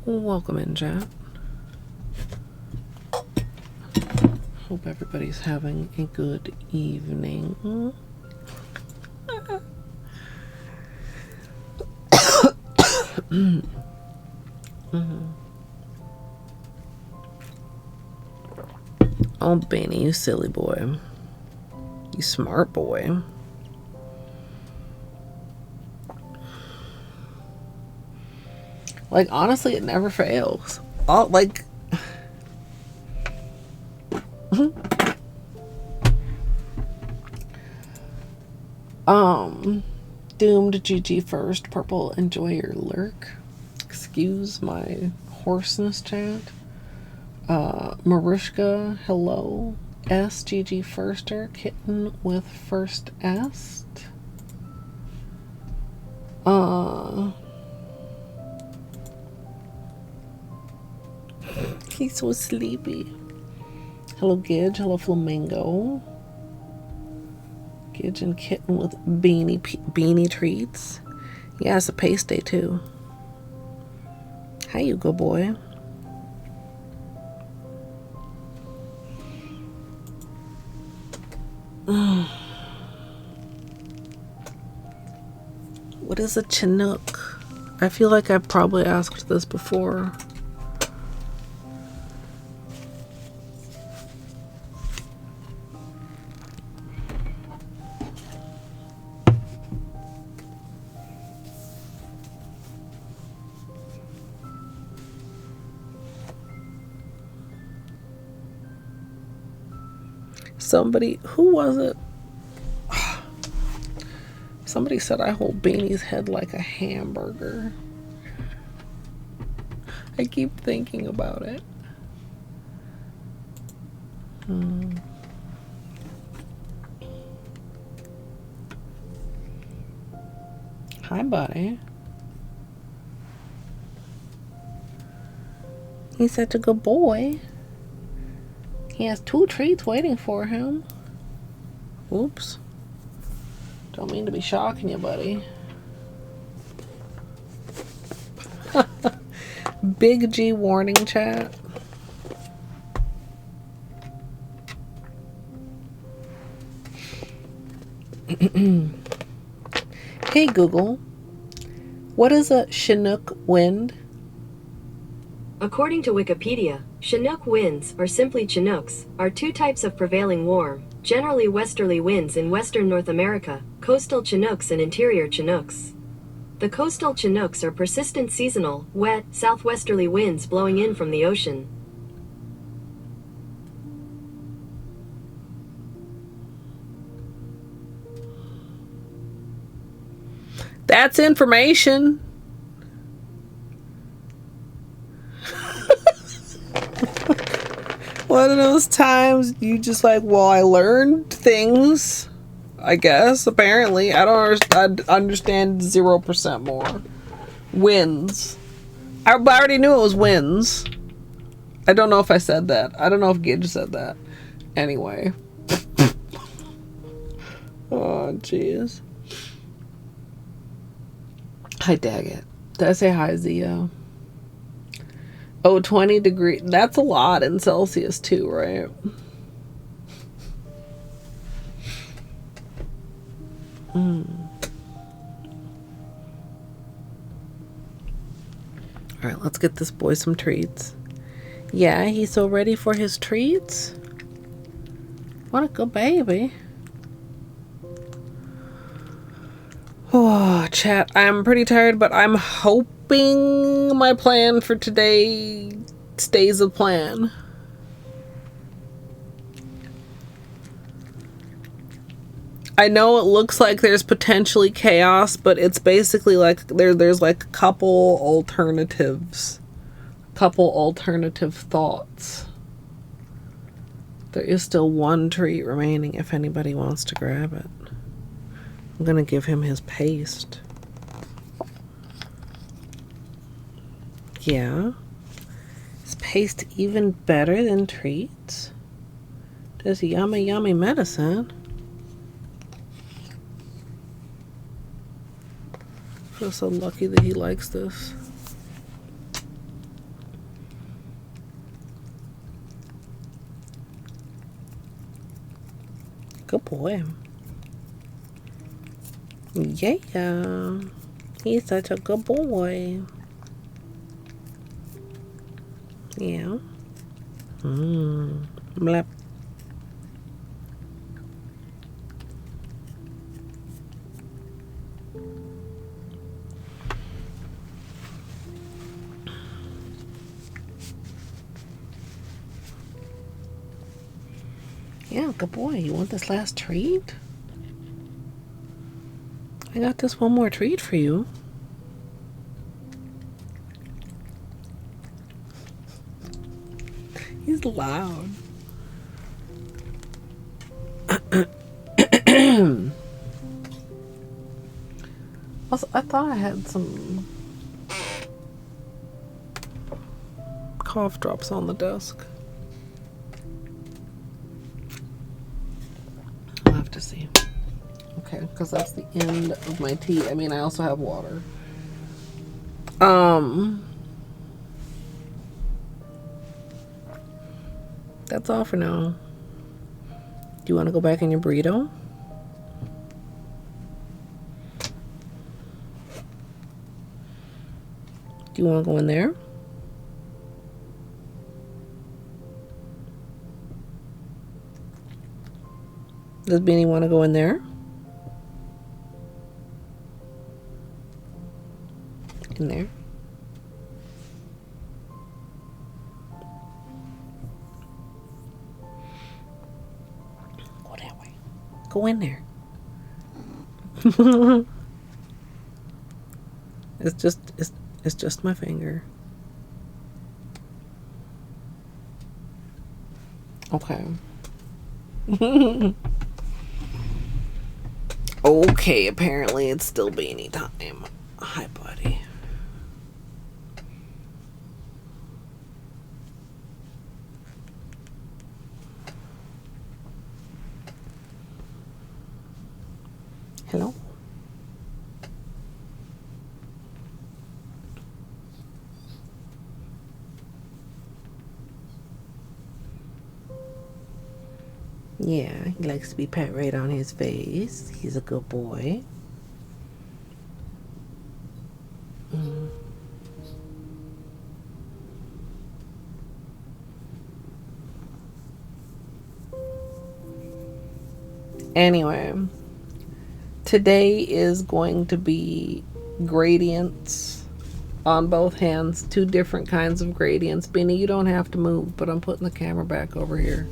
Welcome in, chat. Hope everybody's having a good evening. Oh, Benny, you silly boy. You smart boy. Like, honestly, it never fails. All, like... Doomed GG first. Purple, enjoy your lurk. Excuse my hoarseness, chat. Marushka, hello. S, GG firster. Kitten with first est. He's so sleepy. Hello, Gidge. Hello, Flamingo. Gidge and Kitten with beanie treats. Yeah, it's a paste day, too. Hi, you good boy. What is a Chinook? I feel like I've probably asked this before. Somebody, who was it? Somebody said I hold Beanie's head like a hamburger. I keep thinking about it. Hi, buddy. He's such a good boy. He has 2 treats waiting for him. Oops. Don't mean to be shocking you, buddy. Big G warning, chat. Hey, Google. What is a Chinook wind? According to Wikipedia, Chinook winds, or simply Chinooks, are 2 types of prevailing warm, generally westerly winds in western North America, coastal Chinooks and interior Chinooks. The coastal Chinooks are persistent seasonal, wet, southwesterly winds blowing in from the ocean. That's information. One of those times you just like, well, I learned things, I guess, apparently. I understand 0% more. Wins. I already knew it was wins. I don't know if I said that. I don't know if Gidge said that. Anyway. Oh, jeez. Hi, Daggett. Did I say hi, Zio? Oh, 20 degrees. That's a lot in Celsius too, right? Alright, let's get this boy some treats. Yeah, he's so ready for his treats. What a good baby. Oh, chat, I'm pretty tired, but I'm hoping my plan for today stays the plan. I know it looks like there's potentially chaos, but it's basically like there's like a couple alternatives. Couple alternative thoughts. There is still 1 treat remaining if anybody wants to grab it. I'm gonna give him his paste. Yeah. Is paste even better than treats? This yummy, yummy medicine. I feel so lucky that he likes this. Good boy. Yeah. He's such a good boy. Yeah. Blep. Yeah, good boy. You want this last treat? I got this one more treat for you. He's loud. Also, I thought I had some cough drops on the desk. I'll have to see. Okay, because that's the end of my tea. I mean, I also have water. That's all for now. Do you want to go back in your burrito? Do you want to go in there? Does Beanie want to go in there? In there. Go that way. Go in there. It's just my finger. Okay. Okay, apparently it's still Beanie time. Hi, buddy. Hello? Yeah, he likes to be pet right on his face. He's a good boy. Anyway, today is going to be gradients on both hands. 2 different kinds of gradients. Beanie, you don't have to move, but I'm putting the camera back over here.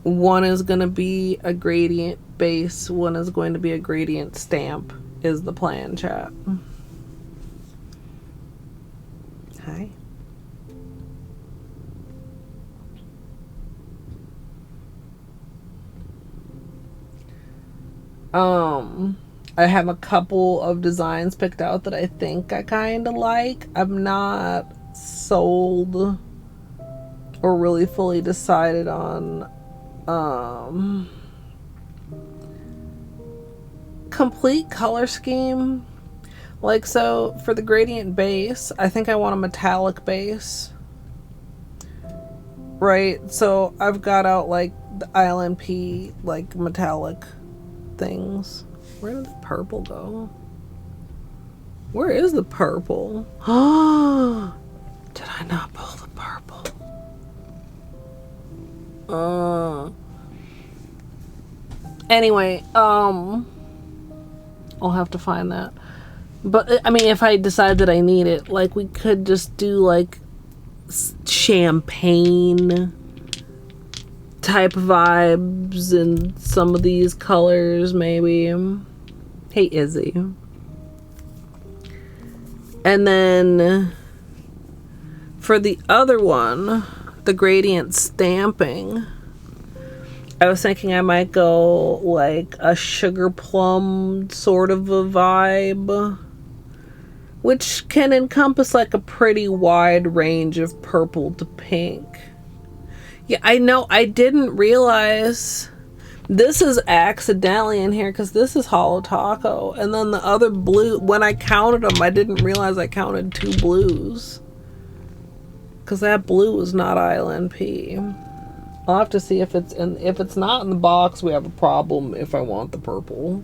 One is going to be a gradient base. One is going to be a gradient stamp, is the plan, chat. Hi. I have a couple of designs picked out that I think I kind of like. I'm not sold or really fully decided on complete color scheme. Like, so for the gradient base, I think I want a metallic base, right? So I've got out like the ILNP like metallic things. Where did the purple go? Where is the purple? Oh, did I not pull the purple? Anyway, I'll have to find that. But I mean, if I decide that I need it, like, we could just do like champagne type vibes in some of these colors, maybe. Hey, Izzy. And then for the other one, the gradient stamping, I was thinking I might go like a sugar plum sort of a vibe, which can encompass like a pretty wide range of purple to pink. Yeah, I know, I didn't realize this is accidentally in here because this is Holo Taco, and then the other blue, when I counted them, I didn't realize I counted 2 blues because that blue is not ILNP. I'll have to see if it's in. If it's not in the box, we have a problem. If I want the purple,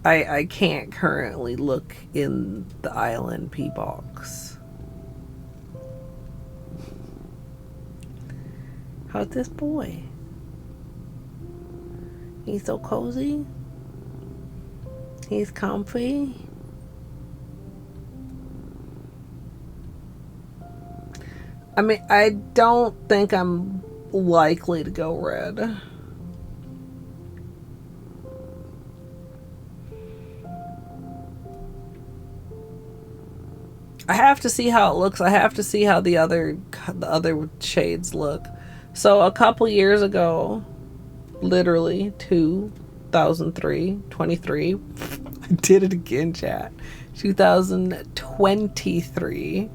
I can't currently look in the ILNP box. How's this boy? He's so cozy. He's comfy. I mean, I don't think I'm likely to go red. I have to see how it looks. I have to see how the other shades look. So a couple years ago, literally 2003, 23, I did it again, chat. 2023,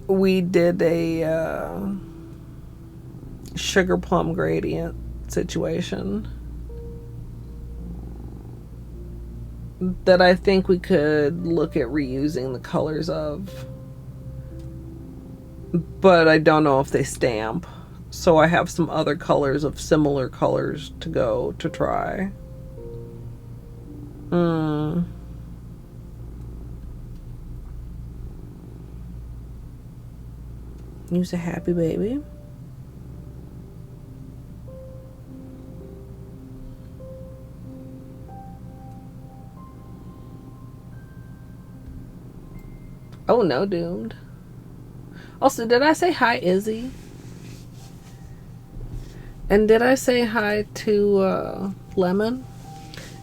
we did a Sugarplum gradient situation that I think we could look at reusing the colors of, but I don't know if they stamp. So I have some other colors of similar colors to go to try. Use a happy baby. Oh no, doomed. Also, did I say hi, Izzy? And did I say hi to Lemon?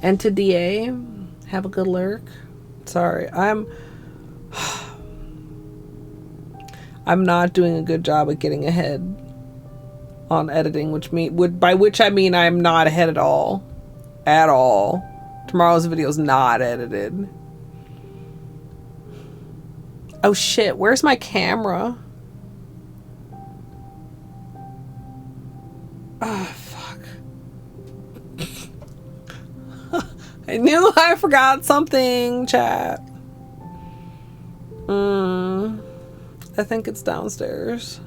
And to DA? Have a good lurk. Sorry, I'm not doing a good job at getting ahead on editing, by which I mean I'm not ahead at all. At all. Tomorrow's video is not edited. Oh shit, where's my camera? Oh, fuck. I knew I forgot something, chat. I think it's downstairs.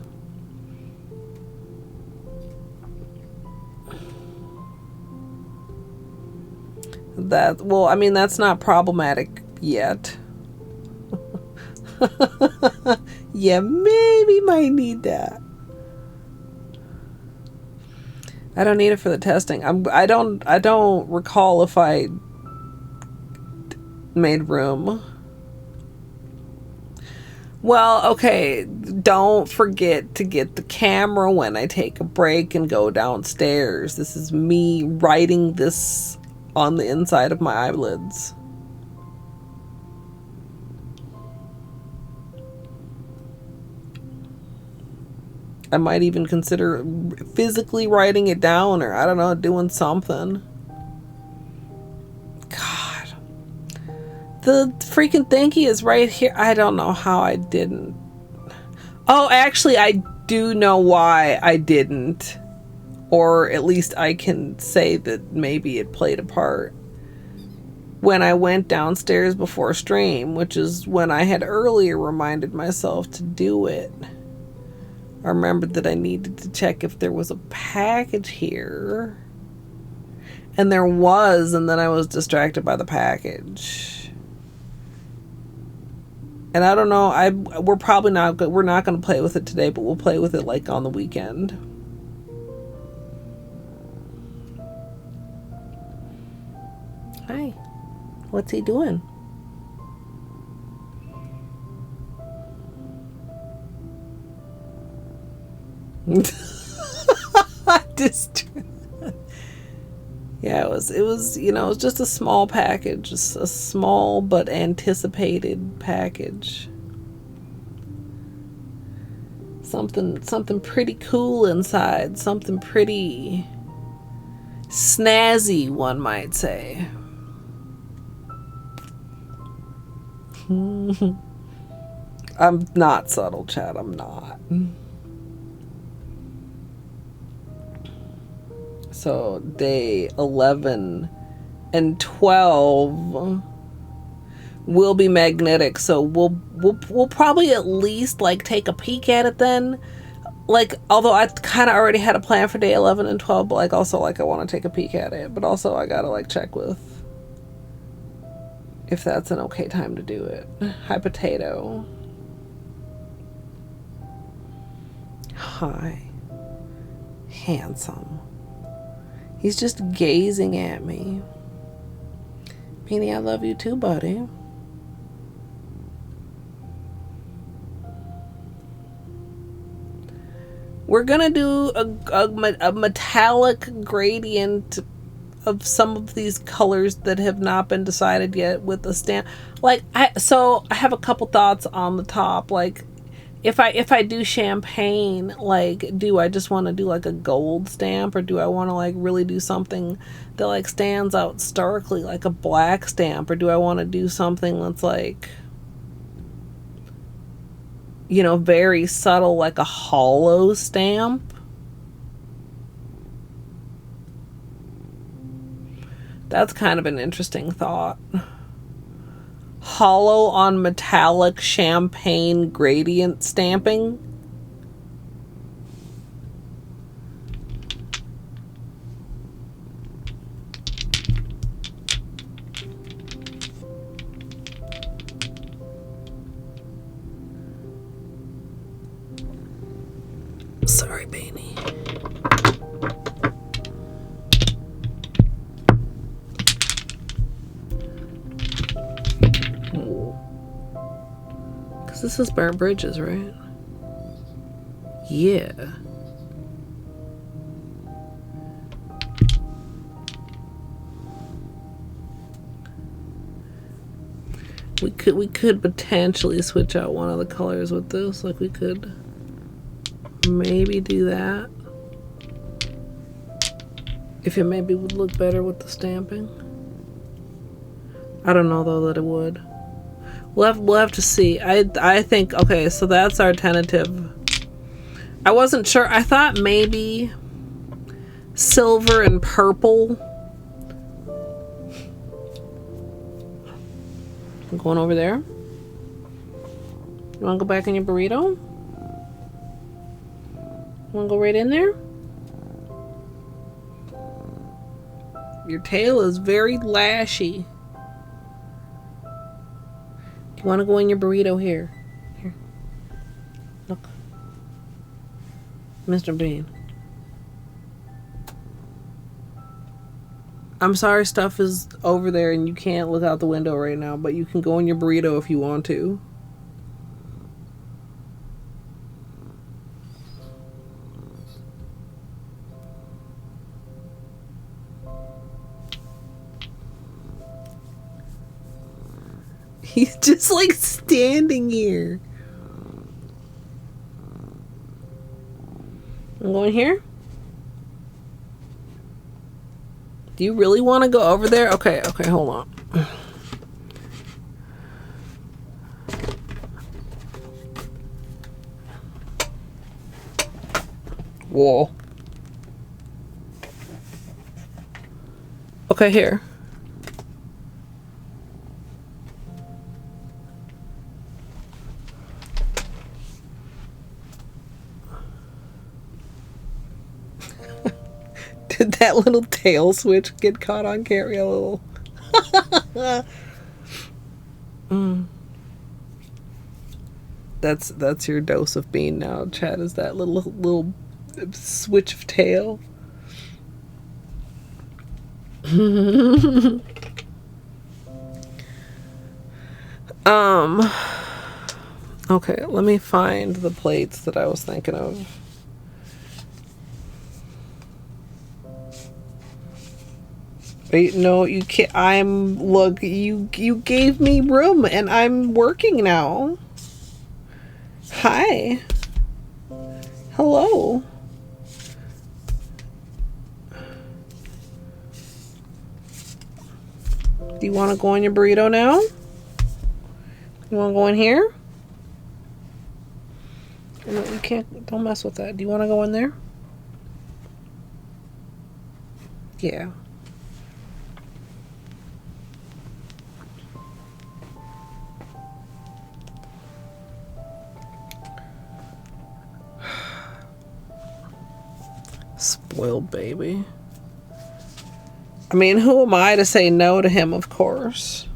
Well, I mean, that's not problematic yet. Yeah, maybe might need that. I don't need it for the testing. I don't recall if I made room. Well, okay, don't forget to get the camera when I take a break and go downstairs. This is me writing this on the inside of my eyelids. I might even consider physically writing it down, or I don't know, doing something. God. The freaking thingy is right here. I don't know how I didn't. Oh, actually, I do know why I didn't. Or at least I can say that maybe it played a part. When I went downstairs before stream, which is when I had earlier reminded myself to do it, I remembered that I needed to check if there was a package here. And there was, and then I was distracted by the package. And I don't know, we're not going to play with it today, but we'll play with it like on the weekend. Hi. What's he doing? Yeah, it was, you know, it was just a small package, just a small but anticipated package. Something pretty cool inside, something pretty snazzy, one might say. I'm not subtle, chat, I'm not. So day 11 and 12 will be magnetic, so we'll probably at least like take a peek at it then. Like, although I kind of already had a plan for day 11 and 12, but like also like I want to take a peek at it, but also I gotta like check with if that's an okay time to do it. Hi, Potato. Hi. Handsome. He's just gazing at me. Beanie, I love you too, buddy. We're gonna do a metallic gradient of some of these colors that have not been decided yet with the stamp. Like, so I have a couple thoughts on the top. Like, if I do champagne, like, do I just want to do like a gold stamp, or do I want to like really do something that like stands out starkly, like a black stamp, or do I want to do something that's like, you know, very subtle, like a hollow stamp? That's kind of an interesting thought. Hollow on metallic champagne gradient stamping. Sorry, Beanie. Because this is Burnt Bridges, right? Yeah. We could potentially switch out one of the colors with this. Like, we could maybe do that. If it maybe would look better with the stamping. I don't know though that it would. We'll have to see. I think, okay, so that's our tentative. I wasn't sure. I thought maybe silver and purple. I'm going over there. You want to go back in your burrito? You want to go right in there? Your tail is very lashy. You want to go in your burrito here? Here. Look. Mr. Bean. I'm sorry stuff is over there and you can't look out the window right now, but you can go in your burrito if you want to. He's just like standing here. I'm going here. Do you really want to go over there? Okay, hold on. Whoa. Okay, here. Did that little tail switch get caught on camera? A little. That's your dose of bean now, Chad. Is that little switch of tail? Okay, let me find the plates that I was thinking of. Wait, no, you can't. Look, you gave me room and I'm working now. Hi. Hello. Do you want to go in your burrito now? You want to go in here? No, you can't. Don't mess with that. Do you want to go in there? Yeah. Spoiled baby. I mean, who am I to say no to him, of course.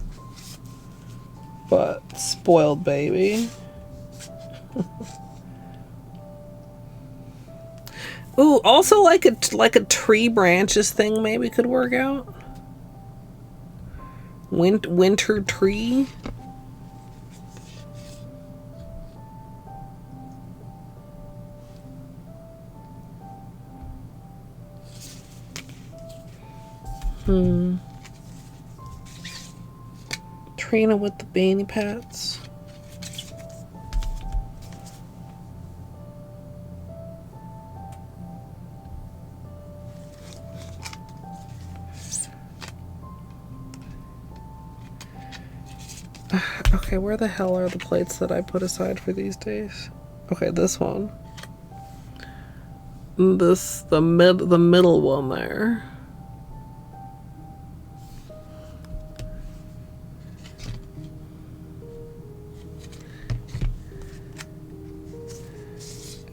But spoiled baby. Ooh, also like a tree branches thing maybe could work out. Winter tree. Trina with the beanie pats. Okay, where the hell are the plates that I put aside for these days? Okay, this one. The middle one there.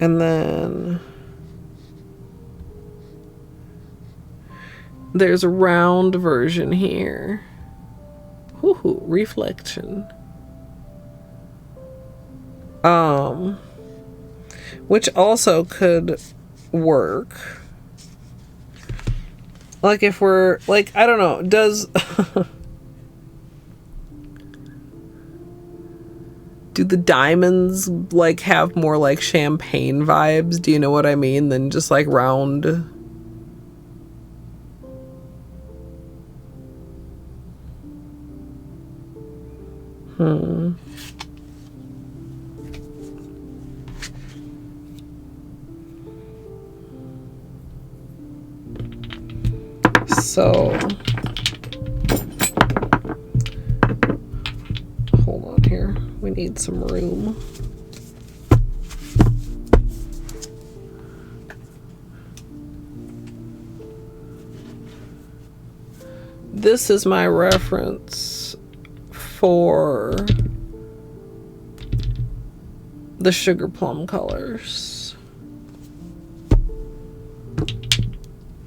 And then there's a round version here. Woohoo, reflection. Which also could work. Like if we're like, I don't know, does do the diamonds like have more like champagne vibes? Do you know what I mean? Than just like round. So hold on here. We need some room. This is my reference for the Sugarplum colors,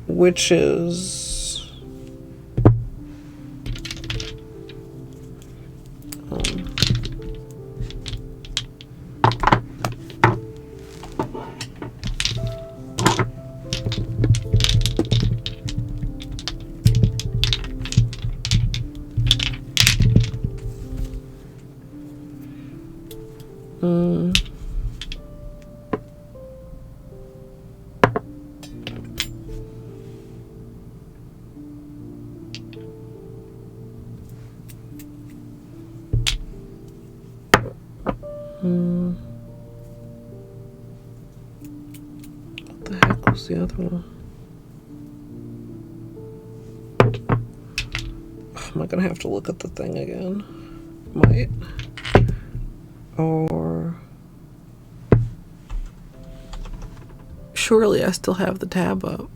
which is what the heck was the other one? Am I gonna have to look at the thing again? Might. Or surely I still have the tab up.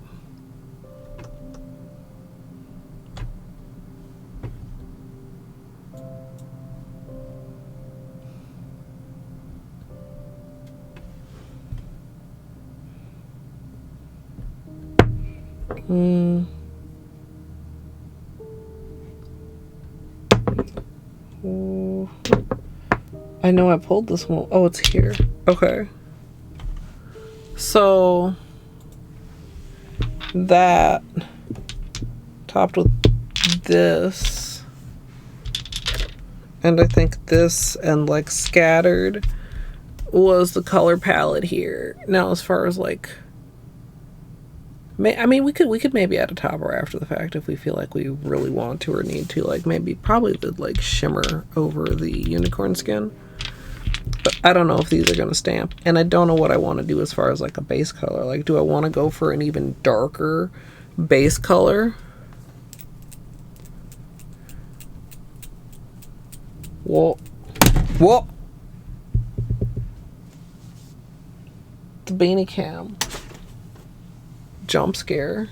I know I pulled this one. Oh, it's here. Okay. So that topped with this, and I think this and like scattered was the color palette here. Now as far as like, I mean we could maybe add a topper after the fact if we feel like we really want to or need to, like maybe probably the like shimmer over the unicorn skin. But I don't know if these are going to stamp, and I don't know what I want to do as far as like a base color. Like, do I want to go for an even darker base color? Whoa. Whoa. The beanie cam. Jump scare.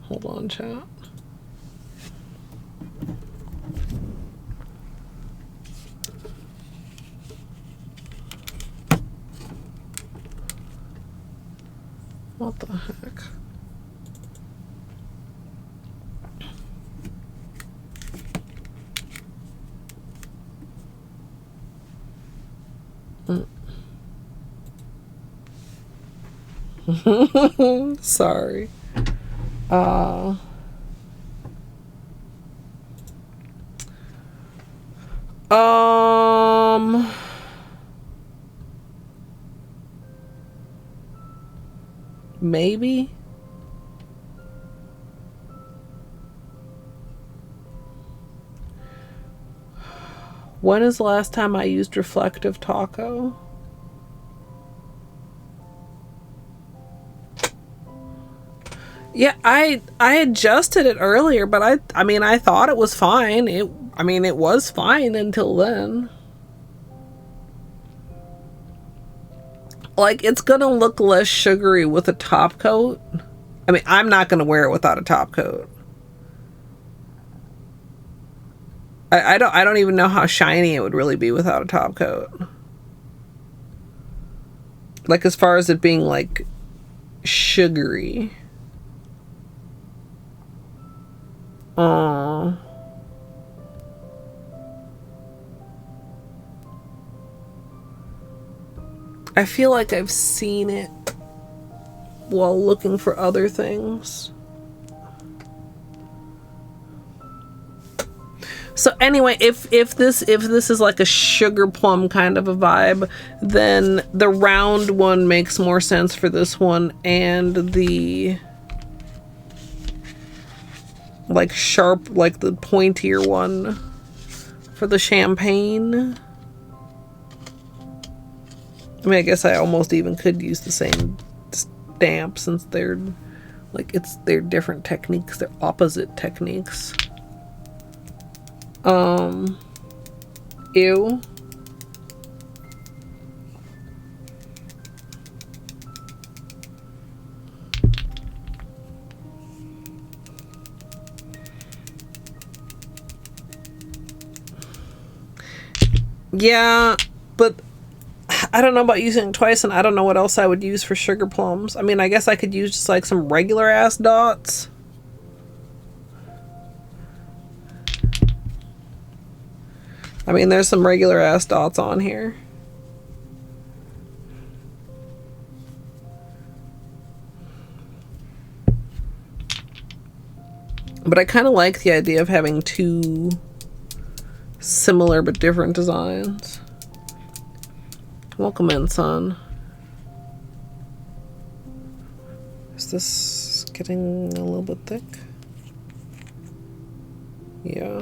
Hold on, chat. What the heck? Sorry. Maybe. When is the last time I used reflective taco? Yeah, I adjusted it earlier, but I mean I thought it was fine. It was fine until then. Like, it's gonna look less sugary with a top coat. I mean, I'm not gonna wear it without a top coat. I don't even know how shiny it would really be without a top coat. Like, as far as it being like sugary. I feel like I've seen it while looking for other things. So anyway, if this is like a sugar plum kind of a vibe, then the round one makes more sense for this one, and the like sharp, like the pointier one for the champagne. I mean, I guess I almost even could use the same stamp since they're like, they're different techniques. They're opposite techniques. Ew. Yeah, but I don't know about using it twice, and I don't know what else I would use for sugar plums. I mean, I guess I could use just like some regular ass dots. I mean, there's some regular ass dots on here. But I kind of like the idea of having two similar but different designs. Welcome in, son. Is this getting a little bit thick? Yeah.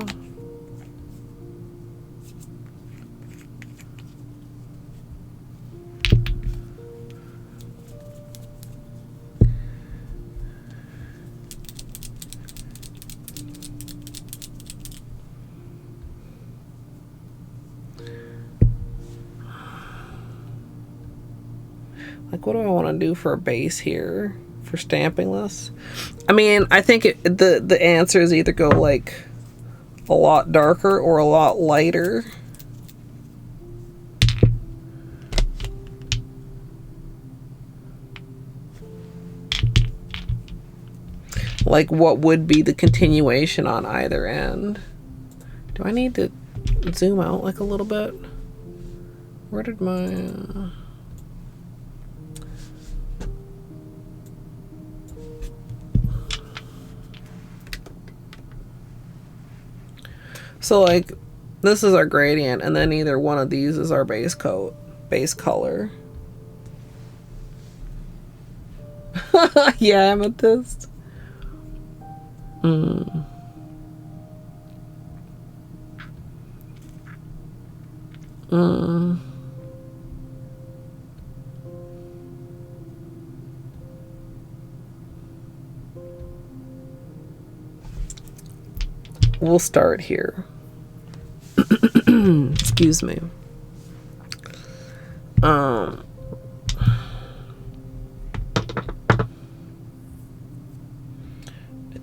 Like, what do I want to do for a base here for stamping this? I mean, I think the answer is either go like a lot darker or a lot lighter. Like, what would be the continuation on either end? Do I need to zoom out like a little bit? Where did my... So like, this is our gradient, and then either one of these is our base coat, base color. Yeah, amethyst. We'll start here. Excuse me. I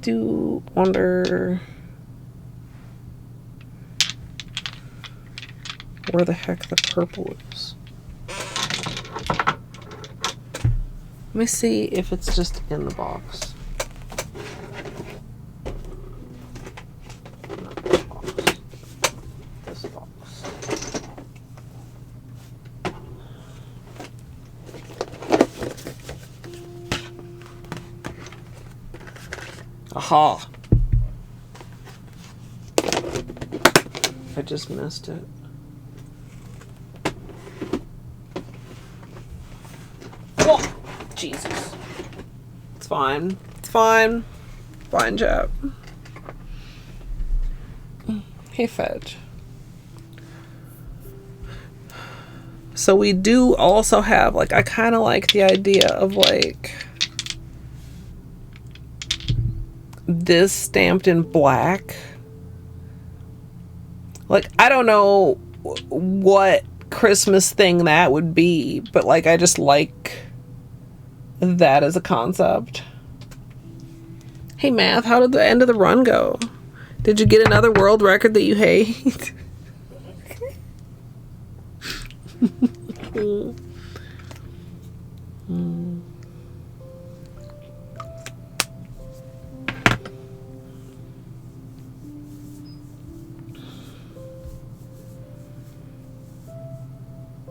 do wonder where the heck the purple is. Let me see if it's just in the box. Not this box. This box. Aha! I just missed it. Whoa! Jesus. It's fine. It's fine. Fine job. Hey, Fudge. So we do also have, like, I kind of like the idea of, like, this stamped in black. Like, I don't know what Christmas thing that would be, but, like, I just like that as a concept. Hey, Math, how did the end of the run go? Did you get another world record that you hate?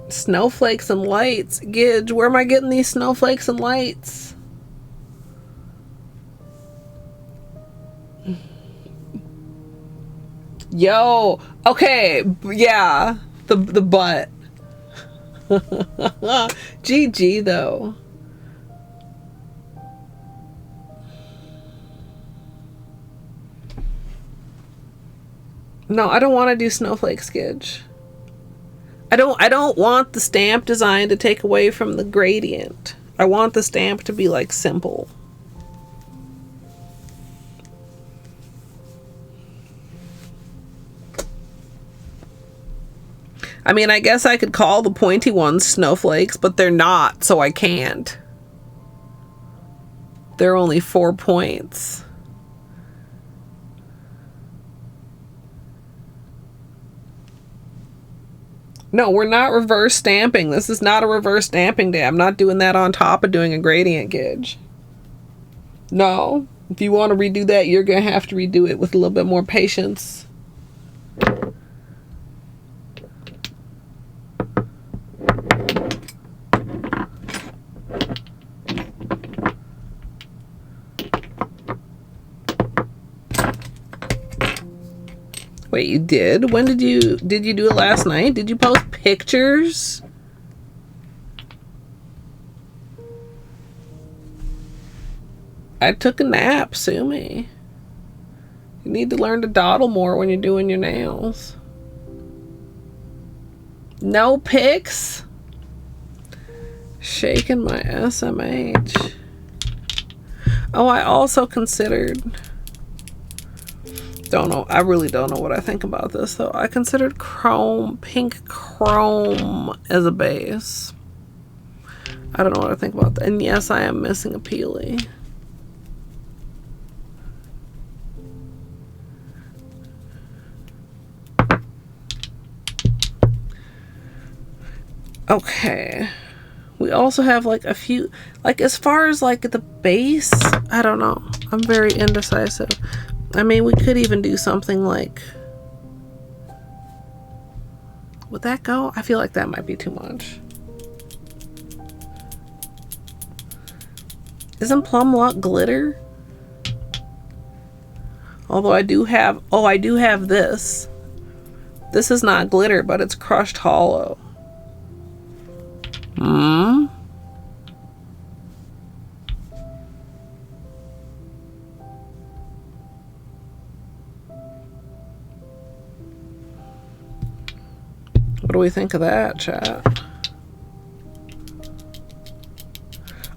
Snowflakes and lights. Gidge, where am I getting these snowflakes and lights? Yo, okay, yeah, the butt. GG though. No, I don't want to do snowflakes, Gidge. I don't want the stamp design to take away from the gradient. I want the stamp to be like simple. I mean, I guess I could call the pointy ones snowflakes, but they're not, so I can't. They're only 4 points. No, we're not reverse stamping. This is not a reverse stamping day. I'm not doing that on top of doing a gradient gauge. No. If you want to redo that, you're going to have to redo it with a little bit more patience. Wait, you did? When did you do it last night? Did you post pictures? I took a nap, sue me. You need to learn to dawdle more when you're doing your nails. No pics? Shaking my SMH. Oh, I also considered... Don't know. I really don't know what I think about this though. I considered pink chrome as a base. I don't know what I think about that. And yes, I am missing a peely. Okay. We also have like a few, like as far as like the base, I don't know. I'm very indecisive. I mean, we could even do something like... Would that go? I feel like that might be too much. Isn't Plum Luck glitter? Although I do have... Oh, I do have this. This is not glitter, but it's crushed hollow. Hmm? What do we think of that, chat?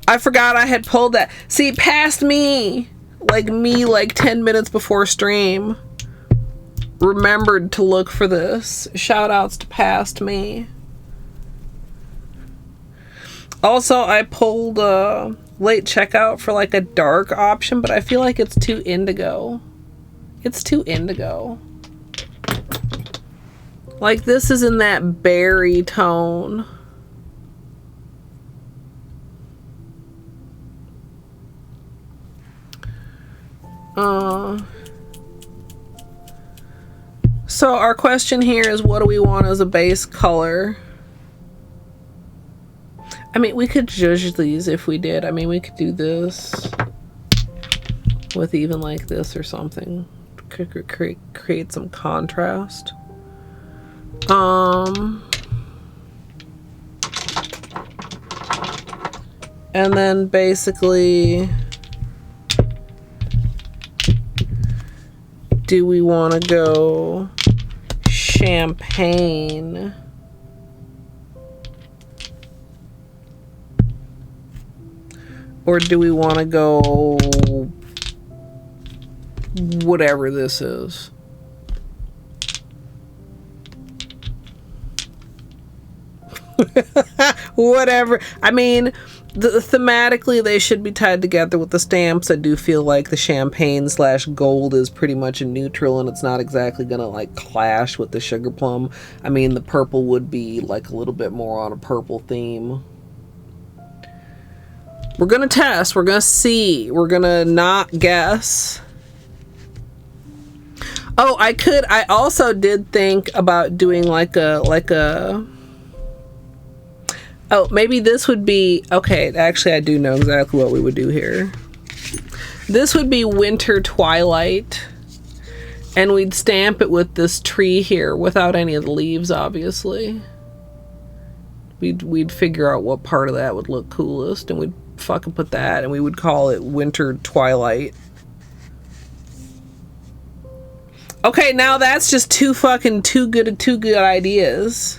I forgot I had pulled that. See, past me, like 10 minutes before stream, remembered to look for this. Shout outs to past me. Also, I pulled late checkout for like a dark option, but I feel like it's too indigo. It's too indigo. Like, this is in that berry tone. So our question here is, what do we want as a base color? I mean, we could judge these if we did. I mean, we could do this with even like this or something. Create some contrast. And then basically, do we want to go champagne? Or do we want to go whatever this is? Whatever. I mean, thematically they should be tied together with the stamps. I do feel like the champagne / gold is pretty much a neutral, and it's not exactly gonna like clash with the sugar plum. I mean, the purple would be like a little bit more on a purple theme. We're gonna test, we're gonna see, we're gonna not guess. Oh, I also did think about doing like a oh, maybe this would be, okay, actually I do know exactly what we would do here. This would be Winter Twilight, and we'd stamp it with this tree here without any of the leaves, obviously. We'd figure out what part of that would look coolest, and we'd fucking put that, and we would call it Winter Twilight. Okay, now that's just two good ideas.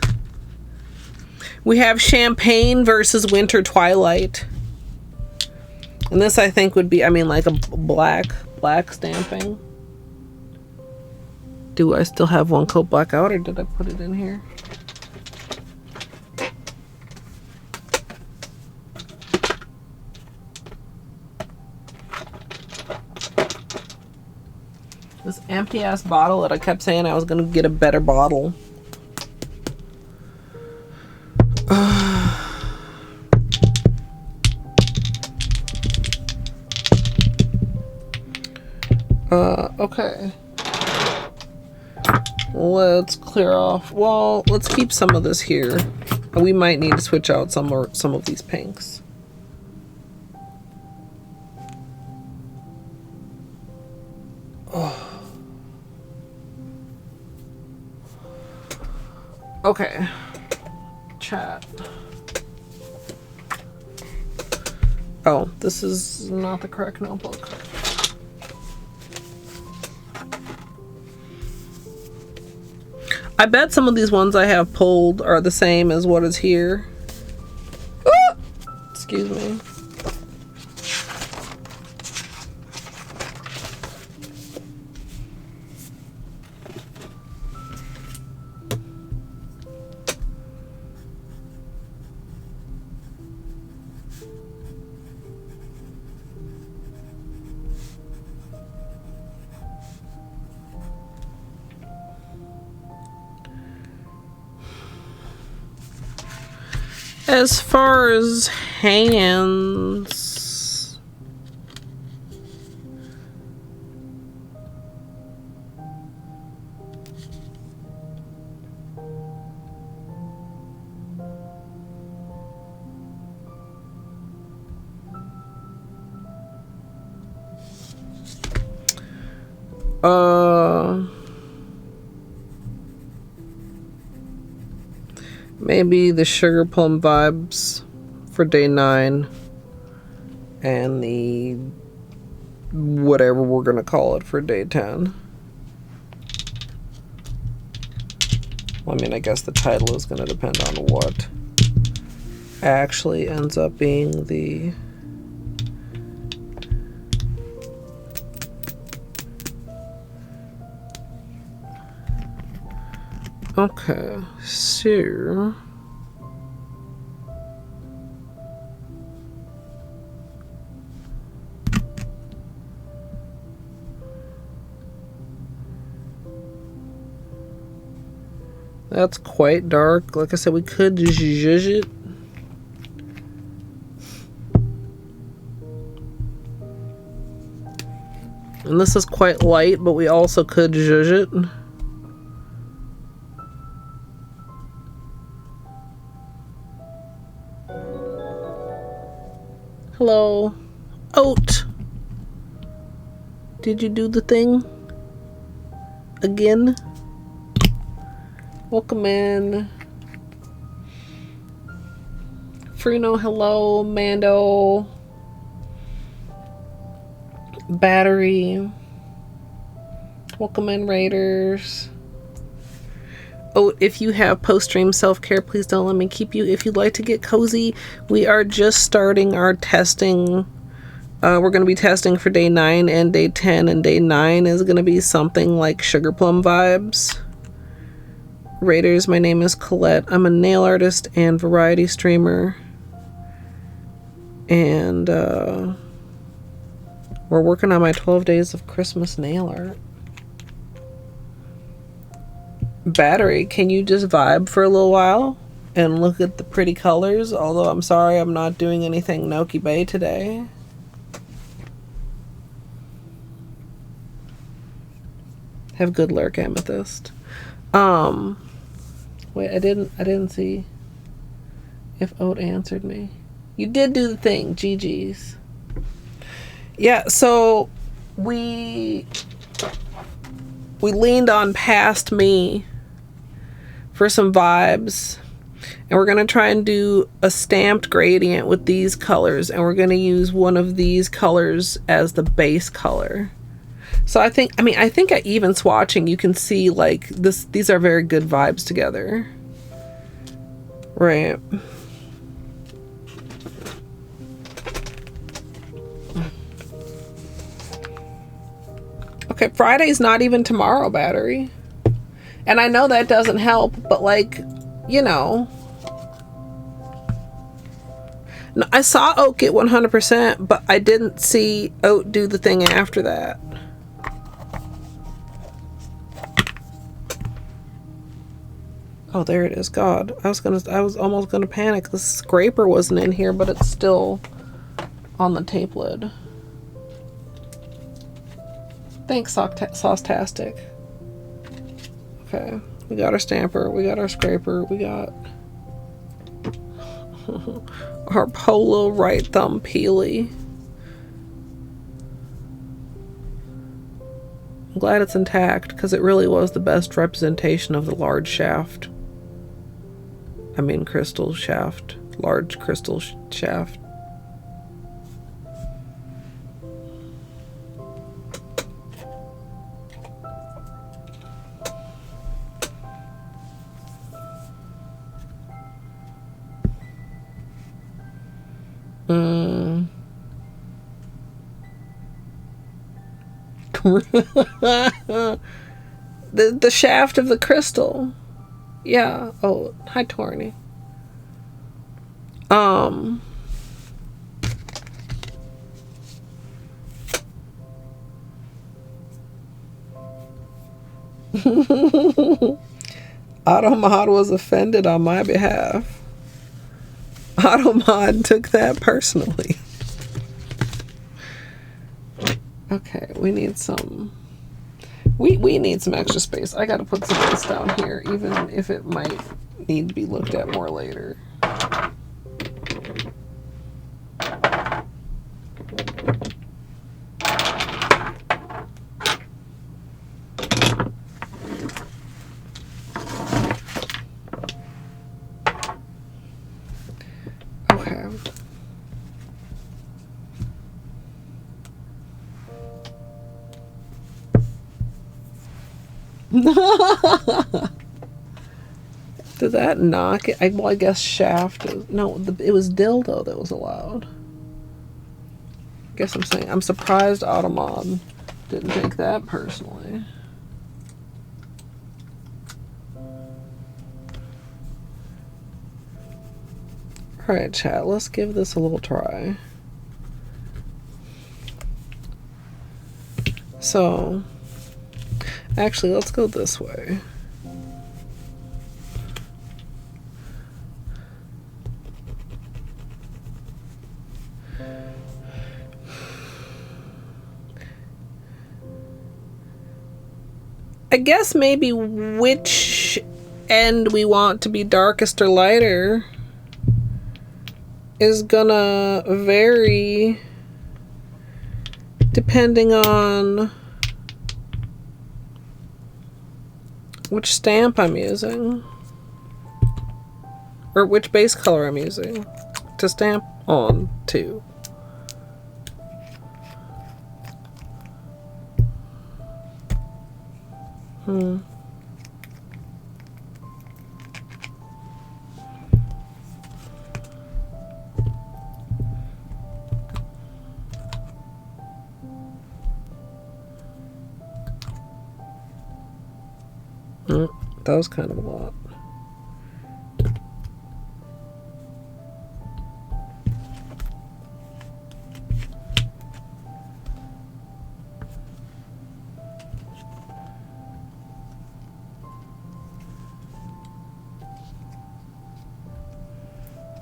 We have champagne versus Winter Twilight. And this I think would be, I mean, like a black stamping. Do I still have one coat black out, or did I put it in here? This empty ass bottle that I kept saying I was gonna get a better bottle. Okay. Let's clear off. Well, let's keep some of this here. We might need to switch out some of these pinks. Oh. Okay. Chat. Oh, this is not the correct notebook. I bet some of these ones I have pulled are the same as what is here. Ah! Excuse me. As far as hands, maybe the Sugarplum vibes for day 9, and the whatever we're gonna call it for day 10. Well, I mean, I guess the title is gonna depend on what actually ends up being the okay, so that's quite dark. Like I said, we could zhuzh it. And this is quite light, but we also could zhuzh it. Hello. Oat. Did you do the thing? Again? Welcome in. Fruno, hello. Mando. Battery. Welcome in, Raiders. Oh, if you have post-stream self-care, please don't let me keep you. If you'd like to get cozy, we are just starting our testing. We're going to be testing for day 9 and day 10, and day 9 is going to be something like Sugarplum vibes. Raiders, my name is Colette. I'm a nail artist and variety streamer. And we're working on my 12 days of Christmas nail art. Battery, can you just vibe for a little while and look at the pretty colors? Although I'm sorry I'm not doing anything Noki Bay today. Have good lurk, Amethyst. Wait, I didn't see if Oat answered me. You did do the thing, GG's. Yeah, so we leaned on Past Me for some vibes, and we're going to try and do a stamped gradient with these colors, and we're going to use one of these colors as the base color. So I think at even swatching you can see like these are very good vibes together, right? Okay, Friday's not even tomorrow, Battery. And I know that doesn't help, but like, you know. No, I saw Oat get 100%, but I didn't see Oat do the thing after that. Oh, there it is. God, I was almost gonna panic. The scraper wasn't in here, but it's still on the tape lid. Thanks, Saucetastic. Okay, we got our stamper, we got our scraper, we got our Holo right thumb peely. I'm glad it's intact because it really was the best representation of the large shaft. I mean crystal shaft, large crystal shaft. The shaft of the crystal. Yeah. Oh, hi Torny. Automod was offended on my behalf. Automod took that personally. Okay, we need some. We need some extra space. I gotta put some of this down here, even if it might need to be looked at more later. Did that knock it? Well, I guess shaft. No, it was dildo that was allowed. I guess I'm saying I'm surprised Automod didn't take that personally. Alright, chat, let's give this a little try. So, actually, let's go this way. I guess maybe which end we want to be darkest or lighter is gonna vary depending on which stamp I'm using. Or which base color I'm using to stamp on to. That was kind of a lot.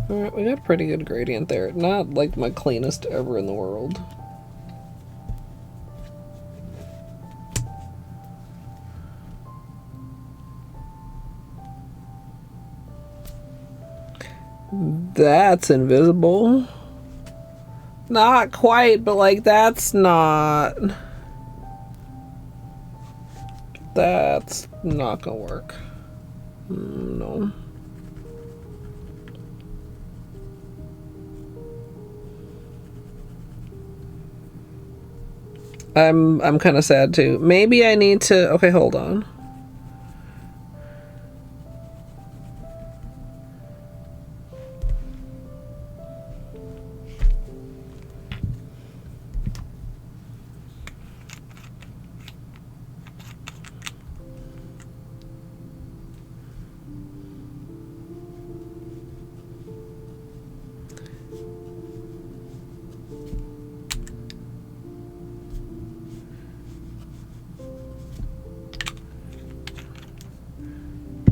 Alright, we got a pretty good gradient there. Not like my cleanest ever in the world. That's invisible. Not quite, but like that's not gonna work. No. I'm kind of sad too. Maybe I need to, okay, hold on.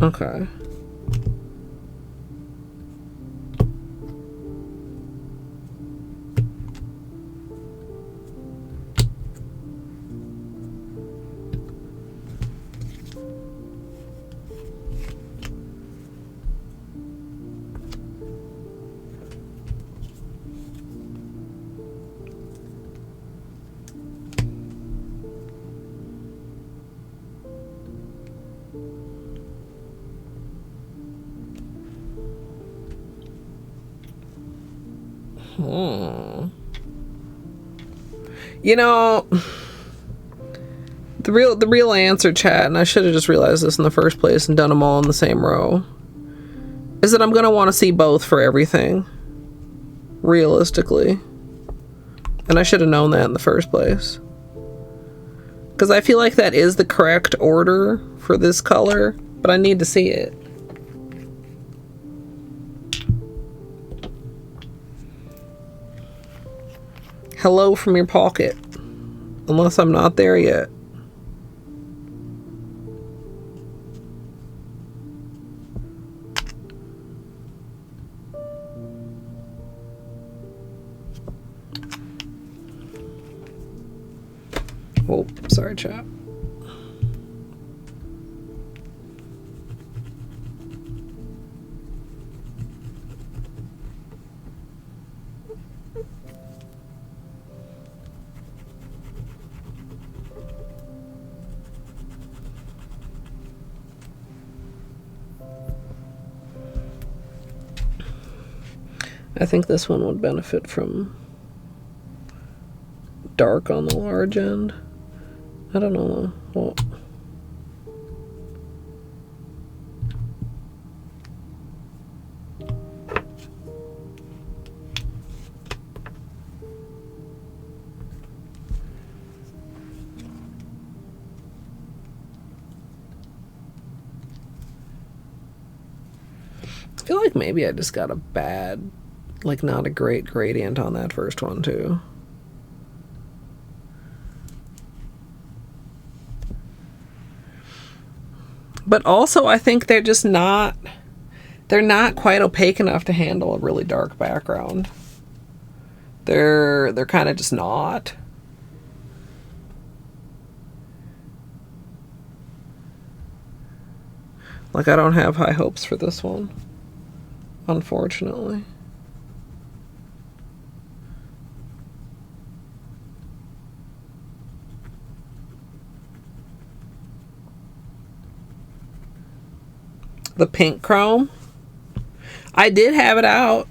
Okay. You know, the real answer, chat, and I should have just realized this in the first place and done them all in the same row, is that I'm going to want to see both for everything, realistically. And I should have known that in the first place. Because I feel like that is the correct order for this color, but I need to see it. Hello from your pocket. Unless I'm not there yet. Oh, sorry, chat. I think this one would benefit from dark on the large end. I don't know. Well, I feel like maybe I just got a bad, like not a great gradient on that first one too. But also I think they're just not, they're not quite opaque enough to handle a really dark background. They're kind of just not. Like, I don't have high hopes for this one, unfortunately. The pink chrome, I did have it out.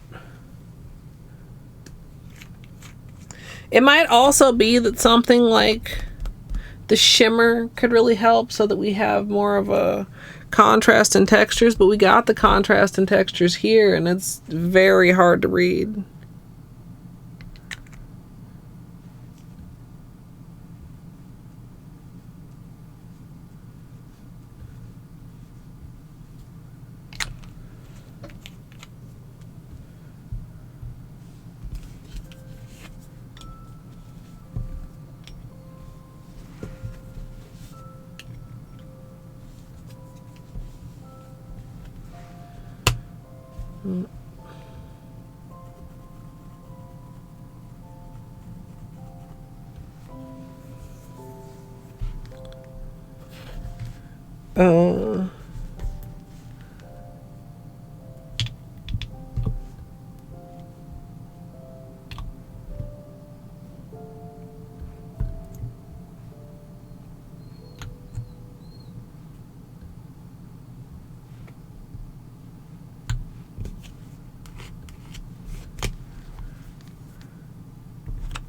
It might also be that something like the shimmer could really help so that we have more of a contrast in textures, but we got the contrast in textures here and it's very hard to read.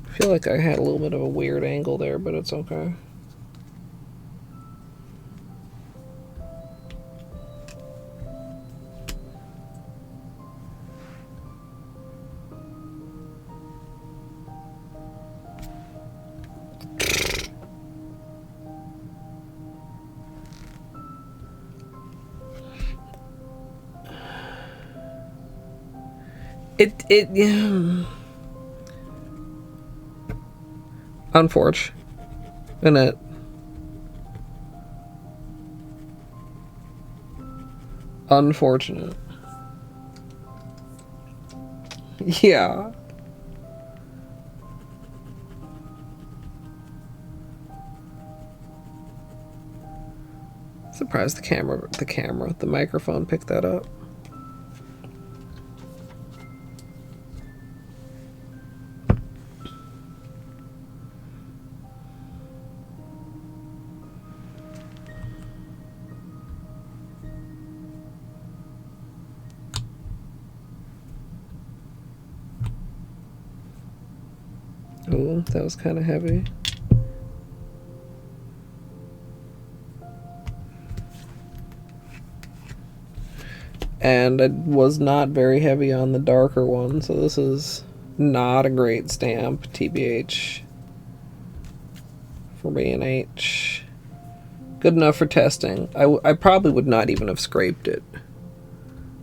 I feel like I had a little bit of a weird angle there, but it's okay. Yeah. Unfortunate. Unfortunate. Yeah. Surprised the microphone picked that up. Ooh, that was kind of heavy. And it was not very heavy on the darker one, so this is not a great stamp, TBH, for B&H. Good enough for testing. I probably would not even have scraped it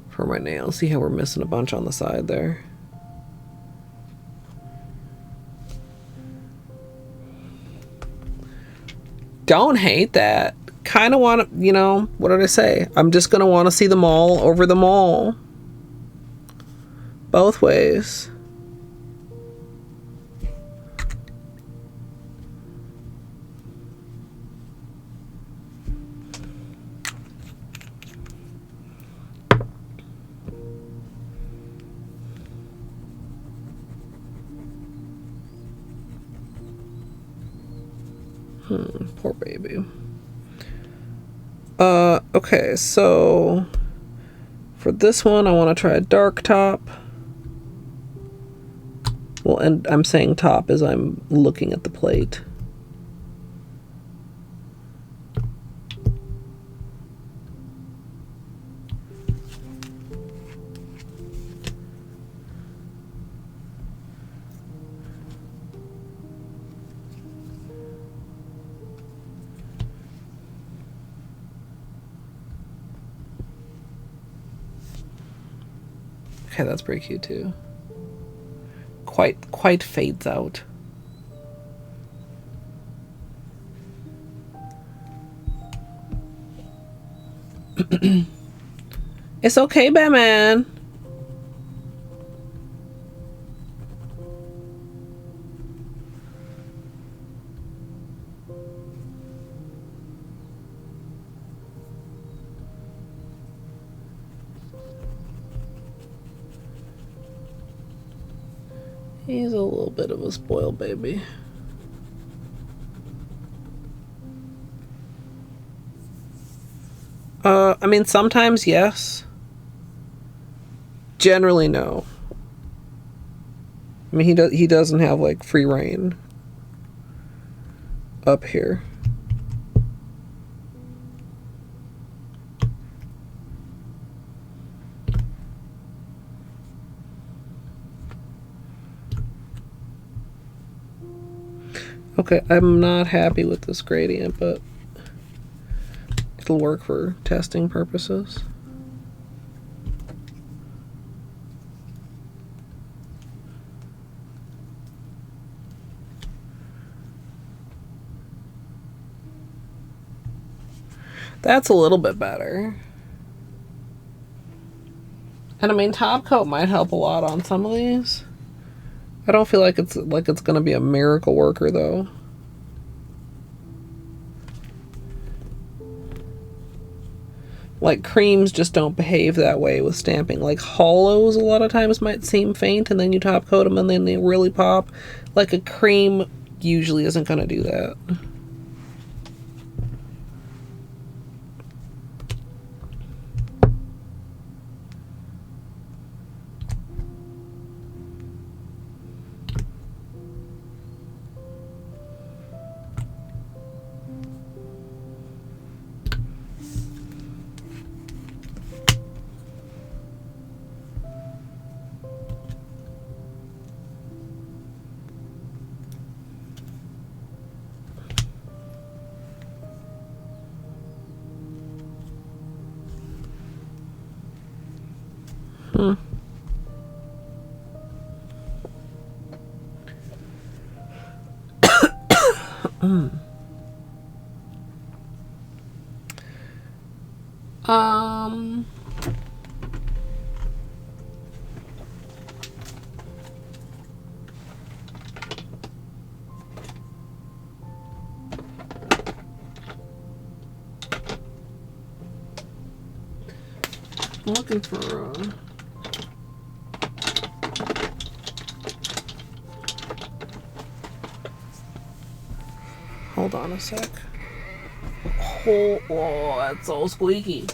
for my nails. See how we're missing a bunch on the side there? Don't hate that. Kind of want to, you know, what did I say? I'm just going to want to see them all over them all. Both ways. Poor baby. Okay, so for this one, I want to try a dark top. Well, and I'm saying top as I'm looking at the plate. Okay, that's pretty cute too. Quite fades out. It's okay, Batman. He's a little bit of a spoiled baby. I mean, sometimes yes. Generally, no. I mean, he doesn't have like free reign up here. Okay, I'm not happy with this gradient, but it'll work for testing purposes. That's a little bit better. And I mean, top coat might help a lot on some of these. I don't feel like it's gonna be a miracle worker though. Like creams just don't behave that way with stamping. Like holos a lot of times might seem faint and then you top coat them and then they really pop. Like a cream usually isn't gonna do that. I'm looking for hold on a sec. Oh, that's so squeaky.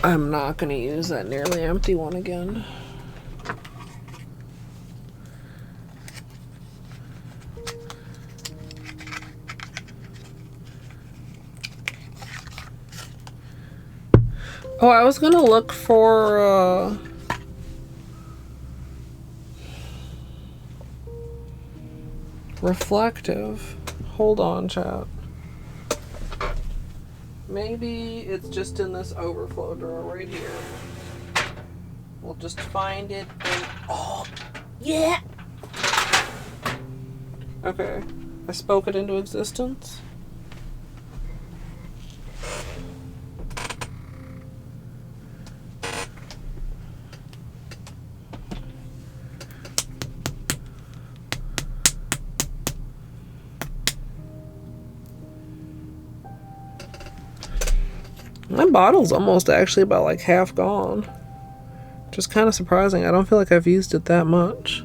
I'm not going to use that nearly empty one again. Oh, I was going to look for reflective. Hold on, chat. Maybe it's just in this overflow drawer right here. We'll just find it and oh, yeah. Okay, I spoke it into existence. My bottle's almost actually about like half gone. Which is kind of surprising. I don't feel like I've used it that much.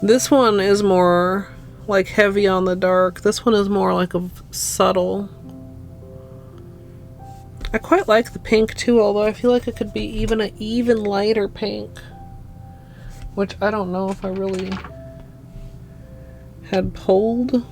This one is more like heavy on the dark. This one is more like a subtle. I quite like the pink too, although I feel like it could be even an even lighter pink. Which I don't know if I really had pulled.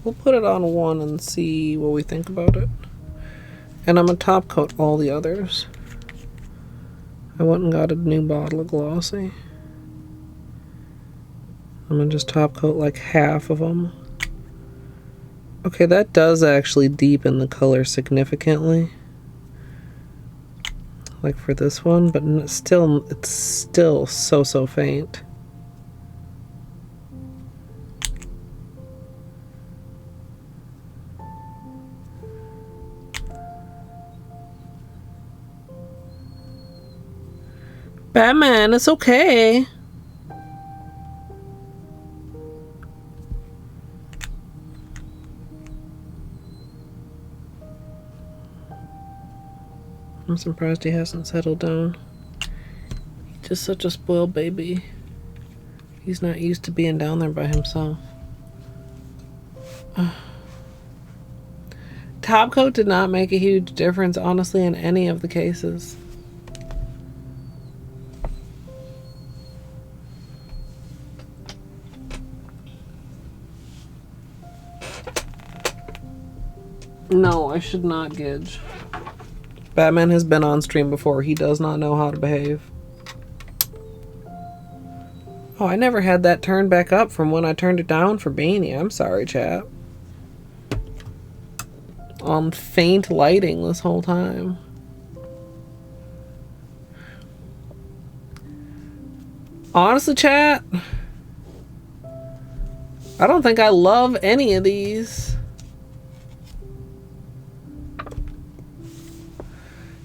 We'll put it on one and see what we think about it. And I'm gonna top coat all the others. I went and got a new bottle of Glossy. I'm gonna just top coat like half of them. Okay, that does actually deepen the color significantly. Like for this one, but it's still so faint. Batman, it's okay. I'm surprised he hasn't settled down. He's just such a spoiled baby. He's not used to being down there by himself. Top coat did not make a huge difference, honestly, in any of the cases. No, I should not gidge. Batman has been on stream before. He does not know how to behave. Oh, I never had that turned back up from when I turned it down for Beanie. I'm sorry, chat. On faint lighting this whole time. Honestly, chat, I don't think I love any of these.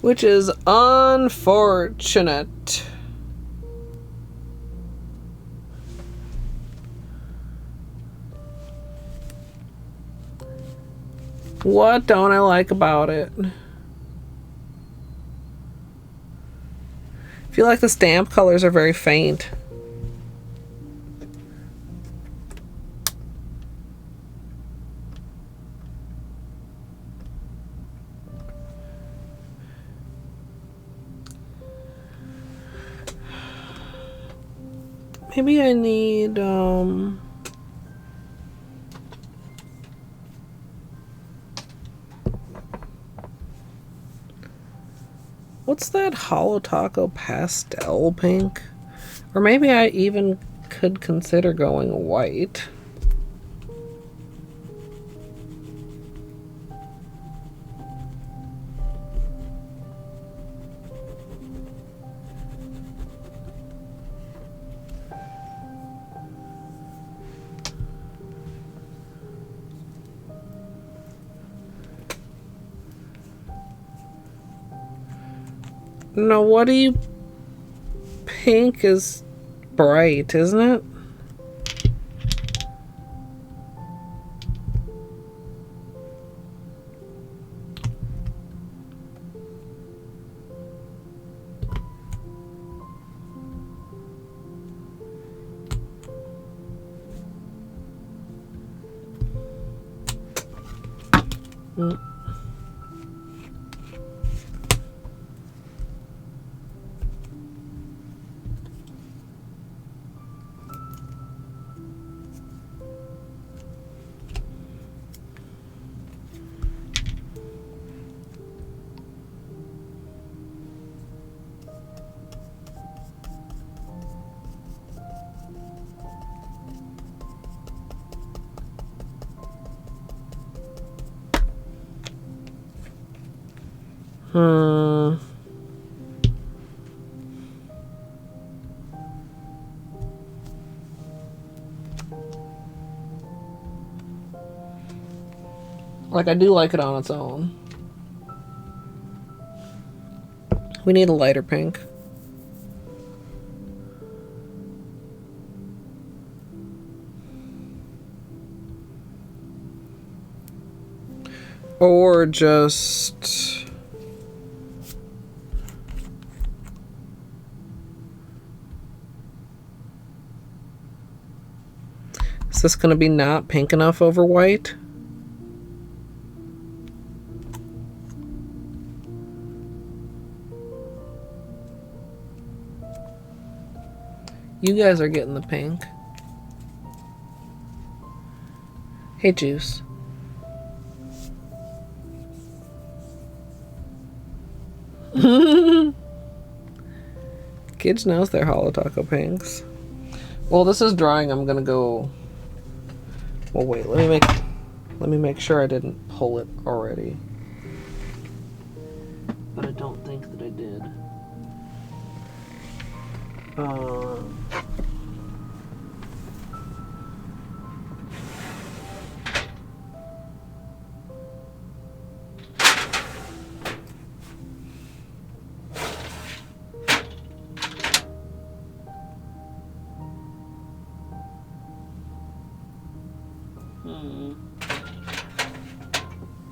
Which is unfortunate. What don't I like about it? I feel like the stamp colors are very faint. Maybe I need, what's that Holo Taco pastel pink? Or maybe I even could consider going white. No, what do you... Pink is bright, isn't it? Mm. Like, I do like it on its own. We need a lighter pink. Or just... Is this going to be not pink enough over white? You guys are getting the pink. Hey, Juice. Kids knows their Holo Taco pinks. Well, this is drying. I'm gonna go. Well, wait. Let me make sure I didn't pull it already. But I don't think that I did.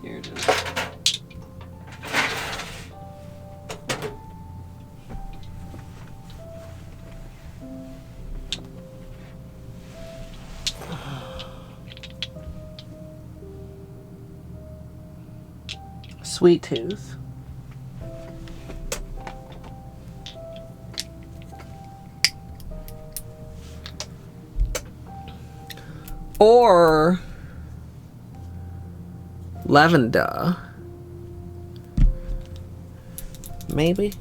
Here it is. Sweet Tooth. Or lavender. Maybe.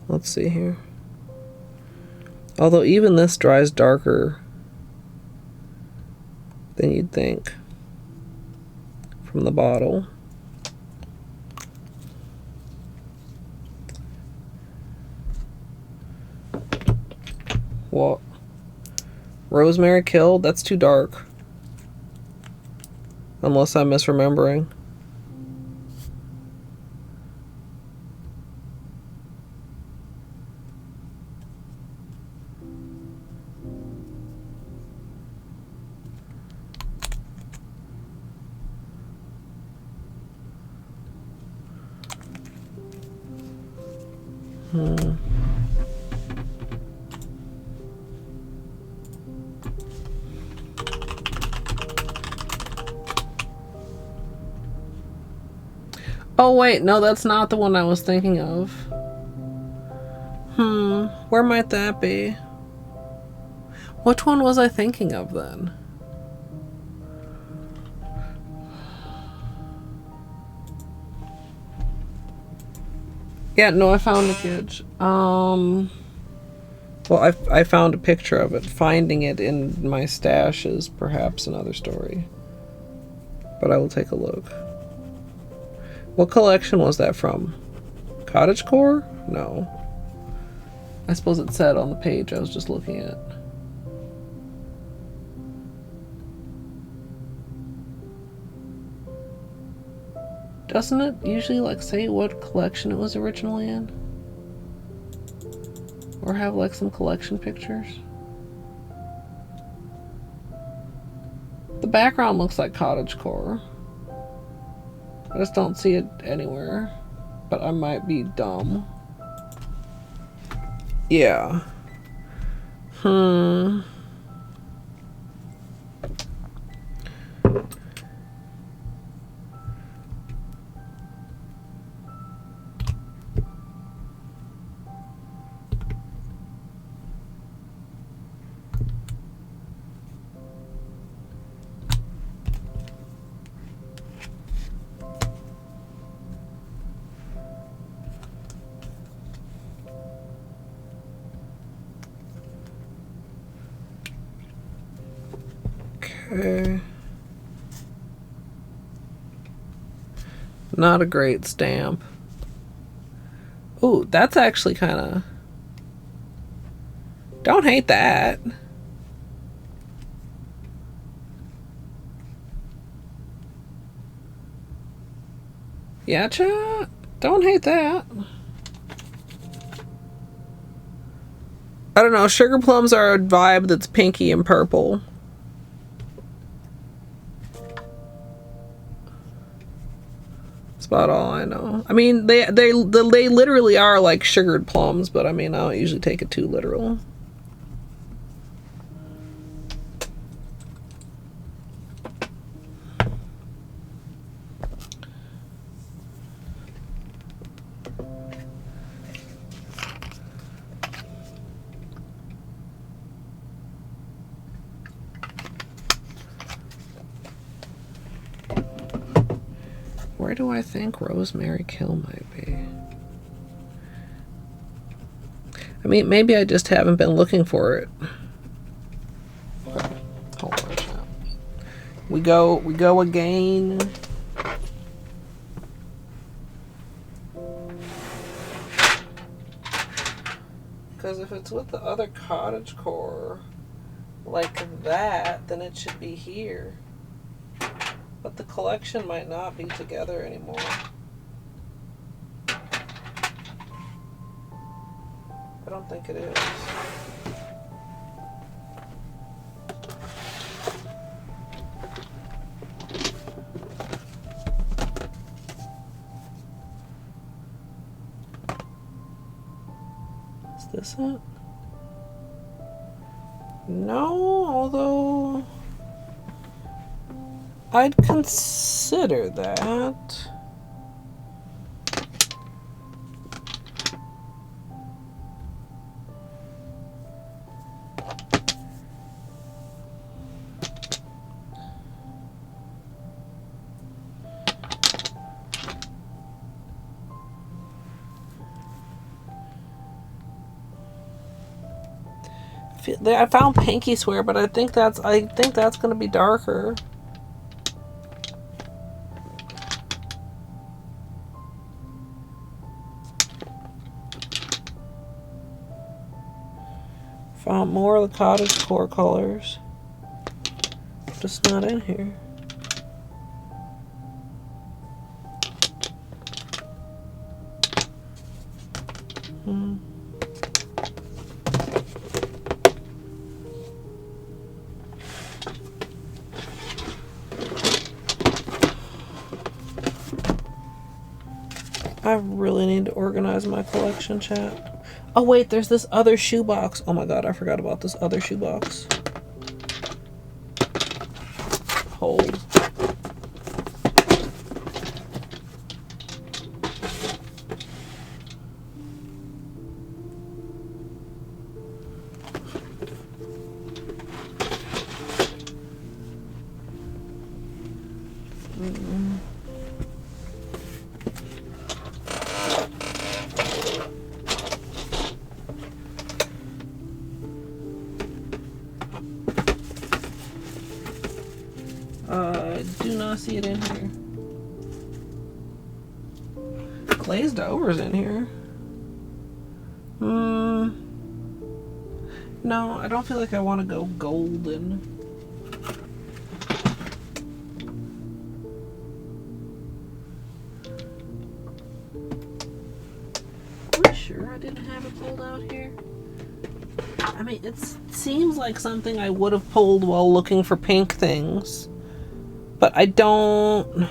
Let's see here. Although even this dries darker than you'd think from the bottle. What? Rosemary Killed? That's too dark. Unless I'm misremembering. Oh wait, no, that's not the one I was thinking of. Where might that be? Which one was I thinking of then? Yeah, no, I found the Gidge. Well, I found a picture of it. Finding it in my stash is perhaps another story. But I will take a look. What collection was that from? Cottagecore? No. I suppose it said on the page I was just looking at. Doesn't it usually like say what collection it was originally in? Or have like some collection pictures? The background looks like cottagecore. I just don't see it anywhere. But I might be dumb. Yeah. Okay. Not a great stamp. Ooh, that's actually kind of... Don't hate that. Yeah, chat. Don't hate that. I don't know. Sugar plums are a vibe that's pinky and purple. That's about all I know. I mean, they literally are like sugared plums, but I mean, I don't usually take it too literal. Where do I think Rosemary Kill might be? I mean, maybe I just haven't been looking for it. Hold on, chat. We go again. Because if it's with the other cottagecore like that, then it should be here. But the collection might not be together anymore. I don't think it is. Is this it? No, although I'd consider that. I found Pinky Swear, but I think that's gonna be darker. Found more of the cottagecore colors, just not in here. I really need to organize my collection, chat. Oh wait, there's this other shoebox. Oh my god, I forgot about this other shoebox. Hold. Do not see it in here. Glazed over's in here. No, I don't feel like I want to go golden. Are you sure I didn't have it pulled out here? I mean, it seems like something I would have pulled while looking for pink things. But I don't...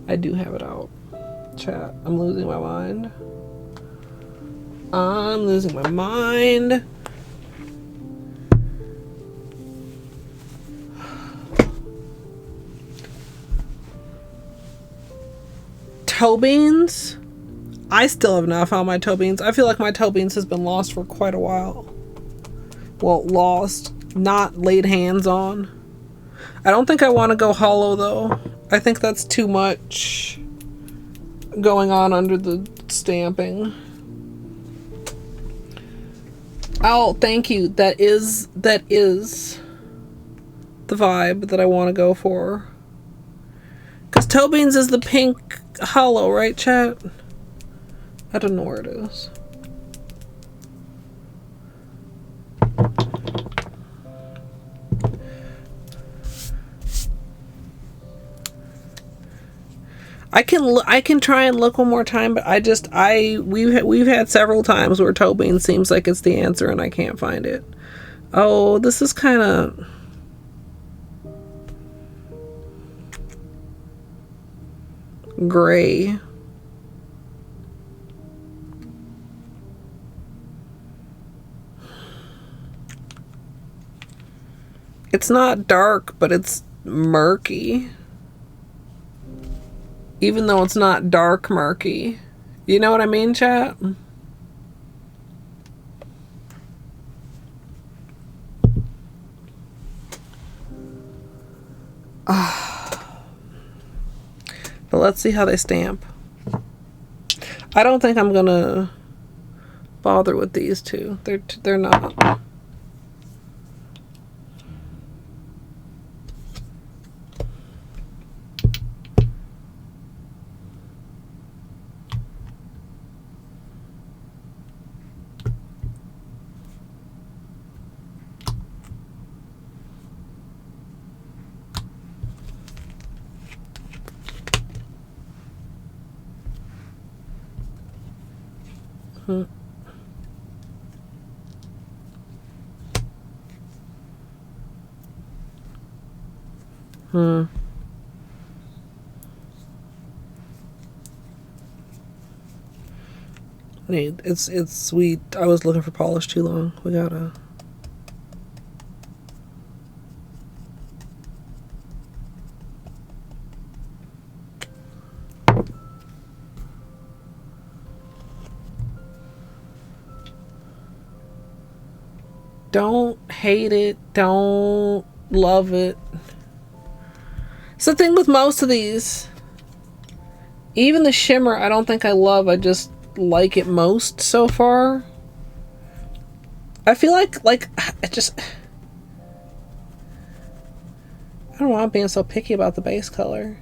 I do have it out. Chat, I'm losing my mind. I'm losing my mind. Toe beans? I still have not found my toe beans. I feel like my toe beans has been lost for quite a while. Well, lost, not laid hands on. I don't think I want to go holo though. I think that's too much going on under the stamping. Oh, thank you. That is the vibe that I want to go for. Because toe beans is the pink holo, right, chat? I don't know where it is. I can try and look one more time, but we've had several times where toe beans seems like it's the answer and I can't find it. Oh, this is kind of gray. It's not dark, but it's murky. Even though it's not dark murky. You know what I mean, chat? But let's see how they stamp. I don't think I'm gonna bother with these two. They're not. Hmm. It's sweet. I was looking for polish too long. We gotta. Don't hate it. Don't love it. It's the thing with most of these. Even the shimmer, I don't think I love. I just like it most so far. I feel like it just... I don't know why I'm being so picky about the base color.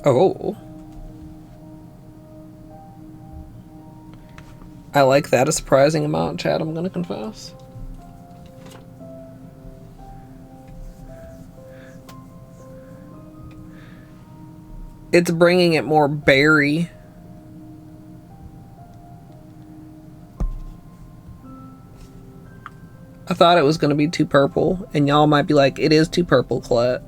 Oh. I like that a surprising amount, Chad, I'm gonna confess. It's bringing it more berry. I thought it was gonna be too purple, and y'all might be like, it is too purple, Colette.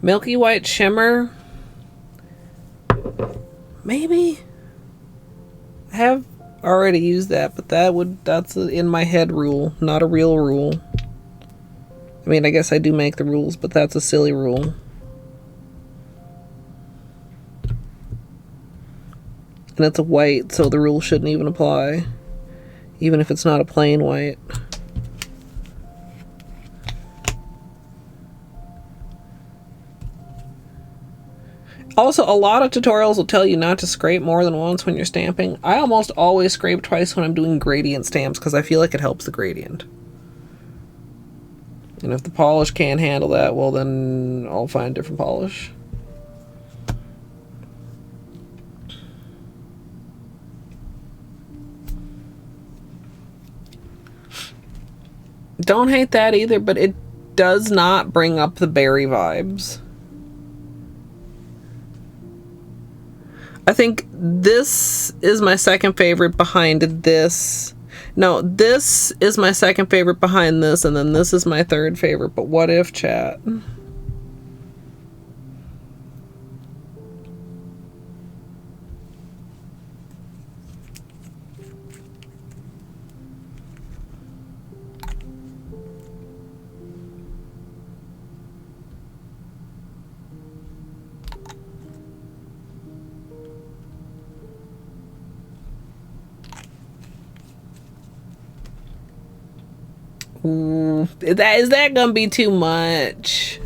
Milky White Shimmer. Maybe. I have already used that, but that's a in my head rule, not a real rule. I mean, I guess I do make the rules, but that's a silly rule. And it's a white, so the rule shouldn't even apply, even if it's not a plain white. Also, a lot of tutorials will tell you not to scrape more than once when you're stamping. I almost always scrape twice when I'm doing gradient stamps because I feel like it helps the gradient. And if the polish can't handle that, well then I'll find different polish. Don't hate that either, but it does not bring up the berry vibes. I think this is my second favorite behind this. No, this is my second favorite behind this, and then this is my third favorite. But what if, chat? Is that gonna be too much?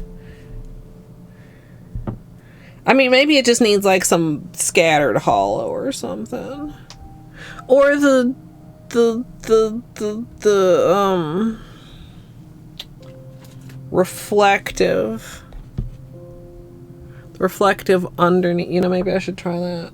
I mean, maybe it just needs like some scattered hollow or something, or reflective. Reflective underneath. You know, maybe I should try that.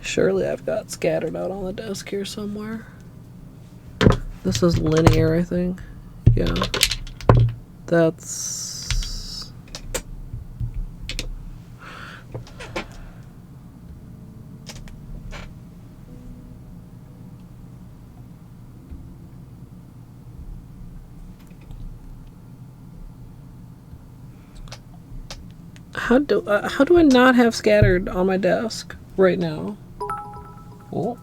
Surely I've got scattered out on the desk here somewhere. This is linear, I think. Yeah. That's... How do I not have scattered on my desk right now? Oh.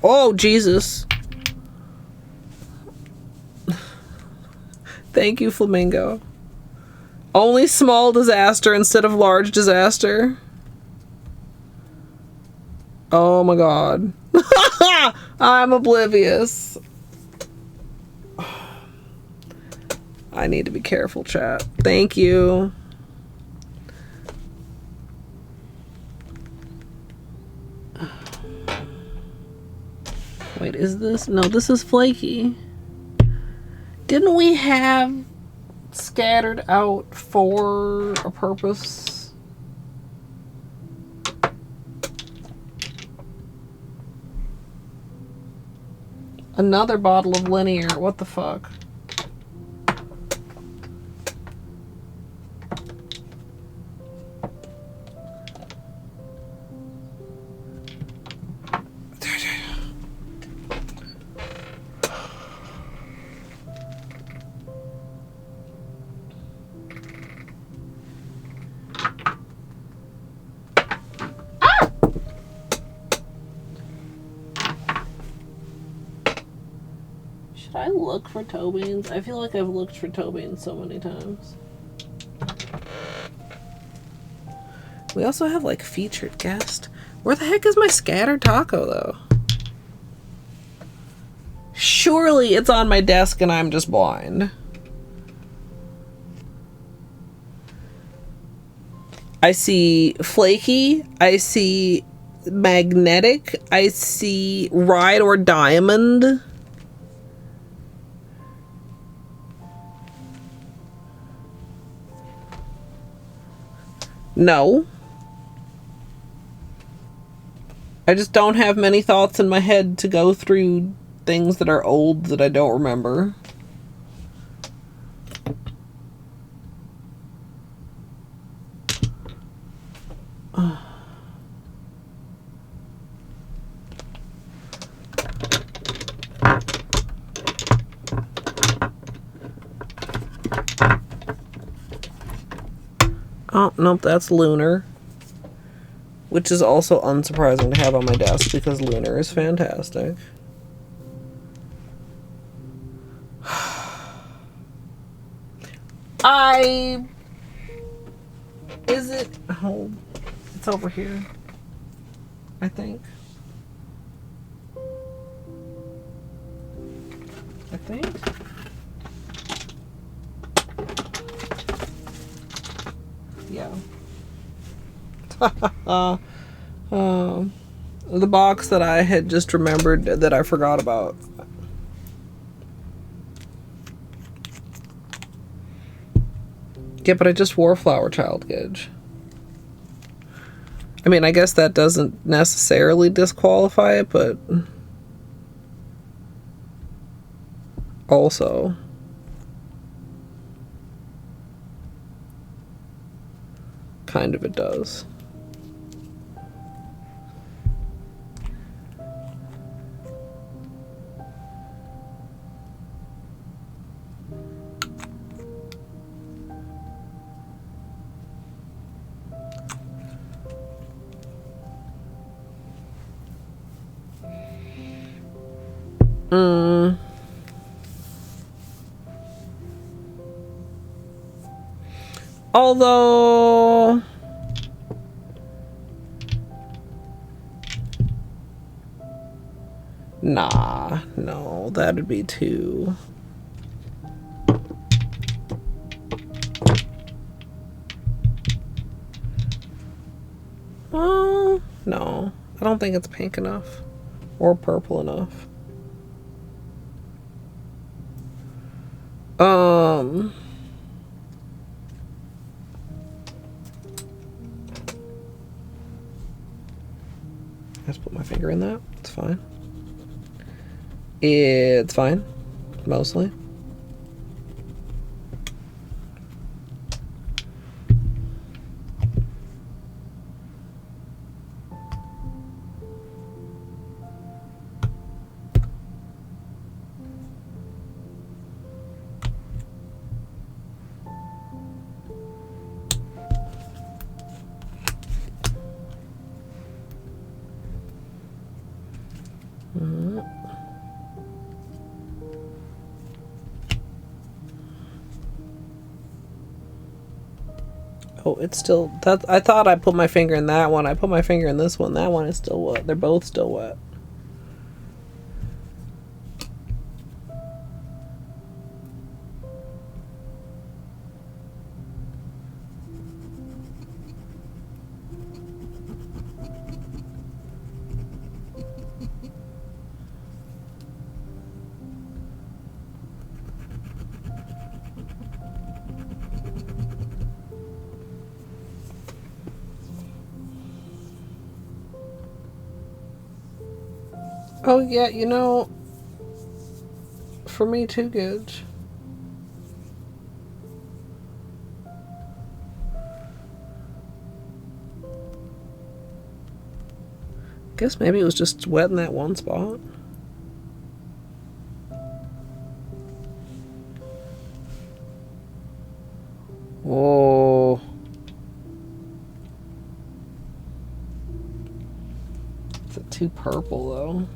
Oh, Jesus. Thank you, Flamingo. Only small disaster instead of large disaster. Oh my God. I'm oblivious. I need to be careful, chat. Thank you. Wait, is this? No, this is flaky. Didn't we have scattered out for a purpose? Another bottle of linear. What the fuck? I look for toe beans. I feel like I've looked for toe beans so many times. We also have like featured guest. Where the heck is my scattered taco though? Surely it's on my desk and I'm just blind. I see flaky. I see magnetic. I see ride or diamond. No. I just don't have many thoughts in my head to go through things that are old that I don't remember. Oh, nope, that's Lunar. Which is also unsurprising to have on my desk because Lunar is fantastic. Is it? Oh, it's over here. I think. Yeah. The box that I had just remembered that I forgot about. Yeah, but I just wore Flower Child Gauge. I mean, I guess that doesn't necessarily disqualify it, but also kind of it does. Although nah, no, that'd be too. No. I don't think it's pink enough. Or purple enough. Just put my finger in that. It's fine. It's fine. Mostly. Oh, it's still... That, I thought I put my finger in that one. I put my finger in this one. That one is still wet. They're both still wet. Oh, yeah, you know, for me too, good. Guess maybe it was just wet in that one spot. Whoa. Is it too purple, though?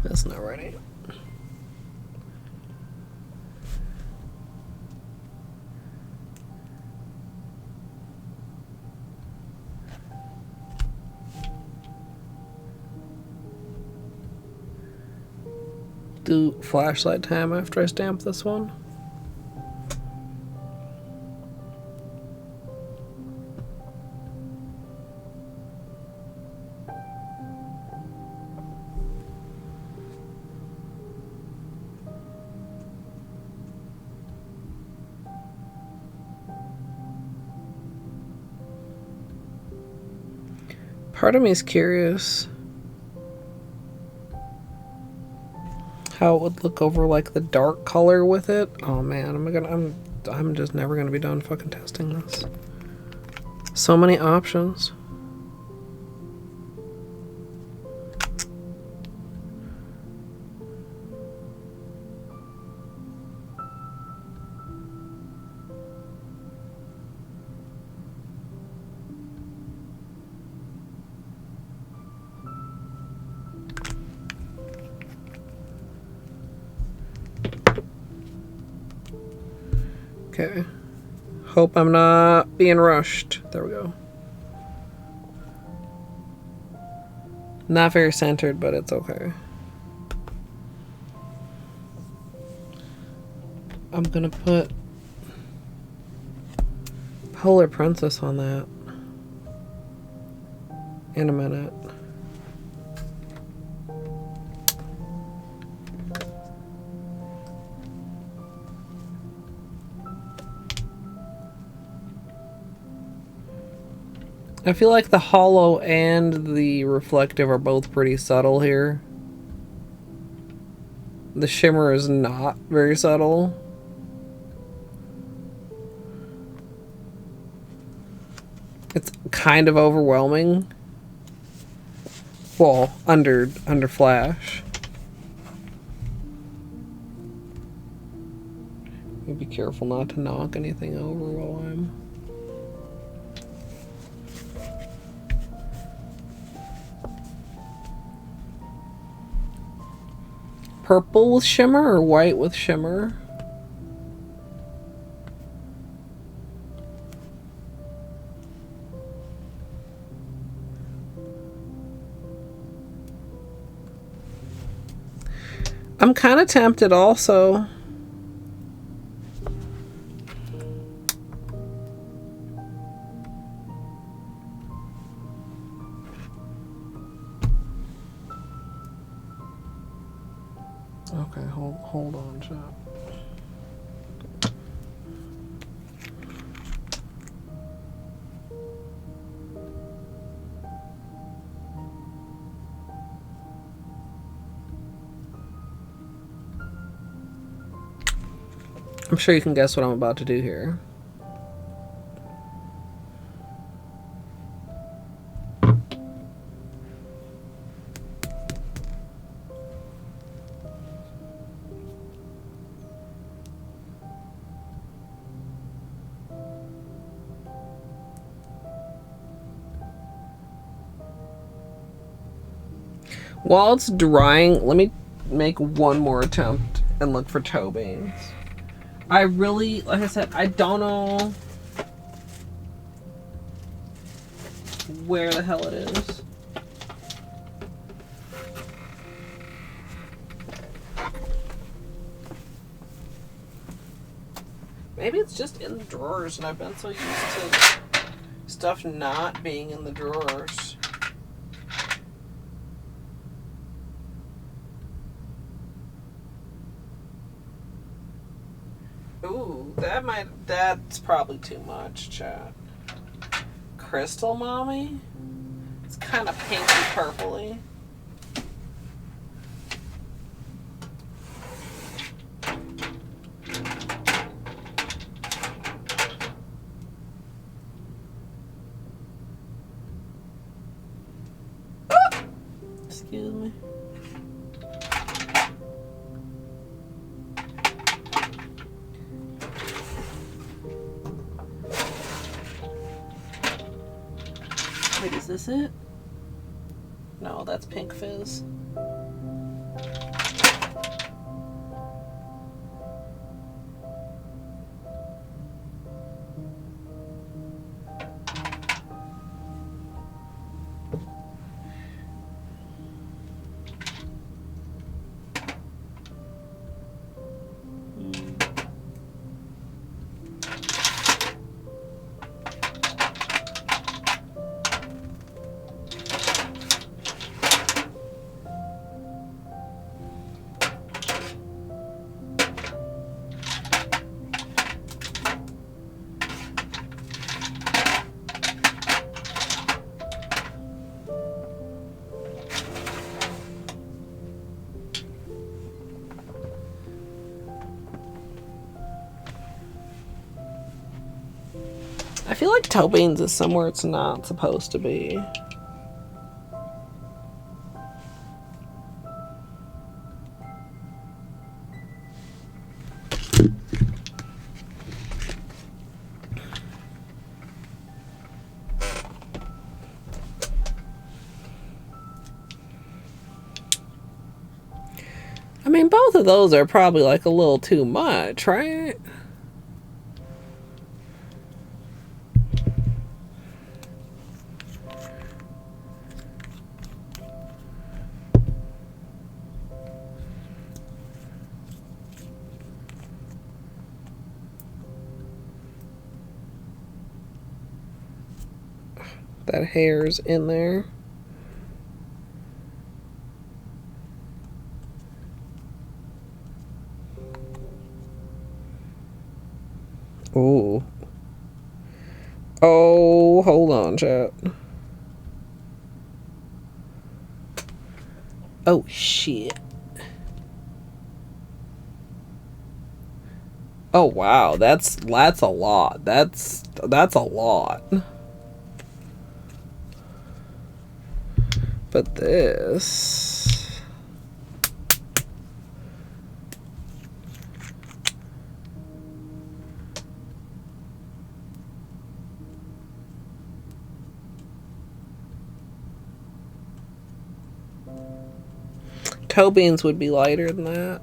That's not ready. Do flashlight time after I stamp this one. Part of me is curious how it would look over like the dark color with it. Oh man, I'm just never gonna be done fucking testing this. So many options. Okay. Hope I'm not being rushed. There we go. Not very centered, but it's okay. I'm gonna put Polar Princess on that in a minute. I feel like the Holo and the reflective are both pretty subtle here. The shimmer is not very subtle. It's kind of overwhelming. Well, under flash. Be careful not to knock anything over while I'm Purple with shimmer or white with shimmer? I'm kind of tempted also. Okay, hold on, chat. I'm sure you can guess what I'm about to do here. While it's drying, let me make one more attempt and look for toe veins. I really, like I said, I don't know where the hell it is. Maybe it's just in the drawers and I've been so used to stuff not being in the drawers. Ooh, that's probably too much, chat. Crystal Mommy? It's kind of pinky purpley. Excuse me. Wait, is this it? No, that's Pink Fizz. I feel like toe beans is somewhere it's not supposed to be. I mean, both of those are probably like a little too much, right? That hair's in there. Ooh. Oh, hold on, chat. Oh, shit. Oh, wow. That's a lot. That's a lot. But this... Toe beans would be lighter than that.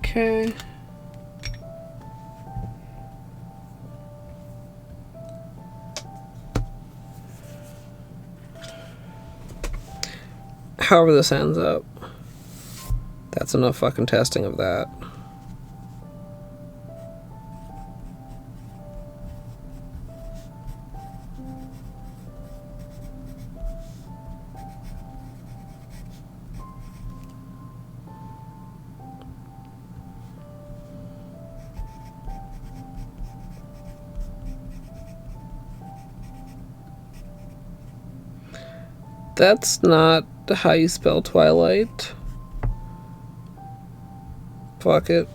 Okay. However this ends up, that's enough fucking testing of that. That's not how you spell Twilight. Fuck it.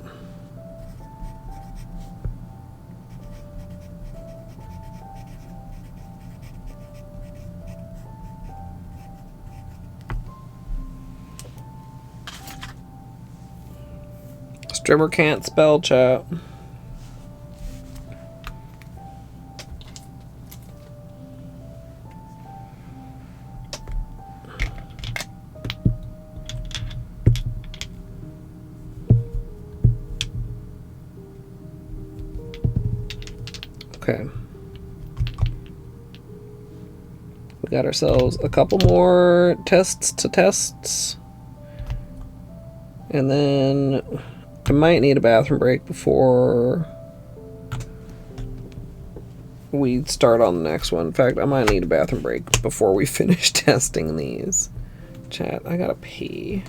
Strimmer can't spell, chat. Okay. We got ourselves a couple more tests. And then I might need a bathroom break before we start on the next one. In fact, I might need a bathroom break before we finish testing these. Chat, I gotta pee.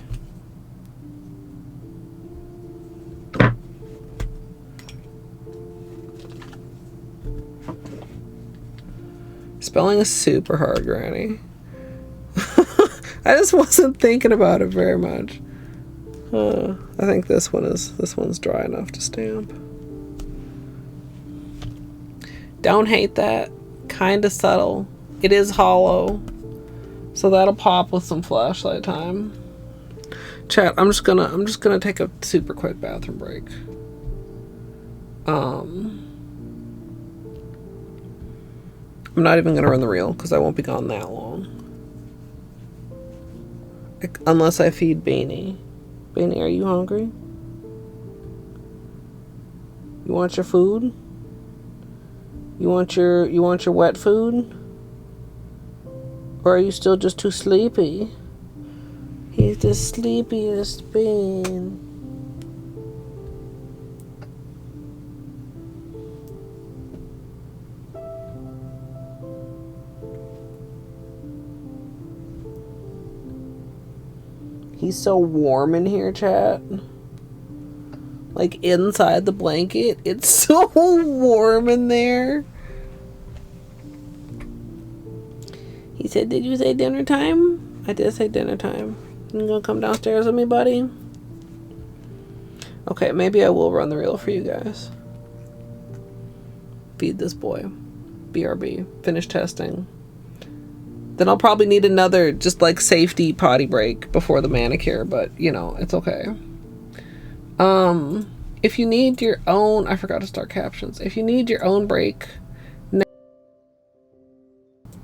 Spelling is super hard, Granny. I just wasn't thinking about it very much. I think this one's dry enough to stamp. Don't hate that. Kinda subtle. It is hollow. So that'll pop with some flashlight time. Chat, I'm just gonna take a super quick bathroom break. I'm not even gonna run the reel because I won't be gone that long. Unless I feed Beanie. Beanie, are you hungry? You want your food? You want your wet food? Or are you still just too sleepy? He's the sleepiest bean. He's so warm in here, chat. Like inside the blanket. It's so warm in there. He said, did you say dinner time? I did say dinner time. You gonna come downstairs with me, buddy? Okay, maybe I will run the reel for you guys. Feed this boy. BRB. Finish testing. Then I'll probably need another just like safety potty break before the manicure, but you know, it's okay. If you need your own, I forgot to start captions. If you need your own break,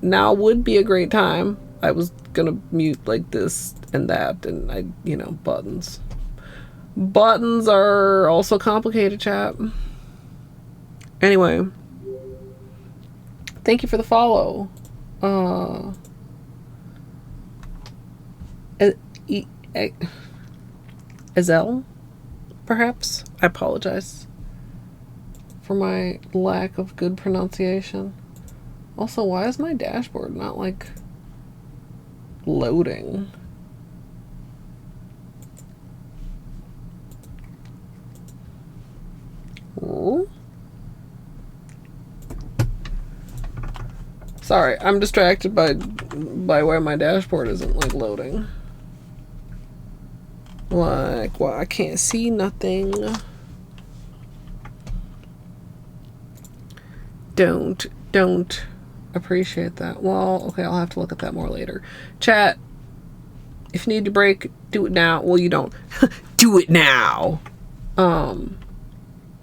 now would be a great time. I was gonna mute like this and that, and you know, buttons. Buttons are also complicated, chat. Anyway, thank you for the follow. Azel, perhaps? I apologize for my lack of good pronunciation. Also, why is my dashboard not like loading? Ooh. Sorry, I'm distracted by why my dashboard isn't like loading. Like, well, I can't see nothing. Don't appreciate that. Well, okay, I'll have to look at that more later. Chat, if you need to break, do it now. Well, you don't. Do it now.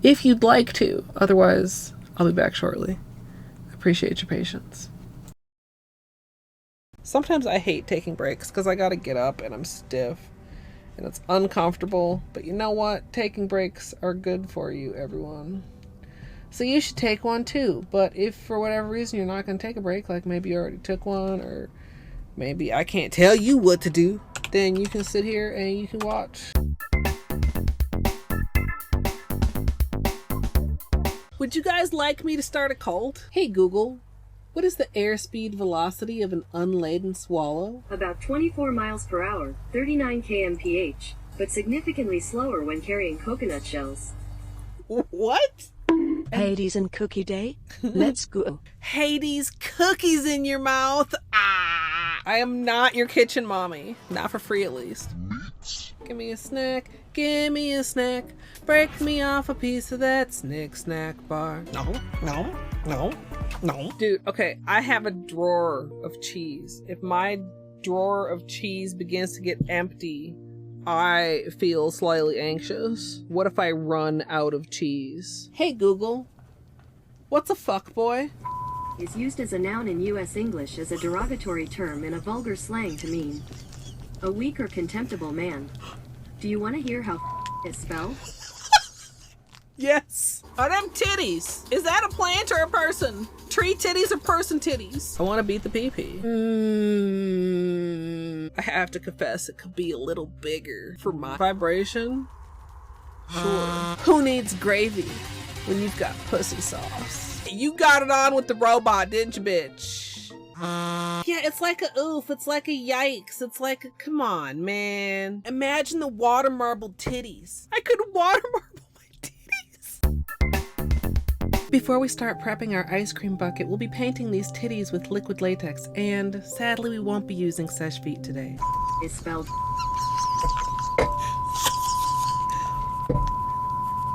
If you'd like to. Otherwise, I'll be back shortly. Appreciate your patience. Sometimes I hate taking breaks because I gotta get up and I'm stiff and it's uncomfortable. But you know what? Taking breaks are good for you, everyone. So you should take one too. But if for whatever reason you're not gonna take a break, like maybe you already took one, or maybe I can't tell you what to do, then you can sit here and you can watch. Would you guys like me to start a cult? Hey Google, what is the airspeed velocity of an unladen swallow? About 24 miles per hour, 39 kmph, but significantly slower when carrying coconut shells. What? Hades and Cookie Day? Let's go. Hades, cookies in your mouth. Ah! I am not your kitchen mommy. Not for free, at least. Give me a snack. Give me a snack. Break me off a piece of that snack bar. No. Dude, okay, I have a drawer of cheese. If my drawer of cheese begins to get empty, I feel slightly anxious. What if I run out of cheese? Hey Google, what's a fuckboy? Is used as a noun in U.S. English as a derogatory term in a vulgar slang to mean a weak or contemptible man. Do you want to hear how is spelled? Yes. Are them titties? Is that a plant or a person? Tree titties or person titties? I want to beat the pee-pee. I have to confess, it could be a little bigger for my vibration. Sure. Who needs gravy when you've got pussy sauce? You got it on with the robot, didn't you, bitch? Yeah, it's like a oof, it's like a yikes, it's like a, come on, man. Imagine the water marble titties. I could water marble my titties. Before we start prepping our ice cream bucket, we'll be painting these titties with liquid latex, and sadly we won't be using Seche Vite today. Is spelled.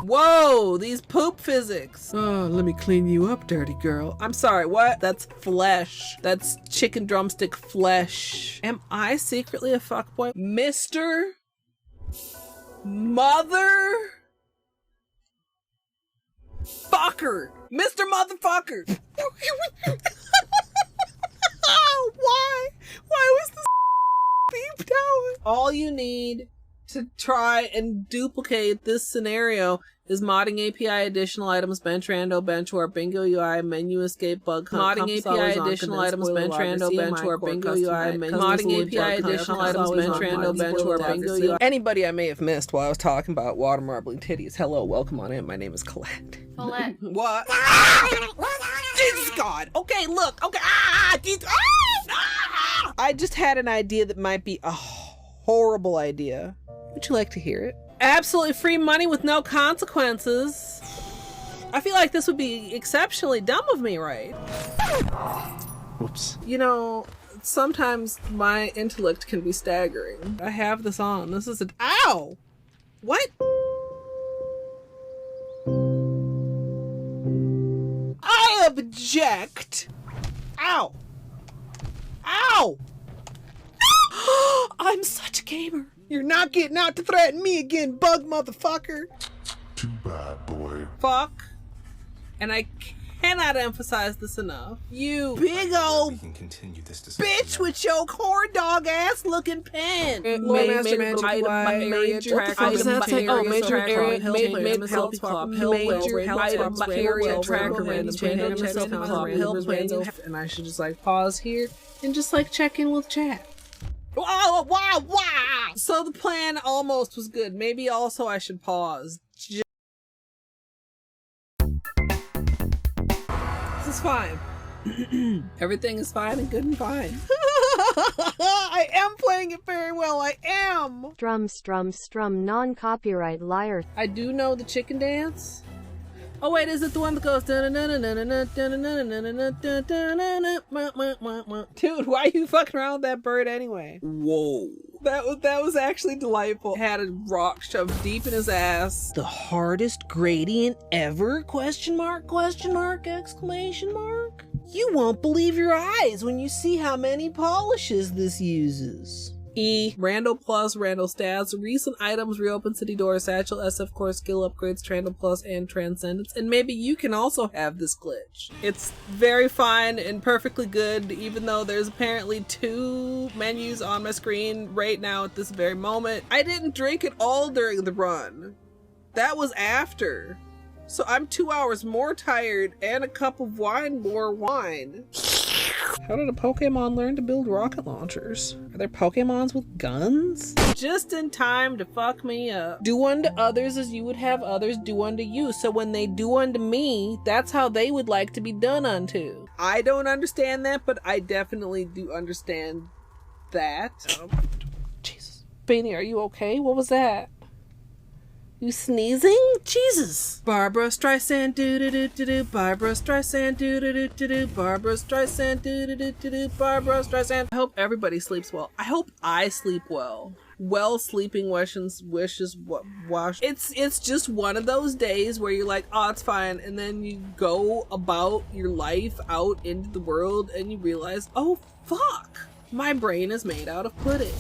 Whoa, these poop physics. Oh, let me clean you up, dirty girl. I'm sorry, what? That's flesh. That's chicken drumstick flesh. Am I secretly a fuckboy? Mr. Mother Fucker. Mr. Motherfucker. Why? Why was this beeped out? All you need to try and duplicate this scenario is modding API additional items, bench rando, bench warp, bingo UI, menu escape, bug hunt, modding API additional items, bench rando, bench warp, bingo UI, modding API additional items, bench rando, bench warp, bingo UI. Anybody I may have missed while I was talking about water marbling titties, hello, welcome on in. My name is Colette. Colette. What? Jesus God. Okay, look. Okay. I just had an idea that might be a horrible idea. Would you like to hear it? Absolutely free money with no consequences. I feel like this would be exceptionally dumb of me, right? Whoops. You know, sometimes my intellect can be staggering. I have this on. This is ow! What? I object! Ow! Ow! I'm such a gamer. You're not getting out to threaten me again, bug motherfucker. Too bad, boy. Fuck. And I cannot emphasize this enough. You big old bitch with your corn dog ass looking pen. Major area tracker. Oh, major area MSLP club. Major area tracker. MSLP club. And I should just like pause here and just like check in with chat. Wow. So the plan almost was good. Maybe also I should pause. This is fine. Everything is fine and good and fine. I am playing it very well. I am. Strum, non-copyright liar. I do know the chicken dance. Oh wait, is it the one that goes? Dude, why are you fucking around with that bird anyway? Whoa. That was actually delightful. Had a rock shoved deep in his ass. The hardest gradient ever? Question mark, exclamation mark. You won't believe your eyes when you see how many polishes this uses. E. Randall Plus, Randall Stats, recent items, reopen city doors, satchel, SF core, skill upgrades, Randall Plus, and Transcendence. And maybe you can also have this glitch. It's very fine and perfectly good, even though there's apparently 2 menus on my screen right now at this very moment. I didn't drink it all during the run. That was after. So I'm 2 hours more tired and a cup of wine more wine. How did a Pokemon learn to build rocket launchers? Are there Pokemons with guns? Just in time to fuck me up. Do unto others as you would have others do unto you. So when they do unto me, that's how they would like to be done unto. I don't understand that, but I definitely do understand that. Jesus. Beanie, are you okay? What was that? You sneezing? Jesus. Barbara Streisand do-do-do-do-do. Barbara Streisand do-do-do-do-do. Barbara Streisand do-do-do-do-do. Barbara Streisand. I hope everybody sleeps well. I hope I sleep well. Well sleeping wishes wash. It's just one of those days where you're like, oh, it's fine. And then you go about your life out into the world and you realize, oh, fuck. My brain is made out of pudding.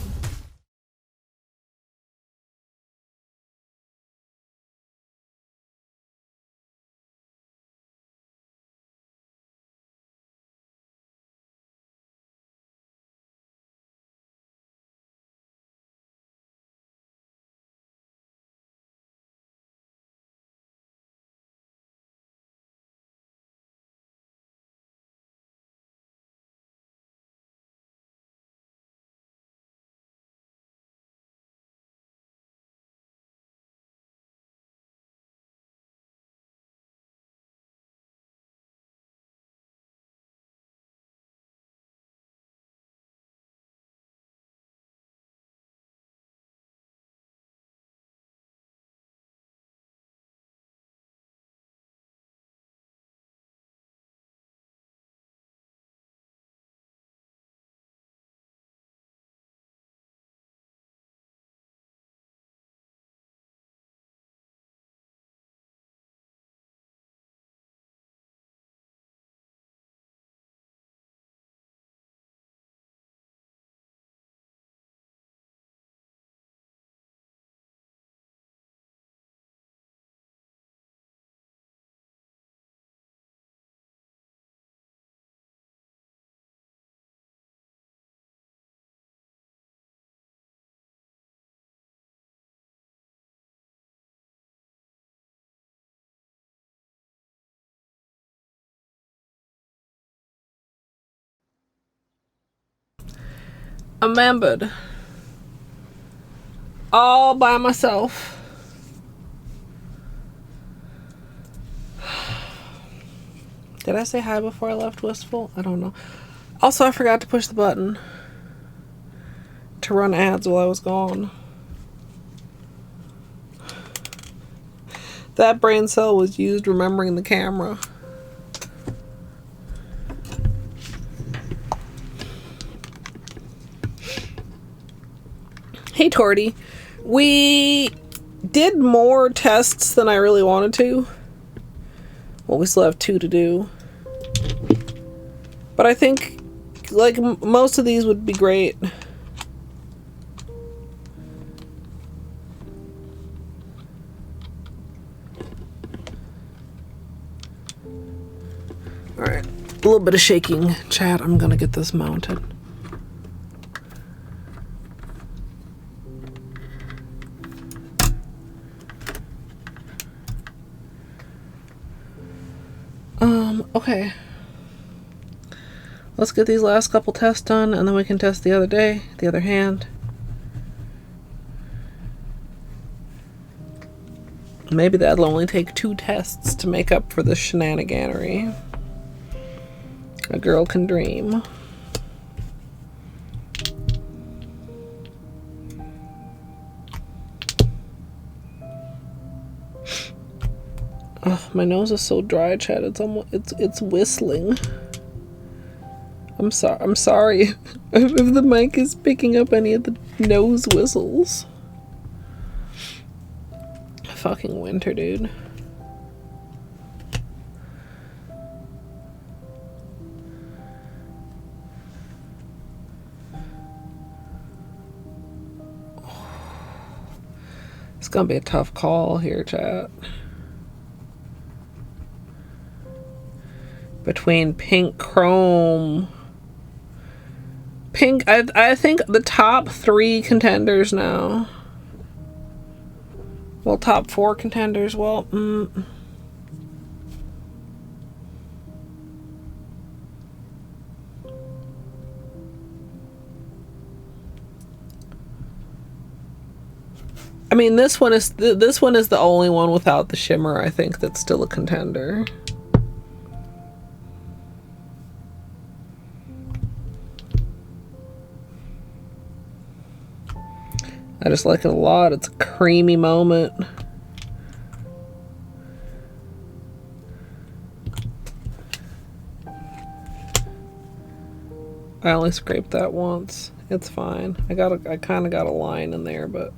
Remembered. All by myself. Did I say hi before I left Wistful? I don't know. Also, I forgot to push the button to run ads while I was gone. That brain cell was used remembering the camera. Hey Torty, we did more tests than I really wanted to. Well, we still have 2 to do. But I think, like, most of these would be great. Alright, a little bit of shaking, chat. I'm gonna get this mounted. Okay. Let's get these last couple tests done and then we can test the other hand. Maybe that'll only take 2 tests to make up for the shenaniganery. A girl can dream. Oh, my nose is so dry, Chad. It's almost it's whistling. I'm sorry if the mic is picking up any of the nose whistles. Fucking winter, dude. It's gonna be a tough call here, chat. Between pink chrome. Pink, I think the top 3 contenders now. Well, top 4 contenders. Well, I mean, this one is the only one without the shimmer, I think, that's still a contender. I just like it a lot. It's a creamy moment. I only scraped that once. It's fine. I kind of got a line in there, but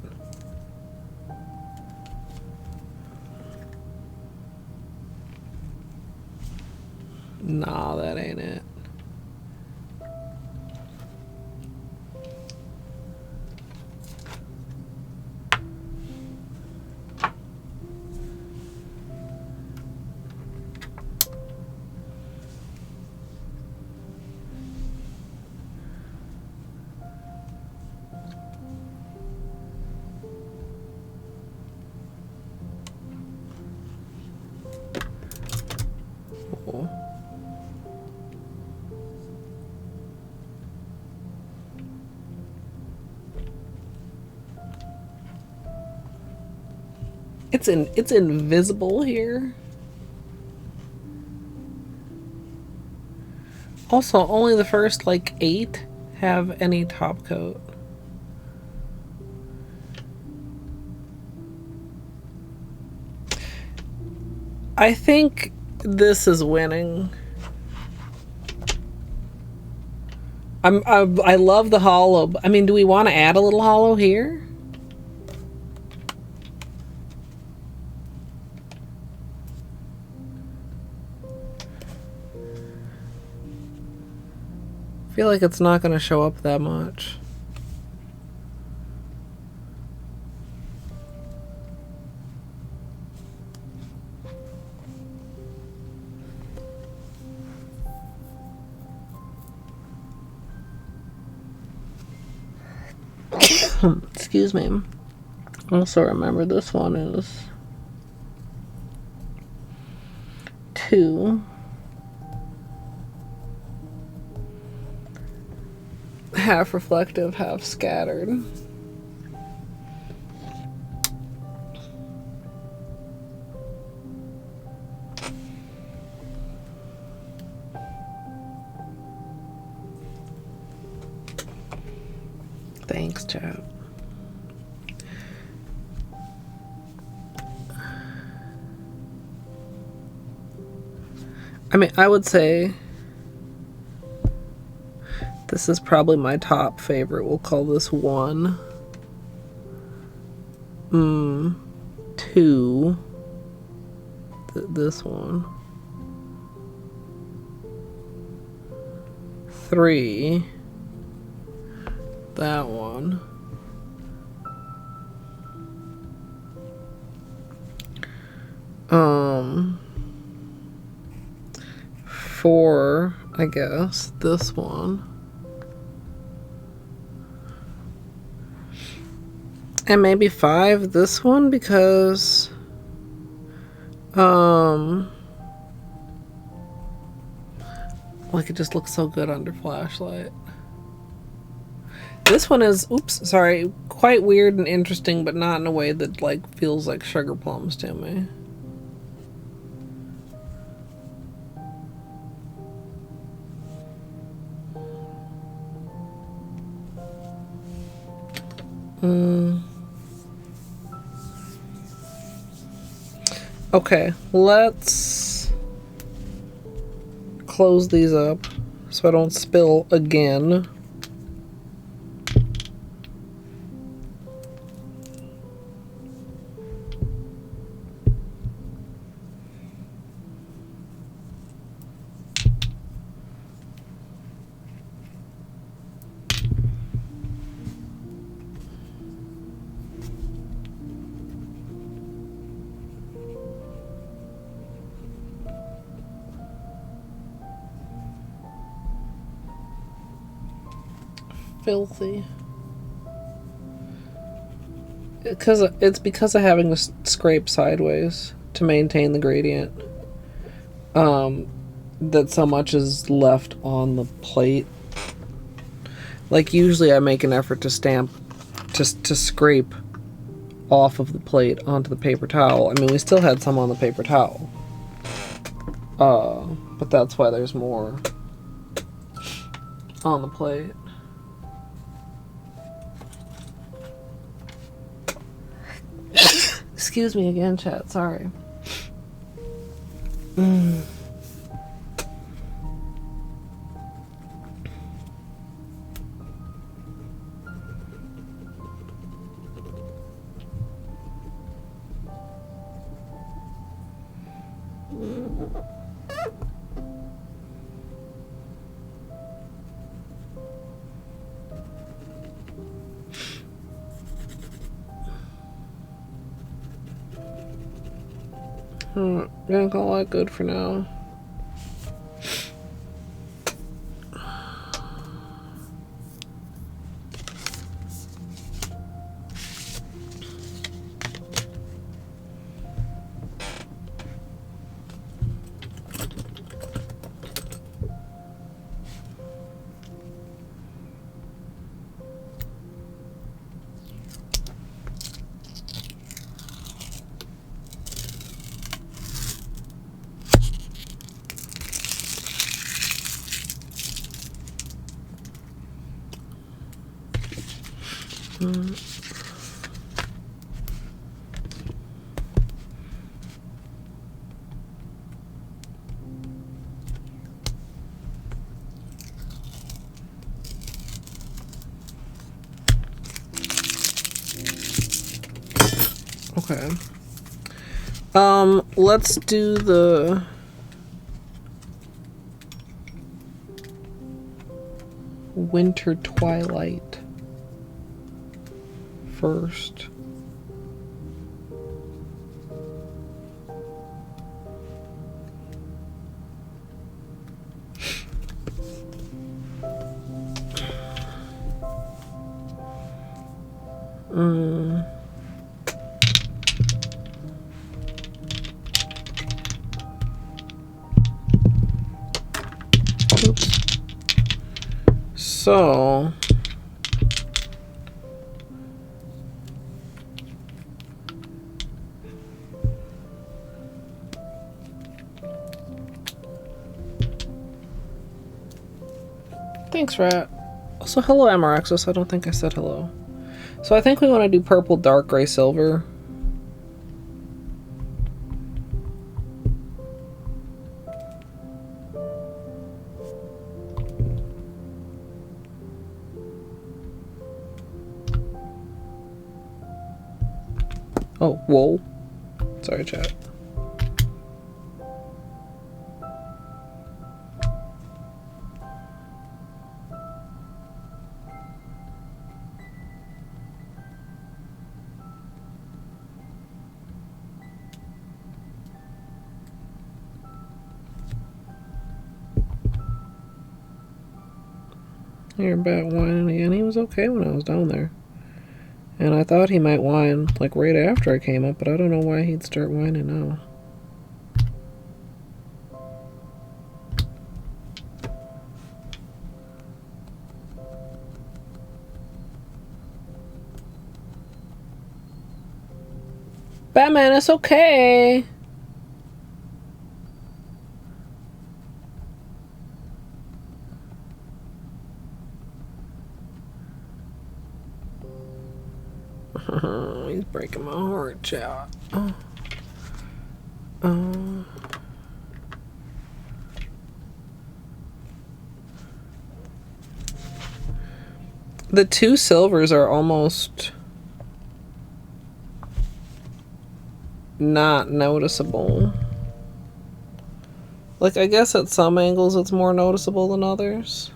nah, that ain't it. It's invisible here. Also, only the first like 8 have any top coat. I think this is winning. I love the holo. I mean, do we want to add a little holo here? I feel like it's not going to show up that much. Excuse me. Also remember this one is 2. Half reflective, half scattered. Thanks, chat. I mean, I would say this is probably my top favorite. We'll call this 1. 2. This one. 3. That one. 4, I guess. This one. And maybe 5, this one, because like it just looks so good under flashlight. This one is, oops, sorry, quite weird and interesting, but not in a way that like feels like sugar plums to me. Okay, let's close these up so I don't spill again. Filthy. It's because of having to scrape sideways to maintain the gradient. That so much is left on the plate. Like usually I make an effort to stamp, to scrape off of the plate onto the paper towel. I mean, we still had some on the paper towel. But that's why there's more on the plate. Excuse me again, chat. Sorry. Gonna call it good for now. Okay. Let's do the Winter Twilight first. Oops. So thanks, Rat. Also, hello, Amaraxis. I don't think I said hello. So I think we want to do purple, dark gray, silver. Oh, whoa. Sorry, chat. You're back whining again. He was okay when I was down there. And I thought he might whine, like, right after I came up, but I don't know why he'd start whining now. Batman, it's okay. He's breaking my heart, chat. Oh. The two silvers are almost not noticeable. Like, I guess at some angles it's more noticeable than others.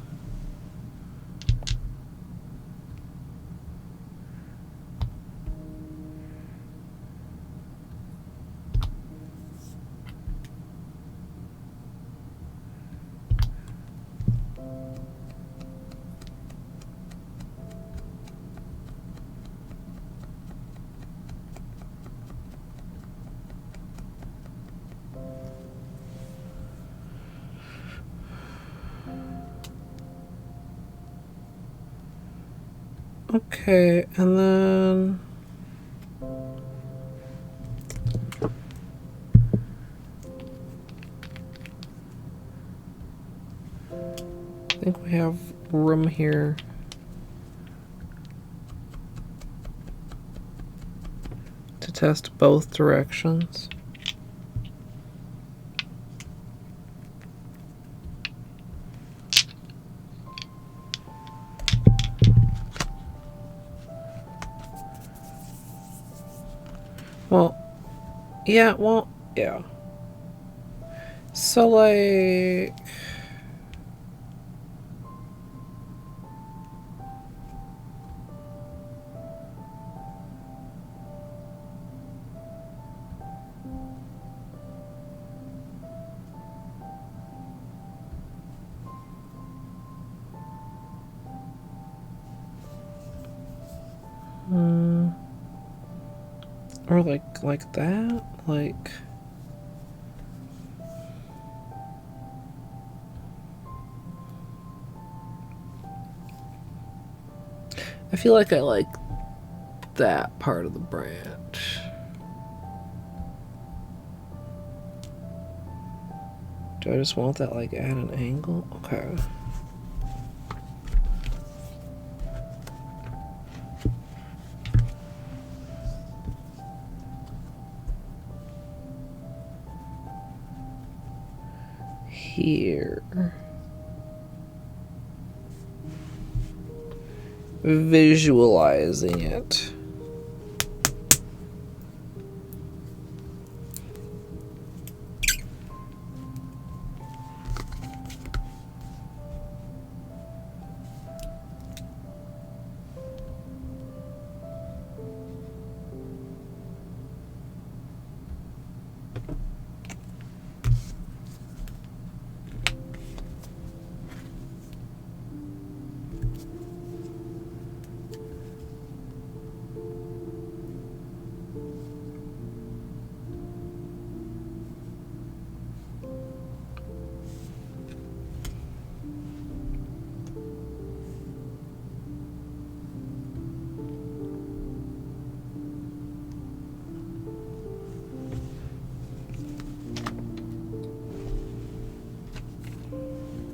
Okay, and then I think we have room here to test both directions. Yeah. So, like, or like that, like. I feel like I like that part of the branch. Do I just want that like at an angle? Okay. Here. Visualizing it.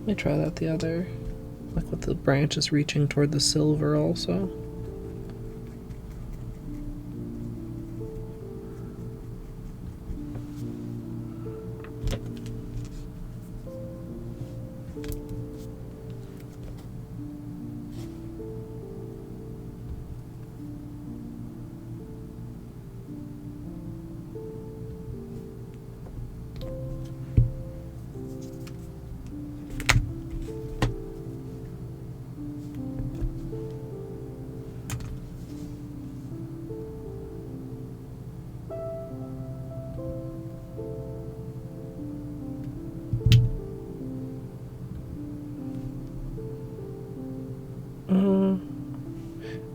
Let me try that the other, like with the branches reaching toward the silver also.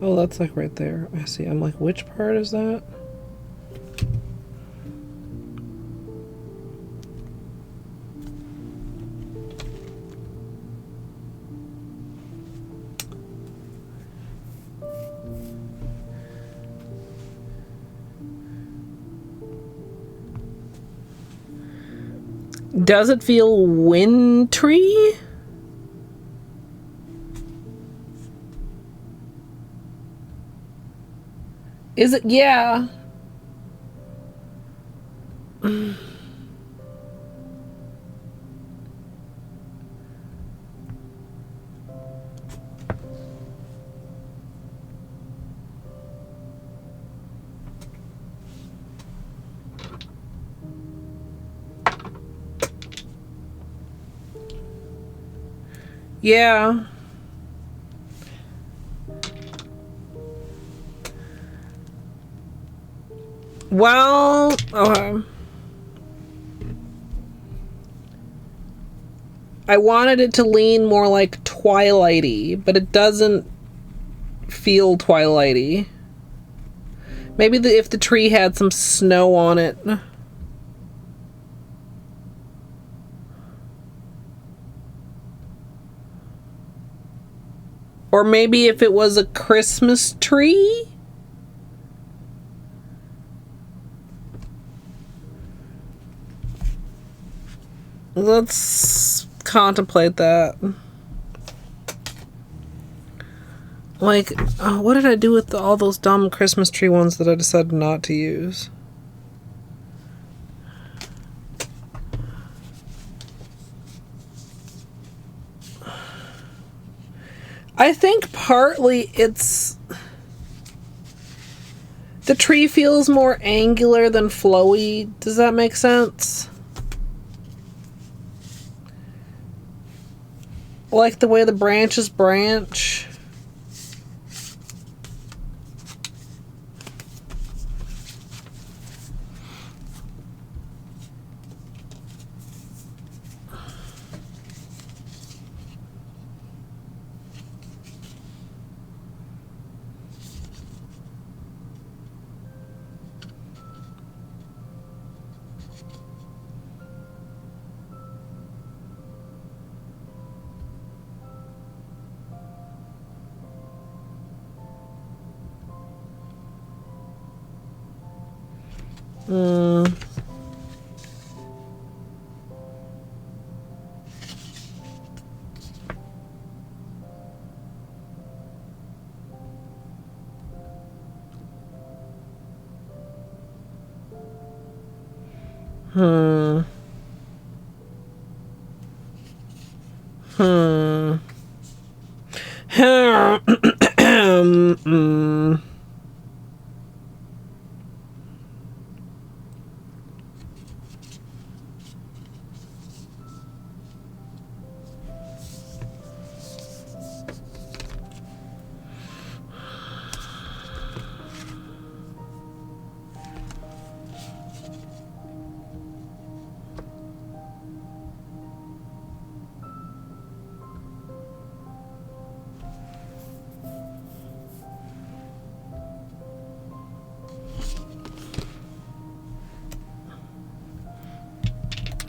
Oh, that's like right there. I see. I'm like, which part is that? Does it feel wintry? Is it? Yeah. Yeah. Well, okay. I wanted it to lean more like Twilighty, but it doesn't feel Twilighty. Maybe if the tree had some snow on it. Or maybe if it was a Christmas tree? Let's contemplate that. Like, what did I do with all those dumb Christmas tree ones that I decided not to use? I think partly it's... The tree feels more angular than flowy. Does that make sense? Like the way the branches branch.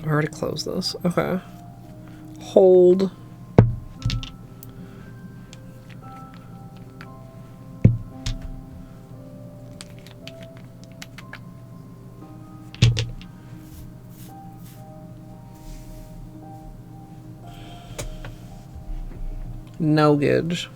I already closed this. Okay. Hold. No gauge.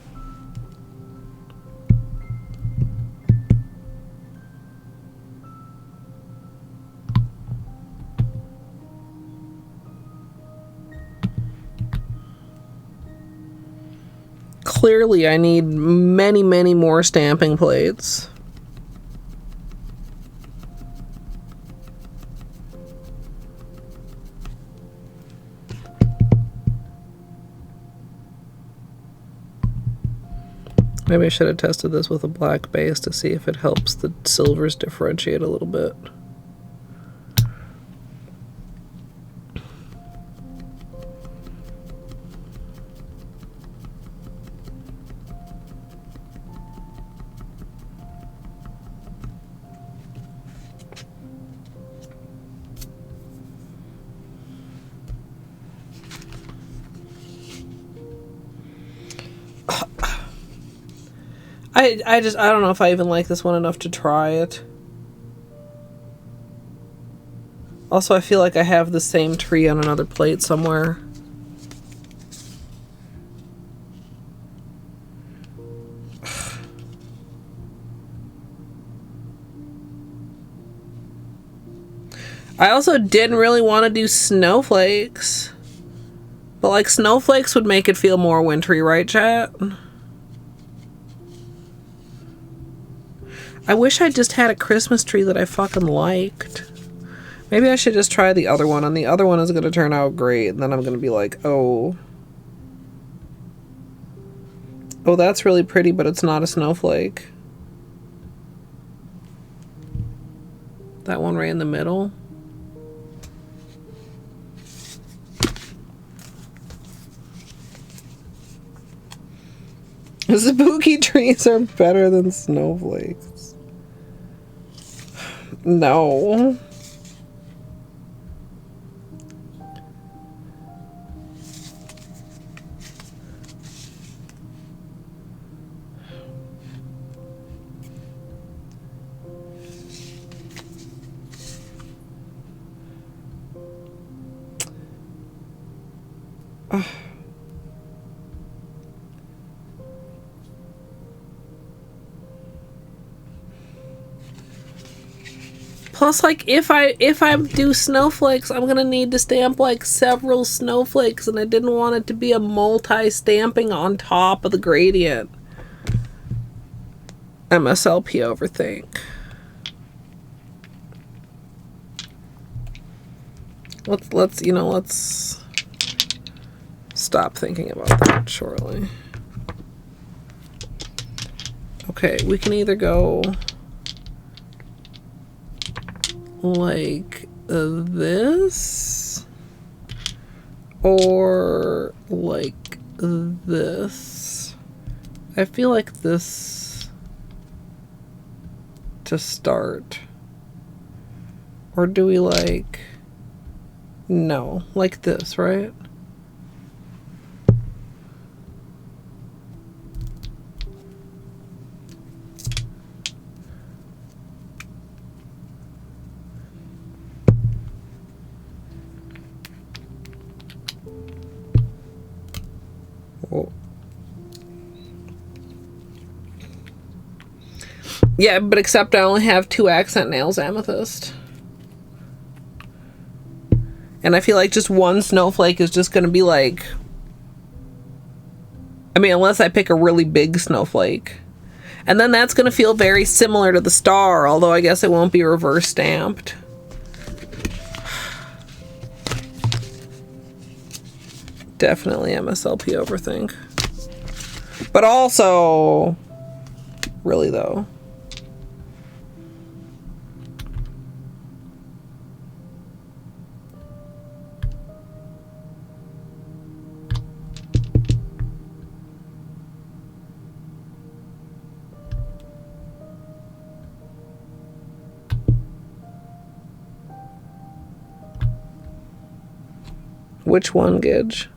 Clearly, I need many, many more stamping plates. Maybe I should have tested this with a black base to see if it helps the silvers differentiate a little bit. I don't know if I even like this one enough to try it. Also, I feel like I have the same tree on another plate somewhere. I also didn't really want to do snowflakes. But like snowflakes would make it feel more wintry, right, chat? I wish I just had a Christmas tree that I fucking liked. Maybe I should just try the other one, and the other one is going to turn out great, and then I'm going to be like, oh. Oh, that's really pretty, but it's not a snowflake. That one right in the middle. Spooky trees are better than snowflakes. No. Plus, like, if I do snowflakes, I'm gonna need to stamp like several snowflakes, and I didn't want it to be a multi-stamping on top of the gradient. MSLP overthink. Let's stop thinking about that shortly. Okay, we can either go like this or like this. I feel like this to start. Or do we like... No, like this, right? Whoa. Yeah, but except I only have 2 accent nails amethyst. And I feel like just one snowflake is just going to be like... I mean, unless I pick a really big snowflake. And then that's going to feel very similar to the star, although I guess it won't be reverse stamped. Definitely MSLP overthink. But also... Really, though. Which one, Gidge?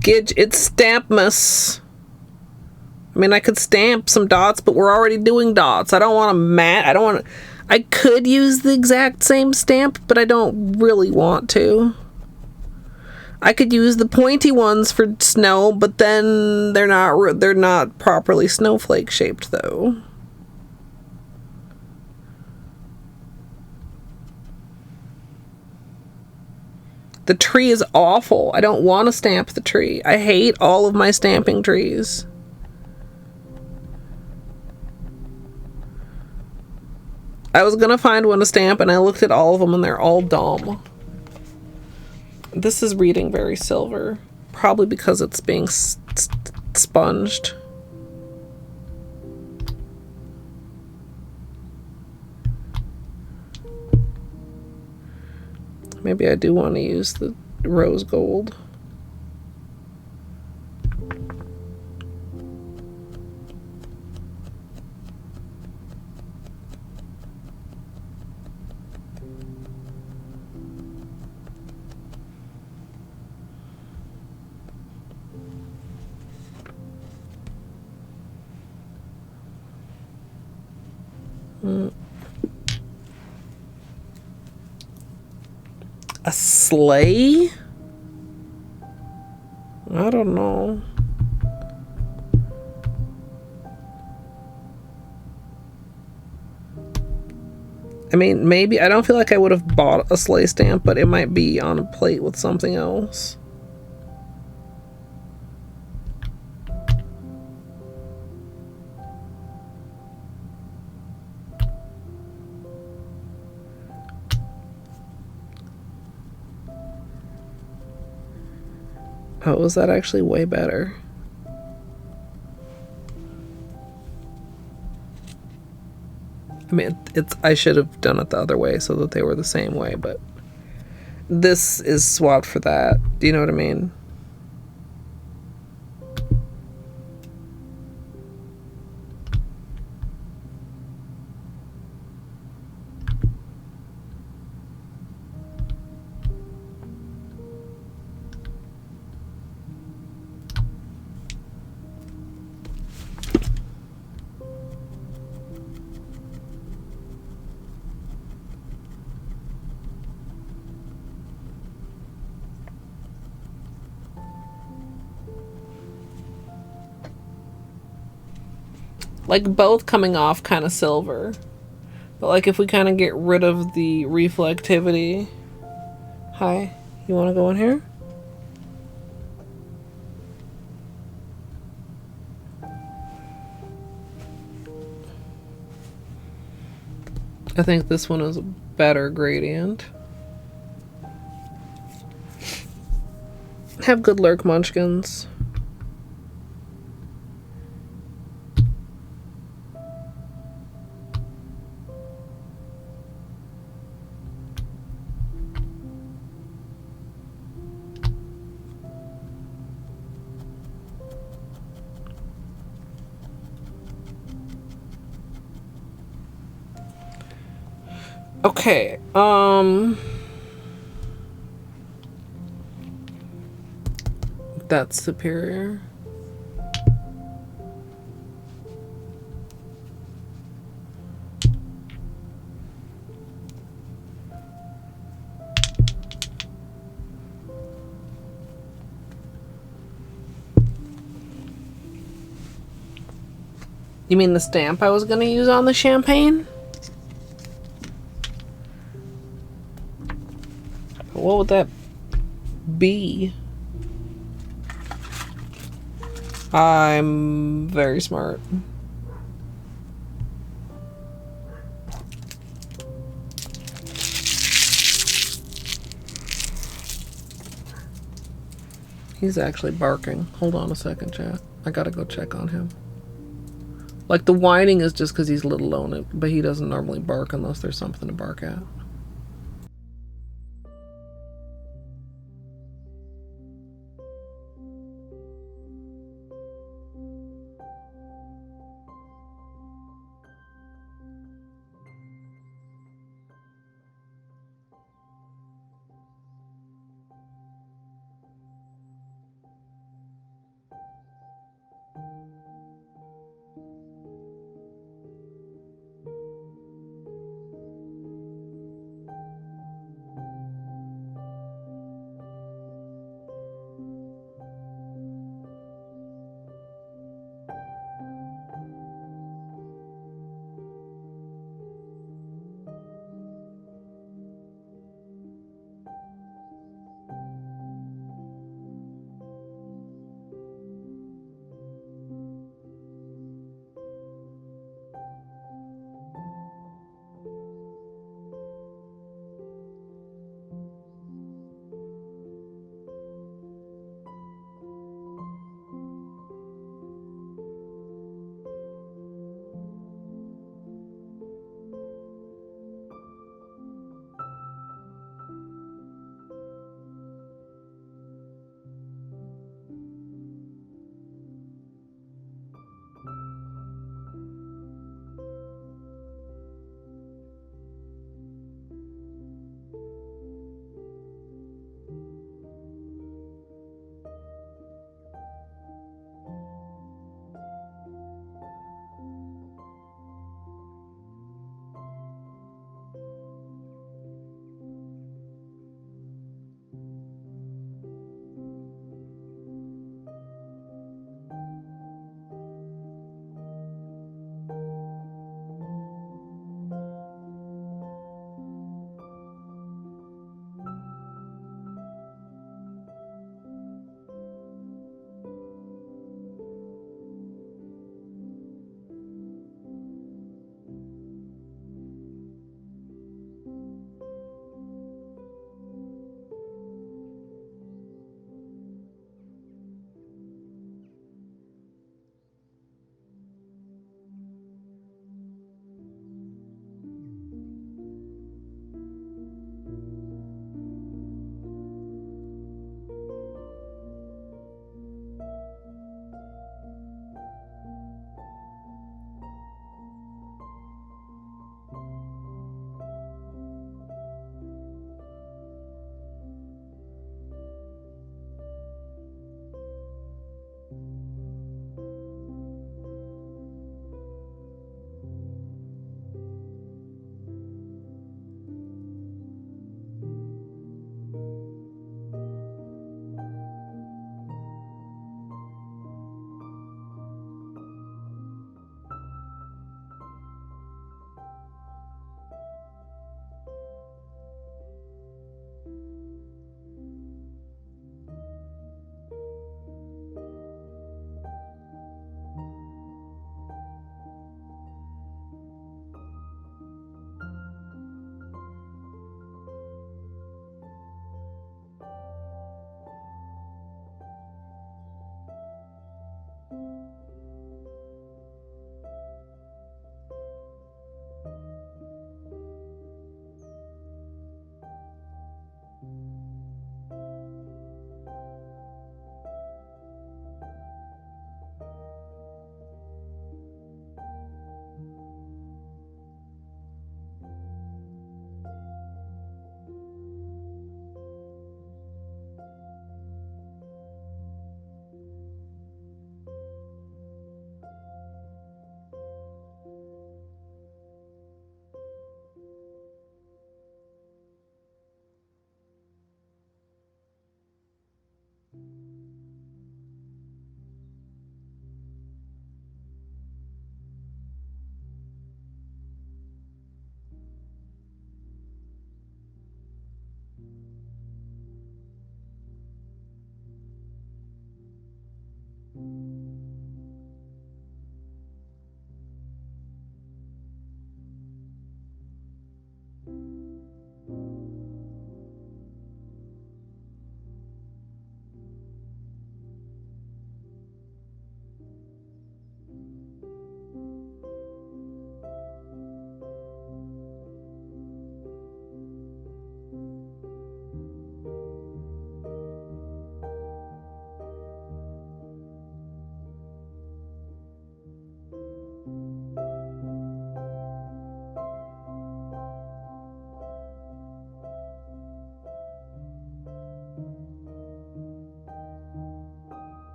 Gidge, it's Stampmas. I mean, I could stamp some dots, but we're already doing dots. I don't want to I could use the exact same stamp, but I don't really want to. I could use the pointy ones for snow, but then they're not properly snowflake shaped though. The tree is awful. I don't want to stamp the tree. I hate all of my stamping trees. I was gonna find one to stamp and I looked at all of them and they're all dumb. This is reading very silver. Probably because it's being sponged. Maybe I do want to use the rose gold. A sleigh? I don't know. I mean, maybe, I don't feel like I would have bought a sleigh stamp, but it might be on a plate with something else. Oh, was that actually way better? I mean, I should have done it the other way so that they were the same way, but this is swapped for that. Do you know what I mean? Like both coming off kind of silver. But like if we kind of get rid of the reflectivity. Hi, you want to go in here? I think this one is a better gradient. Have good lurk, munchkins. Okay, that's superior. You mean the stamp I was gonna use on the champagne? What would that be? I'm very smart. He's actually barking. Hold on a second, chat. I gotta go check on him. Like the whining is just because he's a little alone, but he doesn't normally bark unless there's something to bark at.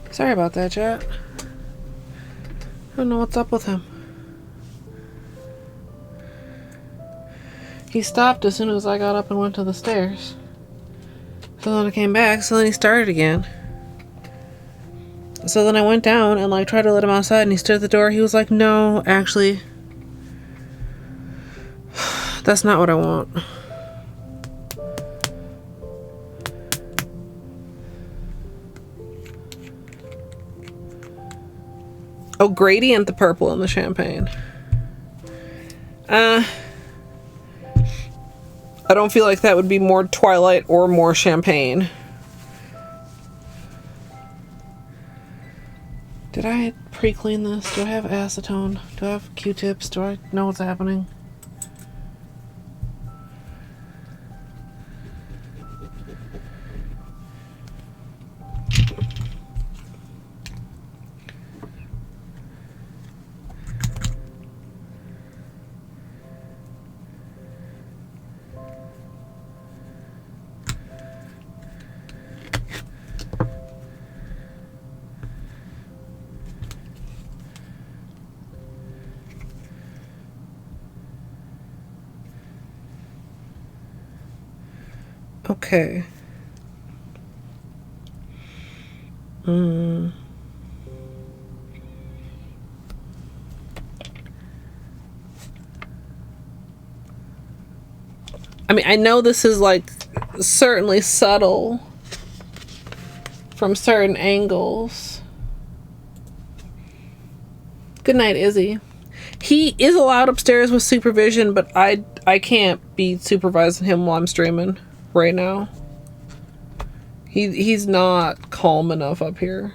Sorry about that, chat. I don't know what's up with him. He stopped as soon as I got up and went to the stairs. So then I came back, so then he started again. So then I went down and like tried to let him outside, and he stood at the door. He was like, no, actually, that's not what I want. Oh, gradient the purple in the champagne. I don't feel like that would be more Twilight or more champagne. Did I pre-clean this? Do I have acetone? Do I have Q-tips? Do I know what's happening? Okay. I mean, I know this is like certainly subtle from certain angles. Good night, Izzy. He is allowed upstairs with supervision, but I can't be supervising him while I'm streaming right now. He's not calm enough up here.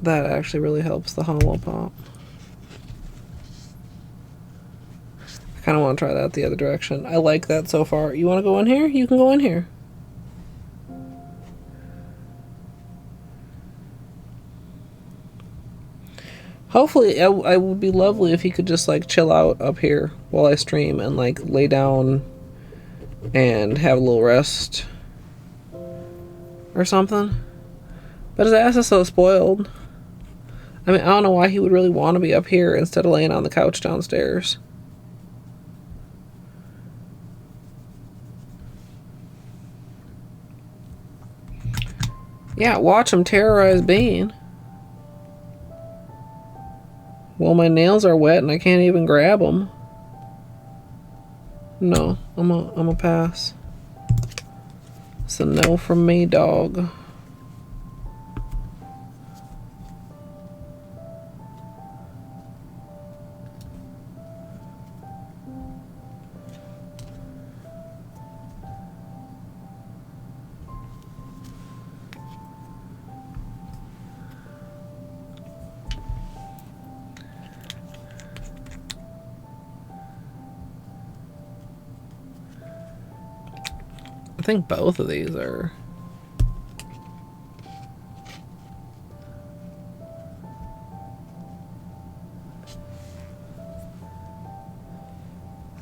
That actually really helps the Holo pop. I kind of want to try that the other direction. I like that so far. You want to go in here? You can go in here. Hopefully, I would be lovely if he could just like chill out up here while I stream and like lay down and have a little rest or something. But his ass is so spoiled. I mean, I don't know why he would really want to be up here instead of laying on the couch downstairs. Yeah, watch him terrorize Bean. Well, my nails are wet and I can't even grab them. No, I'm a pass. It's a no from me, dog. I think both of these are...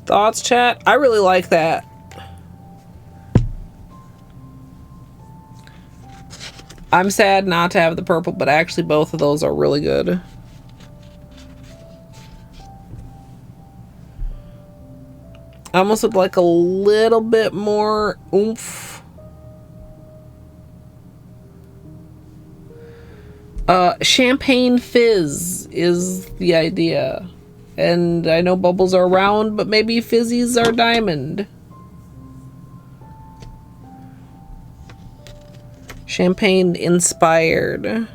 Thoughts, chat? I really like that. I'm sad not to have the purple, but actually both of those are really good. I almost would like a little bit more oomph Champagne fizz is the idea. And I know bubbles are round, but maybe fizzies are diamond. Champagne inspired.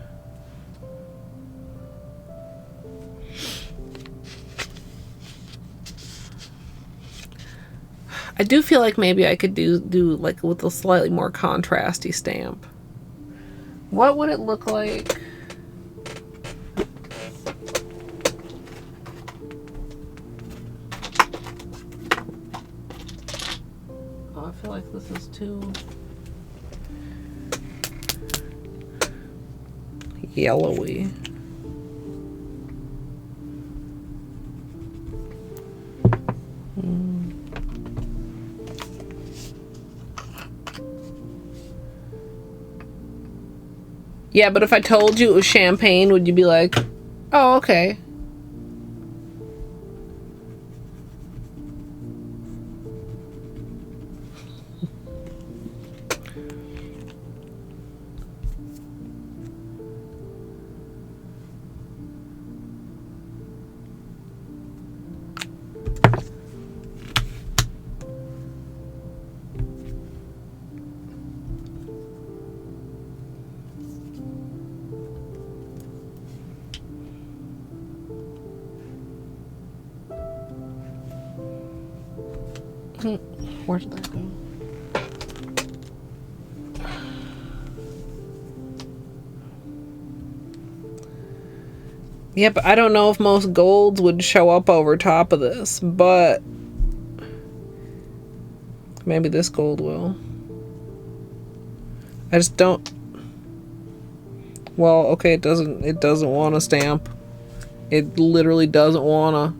I do feel like maybe I could do like with a slightly more contrasty stamp. What would it look like? Oh, I feel like this is too yellowy. Yeah, but if I told you it was champagne, would you be like, oh, okay. Where did that go? Yeah, but I don't know if most golds would show up over top of this, but maybe this gold will. I just don't. Well, okay, it doesn't want to stamp. It literally doesn't want to.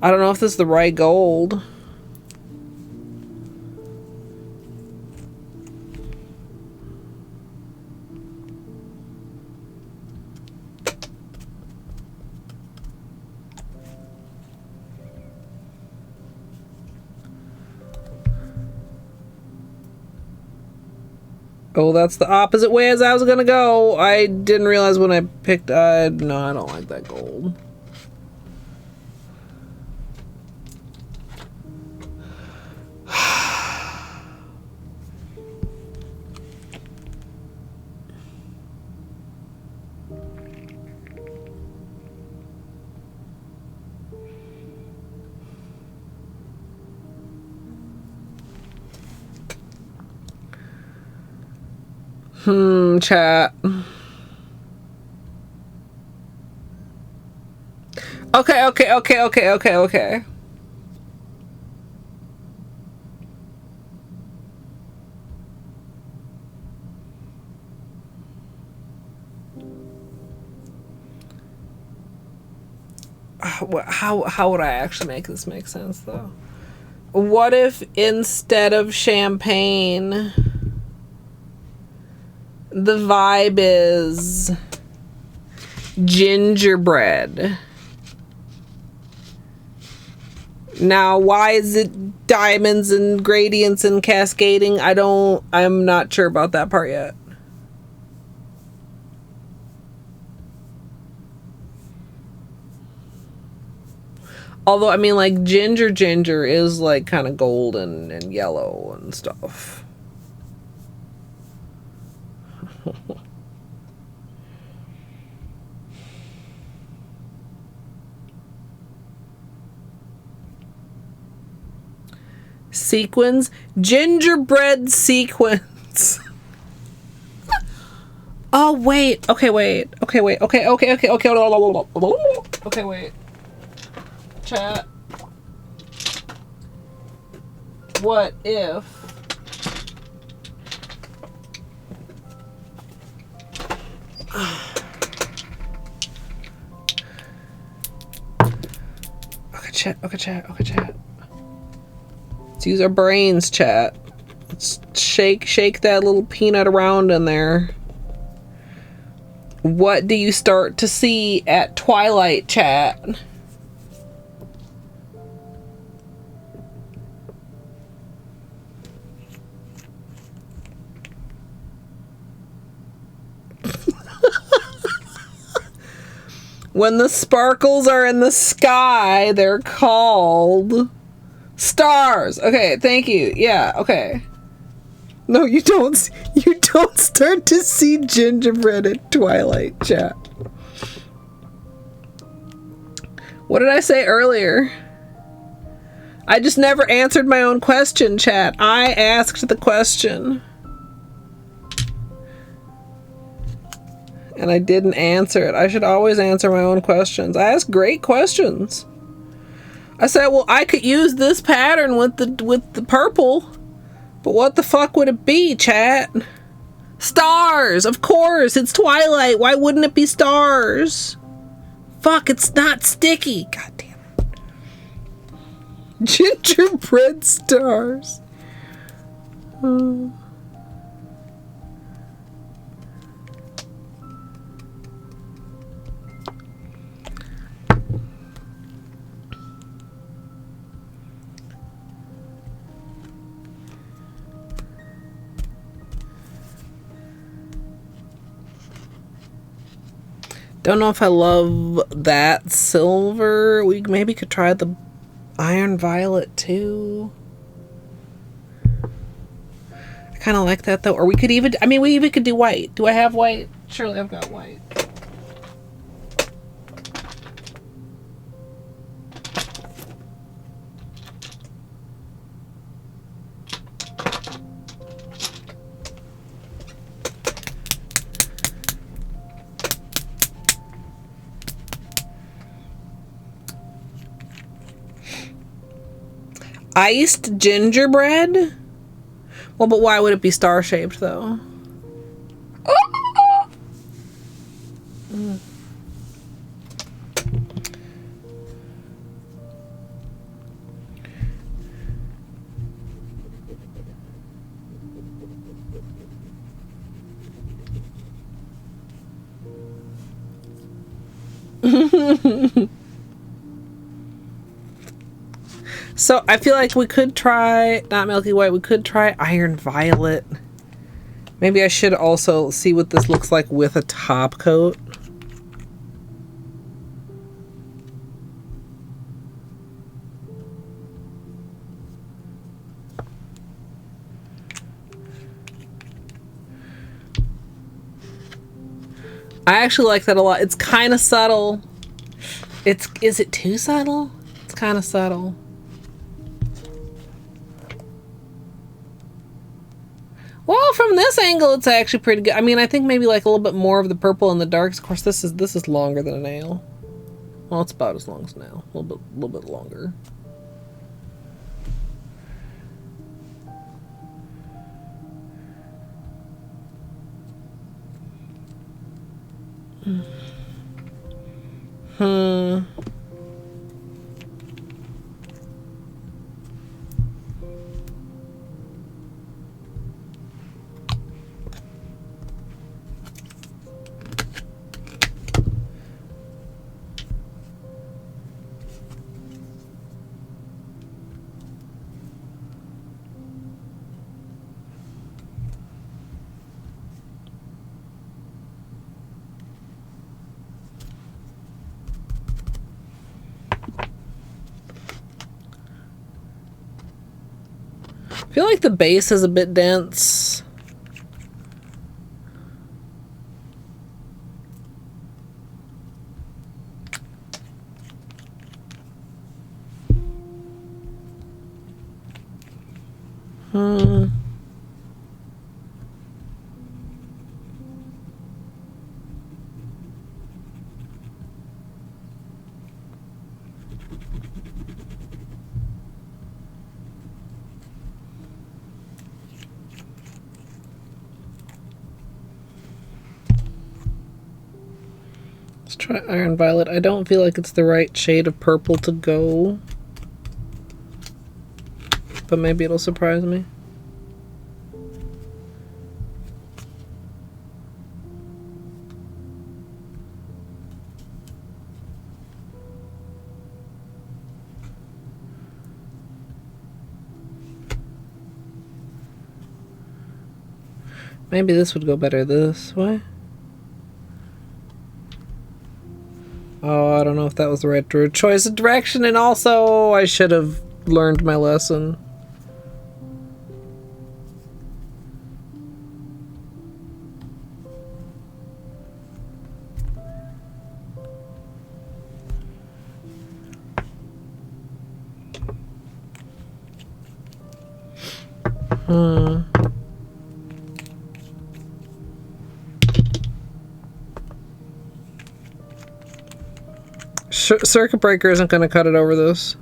I don't know if this is the right gold. Oh, that's the opposite way as I was gonna go. I didn't realize when I picked, no, I don't like that gold. Chat. Okay. How would I actually make this make sense, though? What if instead of champagne, the vibe is gingerbread? Now, why is it diamonds and gradients and cascading? I'm not sure about that part yet. Although, I mean, like, ginger is, like, kind of golden and yellow and stuff. Sequins? Gingerbread sequins. Oh, wait. Okay, wait. Okay, wait. Chat. What if Okay, chat. Let's use our brains, chat. Let's shake that little peanut around in there. What do you start to see at Twilight, chat? When the sparkles are in the sky, they're called stars. Okay, thank you. Yeah, okay. No, you don't. You don't start to see gingerbread at Twilight, chat. What did I say earlier? I just never answered my own question, chat. I asked the question. And I didn't answer it. I should always answer my own questions. I ask great questions. I said, well, I could use this pattern with the purple. But what the fuck would it be, chat? Stars! Of course! It's Twilight! Why wouldn't it be stars? Fuck, it's not sticky! God damn it. Gingerbread stars. Don't know if I love that silver. We maybe could try the iron violet too. I kind of like that though. Or we could even, I mean, we even could do white. Do I have white? Surely I've got white. Iced gingerbread? Well, but why would it be star-shaped, though? So I feel like we could try, not Milky White, we could try Iron Violet. Maybe I should also see what this looks like with a top coat. I actually like that a lot. It's kind of subtle. Is it too subtle? It's kind of subtle. Well, from this angle, it's actually pretty good. I mean, I think maybe like a little bit more of the purple in the darks. Of course, this is longer than a nail. Well, it's about as long as a nail. A little bit longer. I feel like the base is a bit dense. Let's try Iron Violet. I don't feel like it's the right shade of purple to go, but maybe it'll surprise me. Maybe this would go better this way. Oh, I don't know if that was the right choice of direction, and also I should have learned my lesson. Circuit breaker isn't going to cut it over this.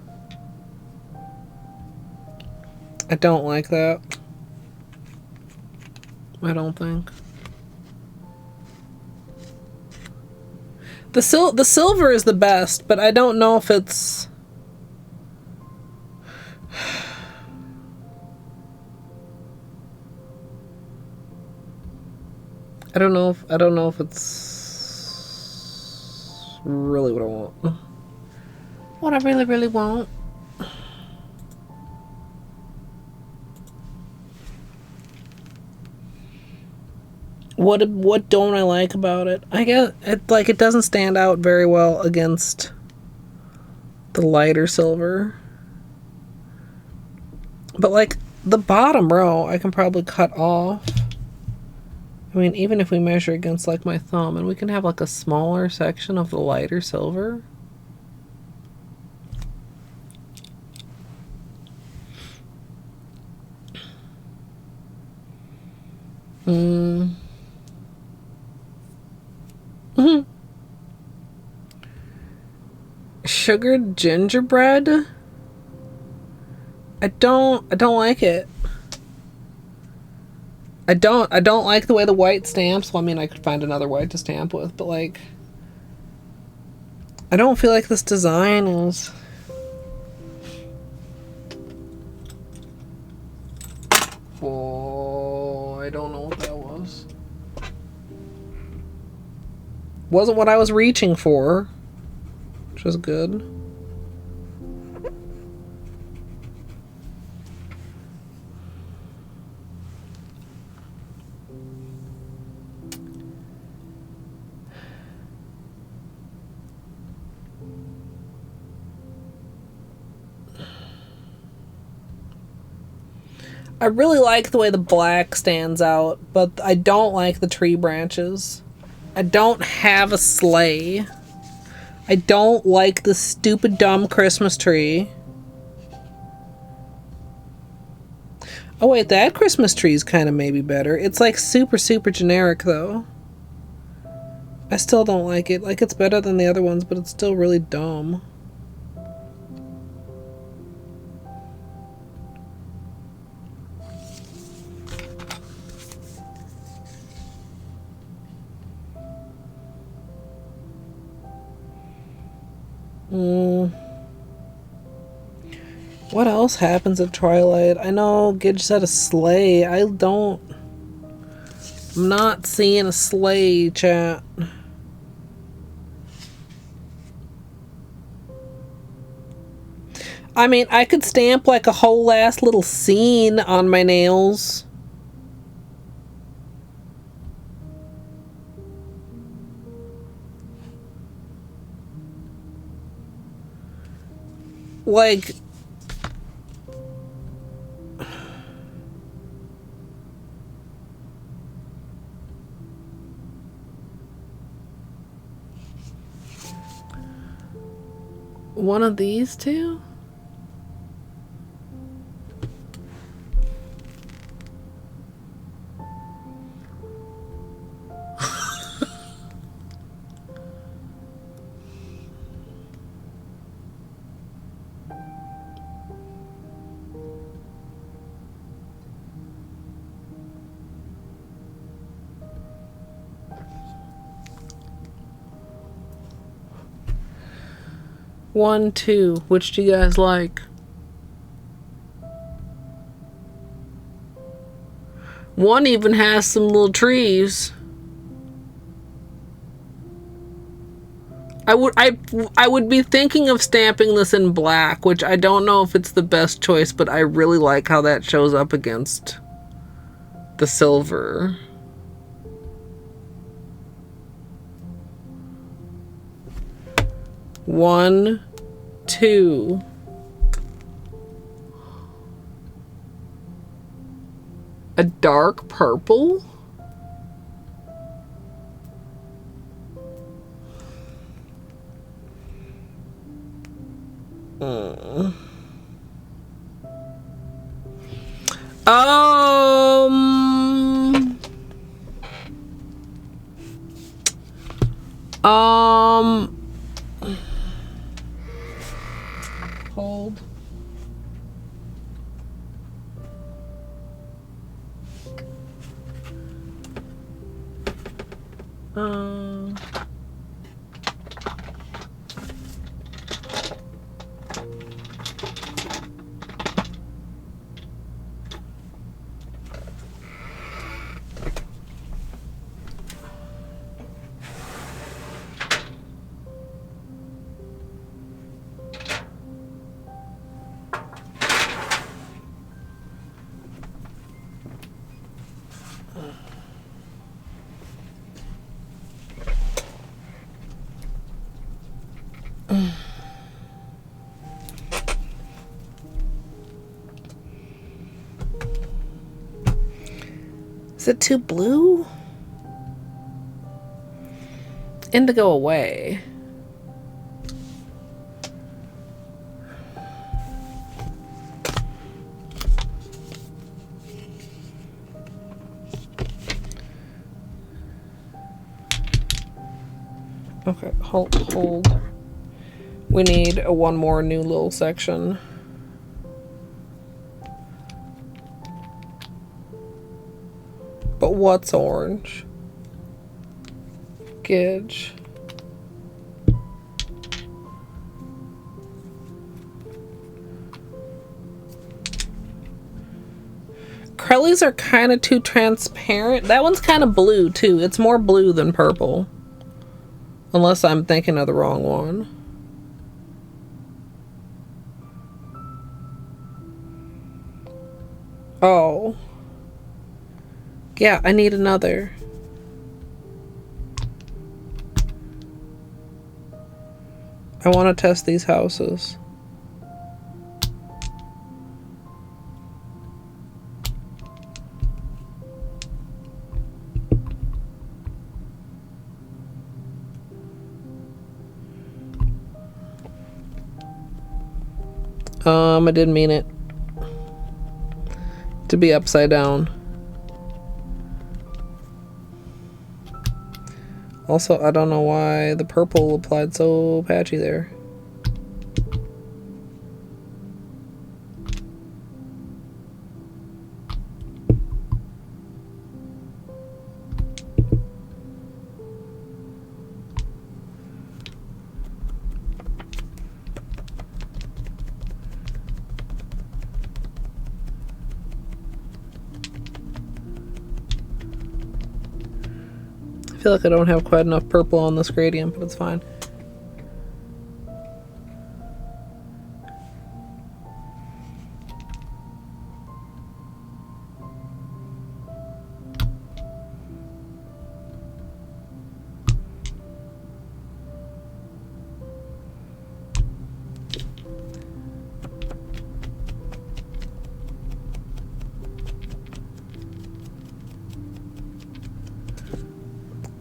I don't like that. I don't think. The silver is the best, but I don't know if it's... I don't know if it's really what I want. What I really, really want. What don't I like about it? I guess it doesn't stand out very well against the lighter silver. But like the bottom row I can probably cut off. I mean, even if we measure against like my thumb, and we can have like a smaller section of the lighter silver. Sugared gingerbread? I don't like it. I don't like the way the white stamps. Well, I mean, I could find another white to stamp with, but like, I don't feel like this design is... Oh, I don't know what that was. Wasn't what I was reaching for, which was good. I really like the way the black stands out, but I don't like the tree branches. I don't have a sleigh. I don't like the stupid dumb Christmas tree. Oh wait, that Christmas tree is kind of maybe better. It's like super, super generic though. I still don't like it. Like, it's better than the other ones, but it's still really dumb. What else happens at Twilight? I know Gidge said a sleigh. I'm not seeing a sleigh, chat. I mean, I could stamp like a whole ass little scene on my nails. Like, one of these two? One, two. Which do you guys like? One even has some little trees. I would be thinking of stamping this in black, which I don't know if it's the best choice, but I really like how that shows up against the silver. 1, 2. A dark purple? Um, hold. Is it too blue? Indigo away. Okay, hold. We need one more new little section. But what's orange? Gidge. Crellies are kind of too transparent. That one's kind of blue too. It's more blue than purple. Unless I'm thinking of the wrong one. Oh. Yeah, I need another. I want to test these houses. I didn't mean it to be upside down. Also, I don't know why the purple applied so patchy there. I feel like I don't have quite enough purple on this gradient, but it's fine.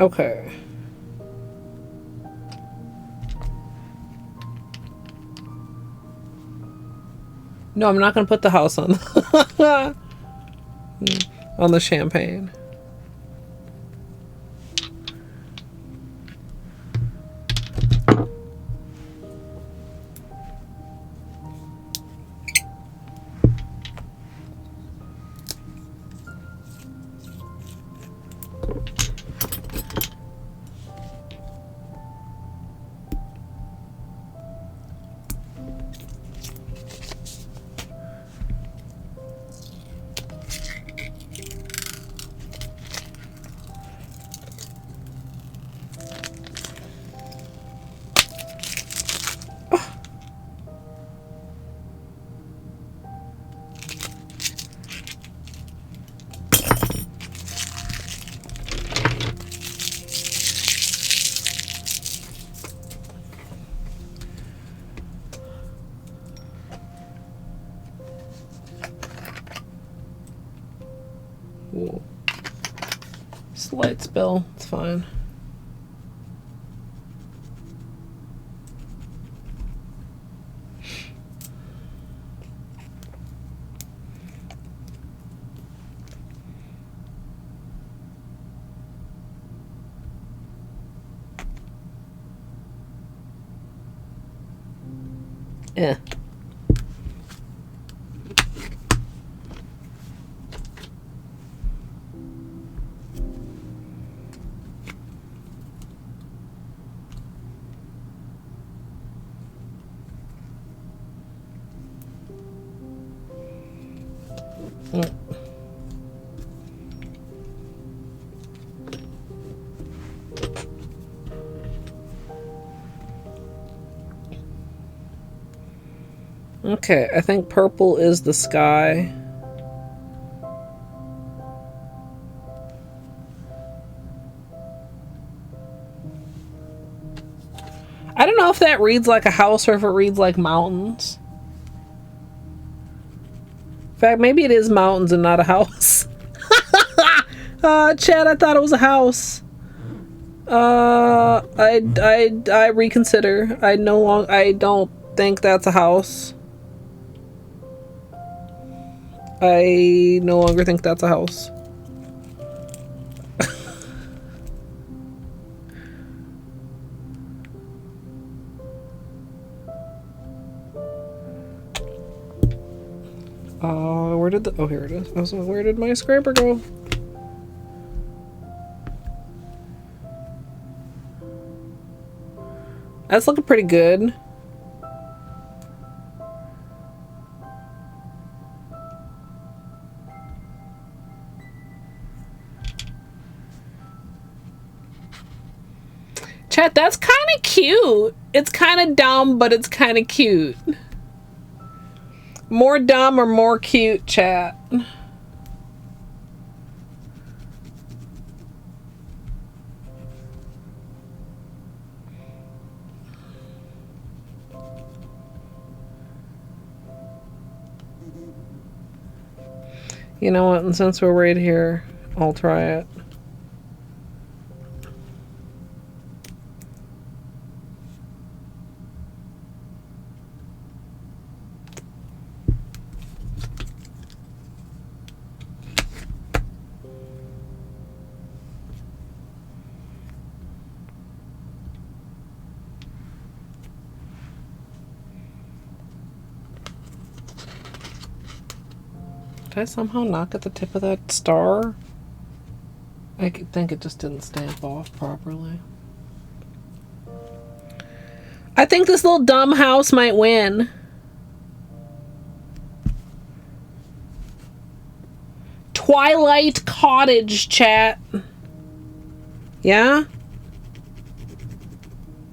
Okay. No, I'm not going to put the house on on the champagne. Ooh. Slight spill. It's fine. Yeah. Okay, I think purple is the sky. I don't know if that reads like a house or if it reads like mountains. In fact, maybe it is mountains and not a house. Chad, I thought it was a house. I reconsider. I don't think that's a house. I no longer think that's a house. Where did oh, here it is. I was like, where did my scraper go? That's looking pretty good. Chat, that's kind of cute. It's kind of dumb, but it's kind of cute. More dumb or more cute, chat? You know what? And since we're right here, I'll try it. Did I somehow knock at the tip of that star? I think it just didn't stamp off properly. I think this little dumb house might win. Twilight Cottage, chat. Yeah?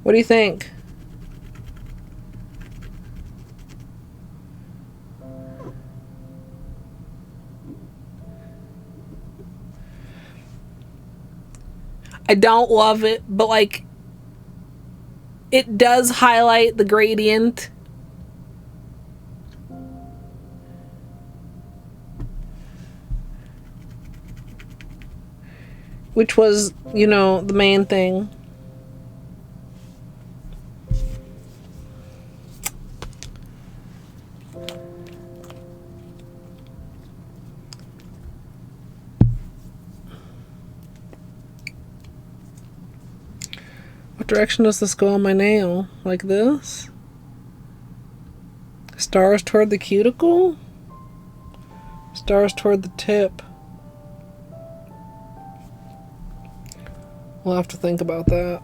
What do you think? I don't love it, but like it does highlight the gradient. Which was, you know, the main thing. What direction does this go on my nail? Like this? Stars toward the cuticle? Stars toward the tip. We'll have to think about that.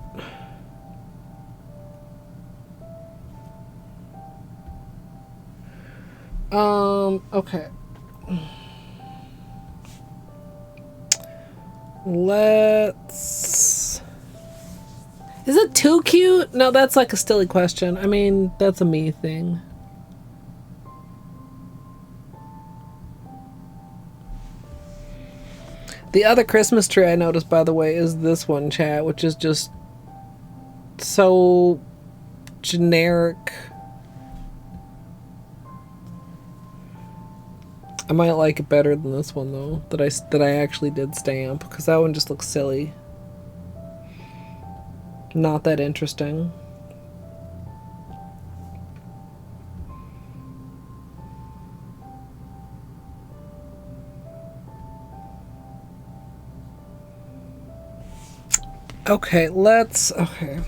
Okay. Let's... Is it too cute? No, that's like a silly question. I mean, that's a me thing. The other Christmas tree I noticed, by the way, is this one, chat, which is just so generic. I might like it better than this one though, that I actually did stamp, because that one just looks silly. Not that interesting. Okay, okay.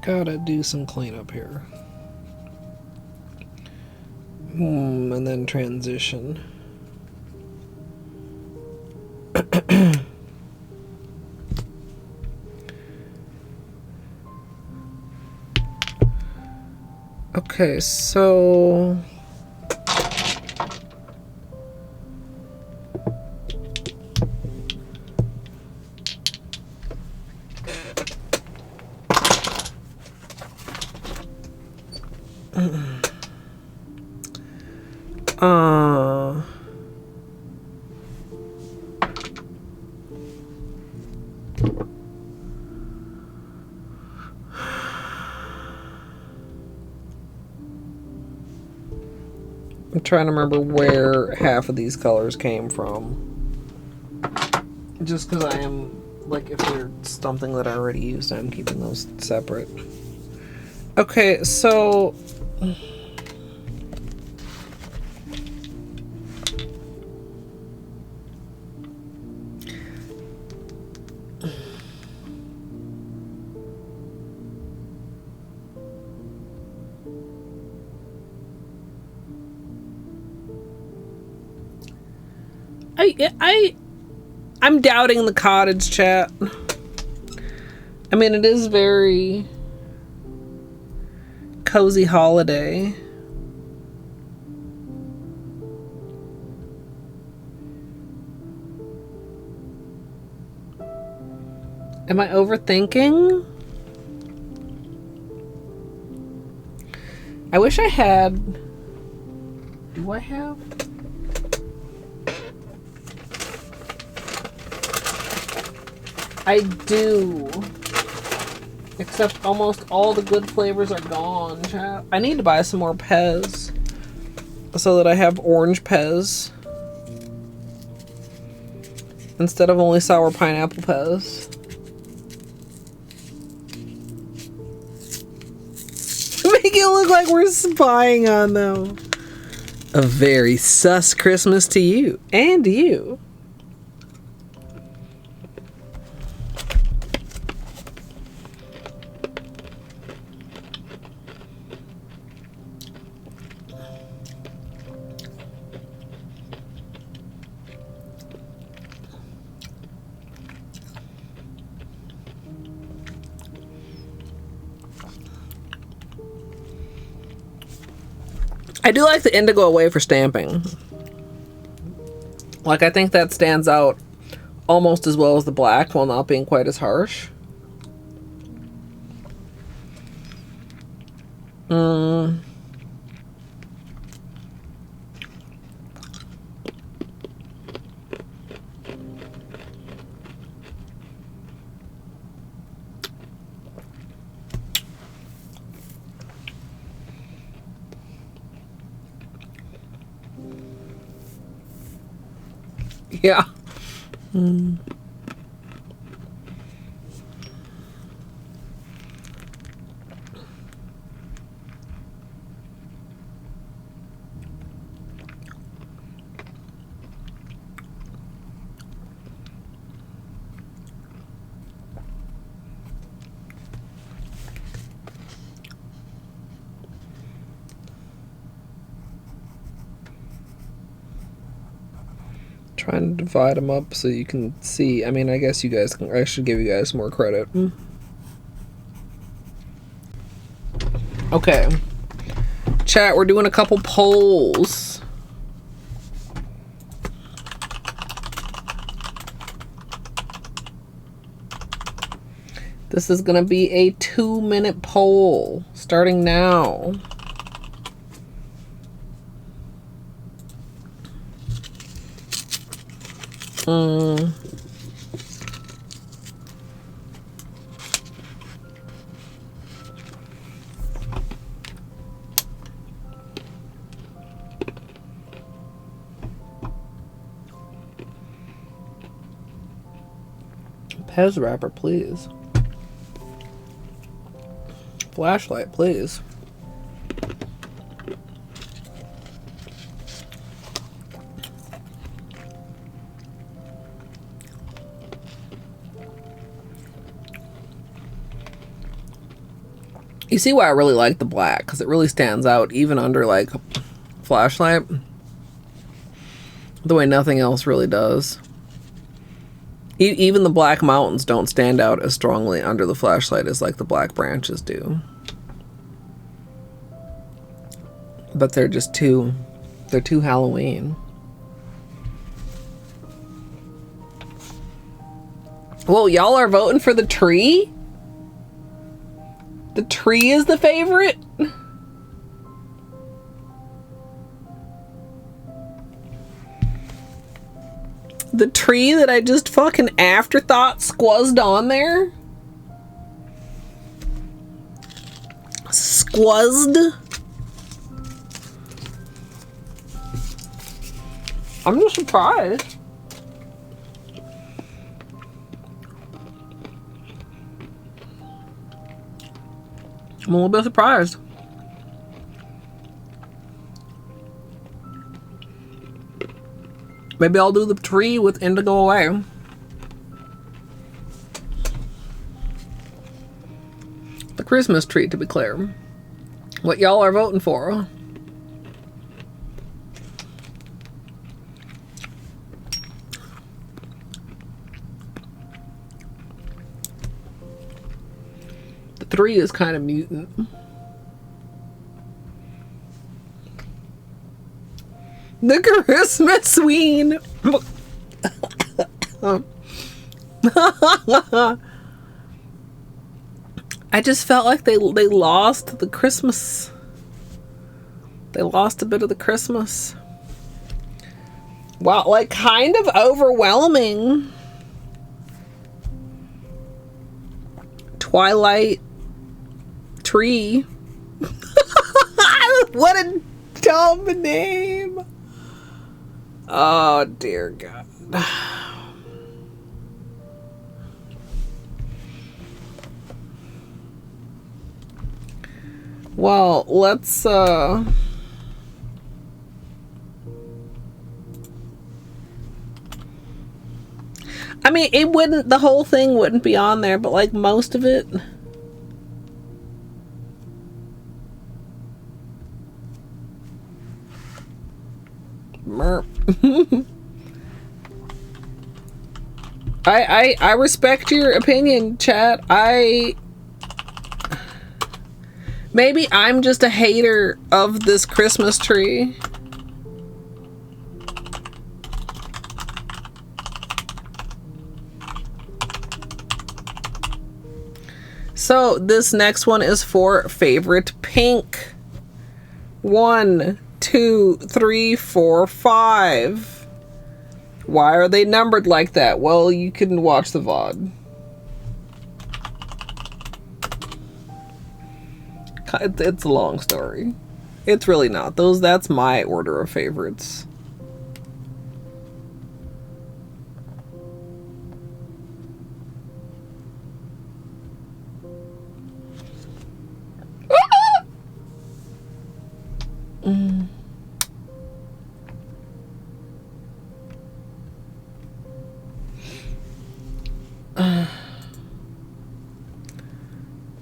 Gotta do some cleanup here. And then transition. Okay, so... I'm trying to remember where half of these colors came from. Just because I am, like, if they're something that I already used, I'm keeping those separate. Okay, so... I'm doubting the cottage, chat. I mean, it is very cozy holiday. Am I overthinking? I wish I had... Do I have... I do. Except almost all the good flavors are gone, chat. I need to buy some more Pez. So that I have orange Pez. Instead of only sour pineapple Pez. Make it look like we're spying on them. A very sus Christmas to you. And you. I do like the indigo away for stamping. Like, I think that stands out almost as well as the black while not being quite as harsh. Yeah. Trying to divide them up so you can see. I mean, I guess you guys can. I should give you guys more credit. Okay. Chat, we're doing a couple polls. This is gonna be a 2-minute poll starting now. Pez wrapper, please. Flashlight, please. You see why I really like the black, because it really stands out even under like flashlight, the way nothing else really does. Even the black mountains don't stand out as strongly under the flashlight as like the black branches do. But they're just too Halloween. Whoa, y'all are voting for the tree? The tree is the favorite? The tree that I just fucking afterthought squuzzed on there? Squuzzed? I'm just surprised. I'm a little bit surprised. Maybe I'll do the tree with Indigo away. The Christmas tree, to be clear. What y'all are voting for. The 3 is kind of mutant. The Christmas Sween. I just felt like they lost the Christmas. They lost a bit of the Christmas. Wow, like kind of overwhelming. Twilight Tree. What a dumb name. Oh, dear God. Well, let's, I mean, it wouldn't, the whole thing wouldn't be on there, but like most of it. Merp. I respect your opinion, chat. Maybe I'm just a hater of this Christmas tree. So this next one is for favorite pink. 1, 2, 3, 4, 5. Why are they numbered like that? Well, you can watch the VOD. It's a long story. It's really not. That's my order of favorites.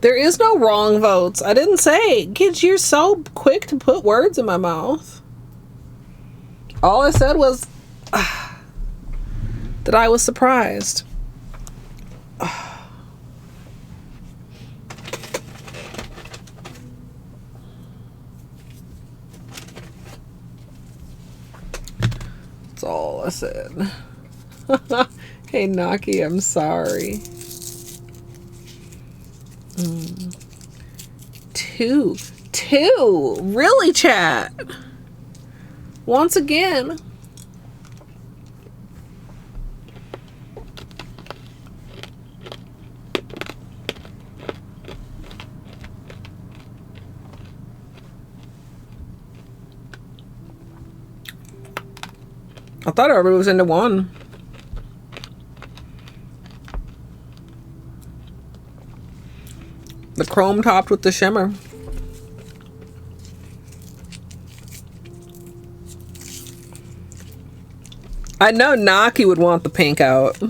There is no wrong votes. I didn't say. Kids, you're so quick to put words in my mouth. All I said was that I was surprised. That's all I said. Hey, Naki, I'm sorry. 2. Really, chat? Once again. I thought everybody was into 1. The chrome topped with the shimmer. I know Naki would want the pink out.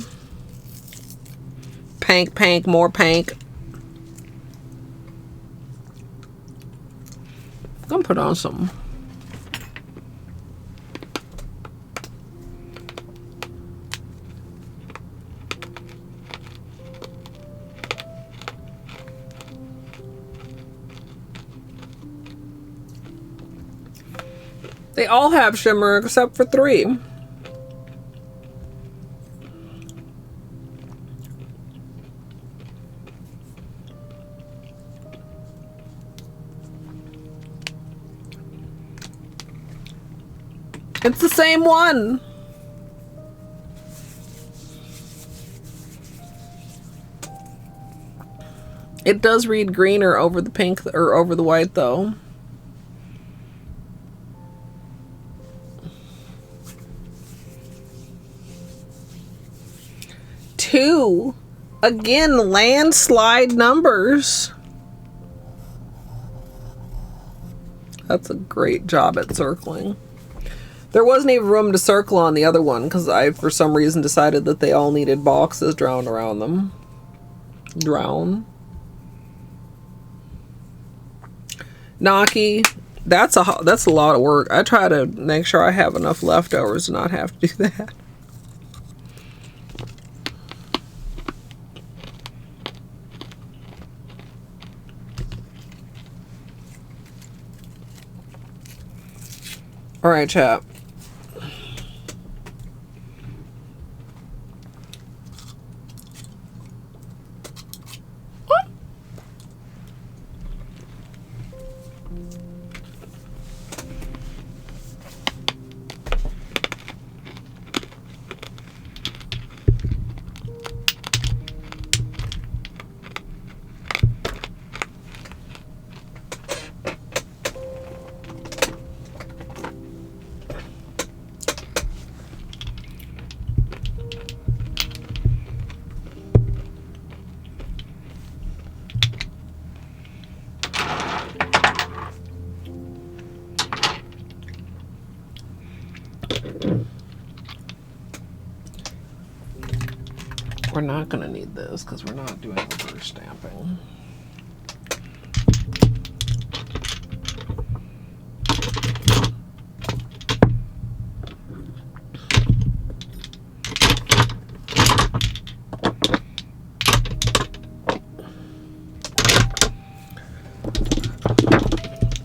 Pank, pank, more pank. I'm gonna put on some. They all have shimmer except for 3. It's the same one. It does read greener over the pink or over the white though. Two. Again, landslide numbers. That's a great job at circling. There wasn't even room to circle on the other one because I, for some reason, decided that they all needed boxes drawn around them. Drown. Naki, that's a lot of work. I try to make sure I have enough leftovers to not have to do that. All right, chat. We're not going to need this because we're not doing reverse stamping.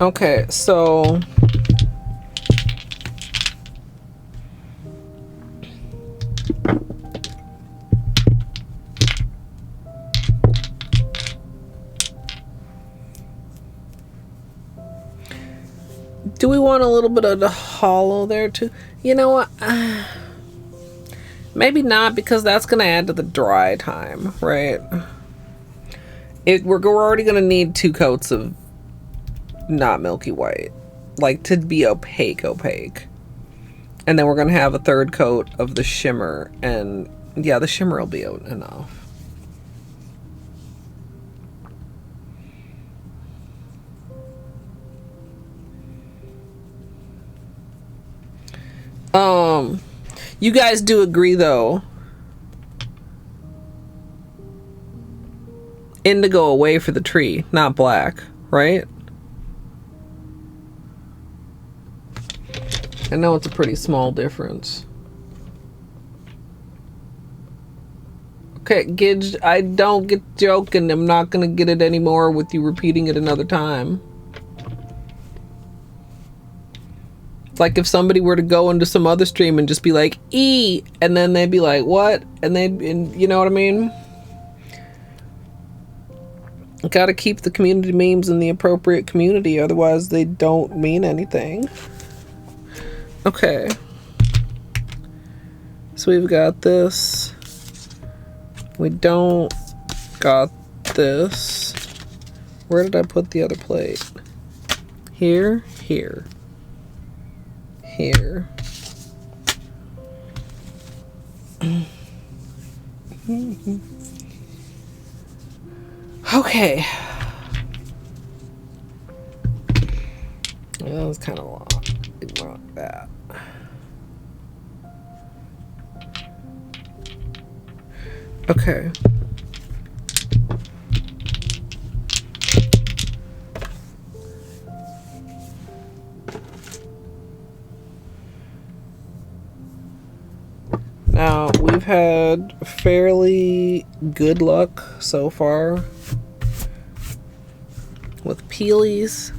Okay, so do we want a little bit of the hollow there too? You know what? Maybe not, because that's going to add to the dry time, right? We're already going to need 2 coats of not milky white, like to be opaque. And then we're going to have a 3rd coat of the shimmer, and yeah, the shimmer will be out enough. You guys do agree though, indigo away for the tree, not black, right? I know it's a pretty small difference. Okay, Gidge, I don't get joking. I'm not gonna get it anymore with you repeating it another time. It's like if somebody were to go into some other stream and just be like, E, and then they'd be like, what? And you know what I mean? Gotta keep the community memes in the appropriate community, otherwise they don't mean anything. Okay. So we've got this. We don't got this. Where did I put the other plate? Here, here. Here. Okay. Yeah, that was kind of a lot. Ignore that. Okay. Now, we've had fairly good luck so far with peelies.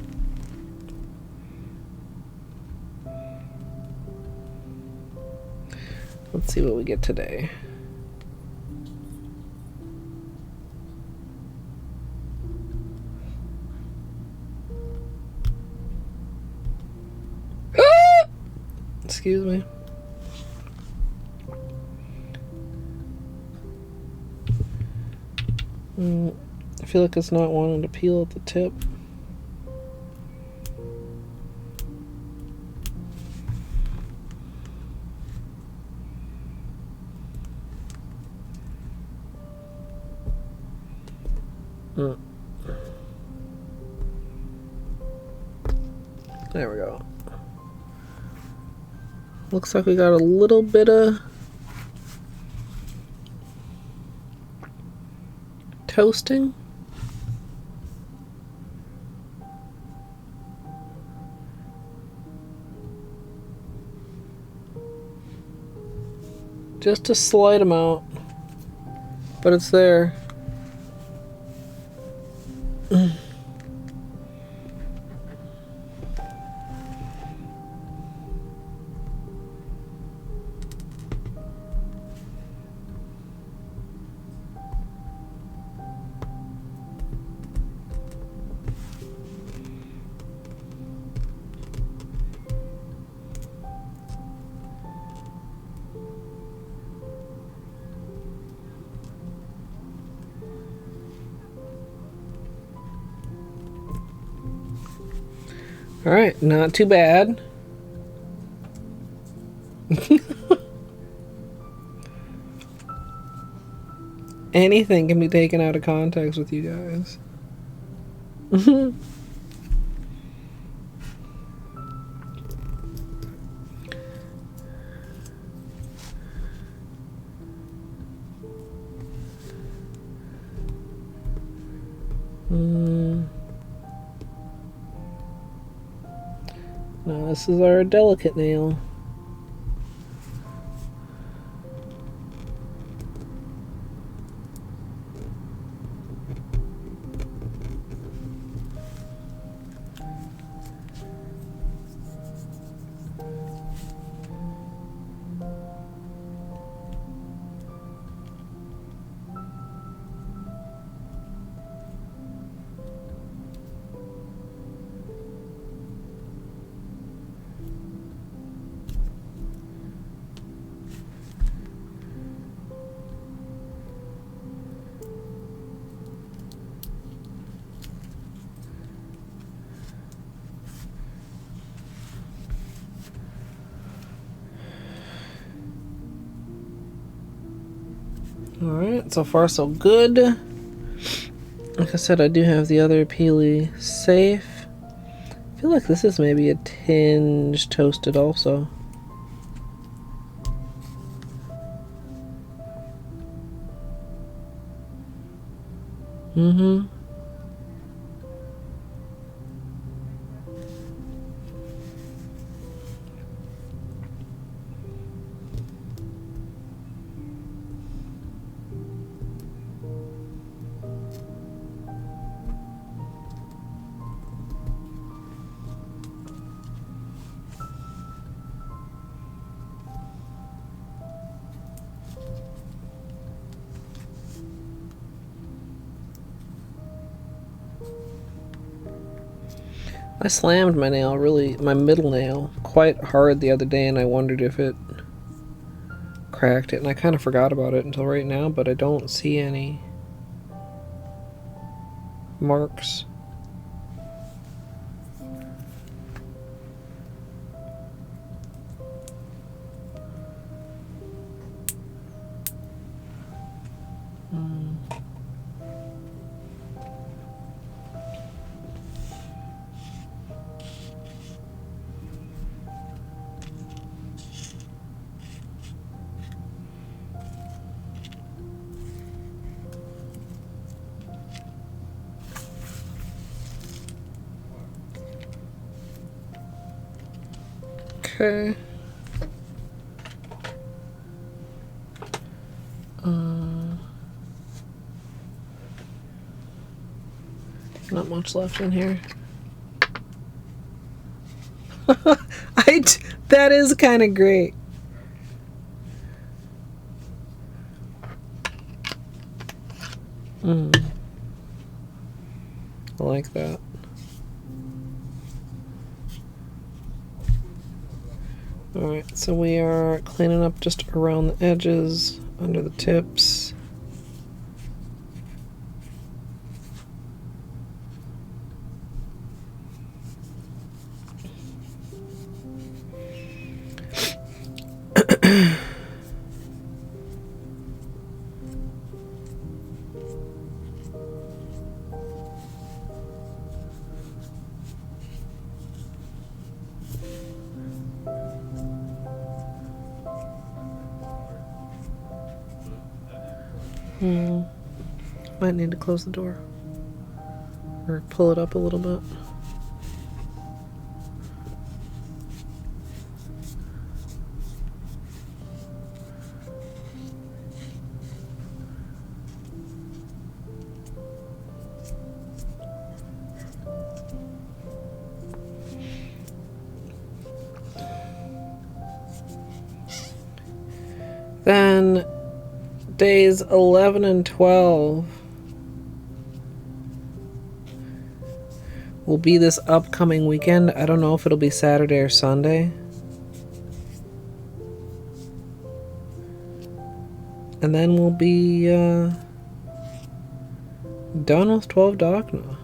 Let's see what we get today. Excuse me. I feel like it's not wanting to peel at the tip. There we go. Looks like we got a little bit of toasting. Just a slight amount, but it's there. All right, not too bad. Anything can be taken out of context with you guys. Now this is our delicate nail. Alright, so far so good. Like I said, I do have the other peely safe. I feel like this is maybe a tinge toasted also. I slammed my nail, my middle nail, quite hard the other day, and I wondered if it cracked it, and I kind of forgot about it until right now, but I don't see any marks. Okay. Not much left in here. That is kind of great. I like that. Alright, so we are cleaning up just around the edges, under the tips. Might need to close the door or pull it up a little bit. Then days 11 and 12 will be this upcoming weekend. I don't know if it'll be Saturday or Sunday. And then we'll be done with 12DOCNA.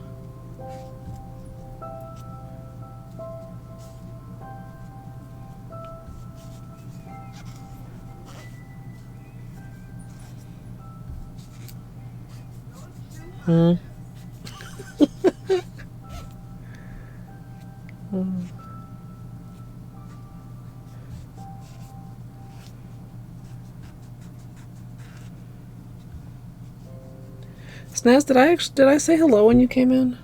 Snaz, did I say hello when you came in?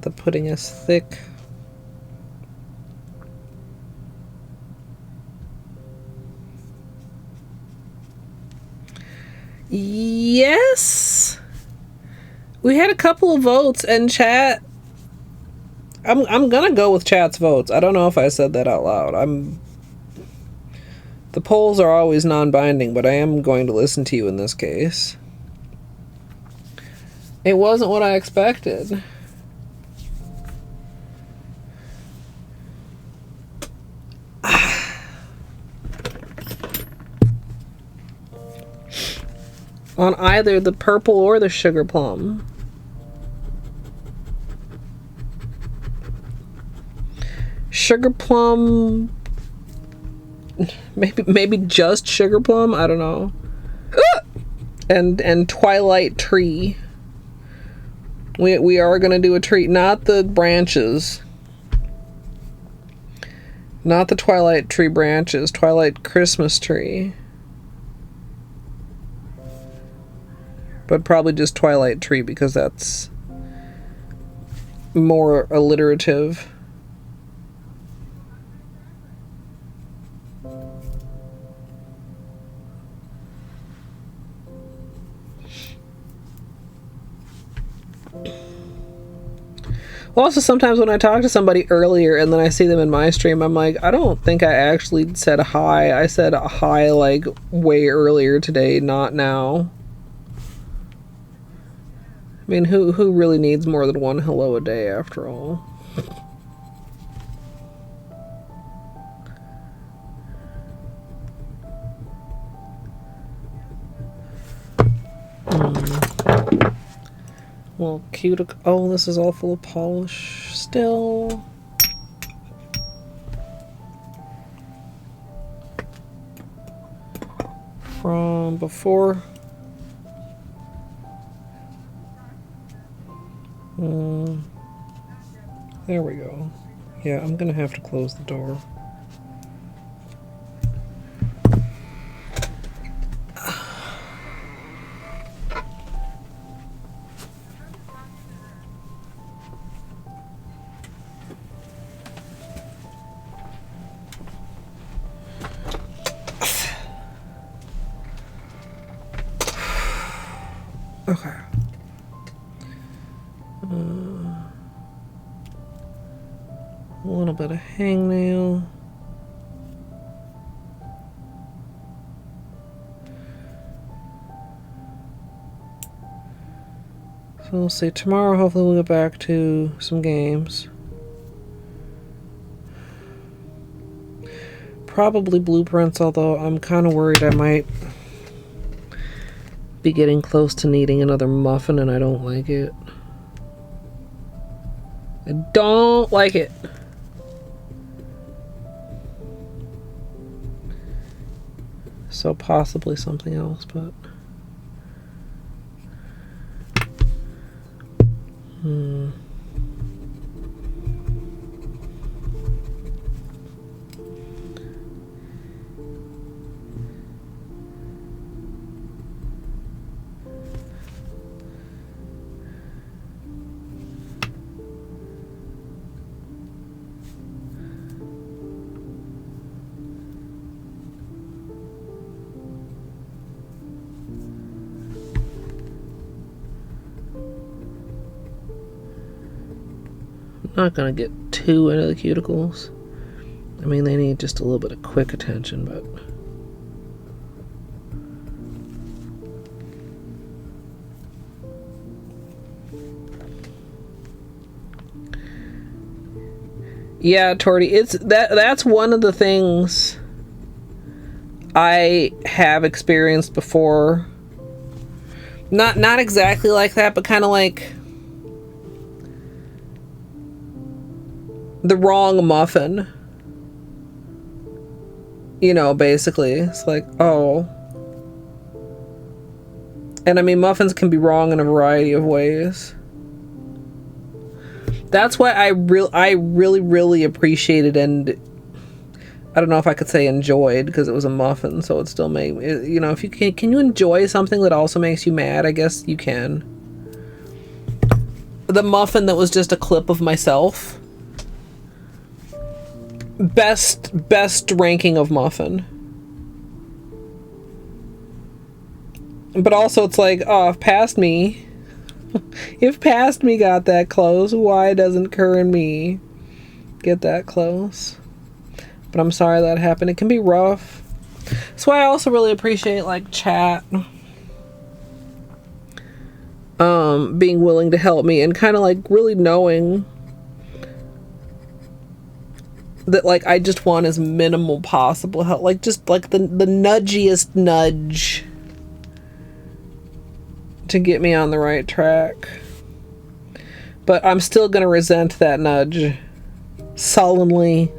The pudding is thick. Yes, we had a couple of votes, and chat. I'm gonna go with chat's votes. I don't know if I said that out loud. The polls are always non-binding, but I am going to listen to you in this case. It wasn't what I expected. On either the purple or the sugar plum. Sugar plum, maybe just sugar plum, I don't know. And Twilight Tree. We are gonna do a tree, not the branches. Not the Twilight Tree branches, Twilight Christmas Tree. But probably just Twilight Tree because that's more alliterative. Also, sometimes when I talk to somebody earlier and then I see them in my stream, I'm like, I don't think I actually said hi. I said hi like way earlier today, not now. I mean, who really needs more than one hello a day after all? Well, cute. Oh, this is all full of polish still. From before. There we go. Yeah, I'm gonna have to close the door. Okay. A little bit of hangnail. So we'll see. Tomorrow, hopefully, we'll get back to some games. Probably blueprints, although I'm kind of worried I might be getting close to needing another muffin, and I don't like it. I don't like it. So possibly something else, but... Not gonna get too into the cuticles. I mean, they need just a little bit of quick attention, but... Yeah, Torty, that's one of the things I have experienced before. Not exactly like that, but kind of like the wrong muffin. You know, basically. It's like, oh. And I mean, muffins can be wrong in a variety of ways. That's why I really appreciated, and I don't know if I could say enjoyed, because it was a muffin, so it still made, you know, if you can you enjoy something that also makes you mad? I guess you can. The muffin that was just a clip of myself. Best ranking of muffin. But also it's like, oh, if past me got that close, why doesn't Kerr and me get that close? But I'm sorry that happened. It can be rough. That's why I also really appreciate like chat being willing to help me, and kind of like really knowing that like I just want as minimal possible help, like just like the nudgiest nudge to get me on the right track. But I'm still gonna resent that nudge sullenly,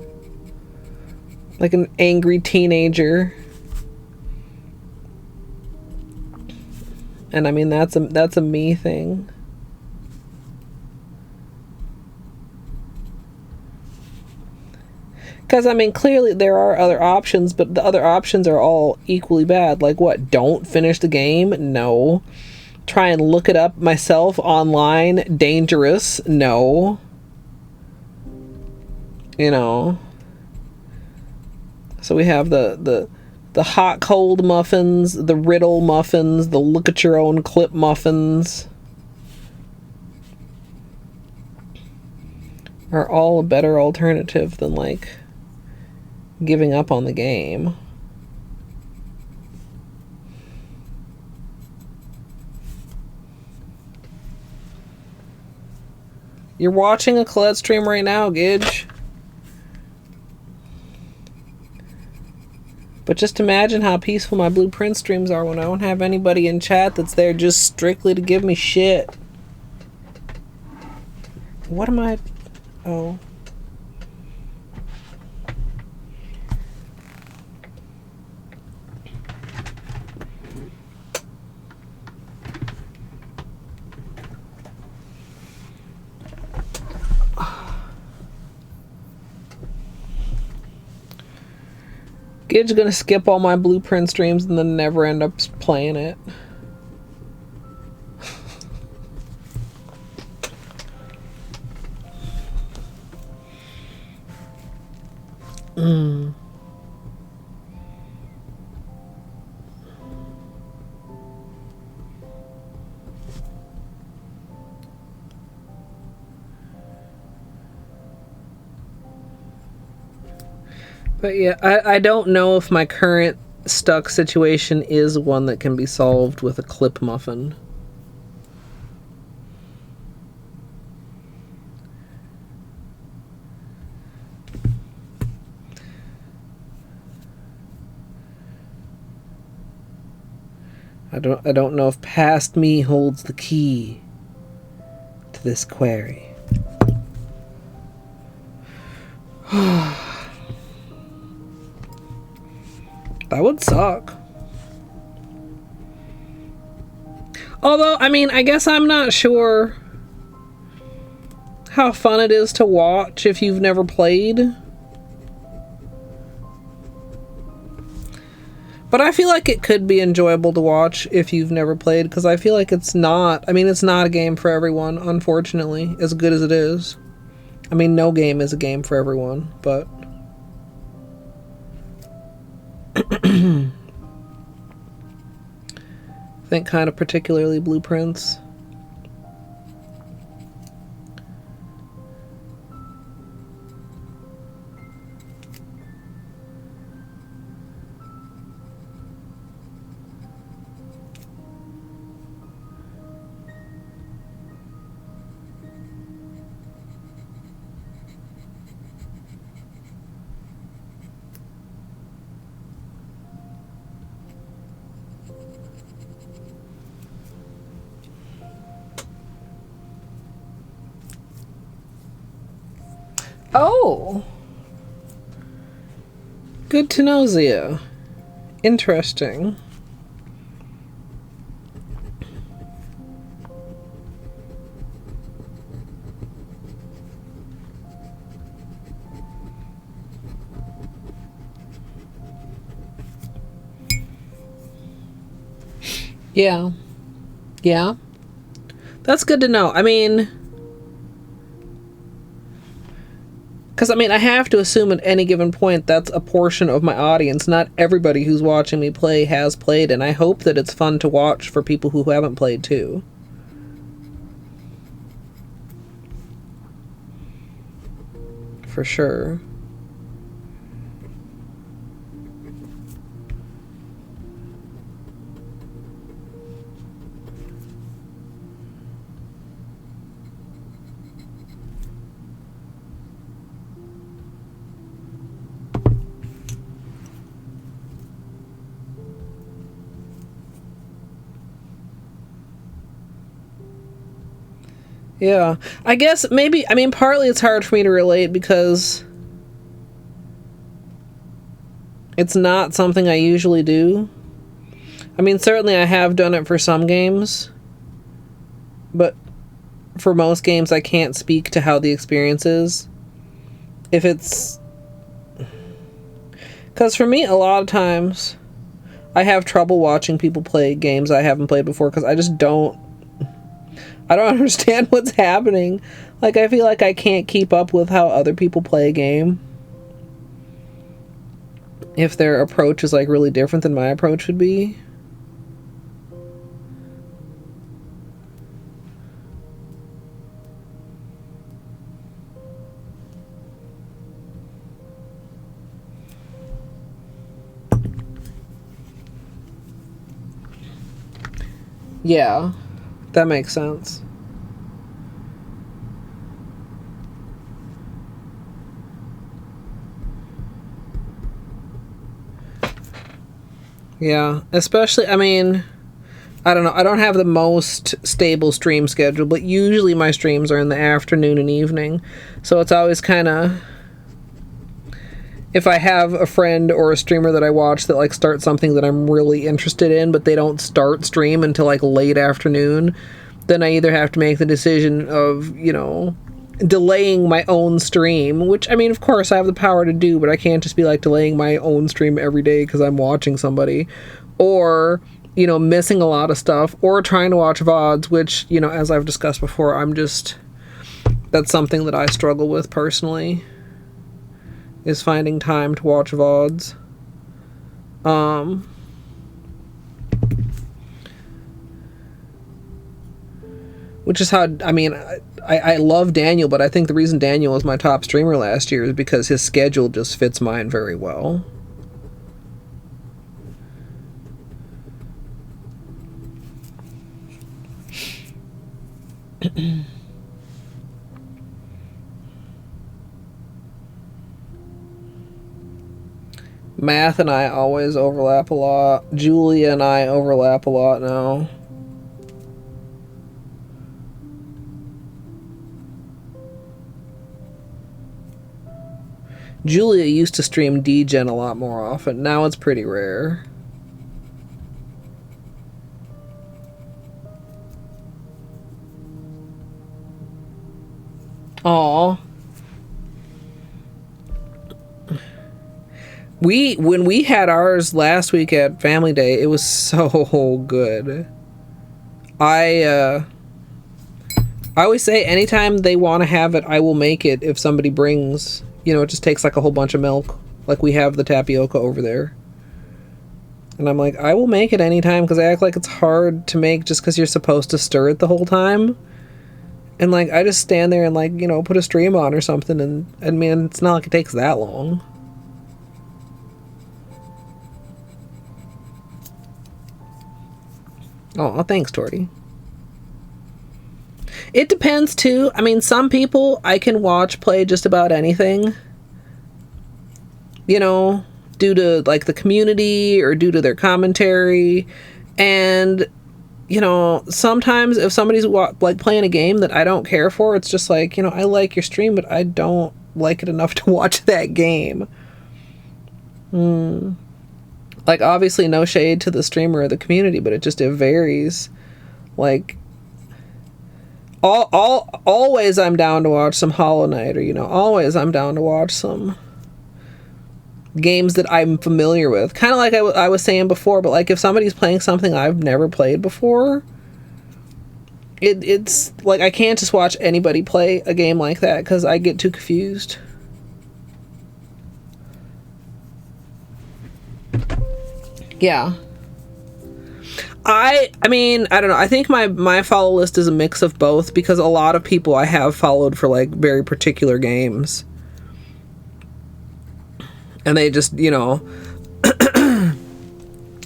like an angry teenager. And I mean, that's a me thing. Because I mean, clearly there are other options, but the other options are all equally bad. Like what? Don't finish the game? No. Try and look it up myself online? Dangerous? No. You know. So we have the hot cold muffins, the riddle muffins, the look at your own clip muffins are all a better alternative than like giving up on the game. You're watching a Colette stream right now, Gidge. But just imagine how peaceful my blueprint streams are when I don't have anybody in chat that's there just strictly to give me shit. What am I... Oh. Gid's gonna skip all my blueprint streams and then never end up playing it. But yeah, I don't know if my current stuck situation is one that can be solved with a clip muffin. I don't know if past me holds the key to this query. That would suck. Although, I mean, I guess I'm not sure how fun it is to watch if you've never played. But I feel like it could be enjoyable to watch if you've never played, because I feel like it's not, I mean, it's not a game for everyone, unfortunately, as good as it is. I mean, no game is a game for everyone, but... I think kind of particularly Blueprints. Oh! Good to know, Zia. Interesting. Yeah. Yeah. That's good to know. I mean... Because, I mean, I have to assume at any given point that's a portion of my audience. Not everybody who's watching me play has played, and I hope that it's fun to watch for people who haven't played, too. For sure. Yeah, I guess maybe, I mean, partly it's hard for me to relate because it's not something I usually do. I mean, certainly I have done it for some games, but for most games I can't speak to how the experience is. If it's... Because for me, a lot of times I have trouble watching people play games I haven't played before because I just don't understand what's happening. Like, I feel like I can't keep up with how other people play a game if their approach is, like, really different than my approach would be. Yeah, that makes sense. Yeah, especially, I mean, I don't know, I don't have the most stable stream schedule, but usually my streams are in the afternoon and evening, so it's always kind of, if I have a friend or a streamer that I watch that, like, starts something that I'm really interested in, but they don't start stream until, like, late afternoon, then I either have to make the decision of, you know, delaying my own stream, which, I mean, of course I have the power to do, but I can't just be, like, delaying my own stream every day because I'm watching somebody, or, you know, missing a lot of stuff, or trying to watch VODs, which, you know, as I've discussed before, that's something that I struggle with personally, is finding time to watch VODs. Which is how, I mean, I love Daniel, but I think the reason Daniel was my top streamer last year is because his schedule just fits mine very well. Math and I always overlap a lot. Julia and I overlap a lot now. Julia used to stream D-Gen a lot more often. Now it's pretty rare. Aww. When we had ours last week at Family Day, it was so good. I always say anytime they want to have it, I will make it if somebody brings, you know, it just takes like a whole bunch of milk. Like we have the tapioca over there. And I'm like, I will make it anytime because I act like it's hard to make just because you're supposed to stir it the whole time. And like, I just stand there and like, you know, put a stream on or something. And I mean, it's not like it takes that long. Oh, thanks, Torty. It depends, too. I mean, some people I can watch play just about anything. You know, due to, like, the community or due to their commentary. And, you know, sometimes if somebody's, like, playing a game that I don't care for, it's just like, you know, I like your stream, but I don't like it enough to watch that game. Like, obviously, no shade to the streamer or the community, but it varies. Like, always I'm down to watch some Hollow Knight, or, you know, always I'm down to watch some games that I'm familiar with. Kind of like I was saying before, but, like, if somebody's playing something I've never played before, it's, like, I can't just watch anybody play a game like that, because I get too confused. Yeah. I mean, I don't know. I think my follow list is a mix of both because a lot of people I have followed for like very particular games. And they just, you know,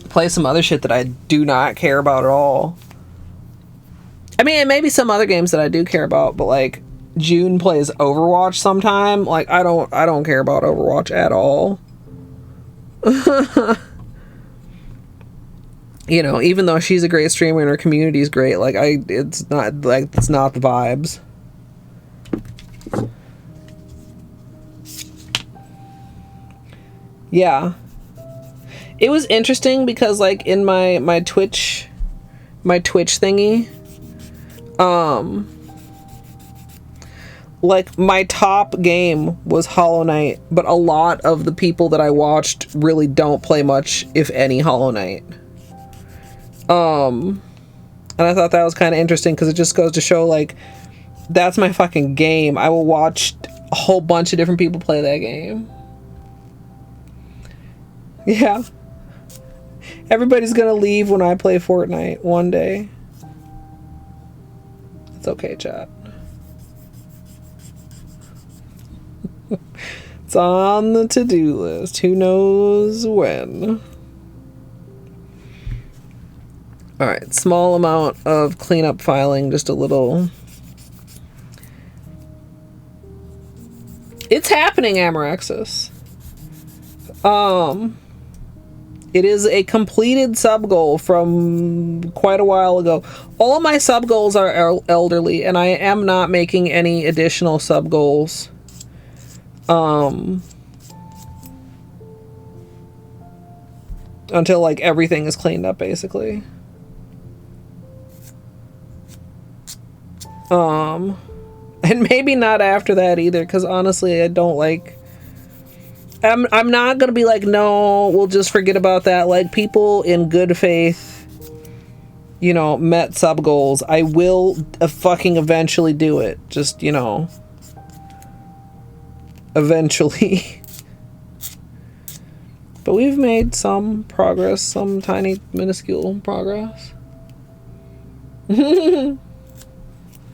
play some other shit that I do not care about at all. I mean, maybe some other games that I do care about, but like June plays Overwatch sometime. Like I don't care about Overwatch at all. You know, even though she's a great streamer and her community is great, like it's not the vibes. Yeah. It was interesting because like in my Twitch thingy, like my top game was Hollow Knight, but a lot of the people that I watched really don't play much, if any, Hollow Knight. And I thought that was kind of interesting because it just goes to show, like, that's my fucking game. I will watch a whole bunch of different people play that game. Yeah. Everybody's gonna leave when I play Fortnite one day. It's okay, chat. It's on the to-do list. Who knows when? Alright, small amount of cleanup filing, just a little. It's happening, Amorexis. It is a completed sub goal from quite a while ago. All my sub goals are elderly, and I am not making any additional sub goals. Until like everything is cleaned up, basically. And maybe not after that either, because honestly, I don't like. I'm not gonna be like, no, we'll just forget about that. Like, people in good faith, you know, met sub goals. I will fucking eventually do it. Just, you know, eventually. But we've made some progress, some tiny, minuscule progress.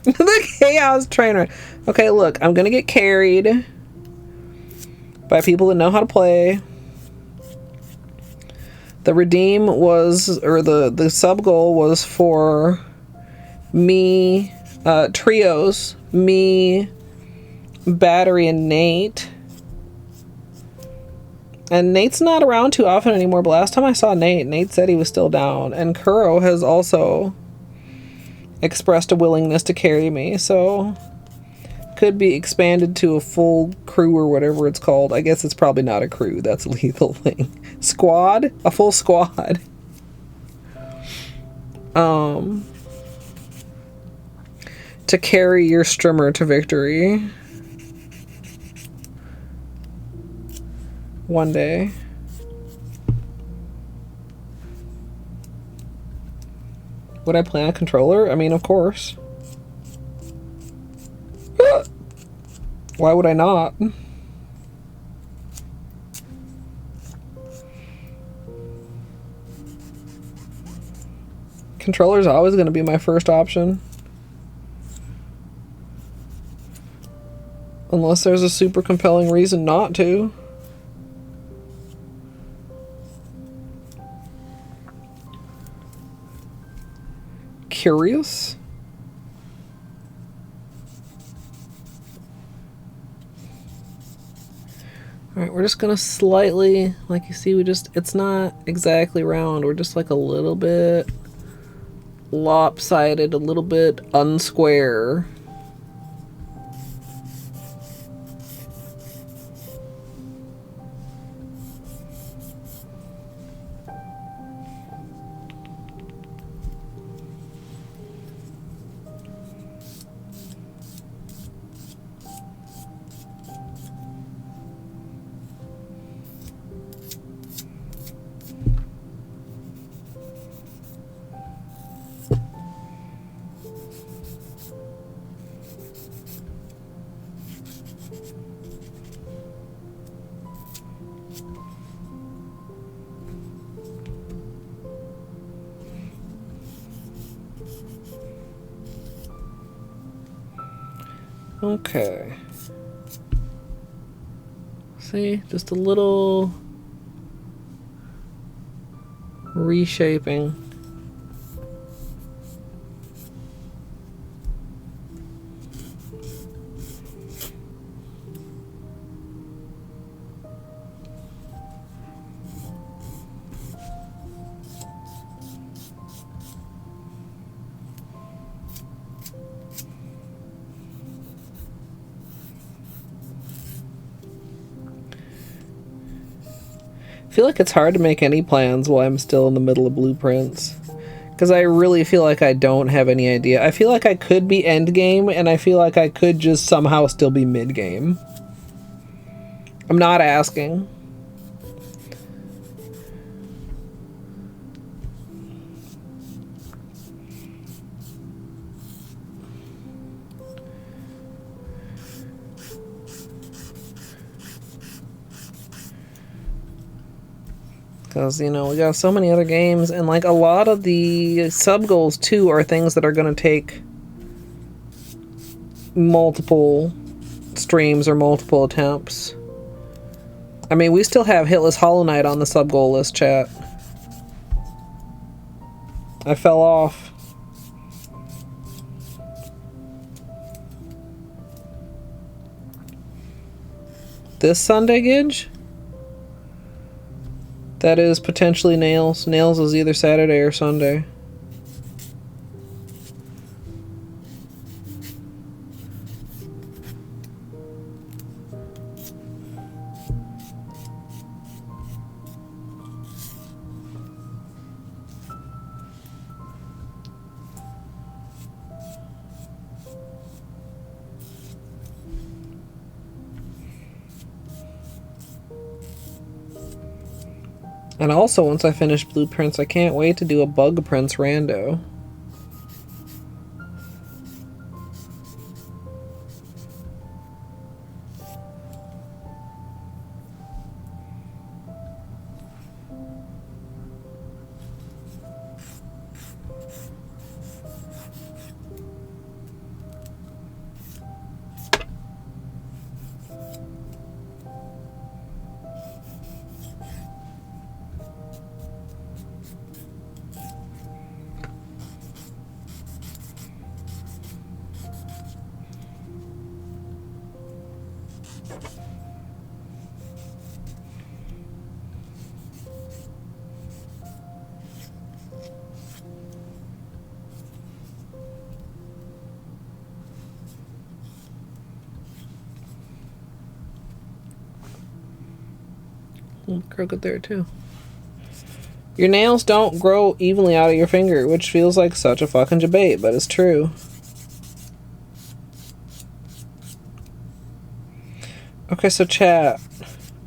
The chaos trainer. Okay, look, I'm gonna get carried by people that know how to play. The redeem was, or the sub goal was for me, trios, me, Battery, and Nate. And Nate's not around too often anymore, but last time I saw Nate said he was still down. And Kuro has also expressed a willingness to carry me, so could be expanded to a full crew or whatever it's called. I guess it's probably not a crew. That's a lethal thing. Squad? A full squad. To carry your strimmer to victory. One day. Would I play on a controller? I mean, of course. Why would I not? Controller's always going to be my first option. Unless there's a super compelling reason not to. Curious? Alright, we're just gonna slightly, like you see, it's not exactly round, we're just like a little bit lopsided, a little bit unsquare. Okay. See, just a little reshaping. I feel like it's hard to make any plans while I'm still in the middle of blueprints. Because I really feel like I don't have any idea. I feel like I could be endgame, and I feel like I could just somehow still be mid-game. I'm not asking. Because, you know, we got so many other games, and like a lot of the sub goals too are things that are going to take multiple streams or multiple attempts. I mean, we still have Hitless Hollow Knight on the sub goal list, chat. I fell off. This Sunday, Gidge? That is potentially Nails. Nails is either Saturday or Sunday. And also, once I finish blueprints, I can't wait to do a bug prints rando. Crooked there too. Your nails don't grow evenly out of your finger, which feels like such a fucking debate, but it's true. Okay, so chat.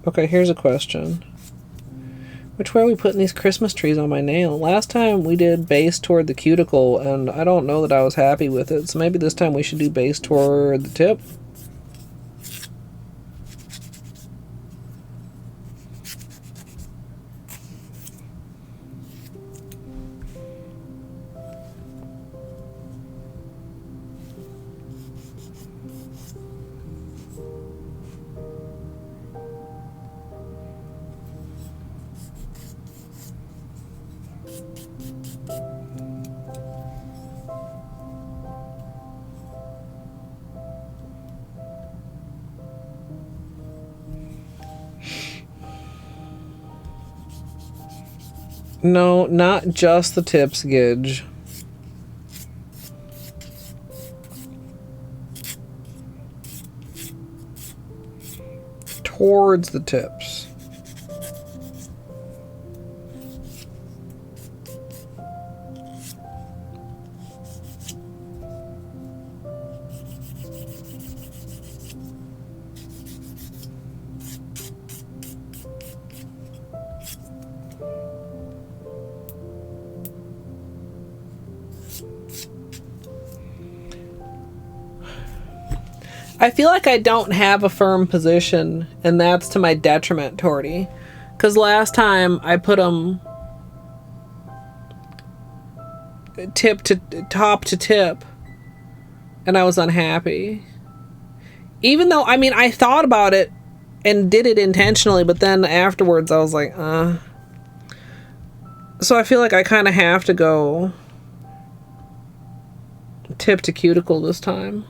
Okay, here's a question. Which way are we putting these Christmas trees on my nail? Last time we did base toward the cuticle, and I don't know that I was happy with it, so maybe this time we should do base toward the tip. No, not just the tips, Gidge. Towards the tips. I feel like I don't have a firm position, and that's to my detriment, Torty. Because last time I put them top to tip, and I was unhappy. Even though, I mean, I thought about it and did it intentionally, but then afterwards I was like, So I feel like I kind of have to go tip to cuticle this time.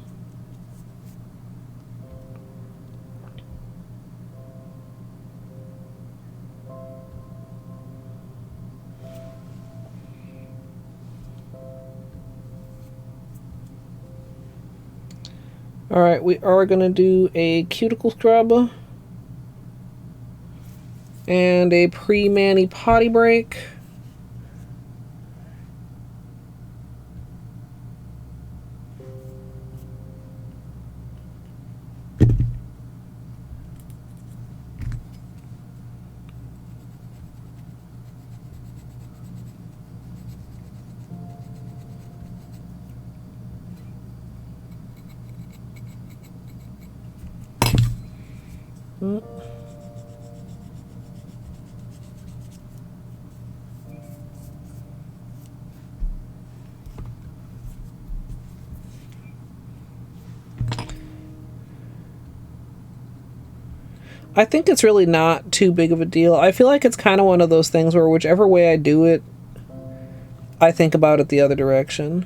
Alright, we are going to do a cuticle scrub and a pre-mani potty break. I think it's really not too big of a deal. I feel like it's kind of one of those things where whichever way I do it, I think about it the other direction.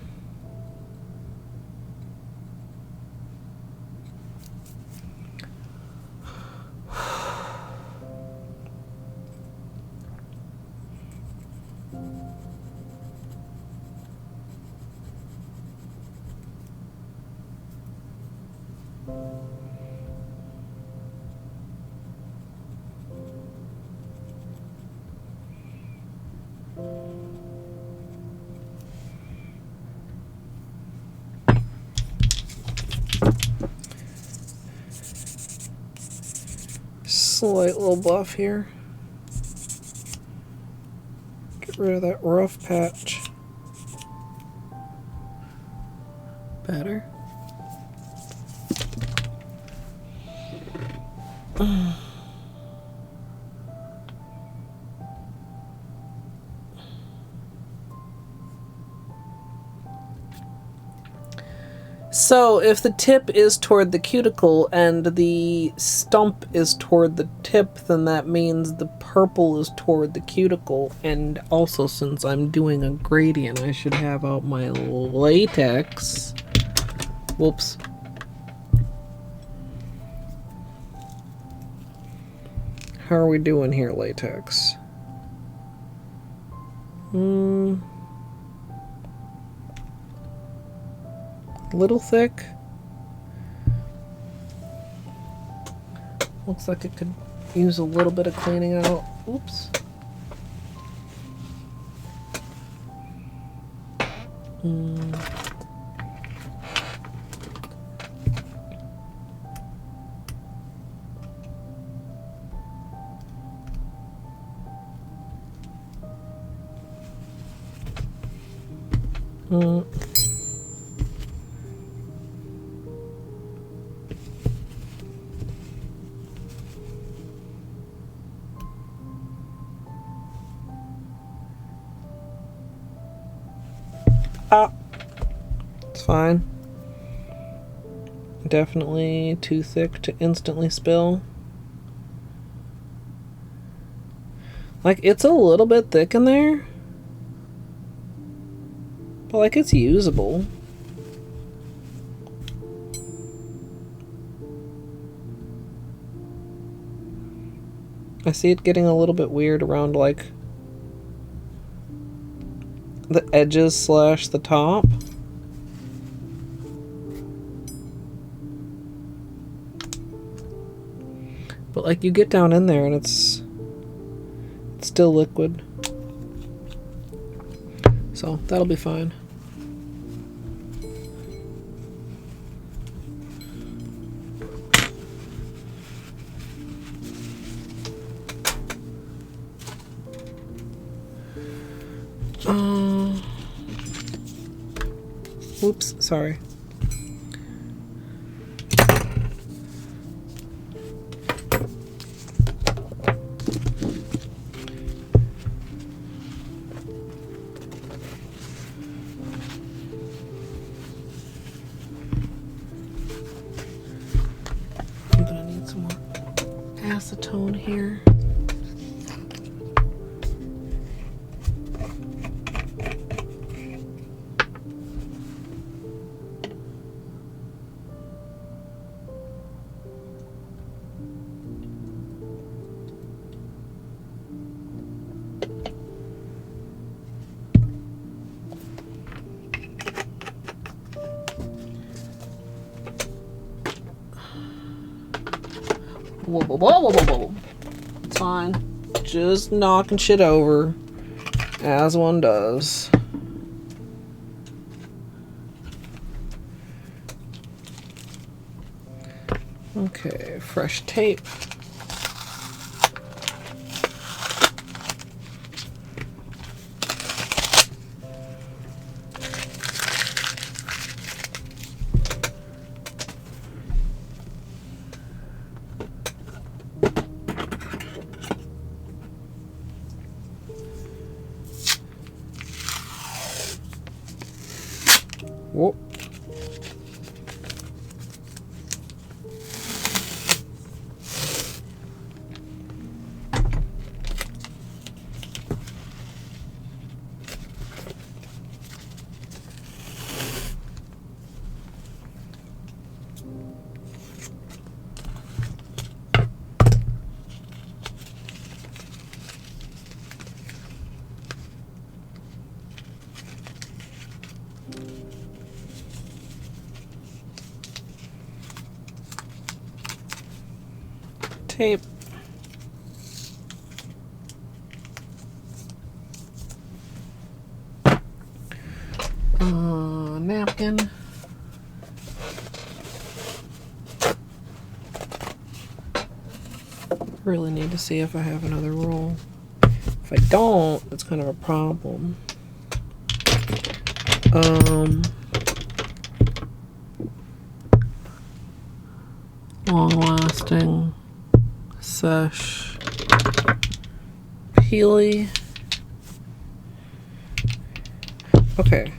Slight little buff here. Get rid of that rough patch. Better. So, if the tip is toward the cuticle and the stump is toward the tip, then that means the purple is toward the cuticle. And also, since I'm doing a gradient, I should have out my latex. Whoops. How are we doing here, latex? Little thick. Looks like it could use a little bit of cleaning out. Oops. It's fine. Definitely too thick to instantly spill. Like, it's a little bit thick in there, but like, it's usable. I see it getting a little bit weird around like the edges slash the top. But like, you get down in there and it's still liquid. So that'll be fine. Oops, sorry. I'm gonna need some more acetone here. Whoa, whoa, whoa, whoa, whoa, whoa. It's fine. Just knocking shit over, as one does. Okay, fresh tape. Whoa. Tape. Napkin. Really need to see if I have another roll. If I don't, it's kind of a problem. Long-lasting Seche Peely. Okay.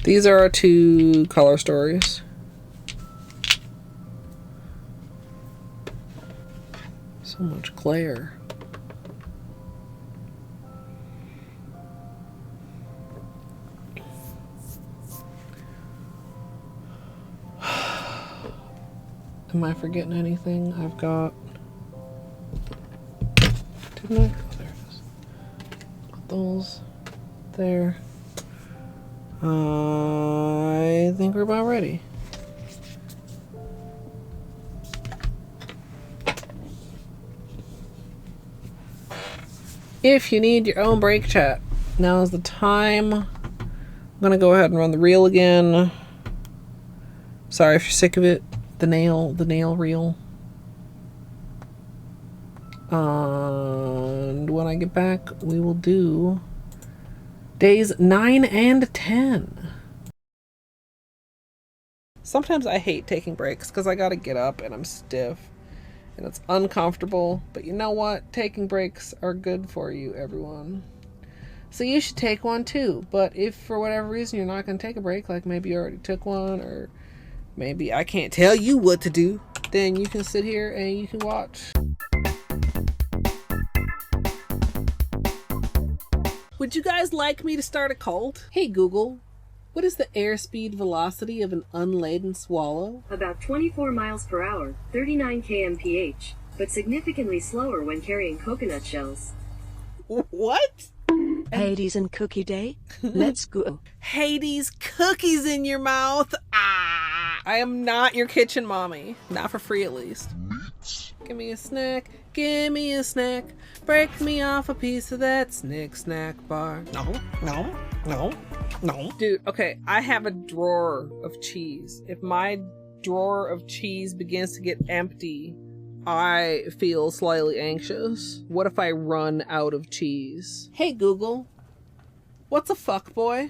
These are our two color stories. So much glare. Am I forgetting anything? I've got... Didn't I? Oh, there it is. Put those there. I think we're about ready. If you need your own break chat, now is the time. I'm gonna go ahead and run the reel again. Sorry if you're sick of it. The nail reel. And when I get back, we will do days 9 and 10. Sometimes I hate taking breaks because I gotta get up and I'm stiff and it's uncomfortable. But you know what? Taking breaks are good for you, everyone. So you should take one too. But if for whatever reason you're not gonna take a break, like maybe you already took one, or maybe I can't tell you what to do, then you can sit here and you can watch. Would you guys like me to start a cult? Hey Google, what is the airspeed velocity of an unladen swallow? About 24 miles per hour, 39 kmph, but significantly slower when carrying coconut shells. What? Hades and Cookie Day? Let's go. Hades, cookies in your mouth. Ah! I am not your kitchen mommy. Not for free, at least. Give me a snack. Give me a snack. Break me off a piece of that snack bar. No. Dude, okay, I have a drawer of cheese. If my drawer of cheese begins to get empty, I feel slightly anxious. What if I run out of cheese? Hey Google, what's a fuckboy?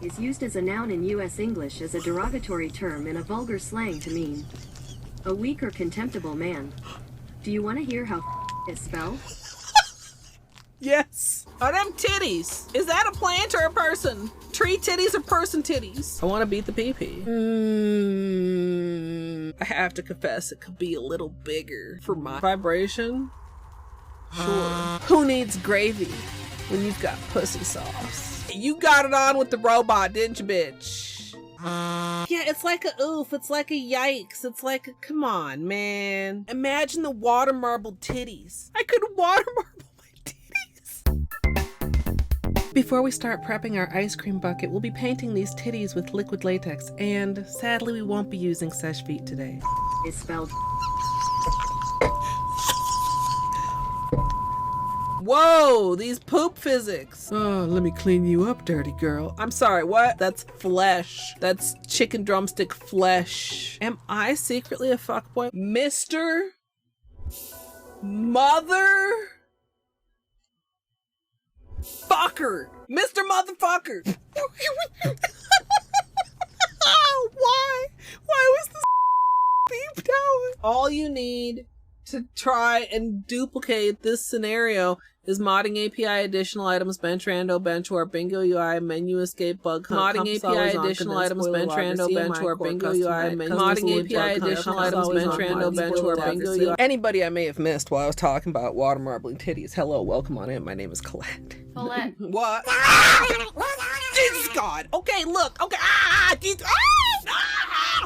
Is used as a noun in U.S. English as a derogatory term in a vulgar slang to mean a weak or contemptible man. Do you want to hear how is spelled? Yes. Are them titties? Is that a plant or a person? Tree titties or person titties? I want to beat the pee-pee. I have to confess, it could be a little bigger for my vibration. Sure. Who needs gravy when you've got pussy sauce? You got it on with the robot, didn't you, bitch? Yeah, it's like a oof, it's like a yikes, it's like a, come on, man. Imagine the water marble titties. I could water marble my titties. Before we start prepping our ice cream bucket, we'll be painting these titties with liquid latex, and sadly we won't be using Seche Vite today. Is spelled. Whoa, these poop physics. Oh, let me clean you up, dirty girl. I'm sorry, what? That's flesh. That's chicken drumstick flesh. Am I secretly a fuckboy? Mr. Mother Fucker. Mr. Motherfucker. Why? Why was this beeped out? All you need to try and duplicate this scenario is modding API additional items, bench rando, bench warp, bingo UI, menu escape, bug hunt, modding API additional items, bench rando, bench warp, bingo UI, modding API additional items, bench rando, bench warp, bingo UI. Anybody I may have missed while I was talking about water marbling titties, hello, welcome on in. My name is Colette. Colette. What? Jesus God. Okay, look. Okay.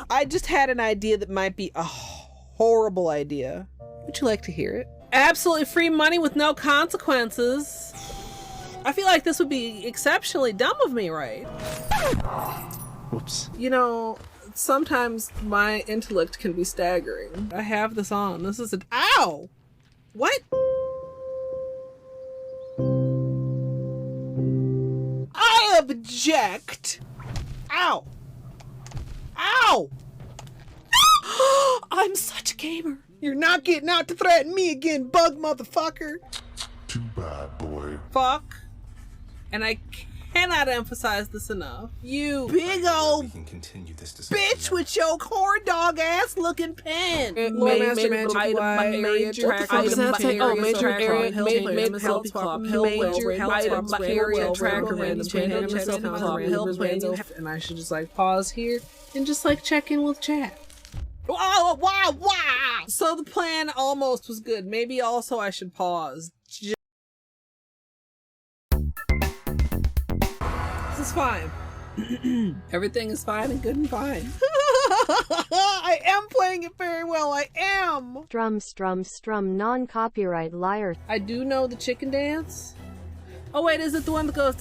I just had an idea that might be a horrible idea. Would you like to hear it? Absolutely free money with no consequences. I feel like this would be exceptionally dumb of me, right? Whoops. You know, sometimes my intellect can be staggering. I have this on. This is a... Ow! What? I object! Ow! Ow! I'm such a gamer. You're not getting out to threaten me again, bug motherfucker. Too bad, boy. Fuck. And I cannot emphasize this enough. You big old We can continue this discussion bitch with your corn dog ass looking pen. Major track and I should just like pause here and just like check in with chat. Wow. So the plan almost was good. Maybe also I should pause. This is fine. Everything is fine and good and fine. I am playing it very well. I am. Strum, non-copyright liar. I do know the chicken dance. Oh wait, is it the one that goes?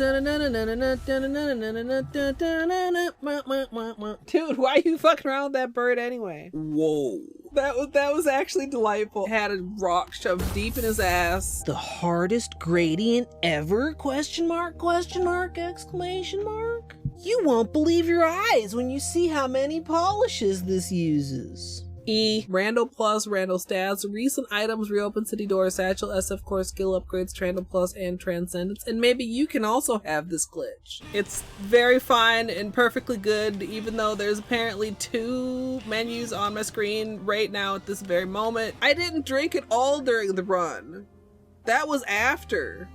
Dude, why are you fucking around with that bird anyway? Whoa. That was actually delightful. Had a rock shoved deep in his ass. The hardest gradient ever? Question mark, exclamation mark. You won't believe your eyes when you see how many polishes this uses. E. Randall Plus, Randall Stats, recent items, reopen city doors, satchel, SF core, skill upgrades, Trandall Plus, and Transcendence. And maybe you can also have this glitch. It's very fine and perfectly good, even though there's apparently 2 menus on my screen right now at this very moment. I didn't drink it all during the run. That was after.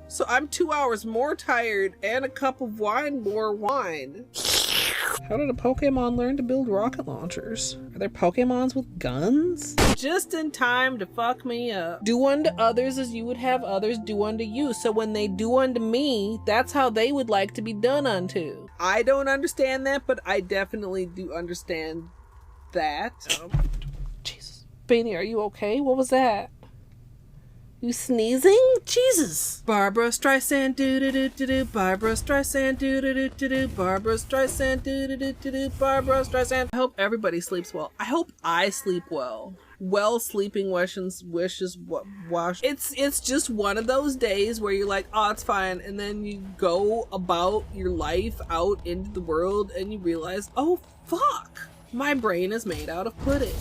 So I'm 2 hours more tired and a cup of wine more wine. How did a Pokemon learn to build rocket launchers? Are there Pokemons with guns? Just in time to fuck me up. Do unto others as you would have others do unto you. So when they do unto me, that's how they would like to be done unto. I don't understand that, but I definitely do understand that. Jesus. Beanie, are you okay? What was that? You sneezing? Jesus. Barbara Streisand do-do-do-do-do. Barbara Streisand do-do-do-do-do. Barbara Streisand do-do-do-do-do. Barbara Streisand. I hope everybody sleeps well. I hope I sleep well. Well sleeping wishes wash. It's just one of those days where you're like, oh, it's fine. And then you go about your life out into the world and you realize, oh, fuck. My brain is made out of pudding.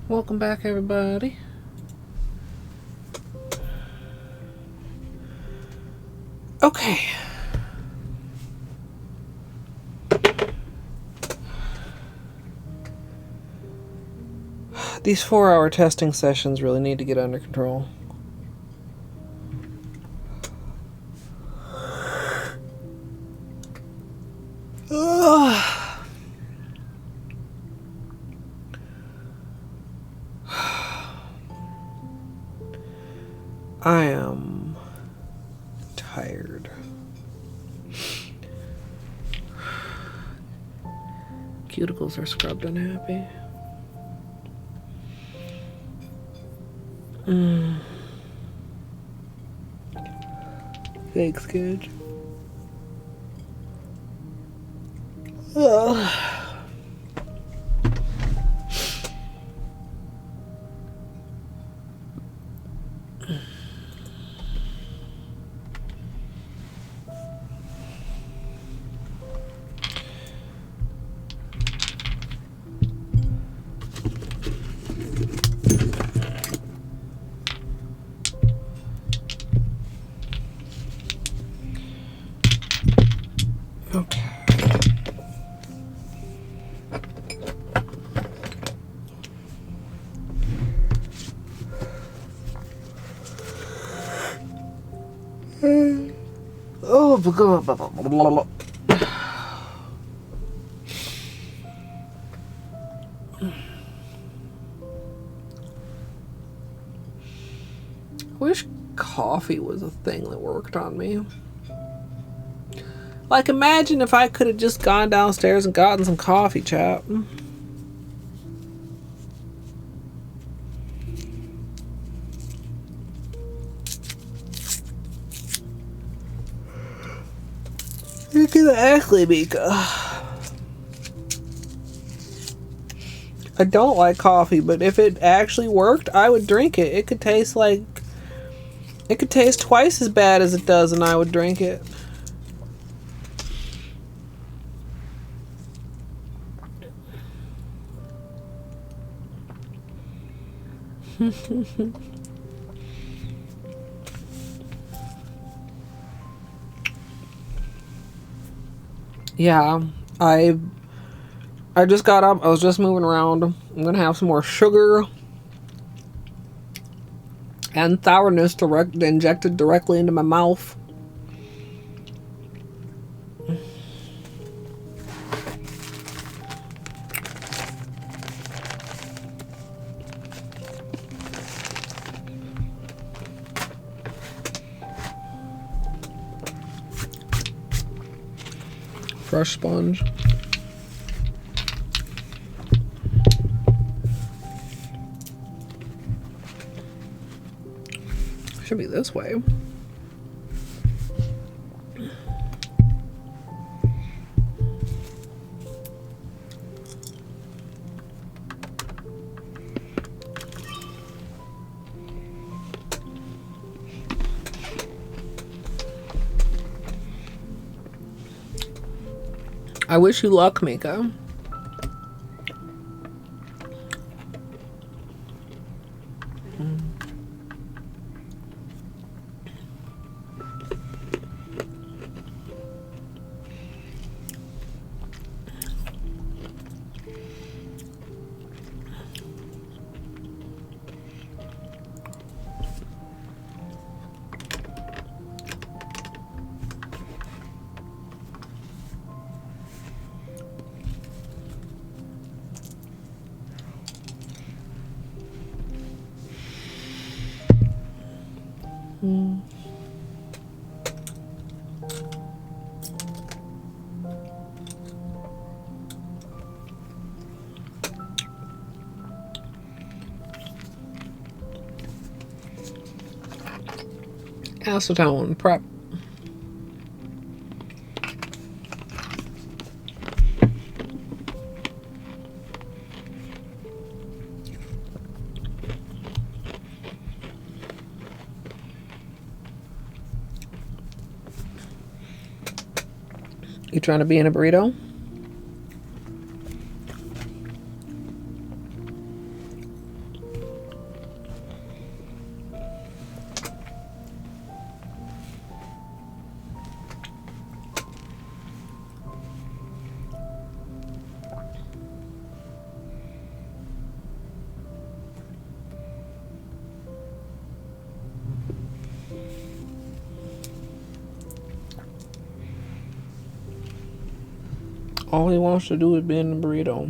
Welcome back, everybody. Okay. These 4-hour testing sessions really need to get under control. I am tired. Cuticles are scrubbed unhappy. Thanks, kid. Oh, blah, blah. Wish coffee was a thing that worked on me. Like, imagine if I could have just gone downstairs and gotten some coffee, chap. You can actually make. I don't like coffee, but if it actually worked, I would drink it. It could taste like. It could taste twice as bad as it does, and I would drink it. Yeah, I just got up. I was just moving around. I'm gonna have some more sugar and sourness injected directly into my mouth. Fresh sponge. Should be this way. I wish you luck, Mika. Acetone prep. You trying to be in a burrito? All he wants to do is be in the burrito.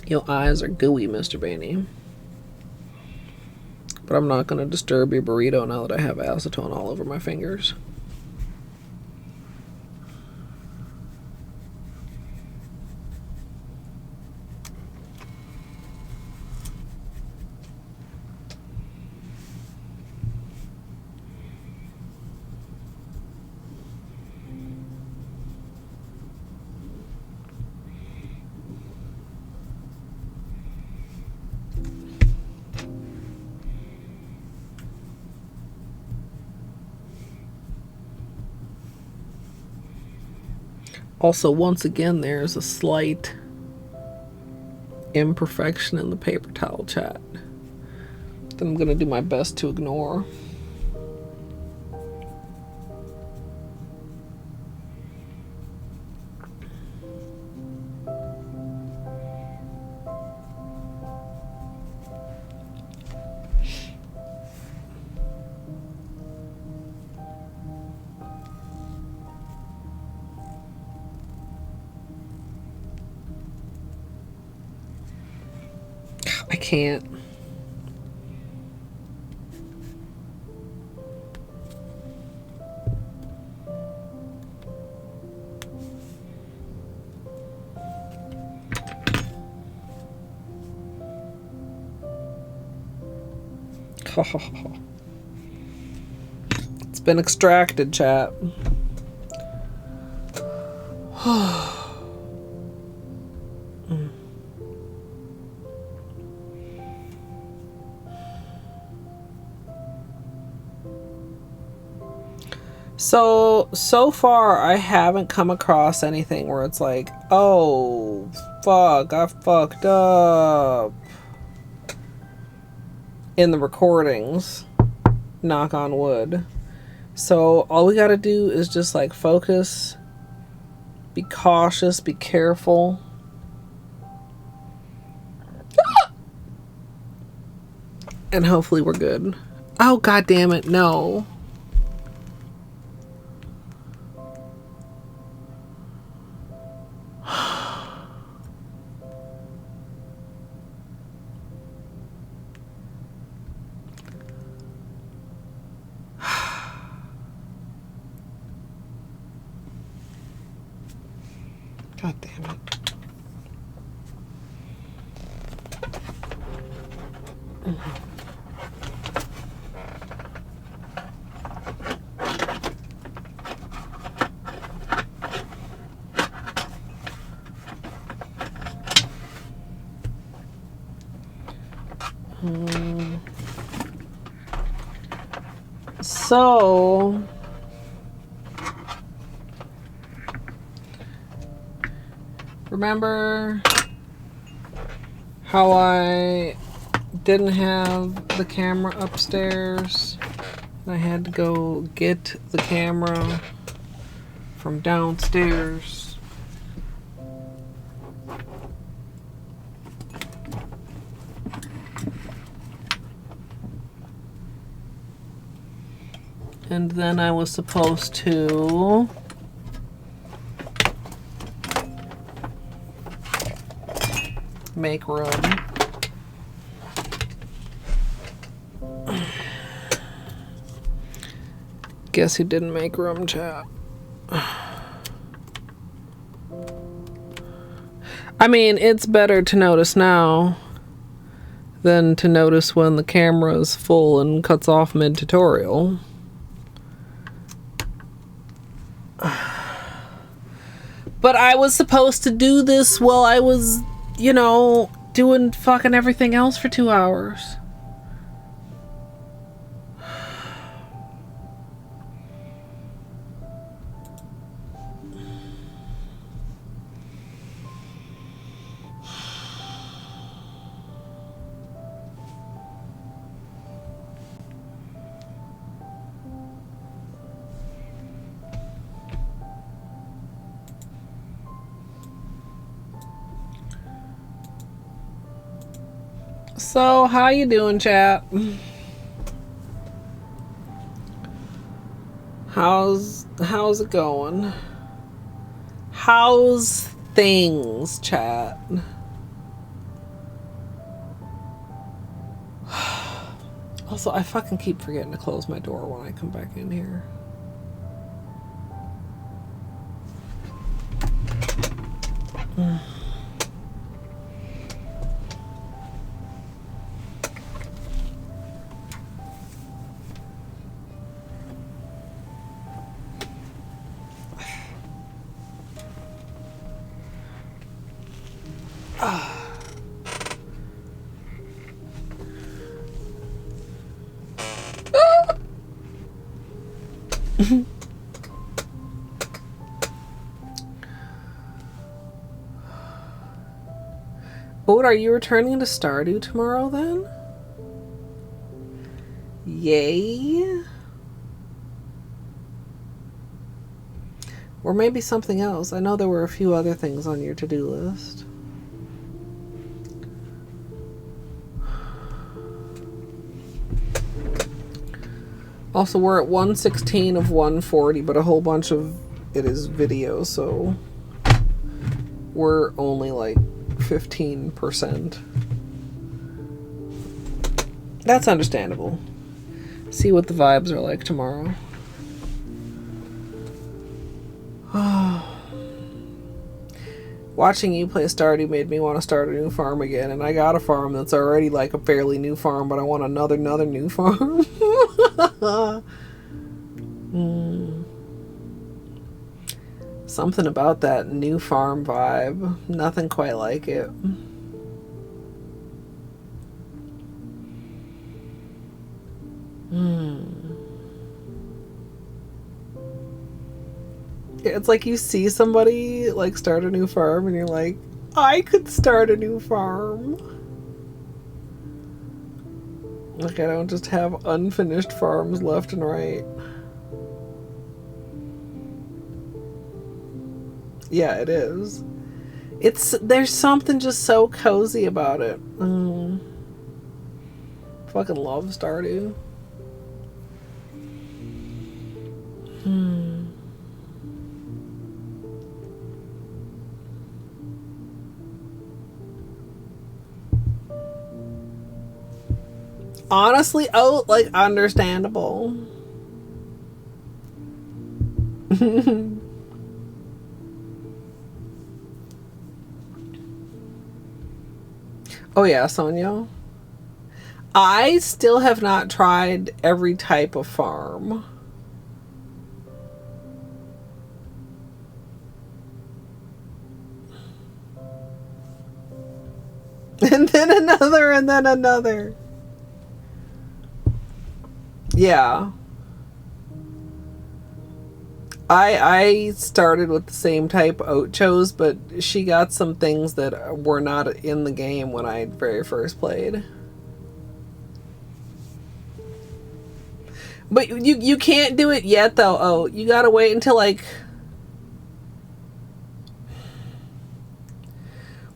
Your eyes are gooey, Mr. Beanie. But I'm not going to disturb your burrito now that I have acetone all over my fingers. Also, once again, there's a slight imperfection in the paper towel chat that I'm going to do my best to ignore. I can't. It's been extracted, chat. So far I haven't come across anything where it's like, oh, fuck, I fucked up in the recordings. Knock on wood. So all we gotta do is just like focus, be cautious, be careful. And hopefully we're good. Oh, god damn it, no. God damn it. So remember how I didn't have the camera upstairs? I had to go get the camera from downstairs. And then I was supposed to make room. Guess he didn't make room, chat. I mean, it's better to notice now than to notice when the camera is full and cuts off mid-tutorial. But I was supposed to do this while I was, you know, doing fucking everything else for 2 hours. So, how you doing, chat? How's it going? How's things, chat? Also, I fucking keep forgetting to close my door when I come back in here. Oat, are you returning to Stardew tomorrow then? Yay. Or maybe something else. I know there were a few other things on your to-do list. Also, we're at 116 of 140, but a whole bunch of it is video, so we're only like 15%. That's understandable. See what the vibes are like tomorrow. Watching you play Stardew made me want to start a new farm again, and I got a farm that's already like a fairly new farm, but I want another new farm. Something about that new farm vibe. Nothing quite like it. It's like you see somebody like start a new farm and you're like, I could start a new farm. Like I don't just have unfinished farms left and right. Yeah, it is. There's something just so cozy about it. Fucking love Stardew. Honestly, oh, like, understandable. Oh yeah, Sonia. I still have not tried every type of farm. And then another, and then another. Yeah. I started with the same type Oat chose, but she got some things that were not in the game when I very first played. But you can't do it yet though, Oat. You gotta wait until like...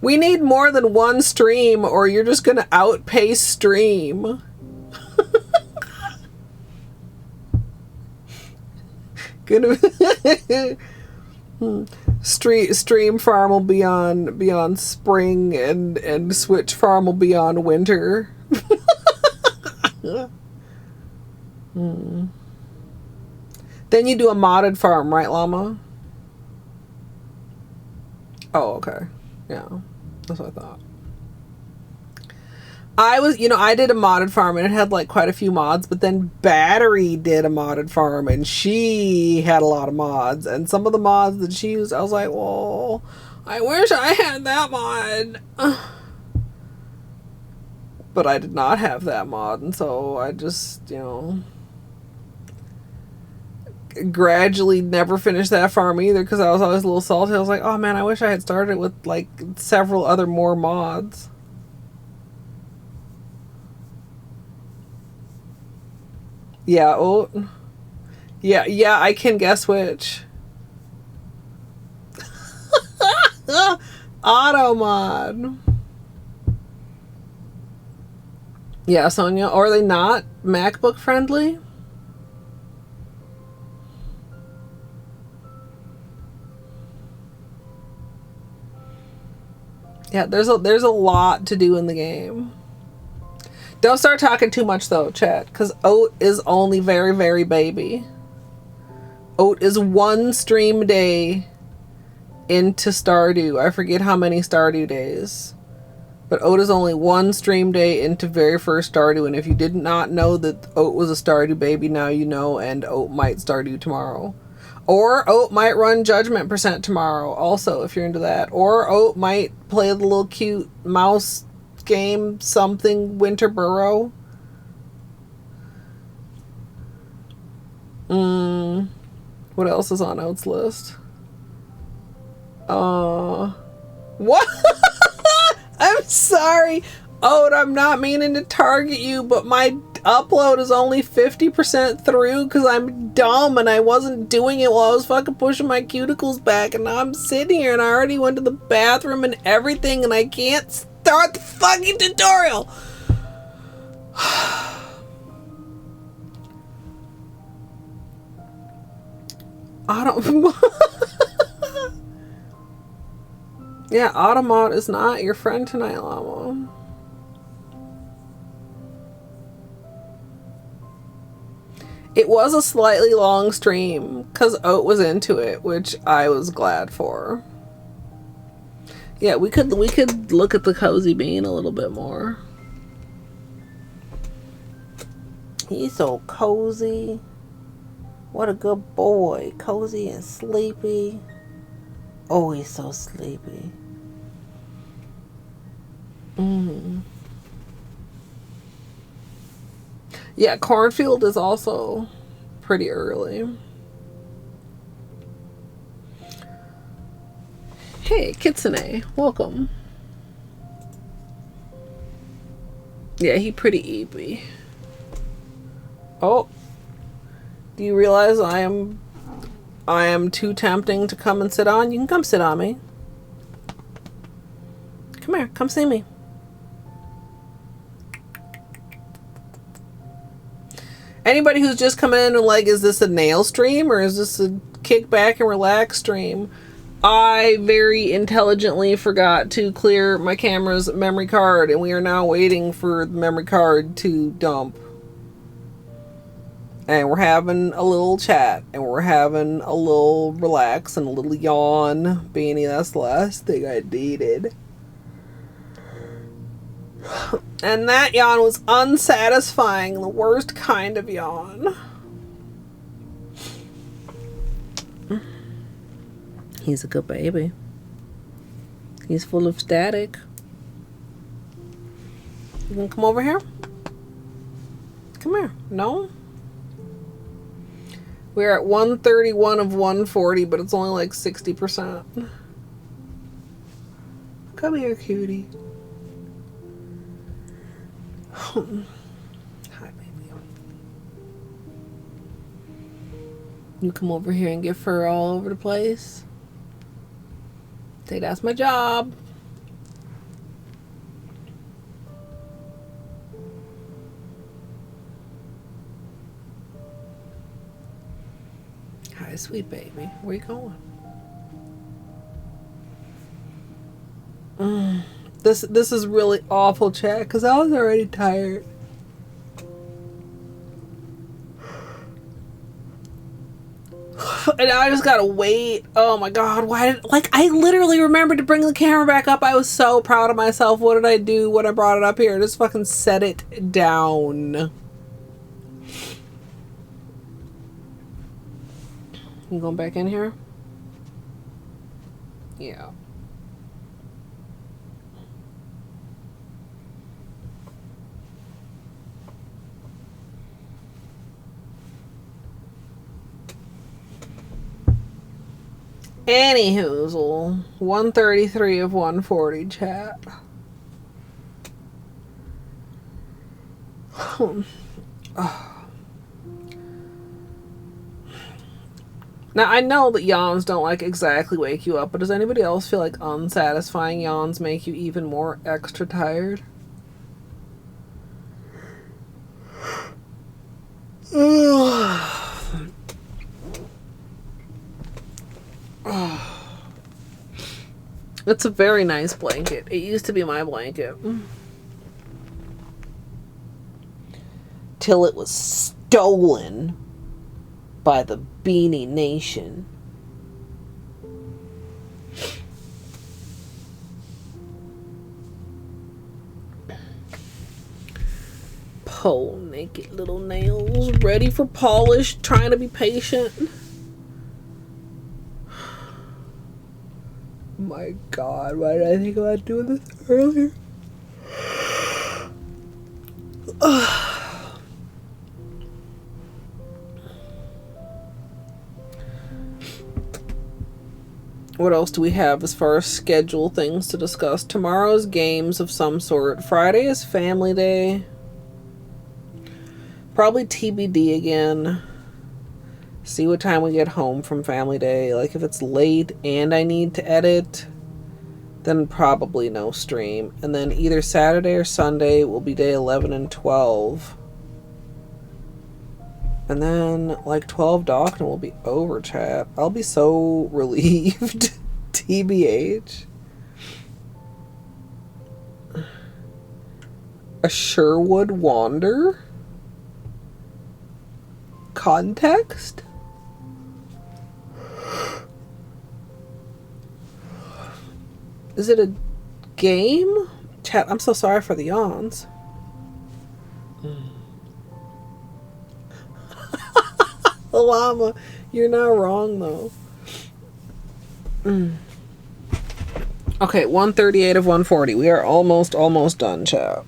We need more than one stream or you're just gonna outpace stream. Stream farm will be on spring and Switch farm will be on winter. Then you do a modded farm, right, Llama? Oh, okay. Yeah, that's what I thought. I did a modded farm and it had like quite a few mods, but then Battery did a modded farm and she had a lot of mods, and some of the mods that she used, I was like, well, I wish I had that mod. But I did not have that mod, and so I just, gradually never finished that farm either because I was always a little salty. I was like, oh man, I wish I had started with like several other more mods. Yeah, oh. Yeah, I can guess which. Auto mod. Yeah, Sonia, are they not MacBook friendly? Yeah, there's a lot to do in the game. Don't start talking too much though, chat, because Oat is only very, very baby. Oat is one stream day into Stardew. I forget how many Stardew days. But Oat is only one stream day into very first Stardew, and if you did not know that Oat was a Stardew baby, now you know, and Oat might Stardew tomorrow. Or Oat might run Judgment % tomorrow, also, if you're into that. Or Oat might play the little cute mouse game, something, Winter Burrow. What else is on Oat's list? What? I'm sorry, Oat, I'm not meaning to target you, but my upload is only 50% through because I'm dumb and I wasn't doing it while I was fucking pushing my cuticles back, and now I'm sitting here and I already went to the bathroom and everything and I can't start the fucking tutorial. I don't... Yeah, Automod is not your friend tonight, Llama. It was a slightly long stream because Oat was into it, which I was glad for. Yeah, we could look at the cozy bean a little bit more. He's so cozy. What a good boy. Cozy and sleepy. Oh, he's so sleepy. Yeah, Cornfield is also pretty early. Hey, Kitsune, welcome. Yeah, he pretty eepy. Oh, do you realize I am too tempting to come and sit on? You can come sit on me. Come here, come see me. Anybody who's just coming in and like, is this a nail stream or is this a kick back and relax stream? I very intelligently forgot to clear my camera's memory card, and we are now waiting for the memory card to dump. And we're having a little chat, and we're having a little relax and a little yawn. Beanie, that's the last thing I needed. And that yawn was unsatisfying, the worst kind of yawn. He's a good baby. He's full of static. You gonna come over here? Come here. No? We're at 131 of 140, but it's only like 60%. Come here, cutie. Hi, baby. You come over here and get fur all over the place? Say, that's my job. Hi, sweet baby. Where you going? This is really awful, chat, because I was already tired. And now I just gotta wait. Oh my god, why did... Like, I literally remembered to bring the camera back up. I was so proud of myself. What did I do when I brought it up here? Just fucking set it down. You going back in here? Yeah. Anywhoozle, 133 of 140, chat. Now, I know that yawns don't like exactly wake you up, but does anybody else feel like unsatisfying yawns make you even more extra tired? It's a very nice blanket. It used to be my blanket. till it was stolen by the Beanie Nation. Pole naked little nails, ready for polish, trying to be patient. My God, why did I think about doing this earlier? What else do we have as far as schedule things to discuss? Tomorrow's games of some sort. Friday is family day. Probably TBD again. See what time we get home from family day. Like if it's late and I need to edit, then probably no stream. And then either Saturday or Sunday will be day 11 and 12. And then like 12DOCNA will be over, chat. I'll be so relieved. TBH. A Sherwood Wander? Context? Is it a game? Chat, I'm so sorry for the yawns. Llama, you're not wrong though. Okay, 138 of 140. We are almost done, chat.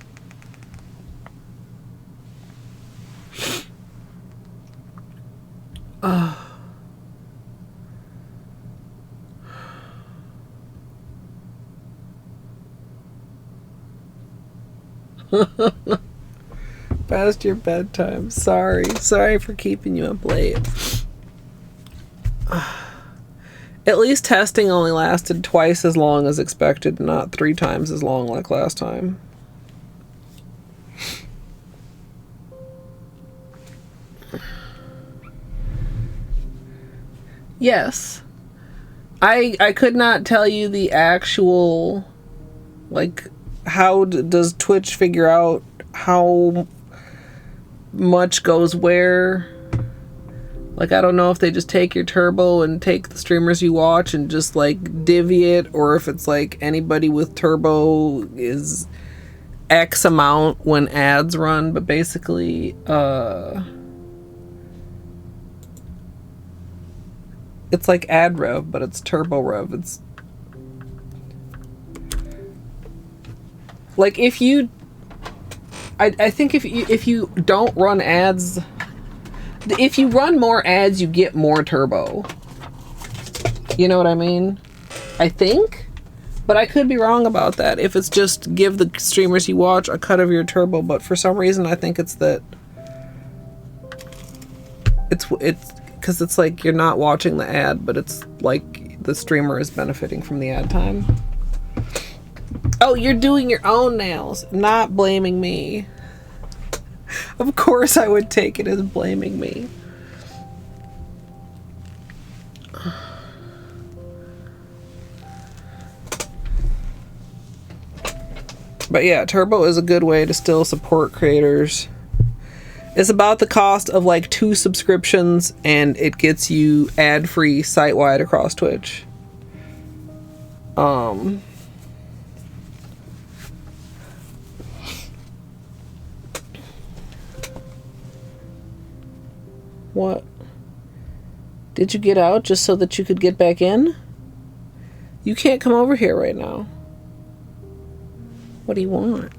Past your bedtime. Sorry for keeping you up late. At least testing only lasted twice as long as expected, not 3 times as long like last time. Yes. I could not tell you the actual, like, how does Twitch figure out how much goes where? Like, I don't know if they just take your turbo and take the streamers you watch and just, like, divvy it, or if it's, like, anybody with turbo is X amount when ads run, but basically, it's like ad rev, but it's turbo rev. It's like if you, I think if you don't run ads, if you run more ads, you get more turbo. You know what I mean? I think, but I could be wrong about that. If it's just give the streamers you watch a cut of your turbo, but for some reason I think it's that it's because it's like you're not watching the ad, but it's like the streamer is benefiting from the ad time. Oh, you're doing your own nails, not blaming me. Of course I would take it as blaming me. But yeah, turbo is a good way to still support creators. It's about the cost of like 2 subscriptions, and it gets you ad-free site-wide across Twitch. What? Did you get out just so that you could get back in? You can't come over here right now. What do you want?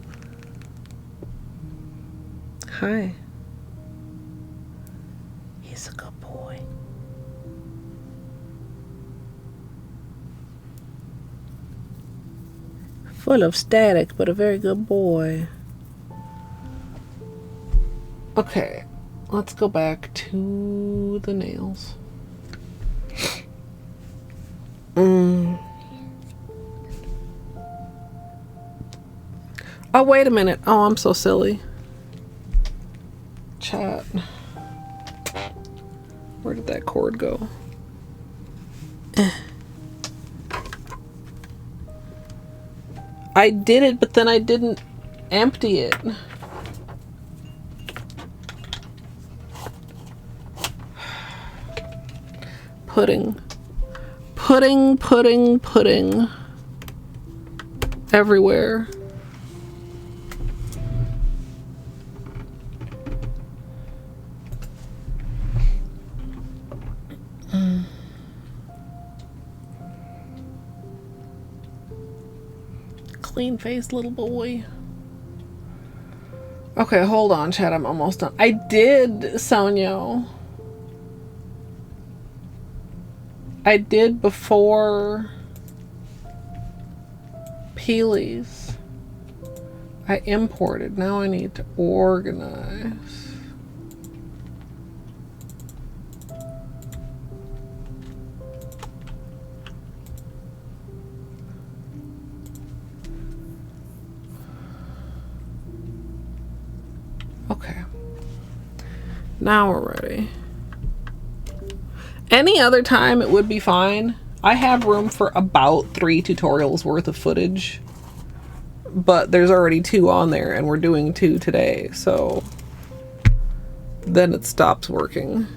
Hi. He's a good boy. Full of static, but a very good boy. Okay, let's go back to the nails. Oh, wait a minute. Oh, I'm so silly. Chat. Where did that cord go? I did it, but then I didn't empty it. pudding. Pudding, pudding, pudding. Everywhere. Clean face little boy. Okay, hold on, Chad. I'm almost done. I did, Sonia. I did before Peelies. I imported. Now I need to organize. Okay. Now we're ready. Any other time it would be fine. I have room for about 3 tutorials worth of footage. But there's already 2 on there and we're doing 2 today, so then it stops working.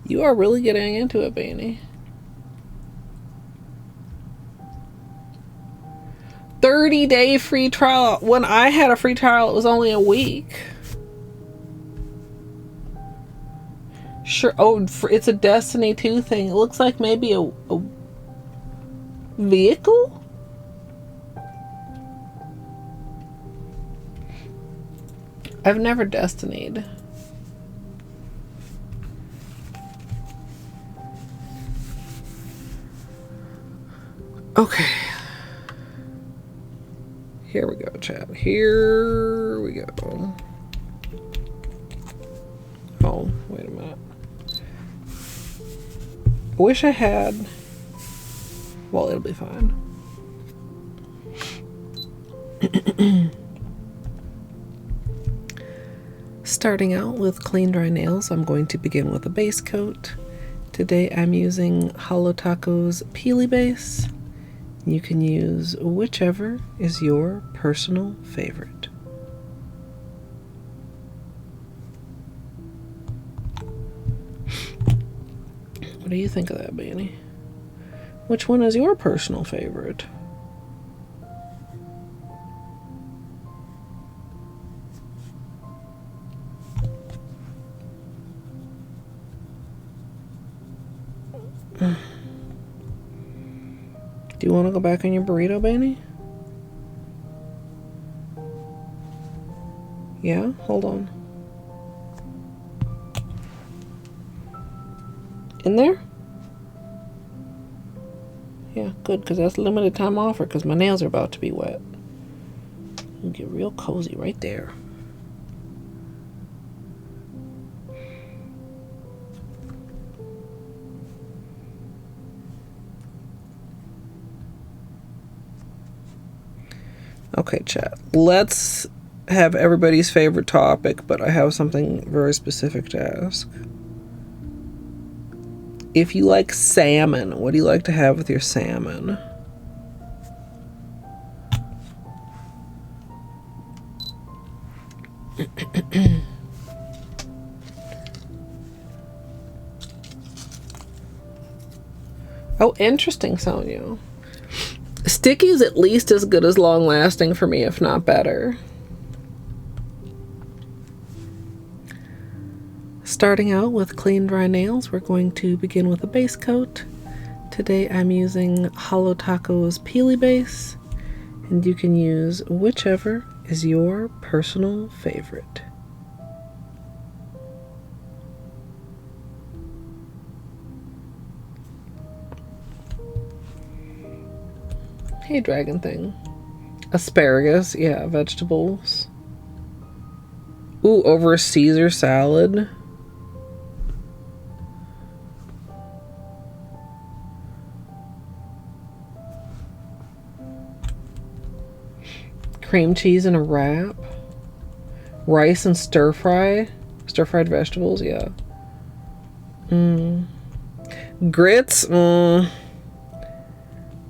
You are really getting into it, Beanie. 30-day free trial. When I had a free trial, it was only a week. Sure. Oh, it's a Destiny 2 thing. It looks like maybe a vehicle? I've never Destinied. Okay. Here we go, chat. Here we go. Oh, wait a minute. I wish I had... Well, it'll be fine. Starting out with clean dry nails, I'm going to begin with a base coat. Today I'm using Holo Taco's Peely Base. You can use whichever is your personal favorite. What do you think of that, Beanie? Which one is your personal favorite? Do you want to go back on your burrito, Benny? Yeah? Hold on. In there? Yeah, good, because that's a limited time offer, because my nails are about to be wet. You get real cozy right there. Okay, chat. Let's have everybody's favorite topic, but I have something very specific to ask. If you like salmon, what do you like to have with your salmon? Oh, interesting, Sonia. Sticky's at least as good as long lasting for me, if not better. Starting out with clean dry nails, we're going to begin with a base coat. Today I'm using Holo Taco's Peely Base, and you can use whichever is your personal favorite. Hey, dragon thing. Asparagus, yeah, vegetables. Ooh, over a Caesar salad. Cream cheese in a wrap. Rice and stir fried vegetables, yeah. Grits, I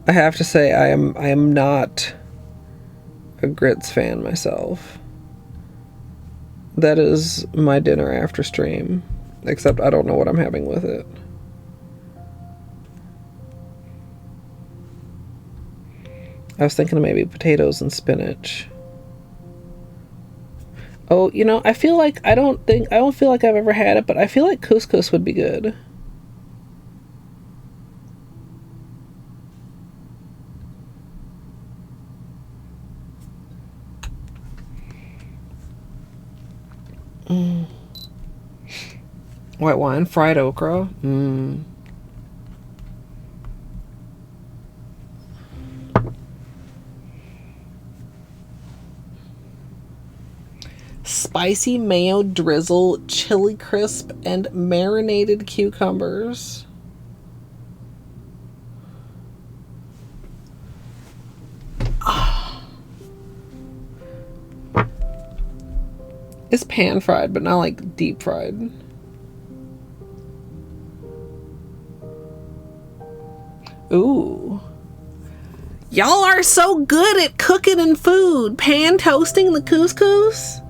have to say I am not a grits fan myself. That is my dinner after stream, except I don't know what I'm having with it. I was thinking of maybe potatoes and spinach. Oh, you know, I feel like I don't feel like I've ever had it, but I feel like couscous would be good. White wine, fried okra. Spicy mayo drizzle, chili crisp, and marinated cucumbers. It's pan fried, but not like deep fried. Ooh. Y'all are so good at cooking and food. Pan toasting the couscous?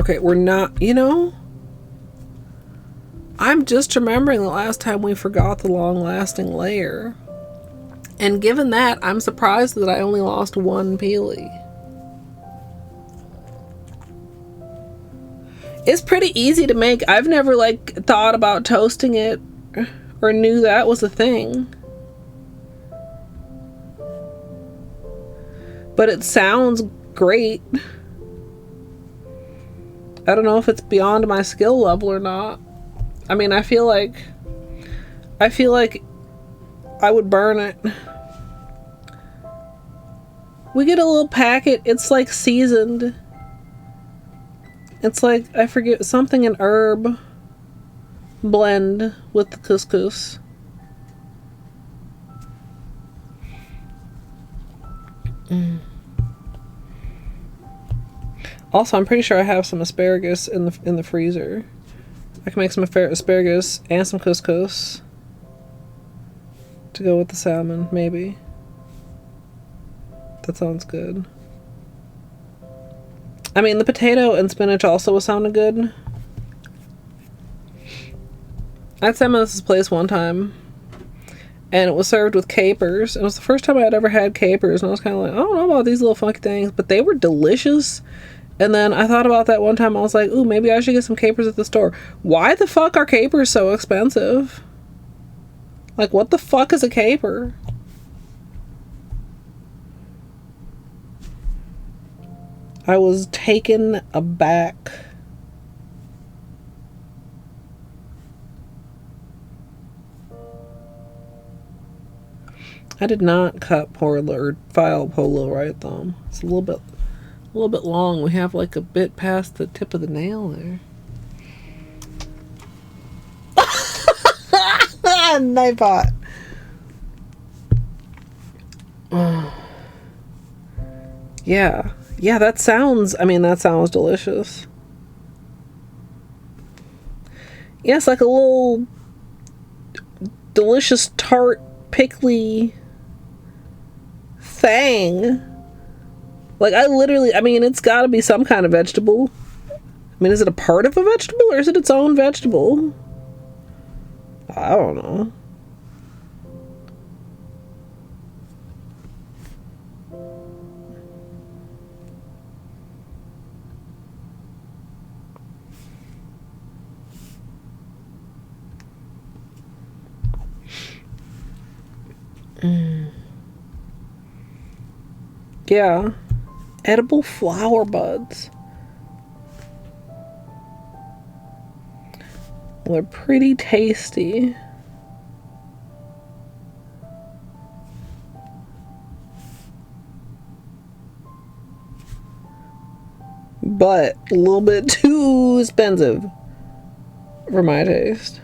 Okay, we're not, you know, I'm just remembering the last time we forgot the long-lasting layer. And given that, I'm surprised that I only lost one peely. It's pretty easy to make. I've never, like, thought about toasting it or knew that was a thing. But it sounds great. I don't know if it's beyond my skill level or not. I mean, I feel like I would burn it. We get a little packet. It's like seasoned. It's like, I forget, something an herb blend with the couscous. Also, I'm pretty sure I have some asparagus in the freezer. I can make some asparagus and some couscous to go with the salmon, maybe. That sounds good. I mean, the potato and spinach also was sounding good. I had some at this place one time, and it was served with capers. It was the first time I had ever had capers, and I was kind of like, I don't know about these little funky things, but they were delicious. And then I thought about that one time. I was like, ooh, maybe I should get some capers at the store. Why the fuck are capers so expensive? Like, what the fuck is a caper? I was taken aback. I did not cut Holo or file Holo right though. It's a little bit long. We have like a bit past the tip of the nail there. Knife pot. Yeah. Yeah, that sounds delicious. Yeah, it's like a little delicious tart pickly thing. Like, I mean, it's gotta be some kind of vegetable. I mean, is it a part of a vegetable or is it its own vegetable? I don't know. Yeah. Edible flower buds. They're pretty tasty. but a little bit too expensive for my taste.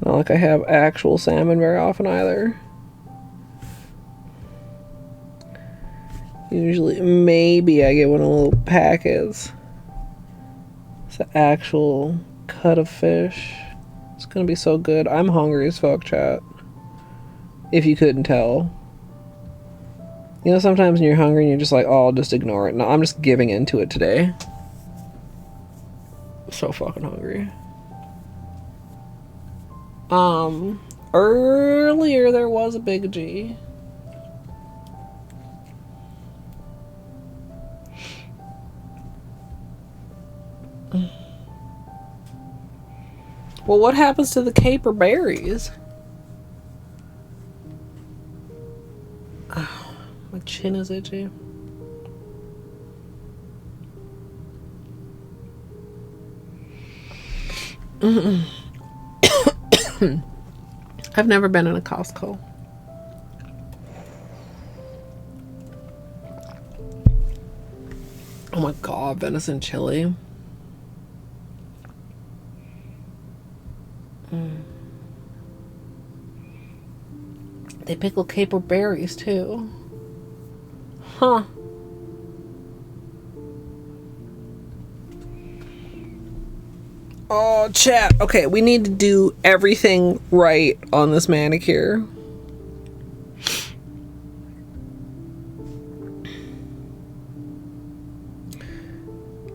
Not like I have actual salmon very often either. Usually, maybe I get one of the little packets. It's an actual cut of fish. It's gonna be so good. I'm hungry as fuck, chat. If you couldn't tell. You know, sometimes when you're hungry and you're just like, oh, I'll just ignore it. No, I'm just giving into it today. I'm so fucking hungry. Earlier there was a big G. Well, what happens to the caper berries? Oh, my chin is itchy. I've never been in a Costco. Oh my god, venison chili. They pickle caper berries too. Huh. Oh, chat. Okay, we need to do everything right on this manicure.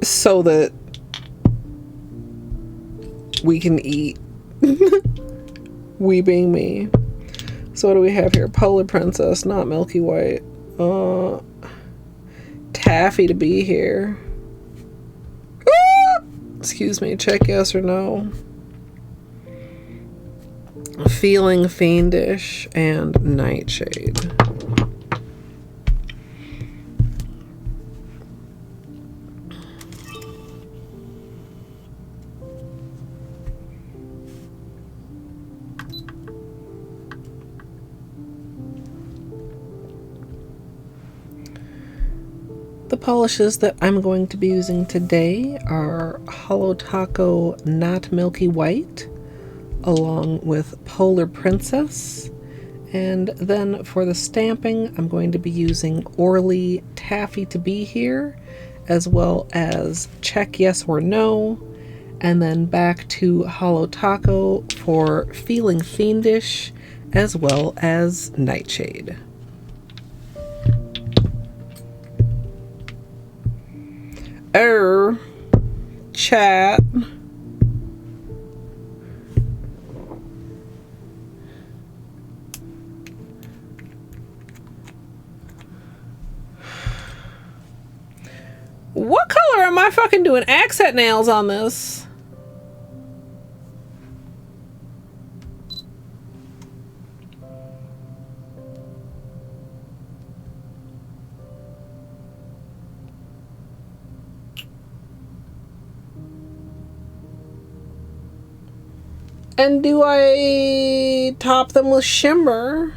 So that we can eat. We being me. So what do we have here? Polar Princess, not Milky White. Taffy to be here. Excuse me, check yes or no. Feeling Feindish and Nightshade. The polishes that I'm going to be using today are Holo Taco Not Milky White, along with Polar Princess. And then for the stamping, I'm going to be using Orly Taffy to be here, as well as check yes or no. And then back to Holo Taco for Feeling Fiendish, as well as Nightshade. Chat. What color am I fucking doing accent nails on this? And do I top them with shimmer?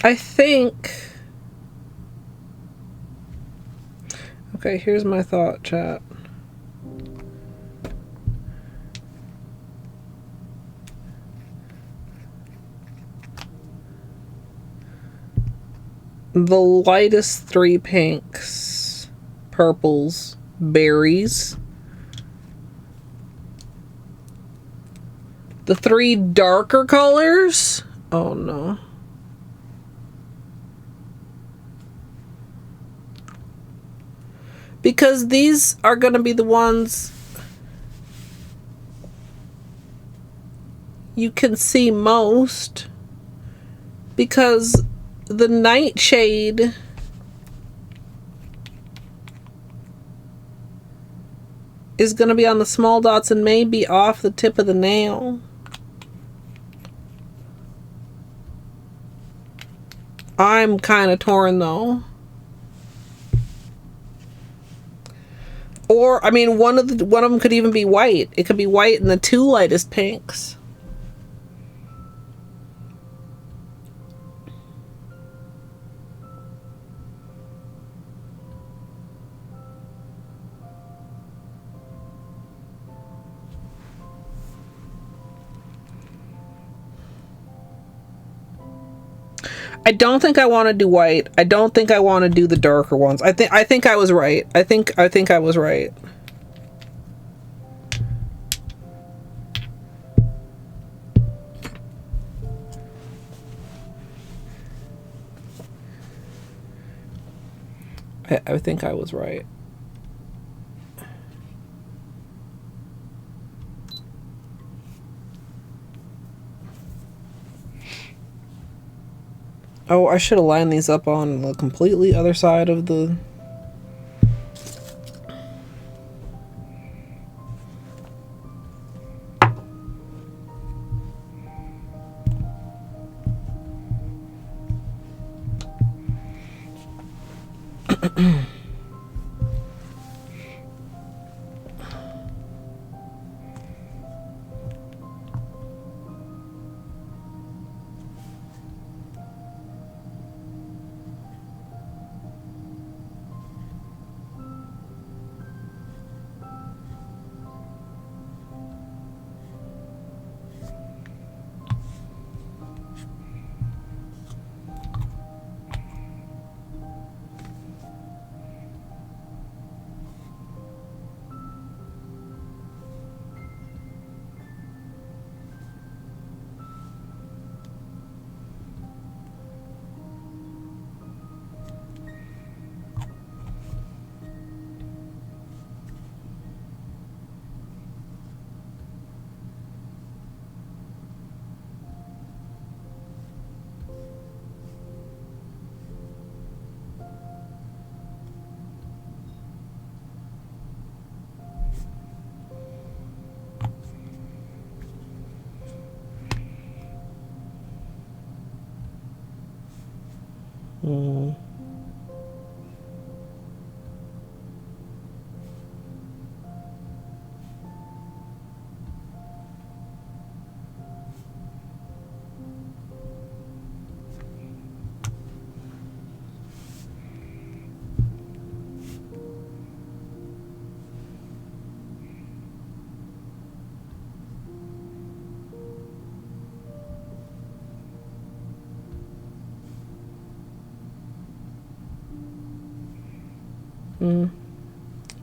I think... Okay, here's my thought, chat. The lightest three pinks, purples, berries. The three darker colors? Oh no. Because these are going to be the ones you can see most. Because the Nightshade is going to be on the small dots and maybe off the tip of the nail. I'm kind of torn though. Or, I mean, one of them could even be white. It could be white and the two lightest pinks. I don't think I want to do white. I don't think I want to do the darker ones. I think I was right. I think I was right. I think I was right. Oh, I should have lined these up on the completely other side of the...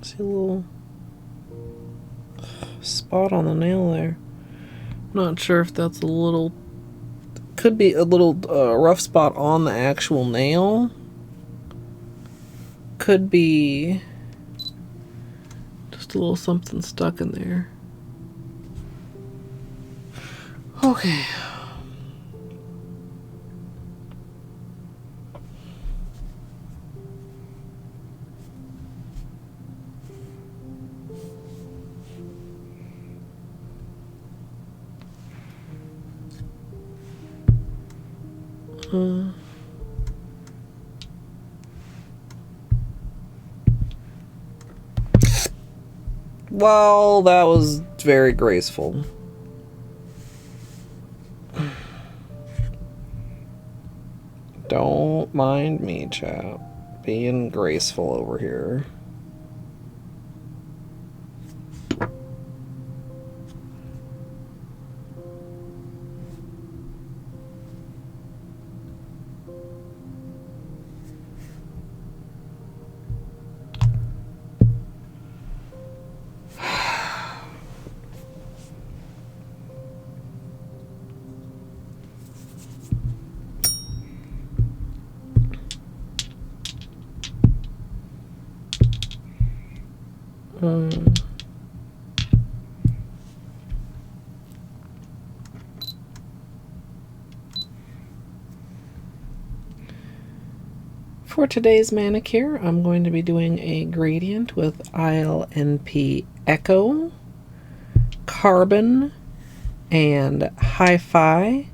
See a little spot on the nail there. Not sure if that's a little... Could be a little rough spot on the actual nail. Could be just a little something stuck in there. Okay. Well, that was very graceful. Don't mind me, chap. Being graceful over here. For today's manicure, I'm going to be doing a gradient with ILNP Echo, Carbon, and Hi-Fi.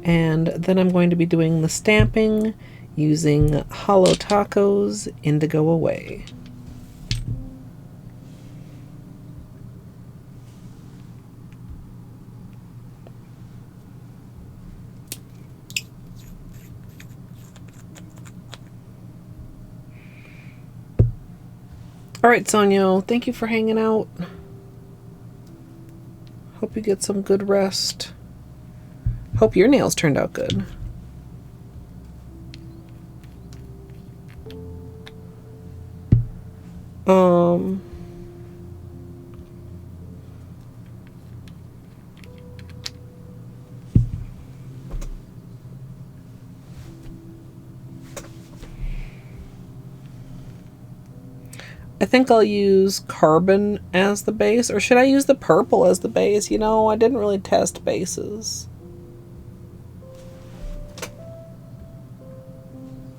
And then I'm going to be doing the stamping using Holo Taco's Indigo Away. Alright, Sonyo, thank you for hanging out. Hope you get some good rest. Hope your nails turned out good. I think I'll use Carbon as the base, or should I use the purple as the base? You know, I didn't really test bases.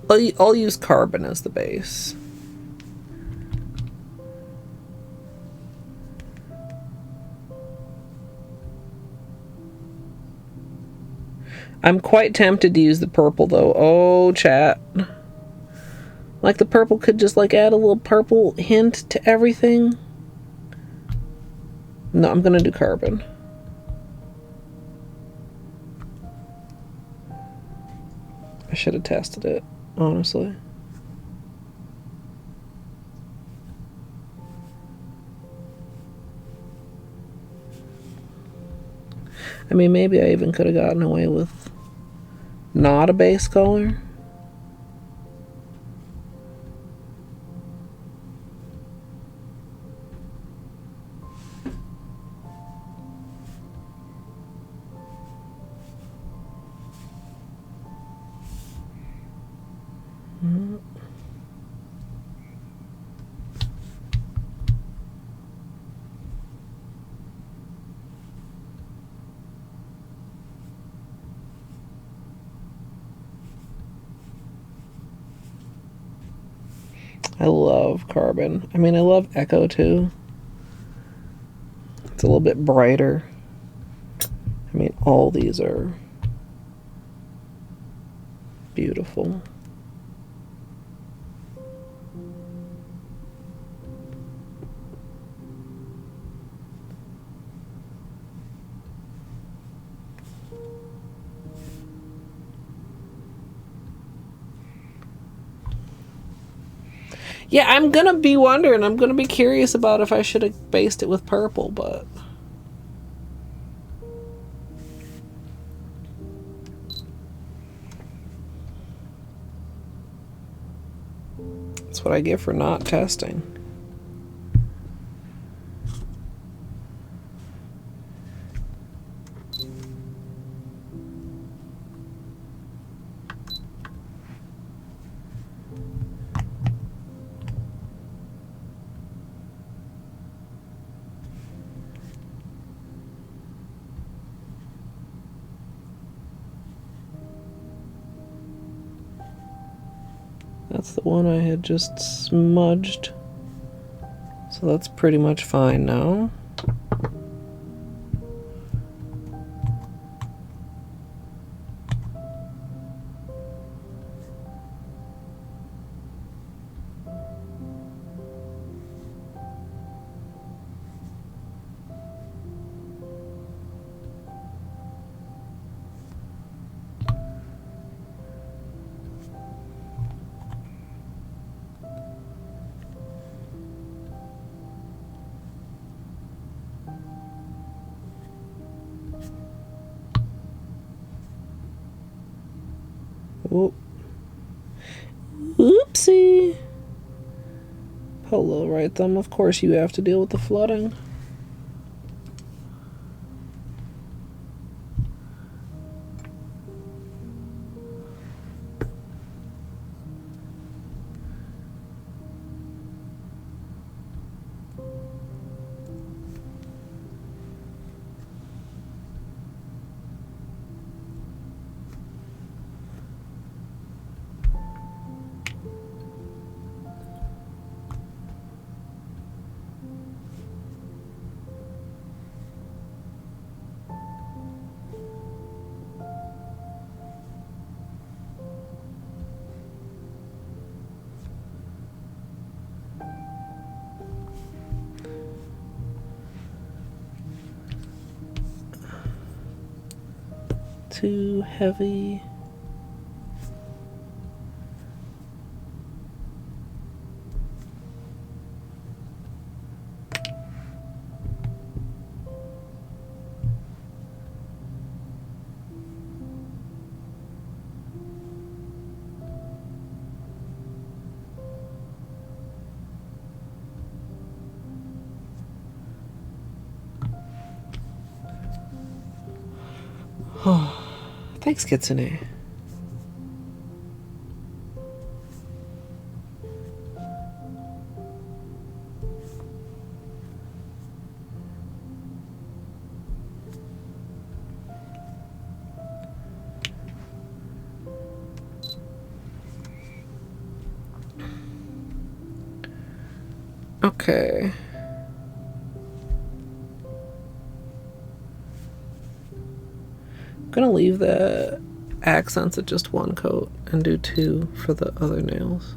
I'll use Carbon as the base. I'm quite tempted to use the purple though. Oh, chat. Like the purple could just like add a little purple hint to everything. No, I'm gonna do Carbon. I should have tested it, honestly. I mean, maybe I even could have gotten away with not a base color. I love Carbon. I mean, I love Echo too. It's a little bit brighter. I mean, all these are beautiful. Yeah, I'm gonna be wondering. I'm gonna be curious about if I should have based it with purple, but that's what I get for not testing. That's the one I had just smudged. So that's pretty much fine now. Whoop. Oopsie. Hello, right thumb. Of course you have to deal with the flooding. too heavy. Thanks, Kitsune. Okay. I'm gonna leave the accents at just one coat and do 2 for the other nails.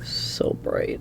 So bright.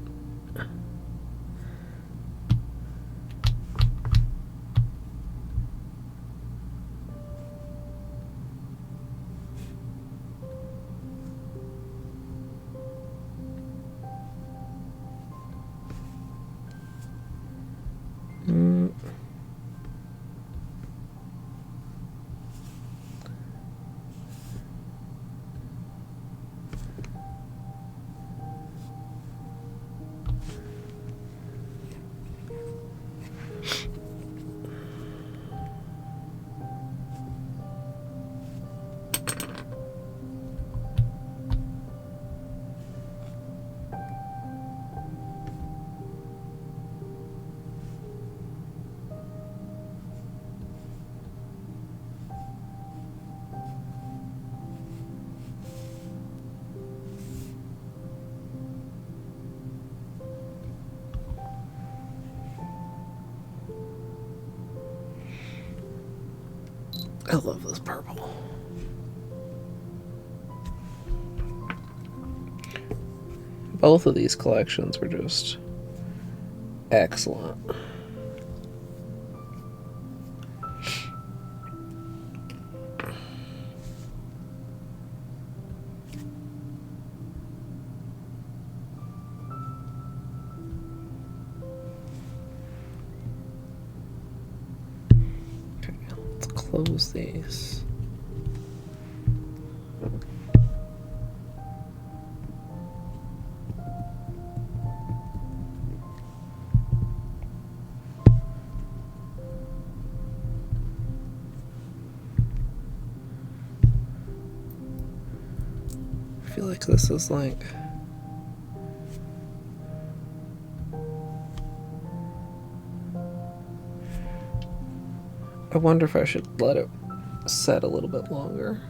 I love this purple. Both of these collections were just excellent. Close these. I feel like this is like I wonder if I should let it set a little bit longer.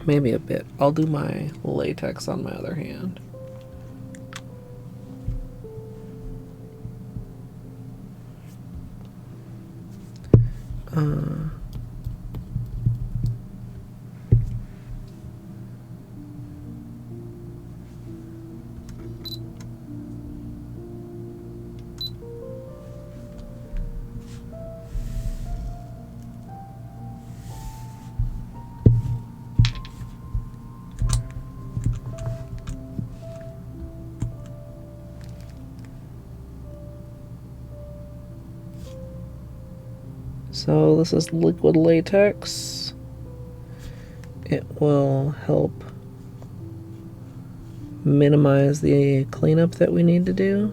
Maybe a bit. I'll do my latex on my other hand. So this is liquid latex. It will help minimize the cleanup that we need to do.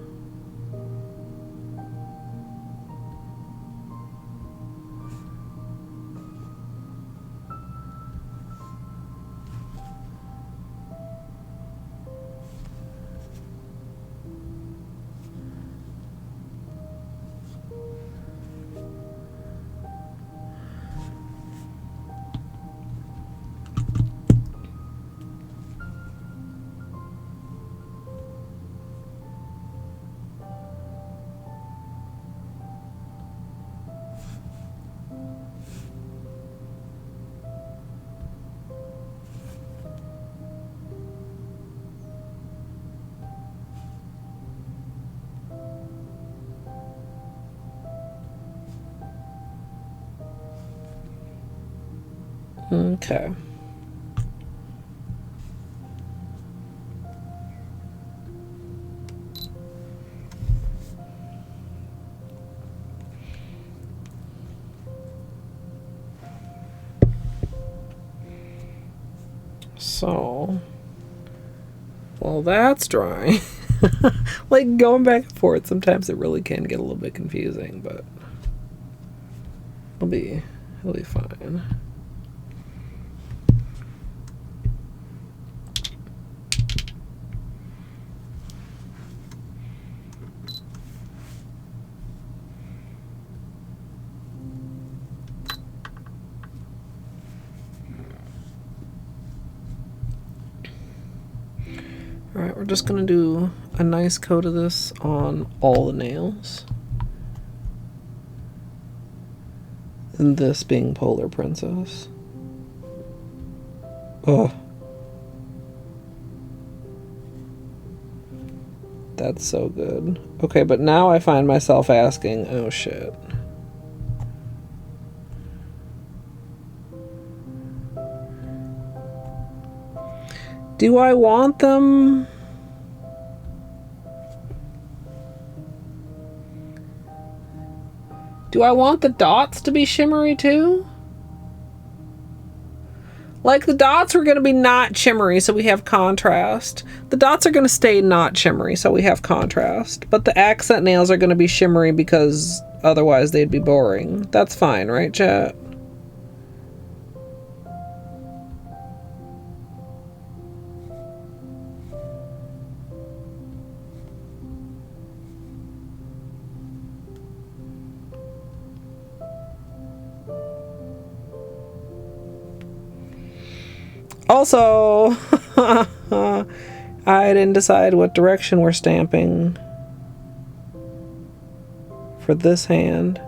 Okay. So, well, that's dry. Like, going back and forth, sometimes it really can get a little bit confusing, but it'll be fine. Alright, we're just gonna do a nice coat of this on all the nails. And this being Polar Princess. Oh. That's so good. Okay, but now I find myself asking, oh shit. Do I want them? Do I want the dots to be shimmery too? Like, the dots are going to be not shimmery, so we have contrast. The dots are going to stay not shimmery, so we have contrast. But the accent nails are going to be shimmery because otherwise they'd be boring. That's fine, right, chat? Also, I didn't decide what direction we're stamping for this hand.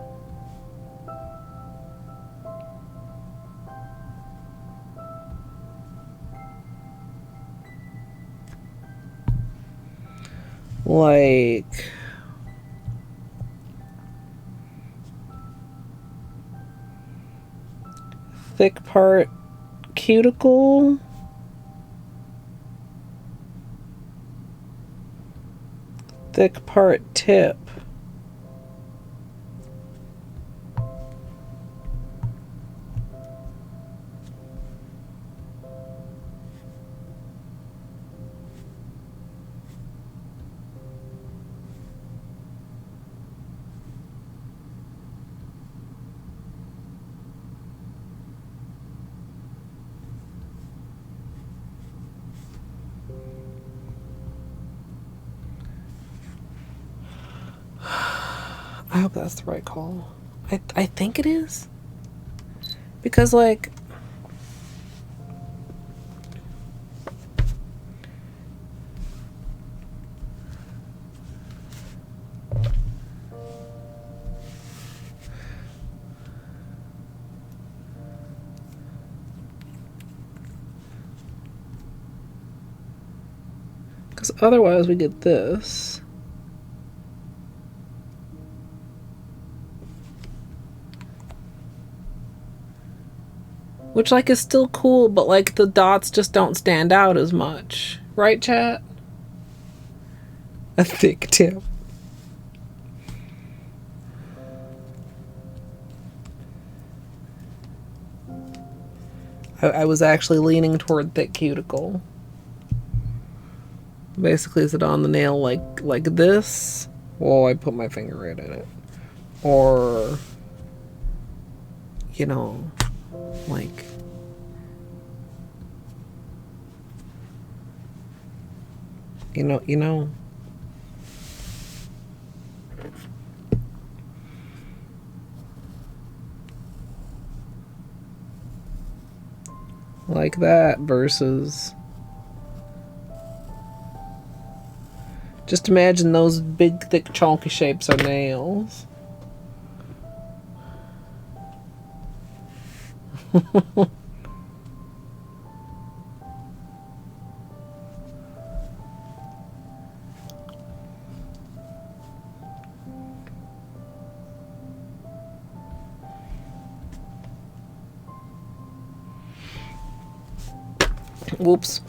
Like, thick part cuticle, thick part tip. I hope that's the right call. I think it is. Because, like, because otherwise we get this. Which, like, is still cool, but, like, the dots just don't stand out as much. Right, chat? A thick tip. I was actually leaning toward thick cuticle. Basically, is it on the nail like this? Whoa, I put my finger right in it. Or, you know, like, you know, like that versus, just imagine those big, thick, chunky shapes are nails. Whoops.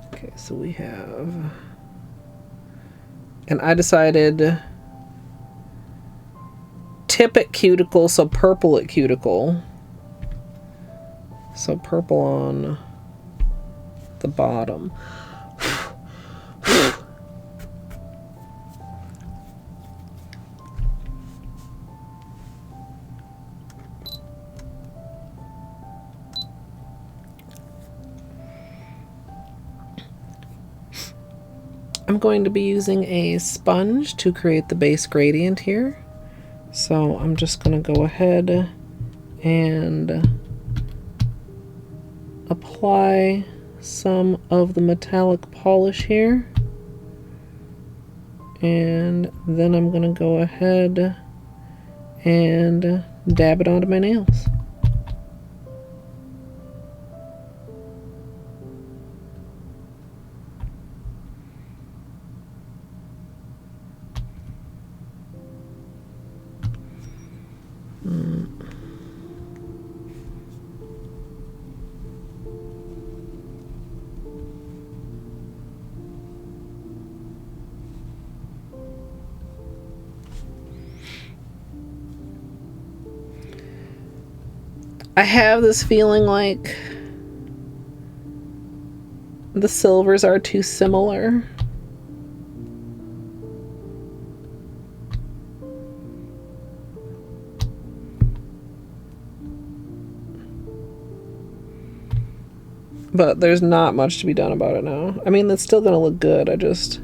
Okay, so we have... And I decided... Tip at cuticle, so purple at cuticle. So purple on the bottom. I'm going to be using a sponge to create the base gradient here. So I'm just going to go ahead and apply some of the metallic polish here. And then I'm going to go ahead and dab it onto my nails. I have this feeling like the silvers are too similar. But there's not much to be done about it now. I mean, it's still gonna look good. I just...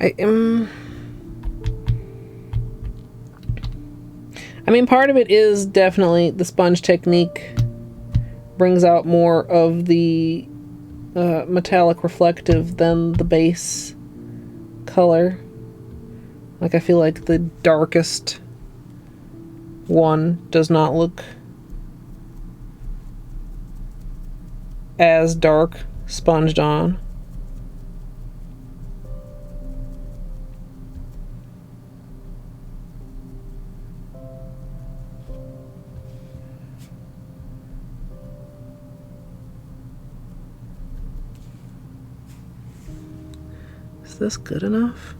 I mean, part of it is definitely the sponge technique brings out more of the metallic reflective than the base color. Like, I feel like the darkest one does not look as dark sponged on. Is this good enough?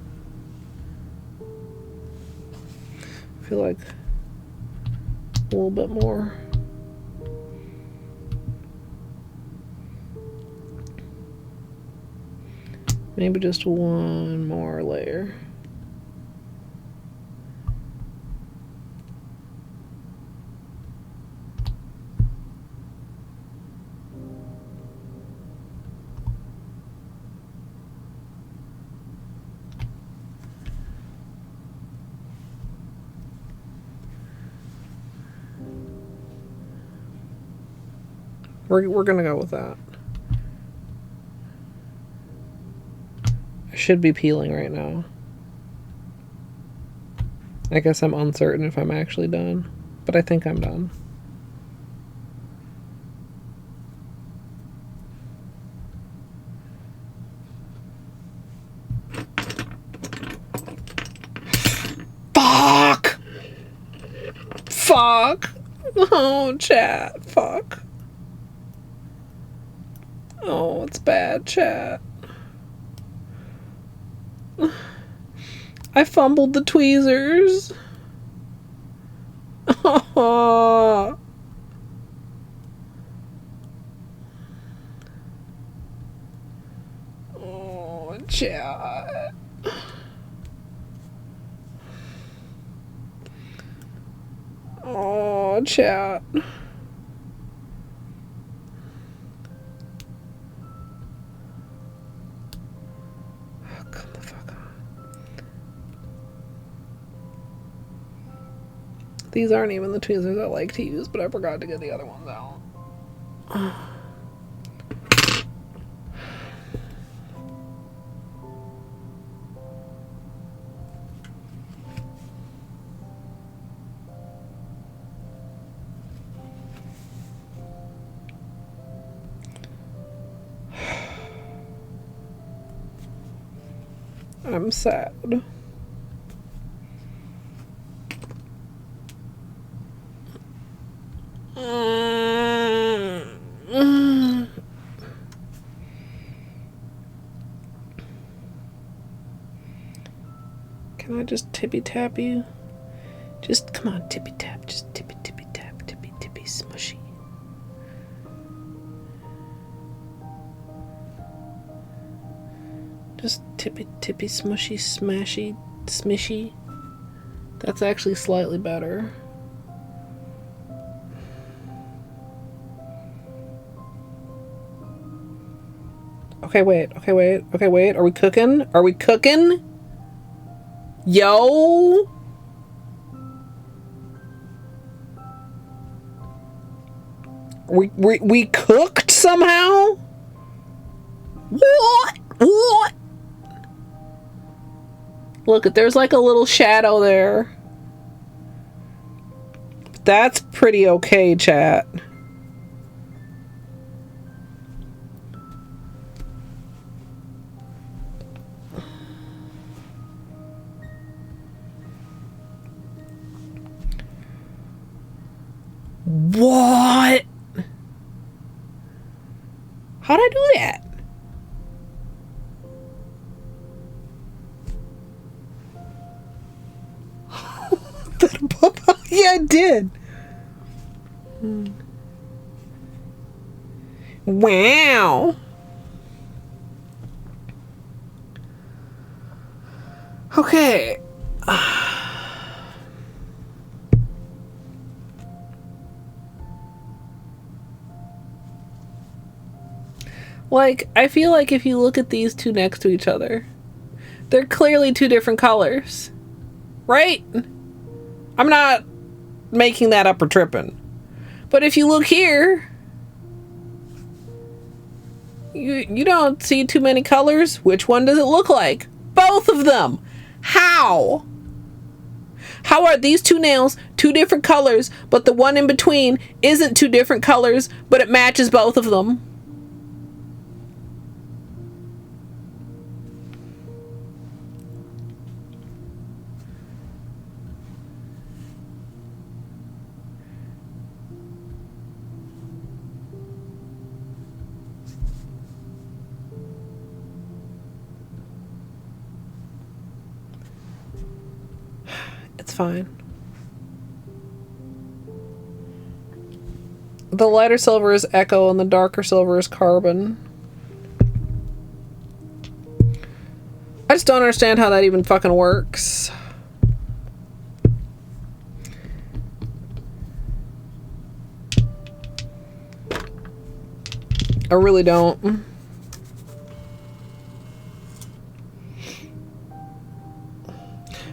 I feel like a little bit more. Maybe just one more layer. We're gonna go with that. I should be peeling right now. I guess I'm uncertain if I'm actually done, but I think I'm done. Fuck! Fuck! Oh, chat. Fuck. Oh, it's bad, chat. I fumbled the tweezers. Oh, chat. Oh, god, chat. Come the fuck on. These aren't even the tweezers I like to use, but I forgot to get the other ones out. I'm sad. Can I just tippy tap you? Just come on, tippy tap. Just tippy tippy tap, tippy tippy smushy. Just tippy tippy smushy smashy smishy. That's actually slightly better. Okay, wait. Okay, wait. Okay, wait. Are we cooking? Are we cooking? Yo! We cooked somehow? What? What? Look, there's like a little shadow there. That's pretty okay, chat. What? How'd I do that? Yeah, I did. Wow. Okay. Like, I feel like if you look at these two next to each other, they're clearly two different colors. Right? I'm not making that up or tripping. But if you look here, you don't see too many colors. Which one does it look like? Both of them. How? How are these two nails two different colors, but the one in between isn't two different colors, but it matches both of them? It's fine. The lighter silver is Echo and the darker silver is Carbon. I just don't understand how that even fucking works. I really don't.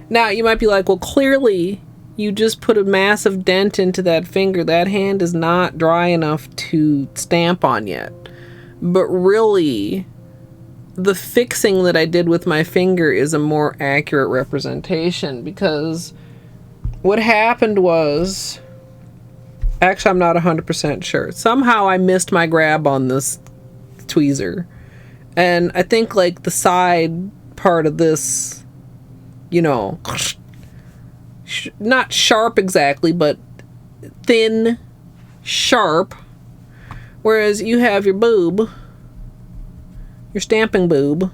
Now, you might be like, well, clearly you just put a massive dent into that finger. That hand is not dry enough to stamp on yet. But really, the fixing that I did with my finger is a more accurate representation, because what happened was, actually, I'm not 100% sure. Somehow I missed my grab on this tweezer. And I think, like, the side part of this, you know, not sharp exactly, but thin, sharp. Whereas you have your boob, your stamping boob,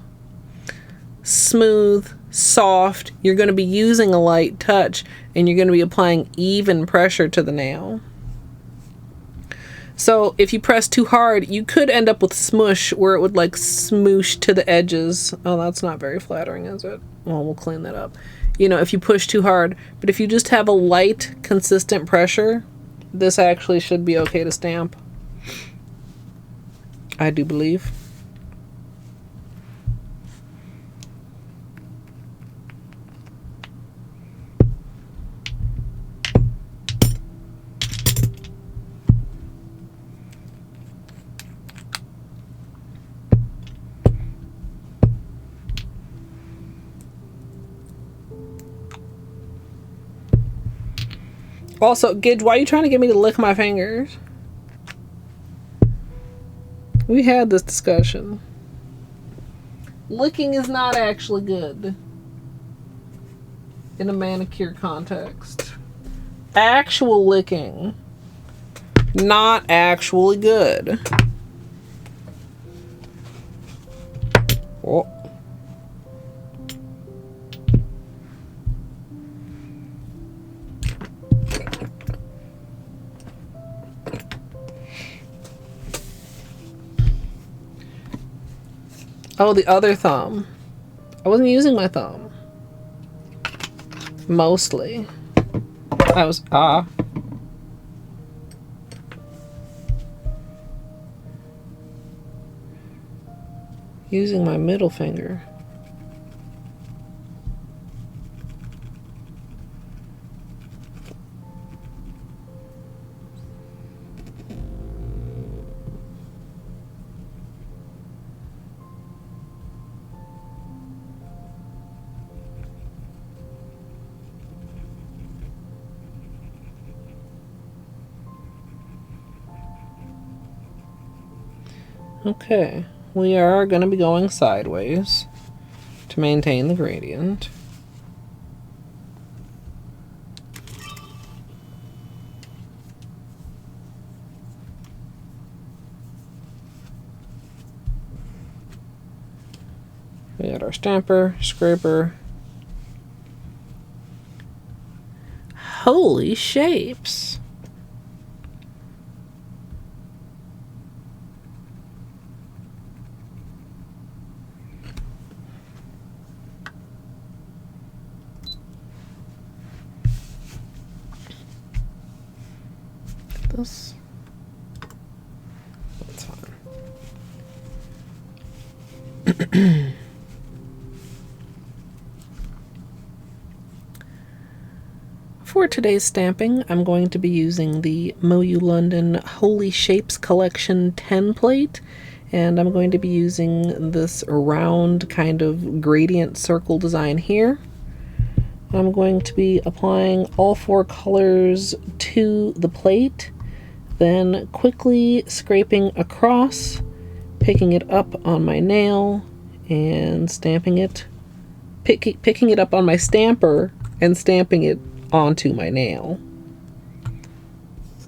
smooth, soft. You're going to be using a light touch, and you're going to be applying even pressure to the nail. So if you press too hard, you could end up with smush, where it would like smoosh to the edges. Oh, that's not very flattering, is it? Well, we'll clean that up. You know, if you push too hard. But if you just have a light, consistent pressure, This actually should be okay to stamp. I do believe. Also, Gidge, why are you trying to get me to lick my fingers? We had this discussion. Licking is not actually good in a manicure context. Actual licking, not actually good. Oh. Oh, the other thumb. I wasn't using my thumb. Mostly. I was, using my middle finger. Okay, we are going to be going sideways to maintain the gradient. We got our stamper, scraper. Holy shapes! This. That's fine. For today's stamping, I'm going to be using the MoYou London Holy Shapes Collection 10 plate, and I'm going to be using this round kind of gradient circle design here. I'm going to be applying all 4 colors to the plate, then quickly scraping across, picking it up on my nail, and stamping it, picking it up on my stamper and stamping it onto my nail.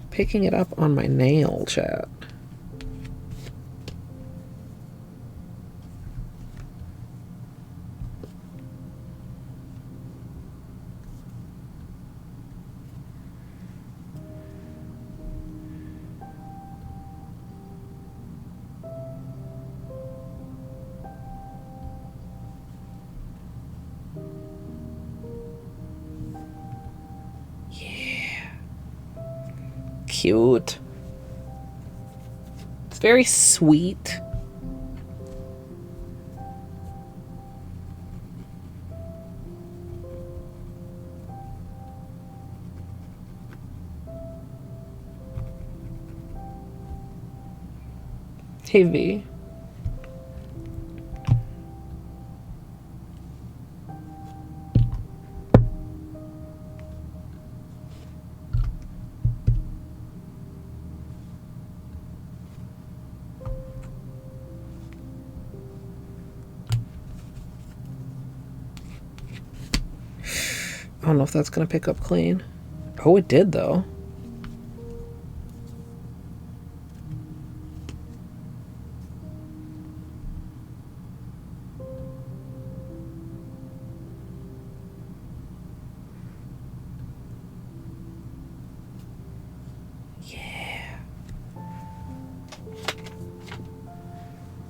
Picking it up on my nail, chat. Cute. It's very sweet. Hey V. I don't know if that's gonna pick up clean. Oh, it did though. Yeah.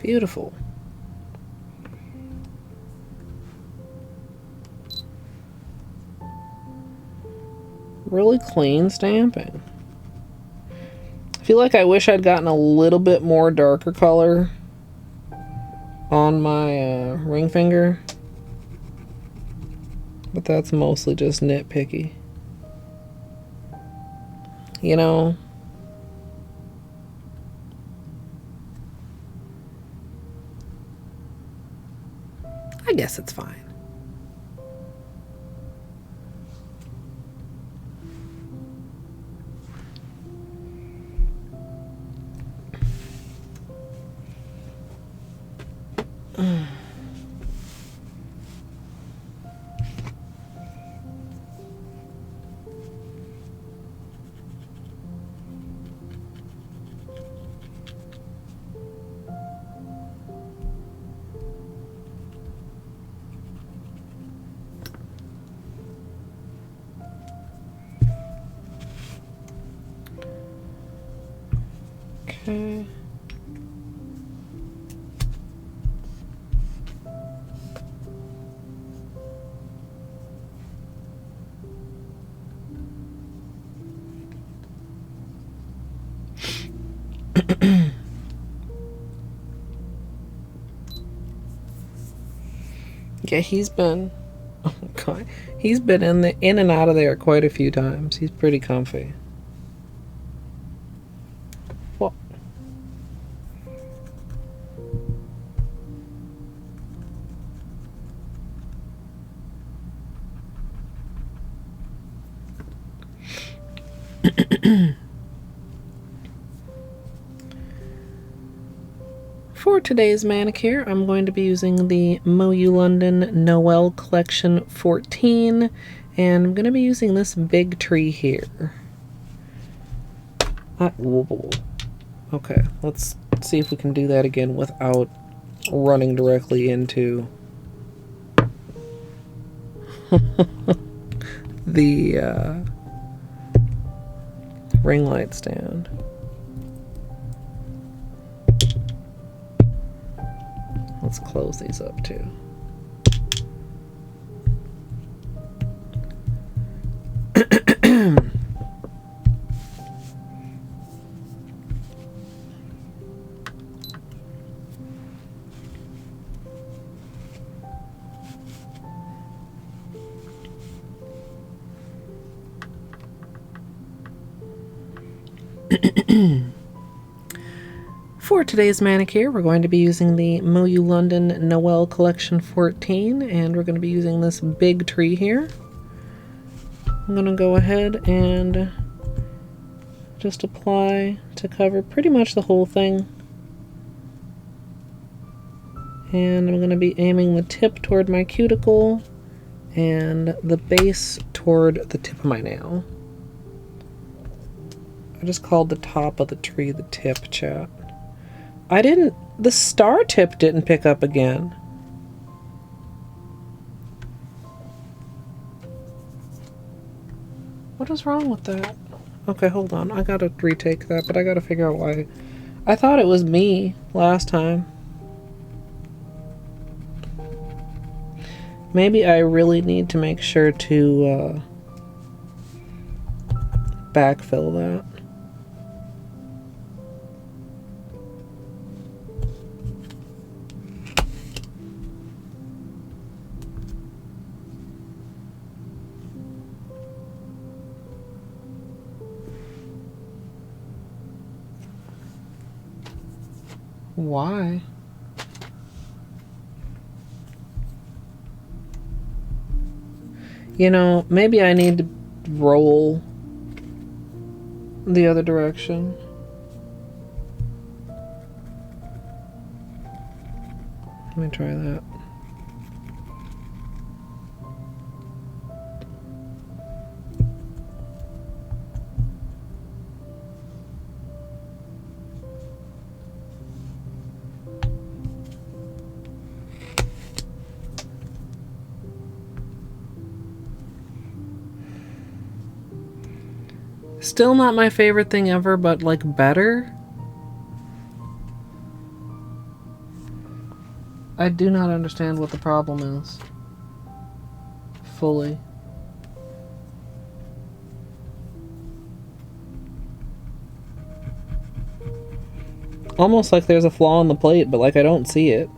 Beautiful. Really clean stamping. feel like I wish I'd gotten a little bit more darker color on my ring finger. But that's mostly just nitpicky. You know? I guess it's fine. Okay. Yeah, he's been, oh God, he's been in and out of there quite a few times. He's pretty comfy. Well, for today's manicure, I'm going to be using the MoYou London Noel Collection 14, and I'm going to be using this big tree here. Okay, let's see if we can do that again without running directly into the ring light stand. Let's close these up too. For today's manicure, we're going to be using the MoYou London Noel Collection 14, and we're going to be using this big tree here. I'm going to go ahead and just apply to cover pretty much the whole thing. And I'm going to be aiming the tip toward my cuticle and the base toward the tip of my nail. I just called the top of the tree the tip, chat. The star tip didn't pick up again. What is wrong with that? Okay, hold on. I gotta retake that, but I gotta figure out why. I thought it was me last time. Maybe I really need to make sure to backfill that. Why? You know, maybe I need to roll the other direction. Let me try that. Still not my favorite thing ever, but like better. I do not understand what the problem is. Fully. almost like there's a flaw in the plate, but like I don't see it.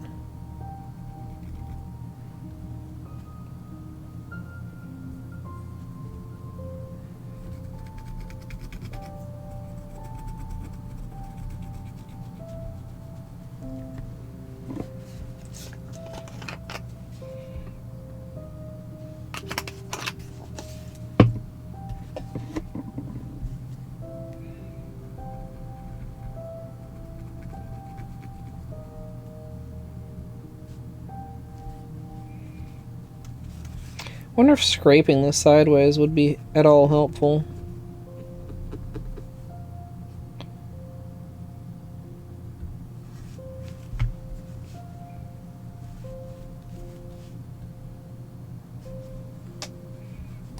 I wonder if scraping this sideways would be at all helpful.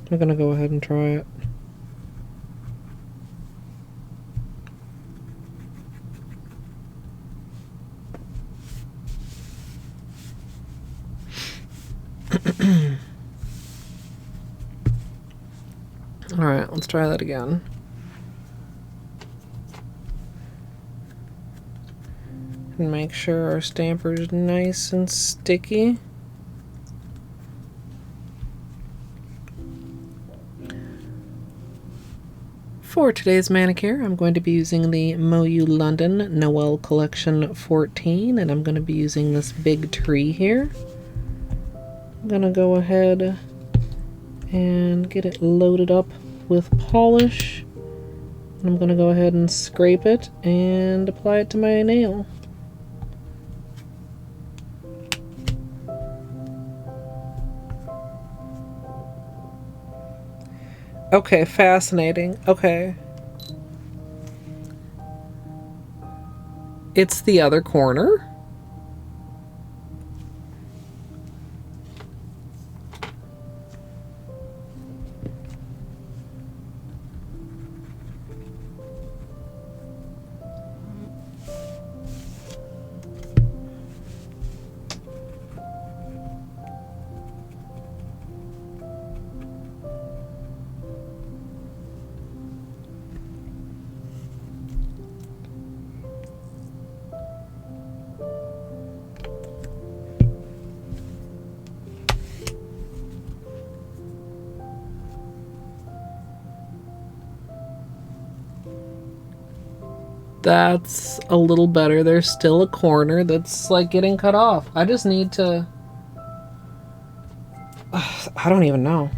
I'm gonna go ahead and try it. Alright, let's try that again. And make sure our stamper's nice and sticky. For today's manicure, I'm going to be using the MoYou London Noel Collection 14, and I'm going to be using this big tree here. I'm going to go ahead and get it loaded up with polish. I'm going to go ahead and scrape it and apply it to my nail. Okay, fascinating. Okay. It's the other corner. That's a little better. There's still a corner that's like getting cut off. I just need to... I don't even know.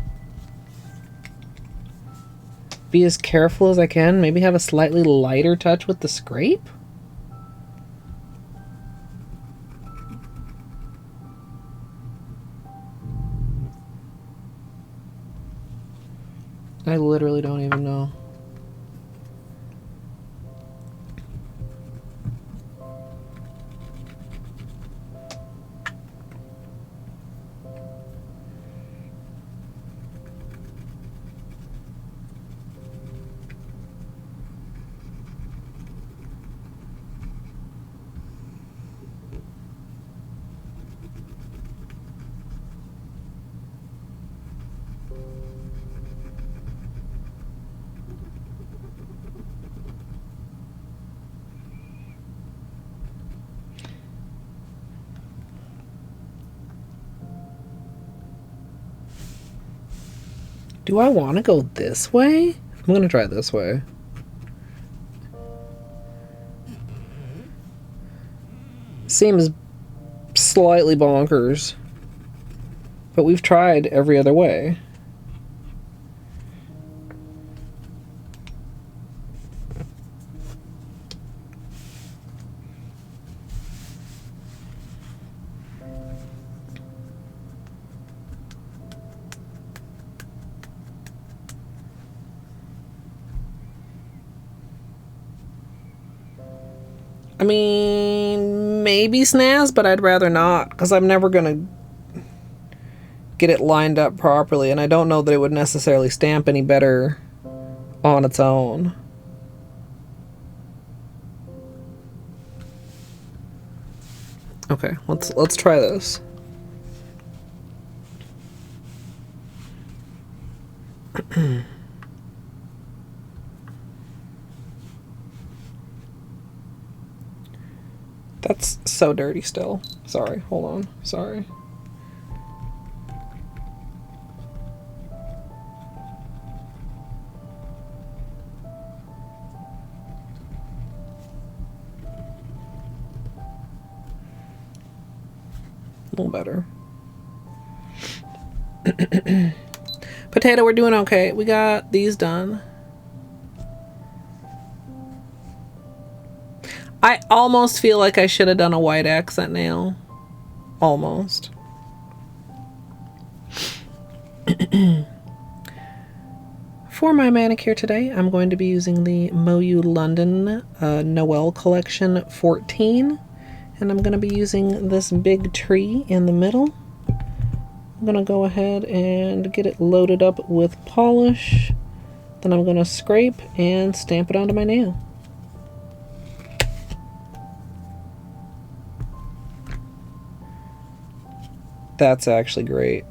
Be as careful as I can. Maybe have a slightly lighter touch with the scrape? I literally don't even know. Do I want to go this way? I'm going to try this way. Seems slightly bonkers, but we've tried every other way. I mean, maybe snaz, but I'd rather not, because I'm never gonna get it lined up properly, and I don't know that it would necessarily stamp any better on its own. Okay, let's try this. That's so dirty still. Sorry, hold on. Sorry. A little better. Potato, we're doing okay. We got these done. I almost feel like I should have done a white accent nail. Almost. For my manicure today, I'm going to be using the MoYou London Noel Collection 14. And I'm going to be using this big tree in the middle. I'm going to go ahead and get it loaded up with polish. Then I'm going to scrape and stamp it onto my nail. That's actually great.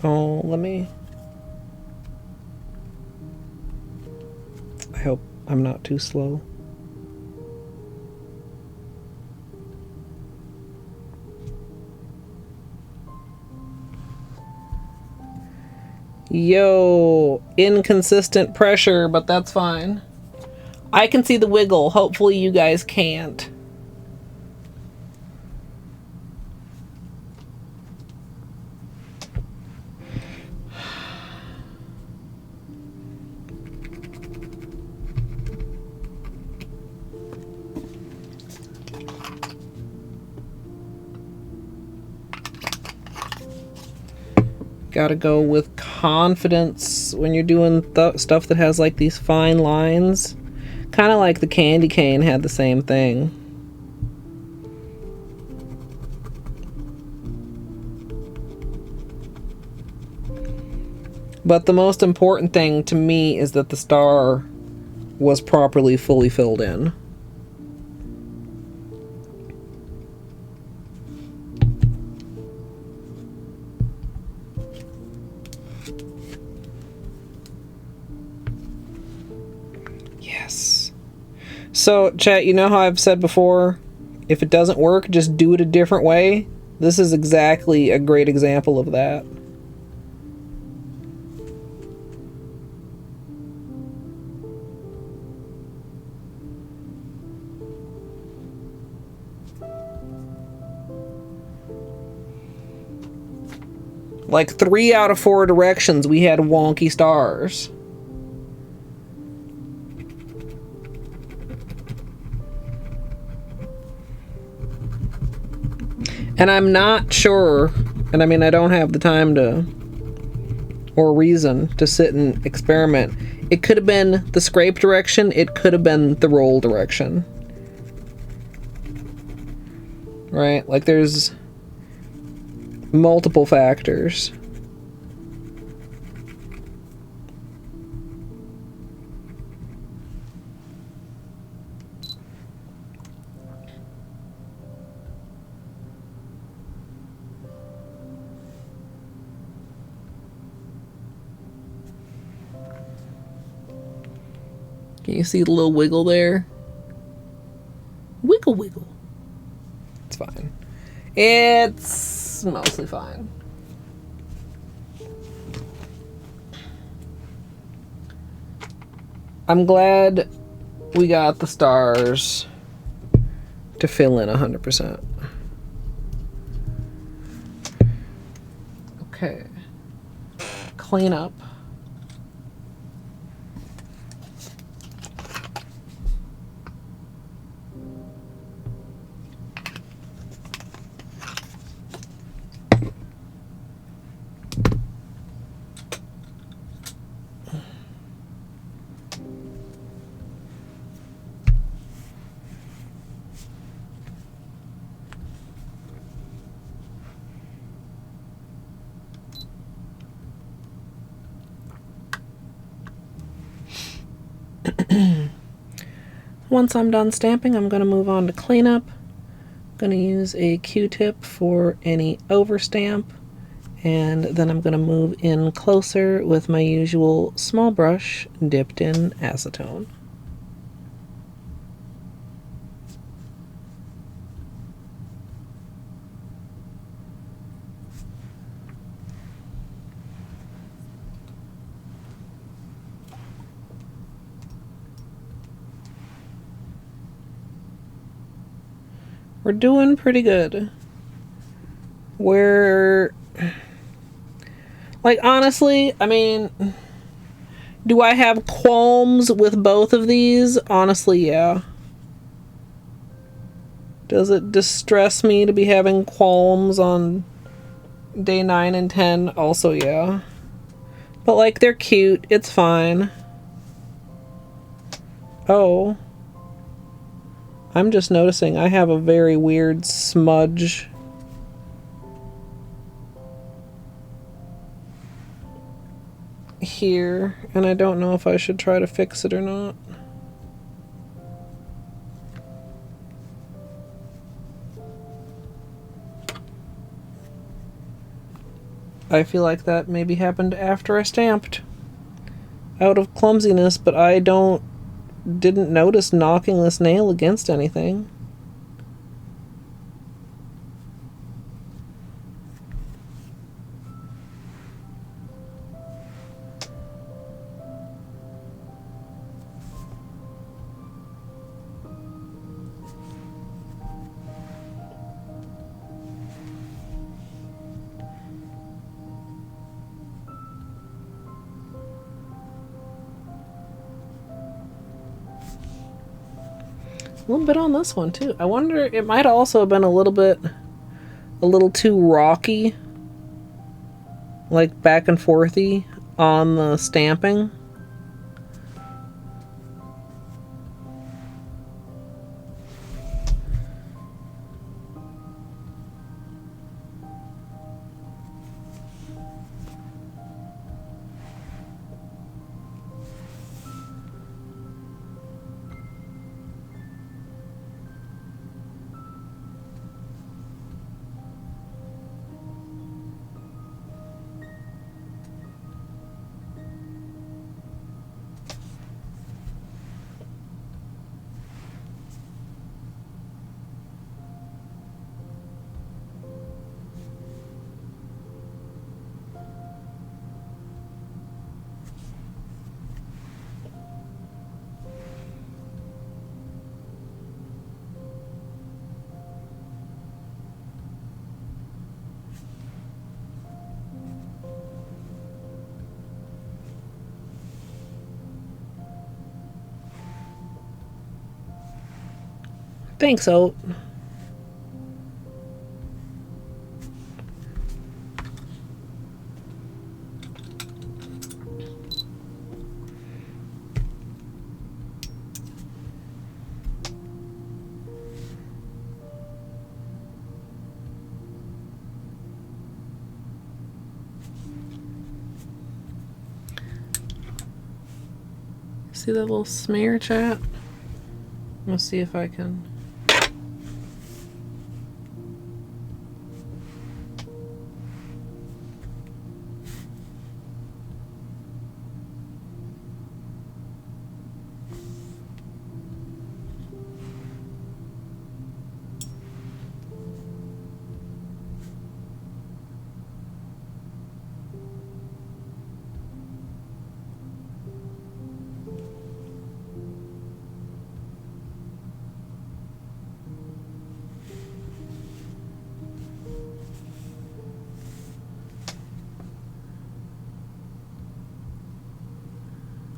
Oh, let me... I hope I'm not too slow. Yo, inconsistent pressure, but that's fine. I can see the wiggle. Hopefully you guys can't. Gotta go with confidence when you're doing stuff that has like these fine lines. Kind of like the candy cane had the same thing. But the most important thing to me is that the star was properly fully filled in. So, chat, you know how I've said before, if it doesn't work, just do it a different way? This is exactly a great example of that. Like 3 out of 4 directions, we had wonky stars. And I'm not sure, and I mean, I don't have the time to, or reason to sit and experiment. It could have been the scrape direction, it could have been the roll direction. Right? Like there's multiple factors. Can you see the little wiggle there? Wiggle, wiggle. It's fine. It's mostly fine. I'm glad we got the stars to fill in 100%. Okay. Clean up. Once I'm done stamping, I'm going to move on to cleanup. I'm going to use a Q-tip for any overstamp And then I'm going to move in closer with my usual small brush dipped in acetone. We're doing pretty good. We're... Like, honestly, I mean, do I have qualms with both of these? Honestly, yeah. Does it distress me to be having qualms on day 9 and 10? Also, yeah. But, like, they're cute. It's fine. Oh. I'm just noticing I have a very weird smudge here, and I don't know if I should try to fix it or not. I feel like that maybe happened after I stamped. Out of clumsiness, but I didn't notice knocking this nail against anything. A little bit on this one too. I wonder, it might also have been a little too rocky, like back and forthy on the stamping. Thanks, Oat. See that little smear, chat? Let's see if I can.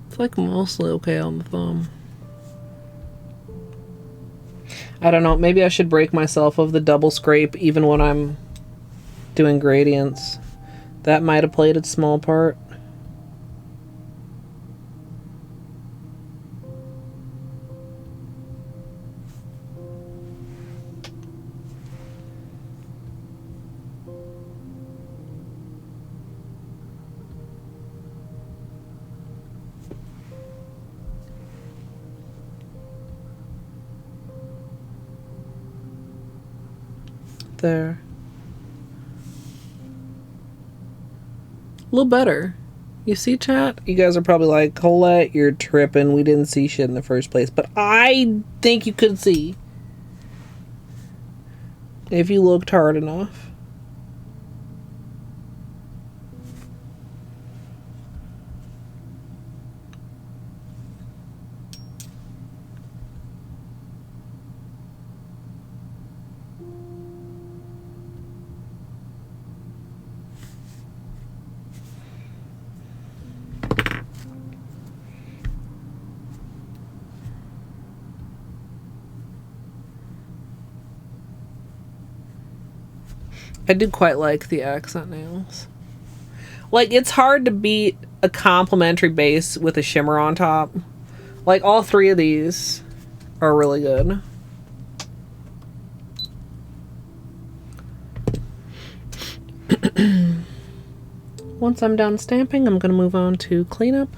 It's like mostly okay on the thumb. I don't know, maybe I should break myself of the double scrape even when I'm doing gradients. That might have played its small part. There. little better. You see, chat? You guys are probably like, Colette, you're tripping. We didn't see shit in the first place. But I think you could see. If you looked hard enough. I do quite like the accent nails. Like, it's hard to beat a complimentary base with a shimmer on top. Like, all three of these are really good. Once I'm done stamping, I'm going to move on to cleanup.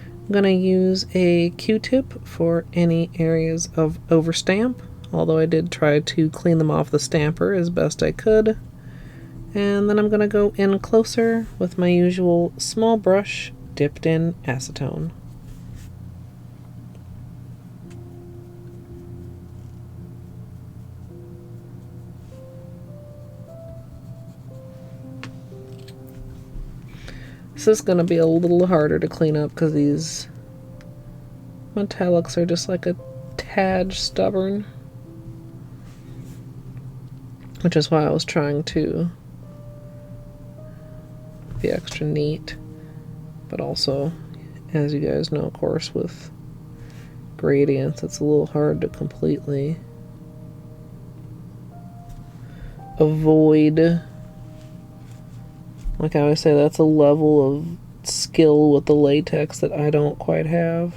I'm going to use a Q-tip for any areas of overstamp, although I did try to clean them off the stamper as best I could. And then I'm going to go in closer with my usual small brush dipped in acetone. This is going to be a little harder to clean up because these metallics are just like a tad stubborn. Which is why I was trying to be extra neat, but also, as you guys know, of course, with gradients it's a little hard to completely avoid. Like I always say, that's a level of skill with the latex that I don't quite have.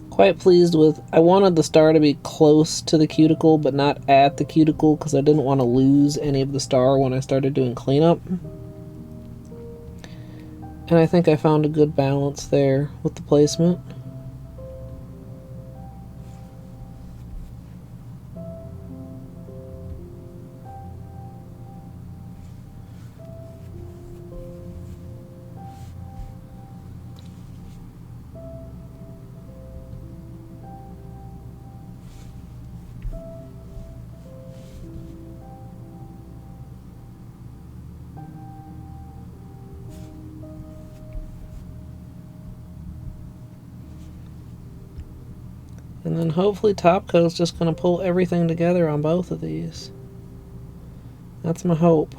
Quite pleased with, I wanted the star to be close to the cuticle but not at the cuticle because I didn't want to lose any of the star when I started doing cleanup. And I think I found a good balance there with the placement. And then hopefully top coat's just going to pull everything together on both of these. That's my hope.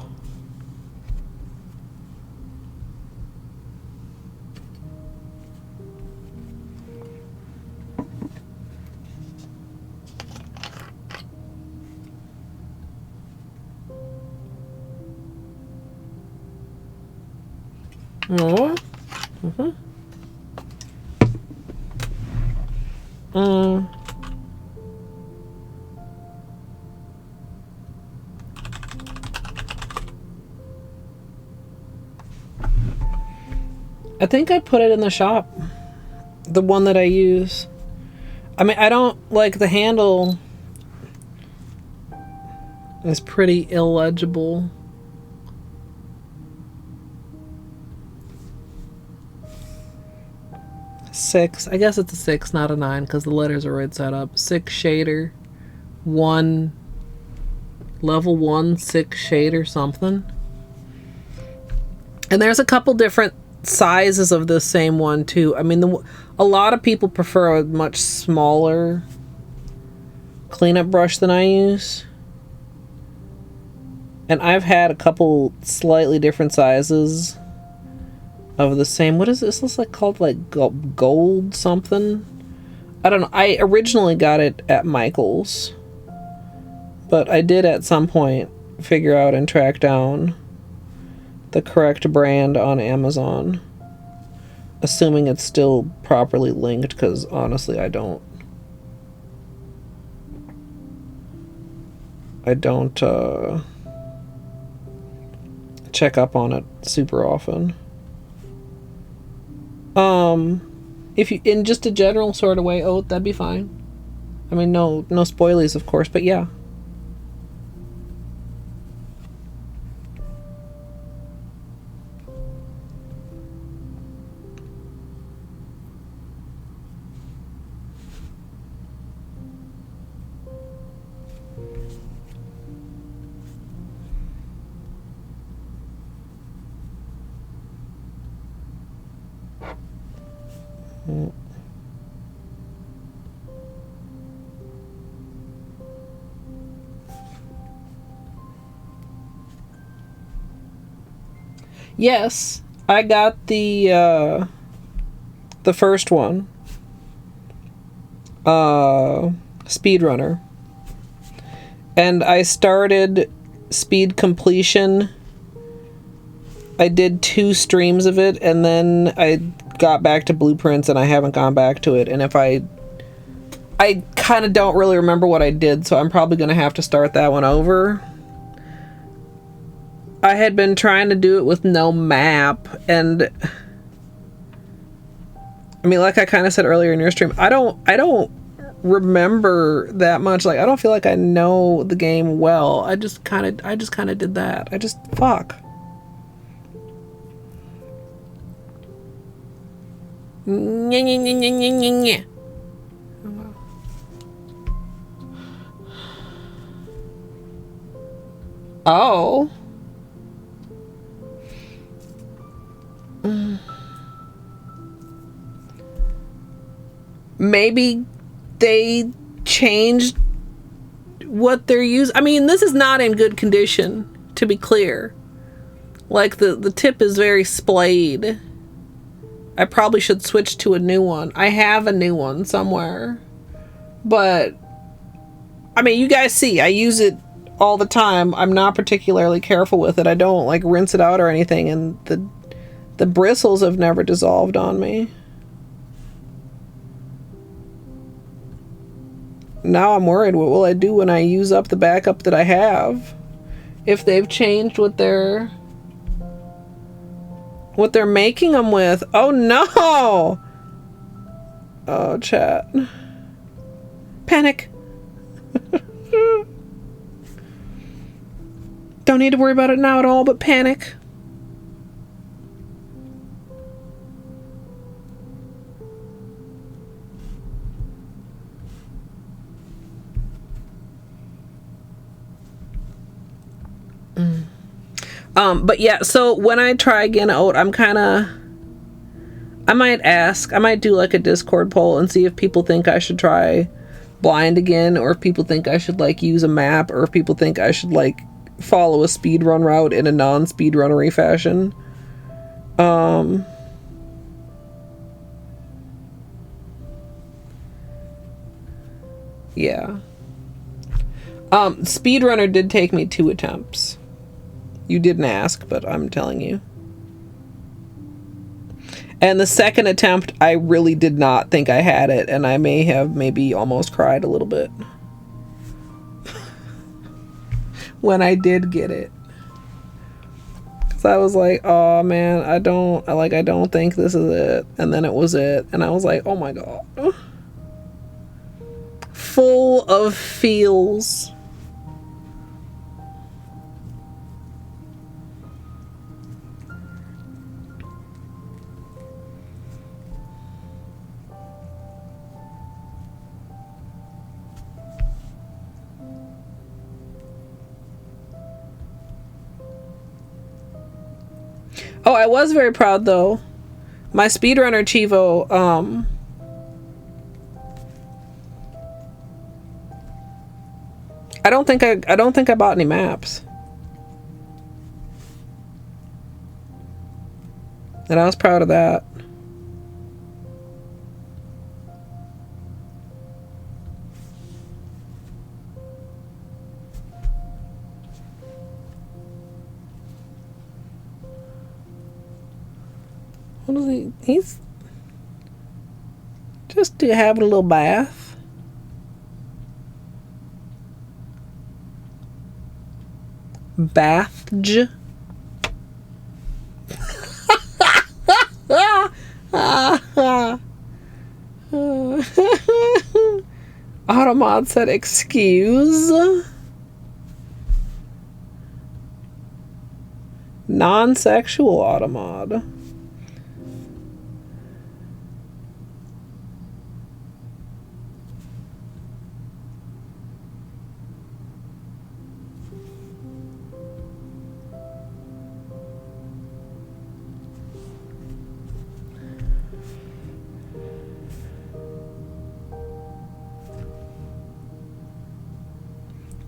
Oh. I think I put it in the shop. The one that I use. I mean, I don't like the handle. It's pretty illegible. Six. I guess it's a 6, not a 9, because the letters are right side up. 6 shader. 1. Level 1 6 shader something. And there's a couple different sizes of the same one too. I mean, a lot of people prefer a much smaller cleanup brush than I use. And I've had a couple slightly different sizes of the same. What is this? This like called like gold something? I don't know. I originally got it at Michael's, but I did at some point figure out and track down the correct brand on Amazon, assuming it's still properly linked, because honestly I don't check up on it super often. If you, in just a general sort of way, oh, that'd be fine. I mean, no spoilies, of course, but yeah. Yes, I got the first one, Speedrunner, and I started Speed Completion. I did 2 streams of it, and then I got back to Blueprints, and I haven't gone back to it. And if I kind of don't really remember what I did, so I'm probably going to have to start that one over. I had been trying to do it with no map, and I mean, like I kind of said earlier in your stream, I don't remember that much. Like, I don't feel like I know the game well. I just kind of did that. Fuck. Oh. Maybe they changed what they're using. I mean, this is not in good condition, to be clear. Like, the tip is very splayed. I probably should switch to a new one. I have a new one somewhere. But, I mean, you guys see, I use it all the time. I'm not particularly careful with it. I don't, like, rinse it out or anything, and the bristles have never dissolved on me. Now I'm worried, what will I do when I use up the backup that I have? If they've changed what they're making them with. Oh no! Oh, chat. Panic. Don't need to worry about it now at all, but panic. But yeah, so when I try again out, I might do like a Discord poll and see if people think I should try blind again, or if people think I should like use a map, or if people think I should like follow a speedrun route in a non-speedrunnery fashion. Yeah. Speedrunner did take me 2 attempts. You didn't ask, but I'm telling you. And the second attempt, I really did not think I had it, and I may have maybe almost cried a little bit when I did get it. Cause I was like, oh man, I don't think this is it. And then it was it, and I was like, oh my god. Full of feels. Oh, I was very proud though. My speedrunner Chivo, I don't think I bought any maps. And I was proud of that. What is he? He's just having a little bath. Bathj. Automod said, excuse. Non-sexual Automod.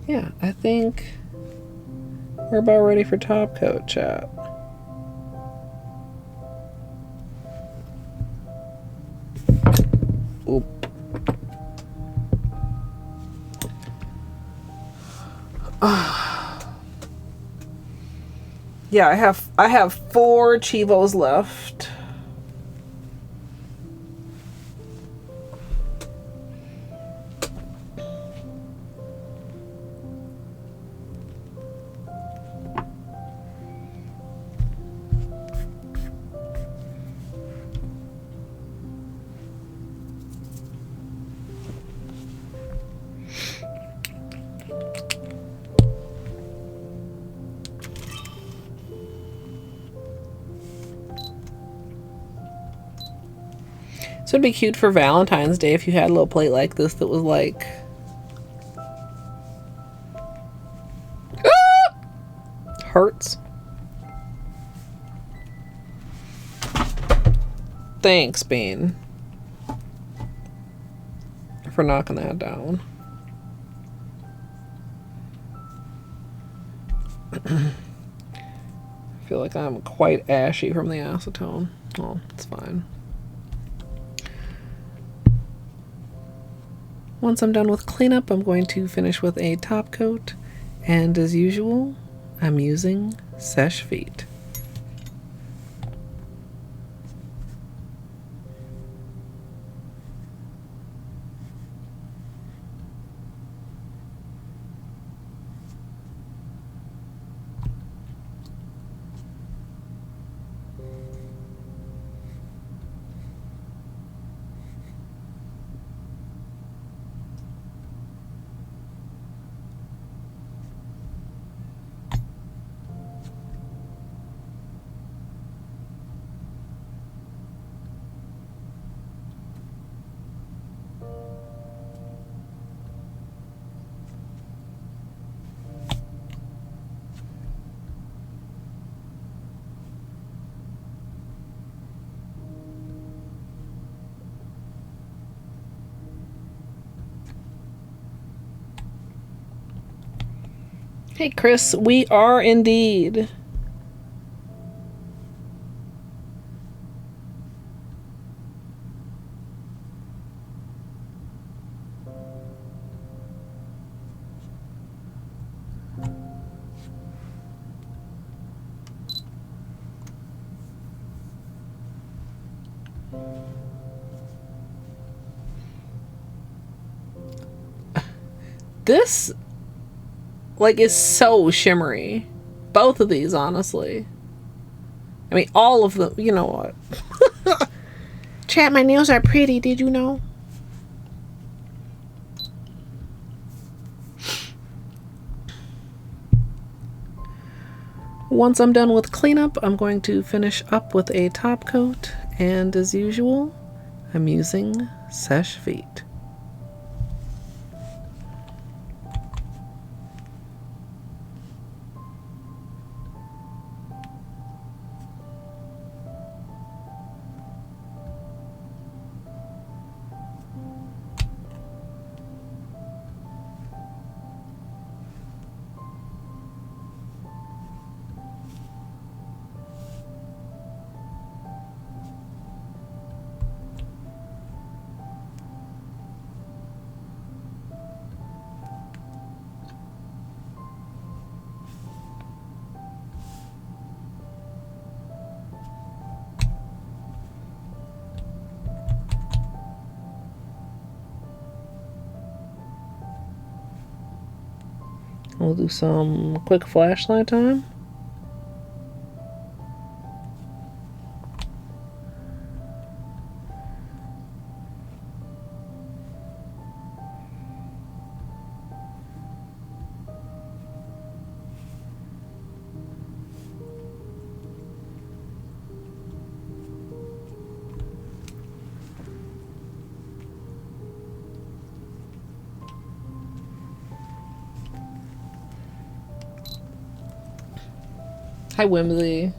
Yeah, I think we're about ready for top coat chat. Oop. Yeah, I have 4 Chivos left. So it'd be cute for Valentine's Day if you had a little plate like this that was like... Hearts. Thanks, Bean, for knocking that down. I feel like I'm quite ashy from the acetone. Oh, it's fine. Once I'm done with cleanup, I'm going to finish with a top coat, and as usual, I'm using Seche Vite. Hey Chris, we are indeed. This, like, is so shimmery. Both of these, honestly. I mean, all of them. You know what? Chat, my nails are pretty. Did you know? Once I'm done with cleanup, I'm going to finish up with a top coat. And as usual, I'm using Seche Vite. We'll do some quick flashlight time. Hi, Whimsy.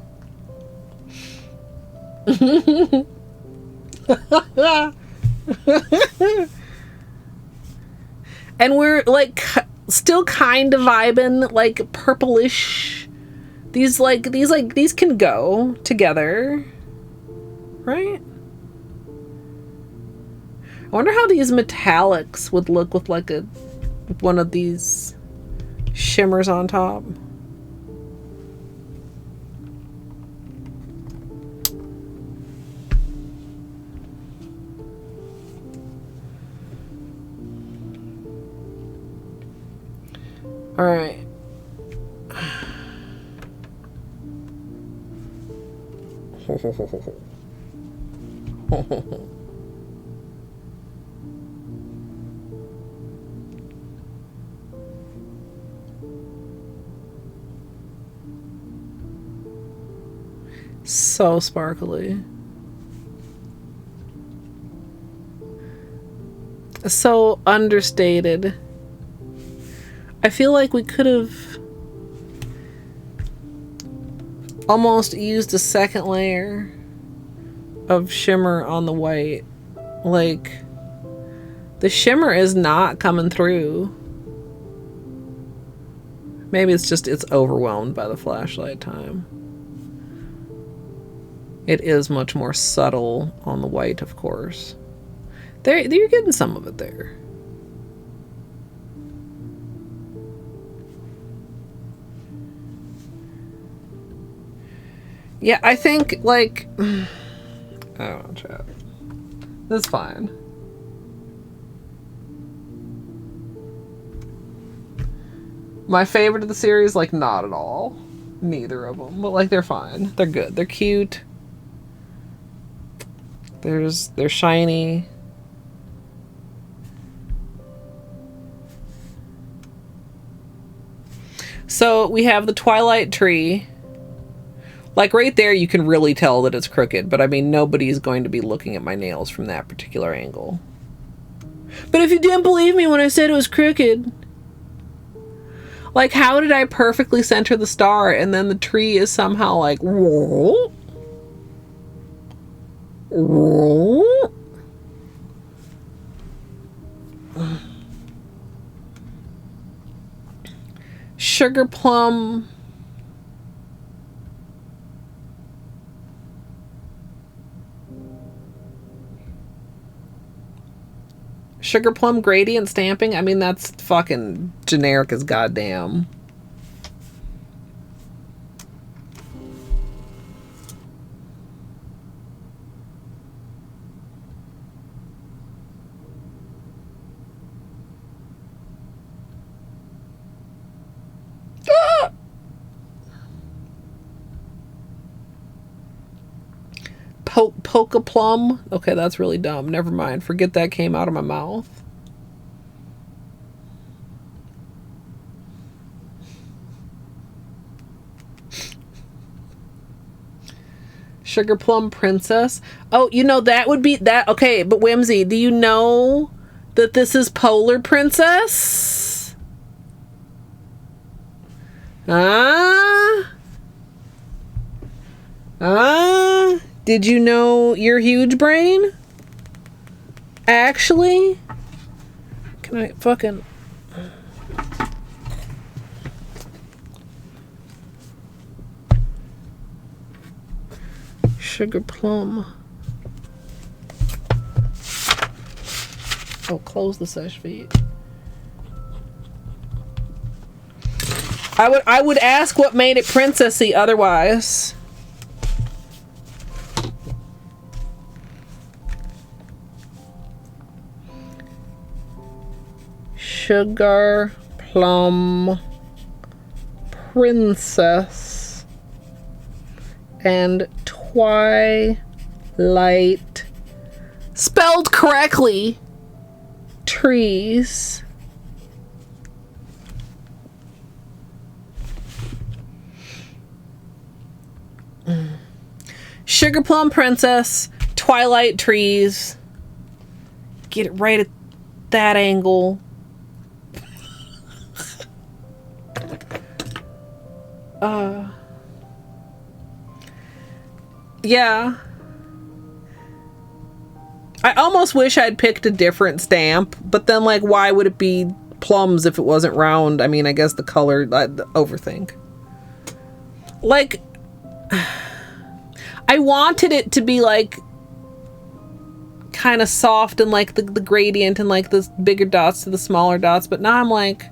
And we're like still kind of vibing, like purplish. These can go together, right? I wonder how these metallics would look with like one of these shimmers on top. All right. So sparkly. So understated. I feel like we could have almost used a second layer of shimmer on the white. Like, the shimmer is not coming through. Maybe it's just it's overwhelmed by the flashlight time. It is much more subtle on the white, of course. There, you're getting some of it there. Yeah, I think, like, I don't know, chat. That's fine. My favorite of the series, like, not at all. Neither of them. But, like, they're fine. They're good. They're cute. They're shiny. So, we have the Twilight Tree. Like, right there, you can really tell that it's crooked. But, I mean, nobody's going to be looking at my nails from that particular angle. But if you didn't believe me when I said it was crooked... Like, how did I perfectly center the star and then the tree is somehow like... Whoa, whoa. Sugarplum... Sugarplum gradient stamping? I mean, that's fucking generic as goddamn. Polka plum. Okay, that's really dumb. Never mind. Forget that came out of my mouth. Sugarplum Princess. Oh, you know, that would be that. Okay, but Whimsy, do you know that this is Polar Princess? Did you know your huge brain? Actually, can I fucking... Sugarplum. Oh, close the Seche Vite. I would ask what made it princessy otherwise. Sugarplum Princess and Twilight, spelled correctly, trees. Sugarplum Princess, Twilight Trees. Get it right at that angle. Yeah. I almost wish I'd picked a different stamp, but then, like, why would it be plums if it wasn't round? I mean, I guess the color, overthink. Like, I wanted it to be, like, kind of soft and, like, the gradient and, like, the bigger dots to the smaller dots, but now I'm like,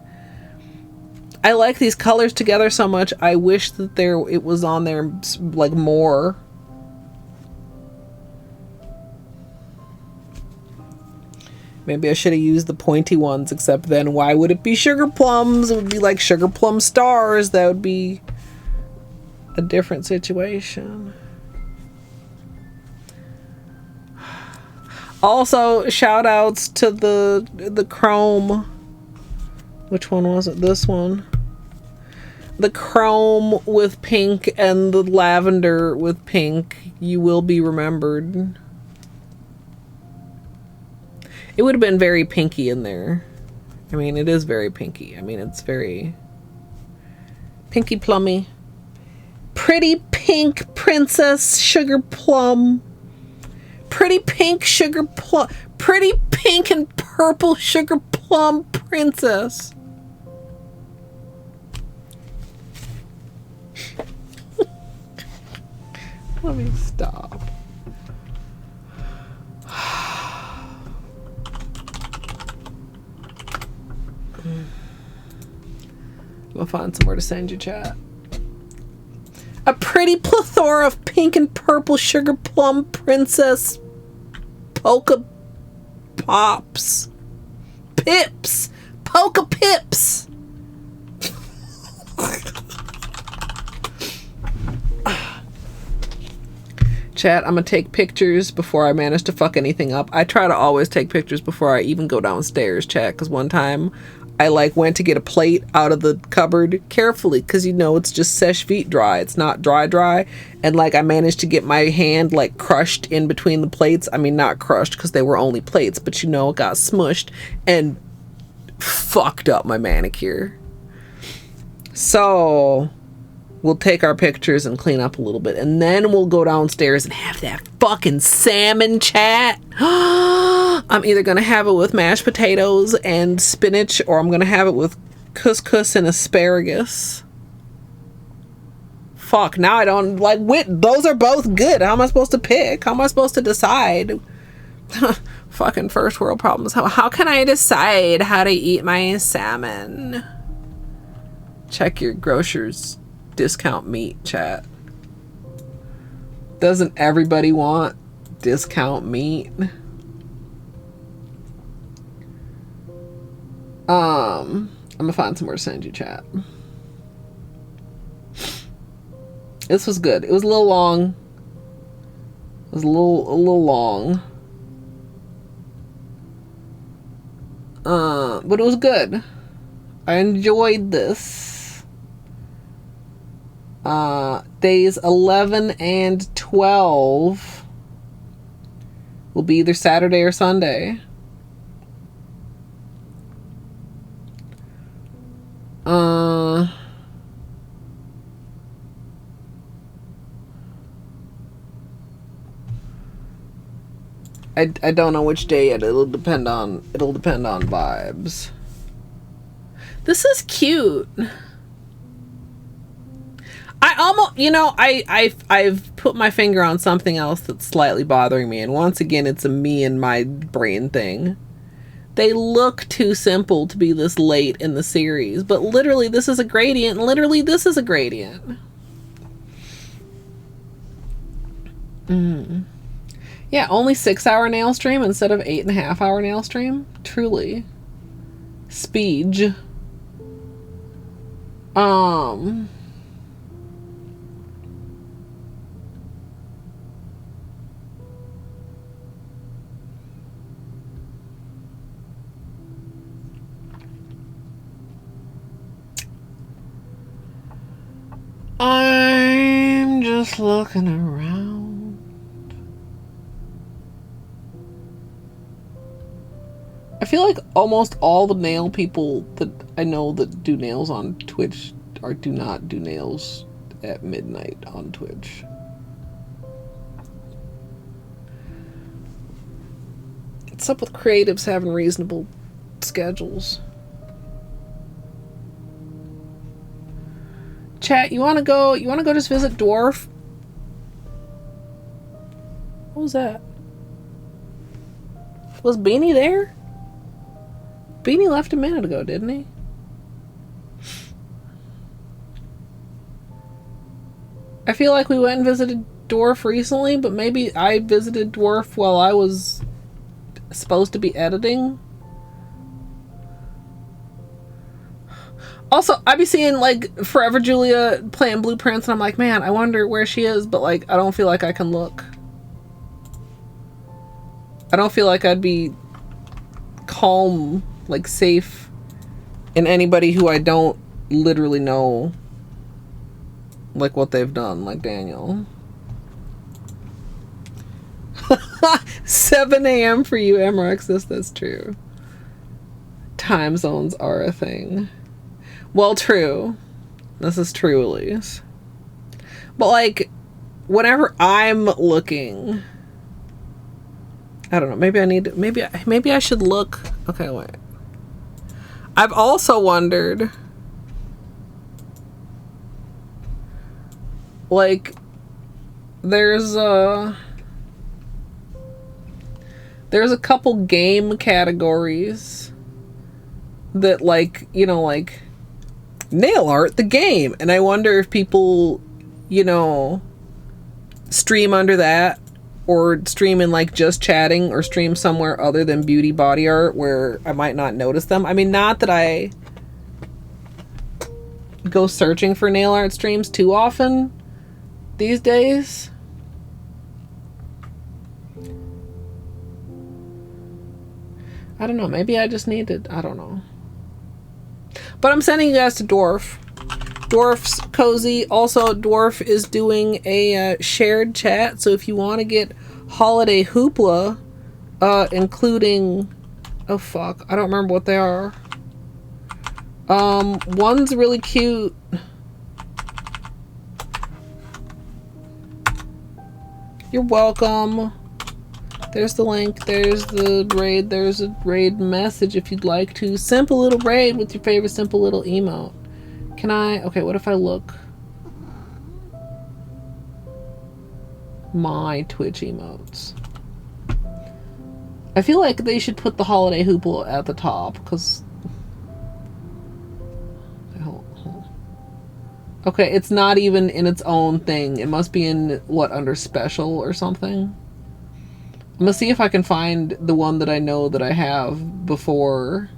I like these colors together so much, I wish that it was on there, like, more. Maybe I should have used the pointy ones, except then why would it be sugar plums? It would be like sugar plum stars. That would be a different situation. Also, shout outs to the chrome. Which one was it? This one. The chrome with pink and the lavender with pink. You will be remembered. It would have been very pinky in there. I mean, it is very pinky. I mean, it's very pinky plummy. Pretty pink princess sugar plum. Pretty pink sugar plum. Pretty pink and purple sugar plum princess. Let me stop. I'm gonna find somewhere to send you, chat. A pretty plethora of pink and purple sugar plum princess polka pops. Pips. Polka pips. Chat, I'm gonna take pictures before I manage to fuck anything up. I try to always take pictures before I even go downstairs, chat, because one time I went to get a plate out of the cupboard carefully, because it's just Seche Vite dry. It's not dry. And I managed to get my hand crushed in between the plates. I mean, not crushed because they were only plates, but it got smushed and fucked up my manicure. So we'll take our pictures and clean up a little bit, and then we'll go downstairs and have that fucking salmon, chat. I'm either gonna have it with mashed potatoes and spinach, or I'm gonna have it with couscous and asparagus. Fuck, now I don't those are both good. How am I supposed to pick? How am I supposed to decide? Fucking first world problems. How can I decide how to eat my salmon? Check your grocer's discount meat, chat. Doesn't everybody want discount meat? I'm gonna find somewhere to send you, chat. This was good. It was a little long. was a little long. But it was good. I enjoyed this. Days 11 and 12 will be either Saturday or Sunday. I don't know which day yet. It'll depend on vibes. This is cute. I almost, you know, I've put my finger on something else that's slightly bothering me, and once again, it's a me and my brain thing. They look too simple to be this late in the series, but literally this is a gradient, and literally this is a gradient. Yeah, only 6-hour nail stream instead of 8.5-hour nail stream. Truly. Speed. I'm just looking around. I feel like almost all the nail people that I know that do nails on Twitch do not do nails at midnight on Twitch. What's up with creatives having reasonable schedules? Chat, you wanna go just visit Dwarf? What was that? Was Beanie there? Beanie left a minute ago, didn't he? I feel like we went and visited Dwarf recently, but maybe I visited Dwarf while I was supposed to be editing. Also, I be seeing, like, Forever Julia playing Blueprints, and I'm like, man, I wonder where she is, but, like, I don't feel like I can look. I don't feel like I'd be calm, like, safe in anybody who I don't literally know, like, what they've done, like Daniel. 7 a.m. for you, MRX. That's true. Time zones are a thing. Well, true. This is true, at least. But, like, whenever I'm looking, I don't know. Maybe I need to, maybe I should look. Okay, wait. I've also wondered, like, there's a couple game categories that, like, you know, like nail art the game, and I wonder if people, you know, stream under that, or stream in, like, just chatting, or stream somewhere other than beauty body art where I might not notice them. I mean, not that I go searching for nail art streams too often these days. I don't know. Maybe I just need to, I don't know. But I'm sending you guys to Dwarf. Dwarf's cozy. Also, Dwarf is doing a shared chat, so if you want to get holiday hoopla, including, oh fuck, I don't remember what they are. One's really cute. You're welcome. There's the link, there's the raid, there's a raid message if you'd like to. Simple little raid with your favorite simple little emote. Can I, okay, what if I look? My Twitch emotes. I feel like they should put the holiday hoopla at the top, because... Okay, it's not even in its own thing. It must be in, what, under special or something? I'm gonna see if I can find the one that I know that I have before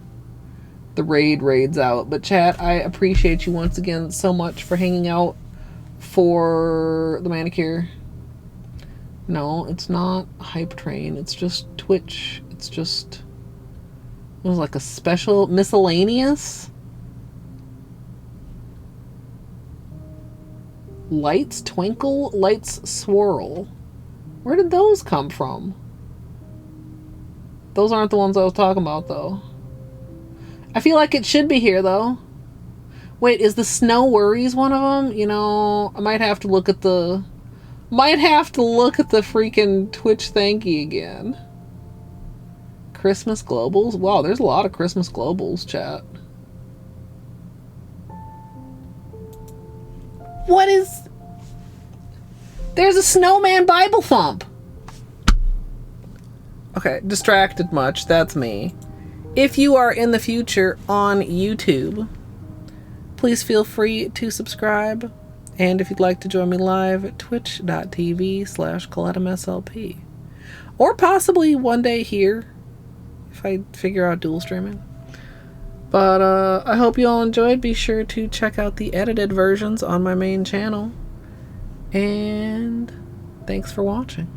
the raid's out. But chat, I appreciate you once again so much for hanging out for the manicure. No, it's not Hype Train. It's just Twitch. It's just... It was like a special miscellaneous? Lights twinkle, lights swirl. Where did those come from? Those aren't the ones I was talking about, though. I feel like it should be here, though. Wait, is the Snow Worries one of them? You know, I might have to look at the... freaking Twitch thanky again. Christmas Globals? Wow, there's a lot of Christmas Globals, chat. What is... There's a Snowman Bible Thump! Okay, distracted much. That's me. If you are in the future on YouTube, please feel free to subscribe. And if you'd like to join me live at twitch.tv/ColetteMSLP. Or possibly one day here, if I figure out dual streaming. But I hope you all enjoyed. Be sure to check out the edited versions on my main channel. And thanks for watching.